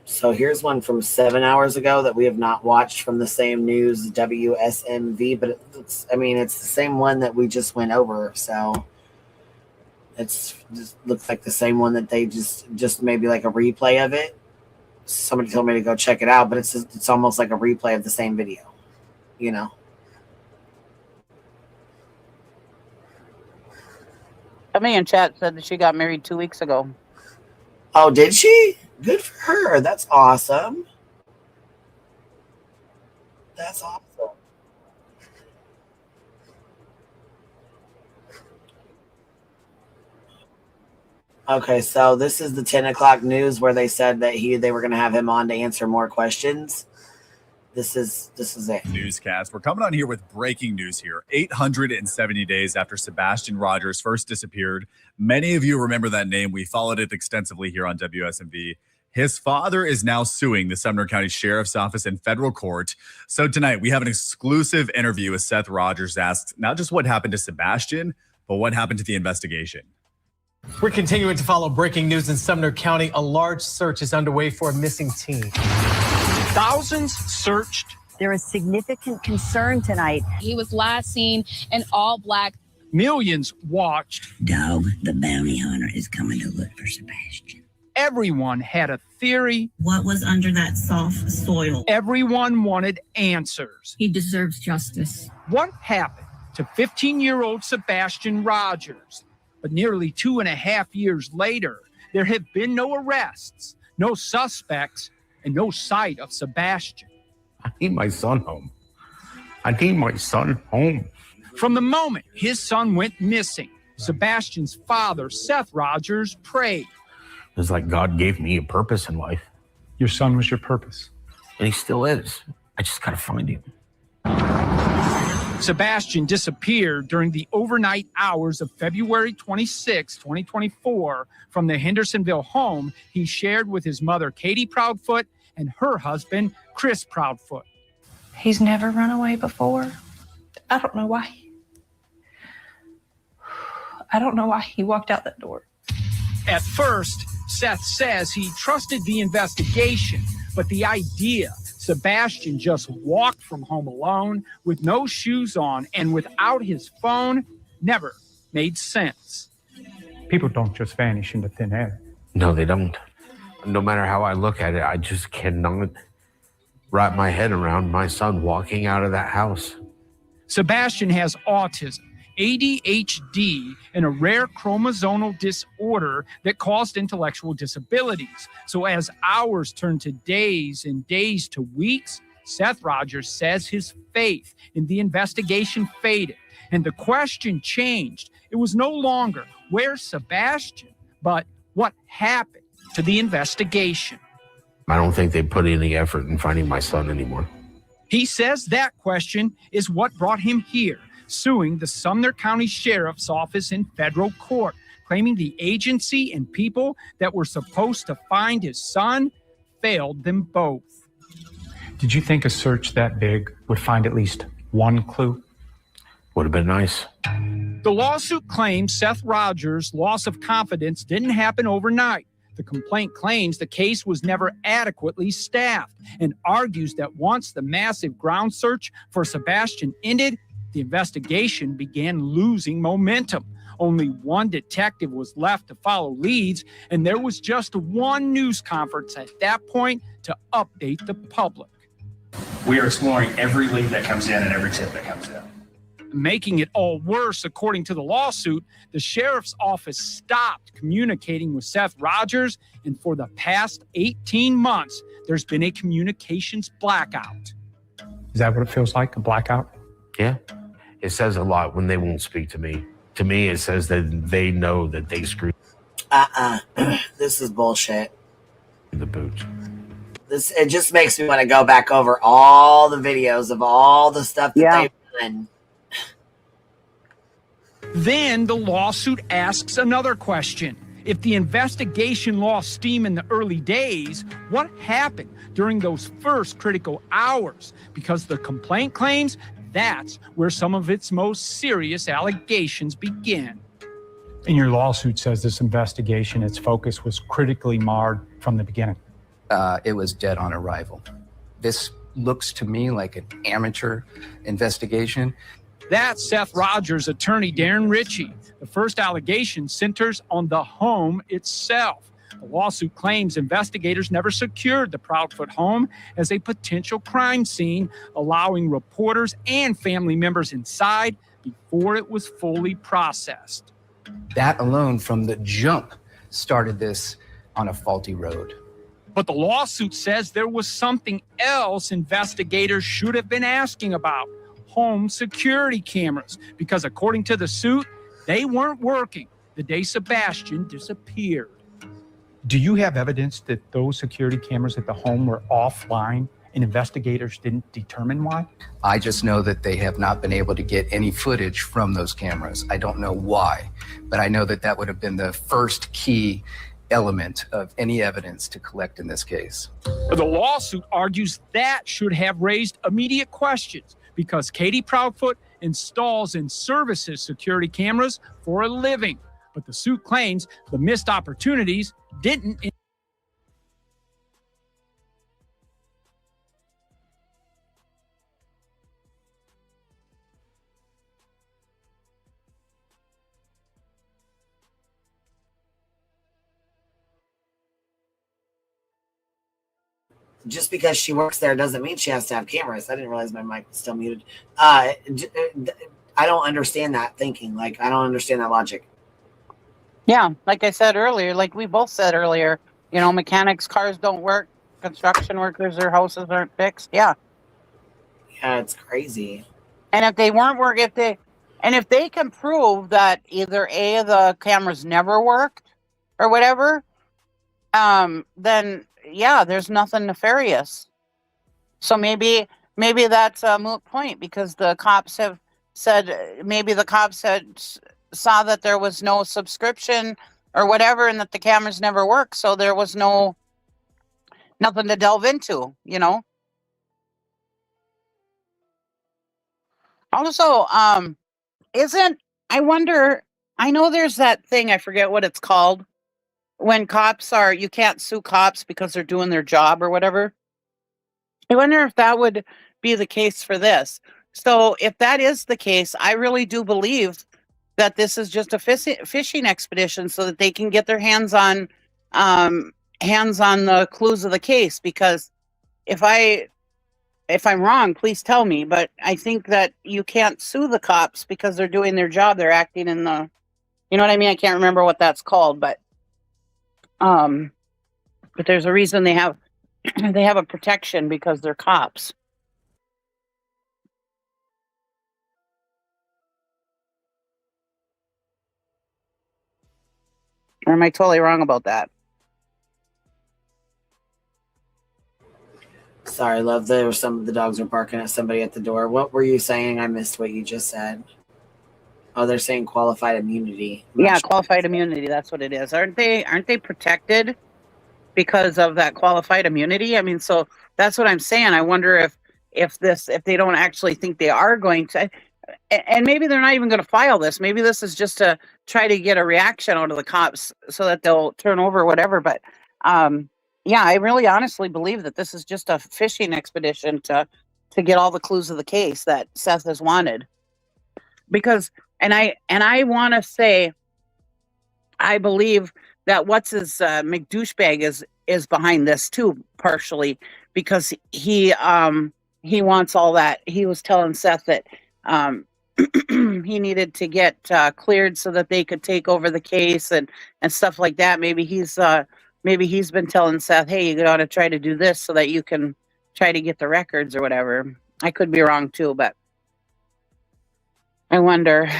So here's one from 7 hours ago that we have not watched from the same news, WSMV, but it's the same one that we just went over. So it's just looks like the same one that they just maybe like a replay of it. Somebody told me to go check it out, but it's almost like a replay of the same video, you know? Somebody in chat said that she got married 2 weeks ago. Oh, did she? Good for her. That's awesome. That's awesome. Okay, so this is the 10 o'clock news where they said that they were going to have him on to answer more questions. This is it. Newscast. We're coming on here with breaking news here. 870 days after Sebastian Rogers first disappeared. Many of you remember that name. We followed it extensively here on WSMV. His father is now suing the Sumner County Sheriff's Office in federal court. So tonight we have an exclusive interview with Seth Rogers, asked not just what happened to Sebastian, but what happened to the investigation. We're continuing to follow breaking news in Sumner County. A large search is underway for a missing teen. Thousands searched. There is significant concern tonight. He was last seen in all black. Millions watched. Dog, the bounty hunter, is coming to look for Sebastian. Everyone had a theory. What was under that soft soil? Everyone wanted answers. He deserves justice. What happened to 15-year-old Sebastian Rogers? But nearly 2.5 years later, there have been no arrests, no suspects, and no sight of Sebastian. I need my son home. I need my son home. From the moment his son went missing, Sebastian's father, Seth Rogers, prayed. It was like God gave me a purpose in life. Your son was your purpose. And he still is. I just got to find him. Sebastian disappeared during the overnight hours of February 26, 2024, from the Hendersonville home he shared with his mother, Katie Proudfoot, and her husband, Chris Proudfoot. He's never run away before. I don't know why. I don't know why he walked out that door. At first, Seth says he trusted the investigation, but the idea Sebastian just walked from home alone with no shoes on and without his phone never made sense. People don't just vanish into thin air. No, they don't. No matter how I look at it, I just cannot wrap my head around my son walking out of that house. Sebastian has autism, ADHD, and a rare chromosomal disorder that caused intellectual disabilities. So as hours turned to days and days to weeks, Seth Rogers says his faith in the investigation faded, and the question changed. It was no longer, where's Sebastian? But what happened to the investigation? I don't think they put any effort in finding my son anymore. He says that question is what brought him here, suing the Sumner County Sheriff's Office in federal court, claiming the agency and people that were supposed to find his son failed them both. Did you think a search that big would find at least one clue? Would have been nice. The lawsuit claims Seth Rogers' loss of confidence didn't happen overnight. The complaint claims the case was never adequately staffed and argues that once the massive ground search for Sebastian ended, the investigation began losing momentum. Only one detective was left to follow leads, and there was just one news conference at that point to update the public. We are exploring every lead that comes in and every tip that comes in. Making it all worse, according to the lawsuit, the sheriff's office stopped communicating with Seth Rogers, and for the past 18 months, there's been a communications blackout. Is that what it feels like, a blackout? Yeah. It says a lot when they won't speak to me. To me, it says that they know that they screwed This is bullshit. the boots. It just makes me want to go back over all the videos of all the stuff that they've done. Then the lawsuit asks another question. If the investigation lost steam in the early days, what happened during those first critical hours? Because the complaint claims that's where some of its most serious allegations begin. And your lawsuit says this investigation, its focus was critically marred from the beginning. It was dead on arrival. This looks to me like an amateur investigation. That's Seth Rogers' attorney, Darren Ritchie. The first allegation centers on the home itself. The lawsuit claims investigators never secured the Proudfoot home as a potential crime scene, allowing reporters and family members inside before it was fully processed. That alone from the jump started this on a faulty road. But the lawsuit says there was something else investigators should have been asking about: home security cameras, because according to the suit, they weren't working the day Sebastian disappeared. Do you have evidence that those security cameras at the home were offline and investigators didn't determine why? I just know that they have not been able to get any footage from those cameras. I don't know why, but I know that that would have been the first key element of any evidence to collect in this case. The lawsuit argues that should have raised immediate questions because Katie Proudfoot installs and services security cameras for a living. But the suit claims the missed opportunities didn't. Just because she works there doesn't mean she has to have cameras. I didn't realize my mic was still muted. I don't understand that thinking. Like, I don't understand that logic. Yeah, like I said earlier, like we both said earlier, you know, mechanics' cars don't work, construction workers, their houses aren't fixed. Yeah. Yeah, it's crazy. And if they weren't working, if they can prove that either A, the cameras never worked or whatever, then yeah, there's nothing nefarious. So maybe that's a moot point because the cops have said, maybe the cops saw that there was no subscription or whatever and that the cameras never worked. So there was nothing to delve into, you know? Also, I wonder, I know there's that thing, I forget what it's called, when you can't sue cops because they're doing their job or whatever. I wonder if that would be the case for this. So if that is the case, I really do believe that this is just a fishing expedition so that they can get their hands on the clues of the case. Because if I'm wrong, please tell me. But I think that you can't sue the cops because they're doing their job. They're acting in the, you know what I mean? I can't remember what that's called, but there's a reason they have a protection because they're cops. Or am I totally wrong about that? Sorry, love. There were the dogs were barking at somebody at the door. What were you saying? I missed what you just said. Oh, they're saying qualified immunity. Yeah, qualified immunity. That's what it is. Aren't they protected because of that qualified immunity? I mean, so that's what I'm saying. I wonder if they don't actually think they are going to, and maybe they're not even going to file this. Maybe this is just to try to get a reaction out of the cops so that they'll turn over whatever. But yeah, I really honestly believe that this is just a fishing expedition to get all the clues of the case that Seth has wanted. Because, and I want to say, I believe that what's his McDouchebag is behind this too, partially because he he wants all that. He was telling Seth that he needed to get cleared so that they could take over the case and stuff like that. Maybe he's been telling Seth, hey, you got to try to do this so that you can try to get the records or whatever. I could be wrong too, but I wonder.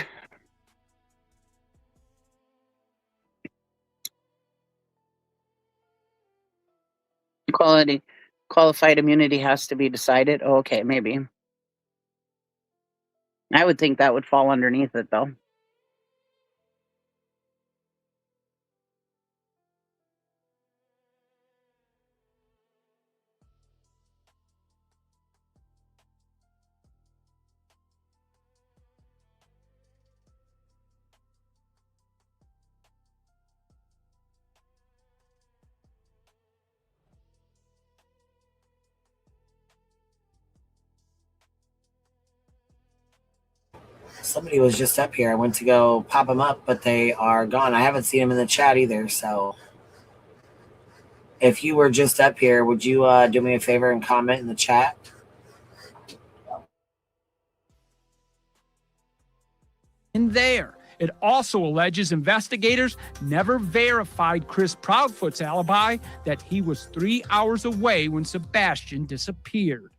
Qualified immunity has to be decided. Oh, okay, maybe. I would think that would fall underneath it, though. Somebody was just up here. I went to go pop them up, but they are gone. I haven't seen them in the chat either. So if you were just up here, would you do me a favor and comment in the chat? In there, it also alleges investigators never verified Chris Proudfoot's alibi that he was 3 hours away when Sebastian disappeared.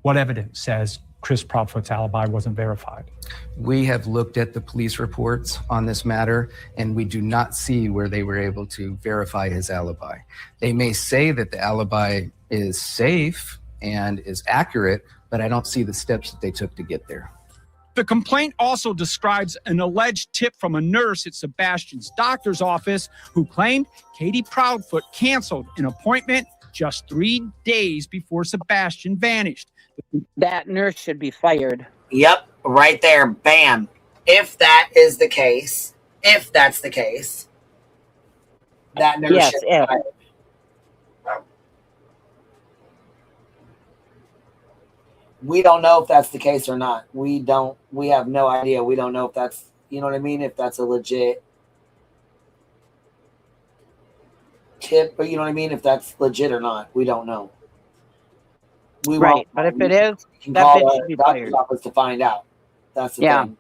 What evidence says Chris Proudfoot's alibi wasn't verified? We have looked at the police reports on this matter, and we do not see where they were able to verify his alibi. They may say that the alibi is safe and is accurate, but I don't see the steps that they took to get there. The complaint also describes an alleged tip from a nurse at Sebastian's doctor's office who claimed Katie Proudfoot canceled an appointment just 3 days before Sebastian vanished. That nurse should be fired. Yep, right there. Bam. If that is the case, that nurse should be fired. We don't know if that's the case or not. We have no idea. We don't know if that's, you know what I mean? If that's a legit tip, but you know what I mean? If that's legit or not, we don't know. Right, but if it is, that bitch should be fired. Office to find out. That's the thing.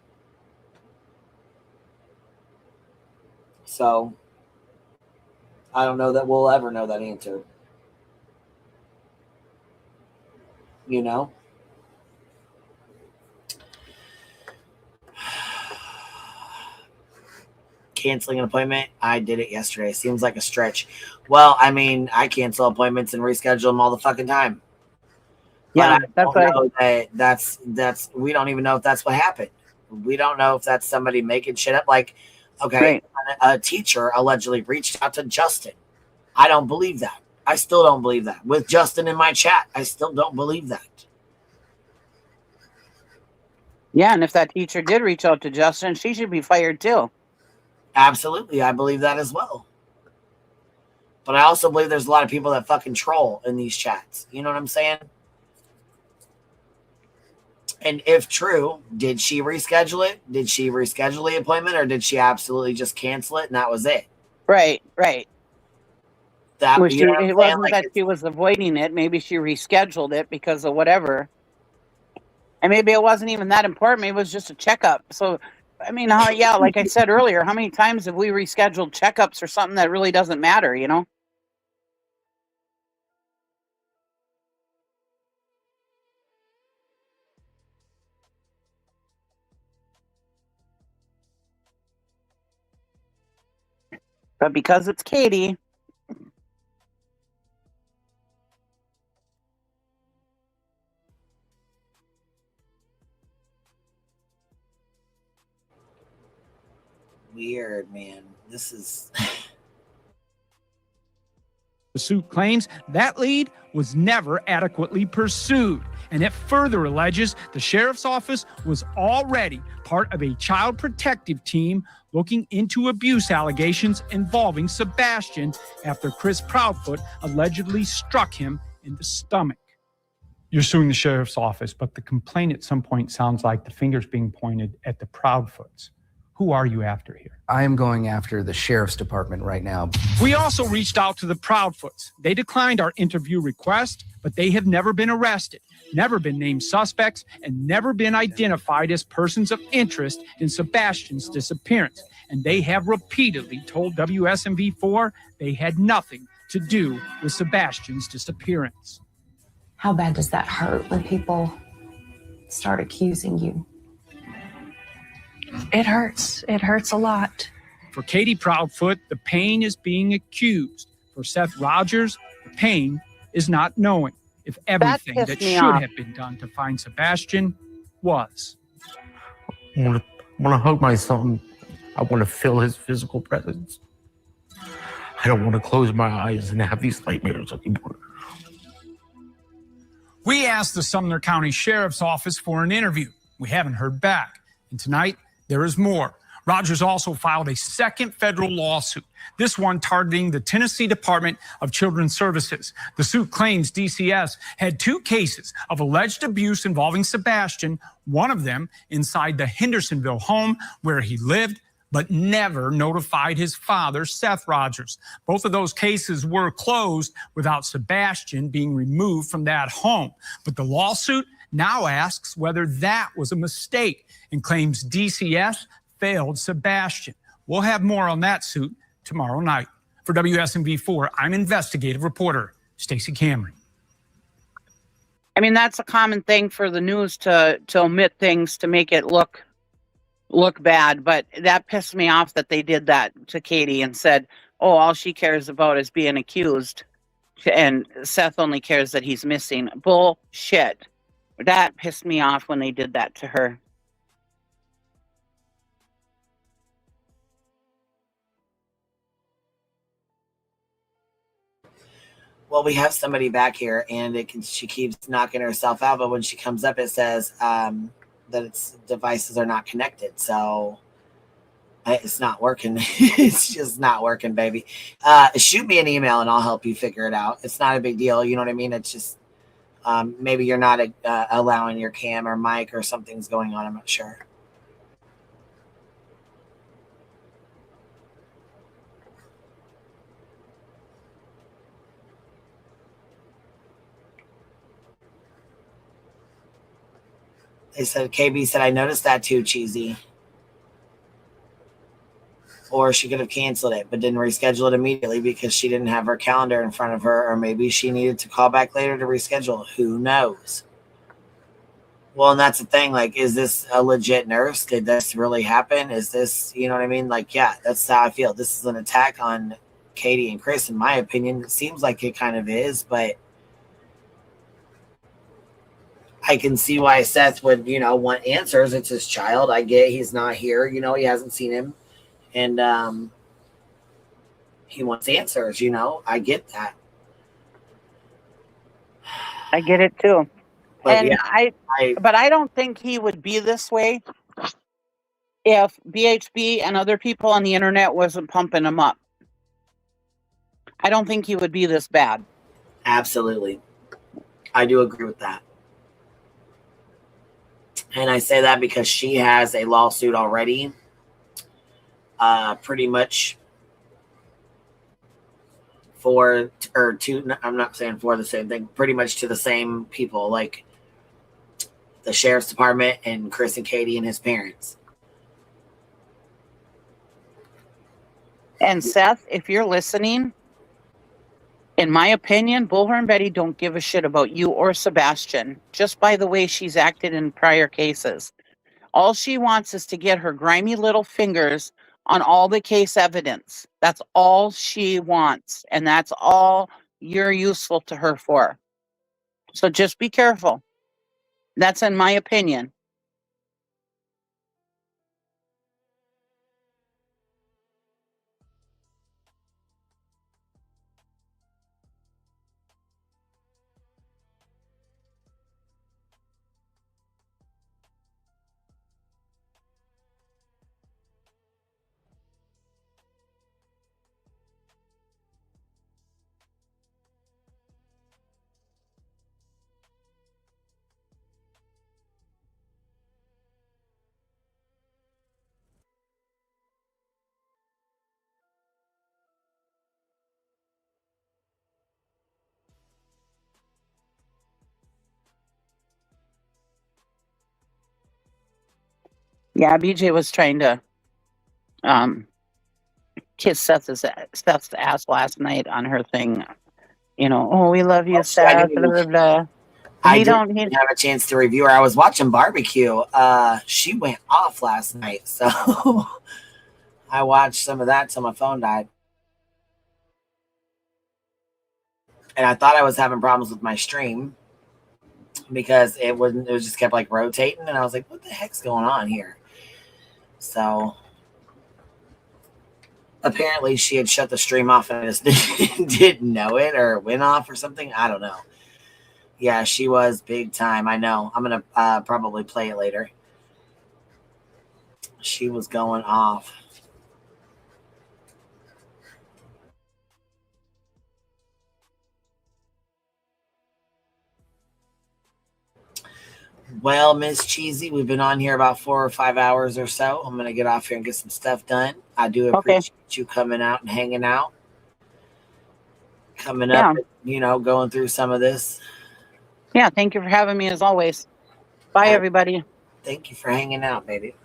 So I don't know that we'll ever know that answer. You know? Canceling an appointment. I did it yesterday. Seems like a stretch. Well, I mean, I cancel appointments and reschedule them all the fucking time. Yeah, that's we don't even know if that's what happened. We don't know if that's somebody making shit up. Like, okay, a teacher allegedly reached out to Justin. I don't believe that. I still don't believe that. With Justin in my chat, I still don't believe that. Yeah, and if that teacher did reach out to Justin, she should be fired too. Absolutely, I believe that as well. But I also believe there's a lot of people that fucking troll in these chats. You know what I'm saying? And if true, did she reschedule it? Did she reschedule the appointment, or did she absolutely just cancel it and that was it? Right. That it wasn't that she was avoiding it. Maybe she rescheduled it because of whatever. And maybe it wasn't even that important. Maybe it was just a checkup. So, I mean, like I said earlier, how many times have we rescheduled checkups or something that really doesn't matter, you know? But because it's Katie. Weird, man. This is... The suit claims that lead was never adequately pursued, and it further alleges the sheriff's office was already part of a child protective team looking into abuse allegations involving Sebastian after Chris Proudfoot allegedly struck him in the stomach. You're suing the sheriff's office, but the complaint at some point sounds like the finger's being pointed at the Proudfoots. Who are you after here? I am going after the sheriff's department right now. We also reached out to the Proudfoots. They declined our interview request, but they have never been arrested, never been named suspects, and never been identified as persons of interest in Sebastian's disappearance. And they have repeatedly told WSMV4 they had nothing to do with Sebastian's disappearance. How bad does that hurt when people start accusing you? It hurts. It hurts a lot. For Katie Proudfoot, the pain is being accused. For Seth Rogers, the pain is not knowing if everything that should have been done to find Sebastian was. I want to hug my son. I want to feel his physical presence. I don't want to close my eyes and have these nightmares anymore. We asked the Sumner County Sheriff's Office for an interview. We haven't heard back. And tonight, there is more. Rogers also filed a second federal lawsuit, this one targeting the Tennessee Department of Children's Services. The suit claims DCS had 2 cases of alleged abuse involving Sebastian, one of them inside the Hendersonville home where he lived, but never notified his father, Seth Rogers. Both of those cases were closed without Sebastian being removed from that home. But the lawsuit now asks whether that was a mistake and claims DCS failed Sebastian. We'll have more on that suit tomorrow night. For WSMV4, I'm investigative reporter Stacey Cameron. I mean, that's a common thing for the news to omit things to make it look bad, but that pissed me off that they did that to Katie and said, oh, all she cares about is being accused, and Seth only cares that he's missing. Bullshit. That pissed me off when they did that to her. Well, we have somebody back here, and she keeps knocking herself out, but when she comes up, it says that its devices are not connected. So it's not working. It's just not working, baby. Shoot me an email, and I'll help you figure it out. It's not a big deal. You know what I mean? It's just maybe you're not allowing your cam or mic or something's going on. I'm not sure. They said, KB said, I noticed that too, Cheesy. Or she could have canceled it, but didn't reschedule it immediately because she didn't have her calendar in front of her, or maybe she needed to call back later to reschedule. Who knows? Well, and that's the thing. Like, is this a legit nurse? Did this really happen? Is this, you know what I mean? Like, yeah, that's how I feel. This is an attack on Katie and Chris, in my opinion. It seems like it kind of is, but I can see why Seth would, want answers. It's his child. I get he's not here. He hasn't seen him. And he wants answers, I get that. I get it too. But and yeah, but I don't think he would be this way if BHB and other people on the internet wasn't pumping him up. I don't think he would be this bad. Absolutely. I do agree with that. And I say that because she has a lawsuit already. Pretty much I'm not saying for the same thing, pretty much to the same people, like the sheriff's department and Chris and Katie and his parents. And Seth, if you're listening, in my opinion, Bullhorn Betty don't give a shit about you or Sebastian, just by the way she's acted in prior cases. All she wants is to get her grimy little fingers on all the case evidence. That's all she wants. And that's all you're useful to her for. So just be careful. That's in my opinion. Yeah, BJ was trying to kiss Seth's ass last night on her thing. You know, oh, we love you, Seth. Blah, blah, blah. I didn't have a chance to review her. I was watching Barbecue. She went off last night, so I watched some of that till my phone died. And I thought I was having problems with my stream because it was just kept like rotating, and I was like, what the heck's going on here? So apparently she had shut the stream off and I just didn't know it, or it went off or something. I don't know. Yeah, she was big time. I know. I'm going to probably play it later. She was going off. Well, Miss Cheesy, we've been on here about 4 or 5 hours or so. I'm going to get off here and get some stuff done. I do appreciate you coming out and hanging out. Coming up, you know, going through some of this. Yeah, thank you for having me as always. Bye, everybody. Thank you for hanging out, baby.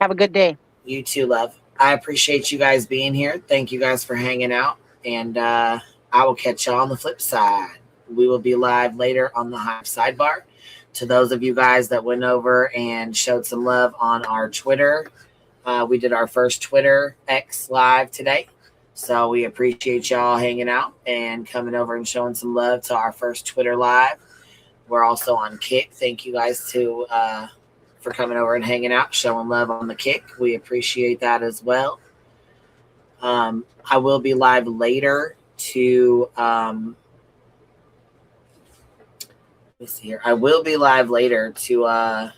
Have a good day. You too, love. I appreciate you guys being here. Thank you guys for hanging out. And I will catch y'all on the flip side. We will be live later on the Hive Sidebar. To those of you guys that went over and showed some love on our Twitter, we did our first Twitter X live today. So we appreciate y'all hanging out and coming over and showing some love to our first Twitter live. We're also on Kick. Thank you guys for coming over and hanging out, showing love on the Kick. We appreciate that as well. I will be live later to let me see here. I will be live later to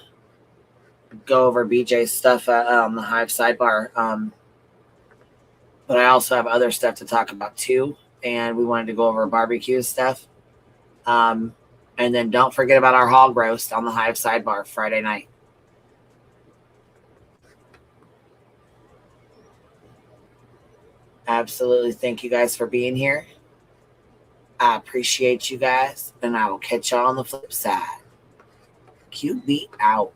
go over BJ's stuff on the Hive Sidebar. But I also have other stuff to talk about too. And we wanted to go over barbecue stuff. And then don't forget about our hog roast on the Hive Sidebar Friday night. Absolutely. Thank you guys for being here. I appreciate you guys, and I will catch y'all on the flip side. QB out.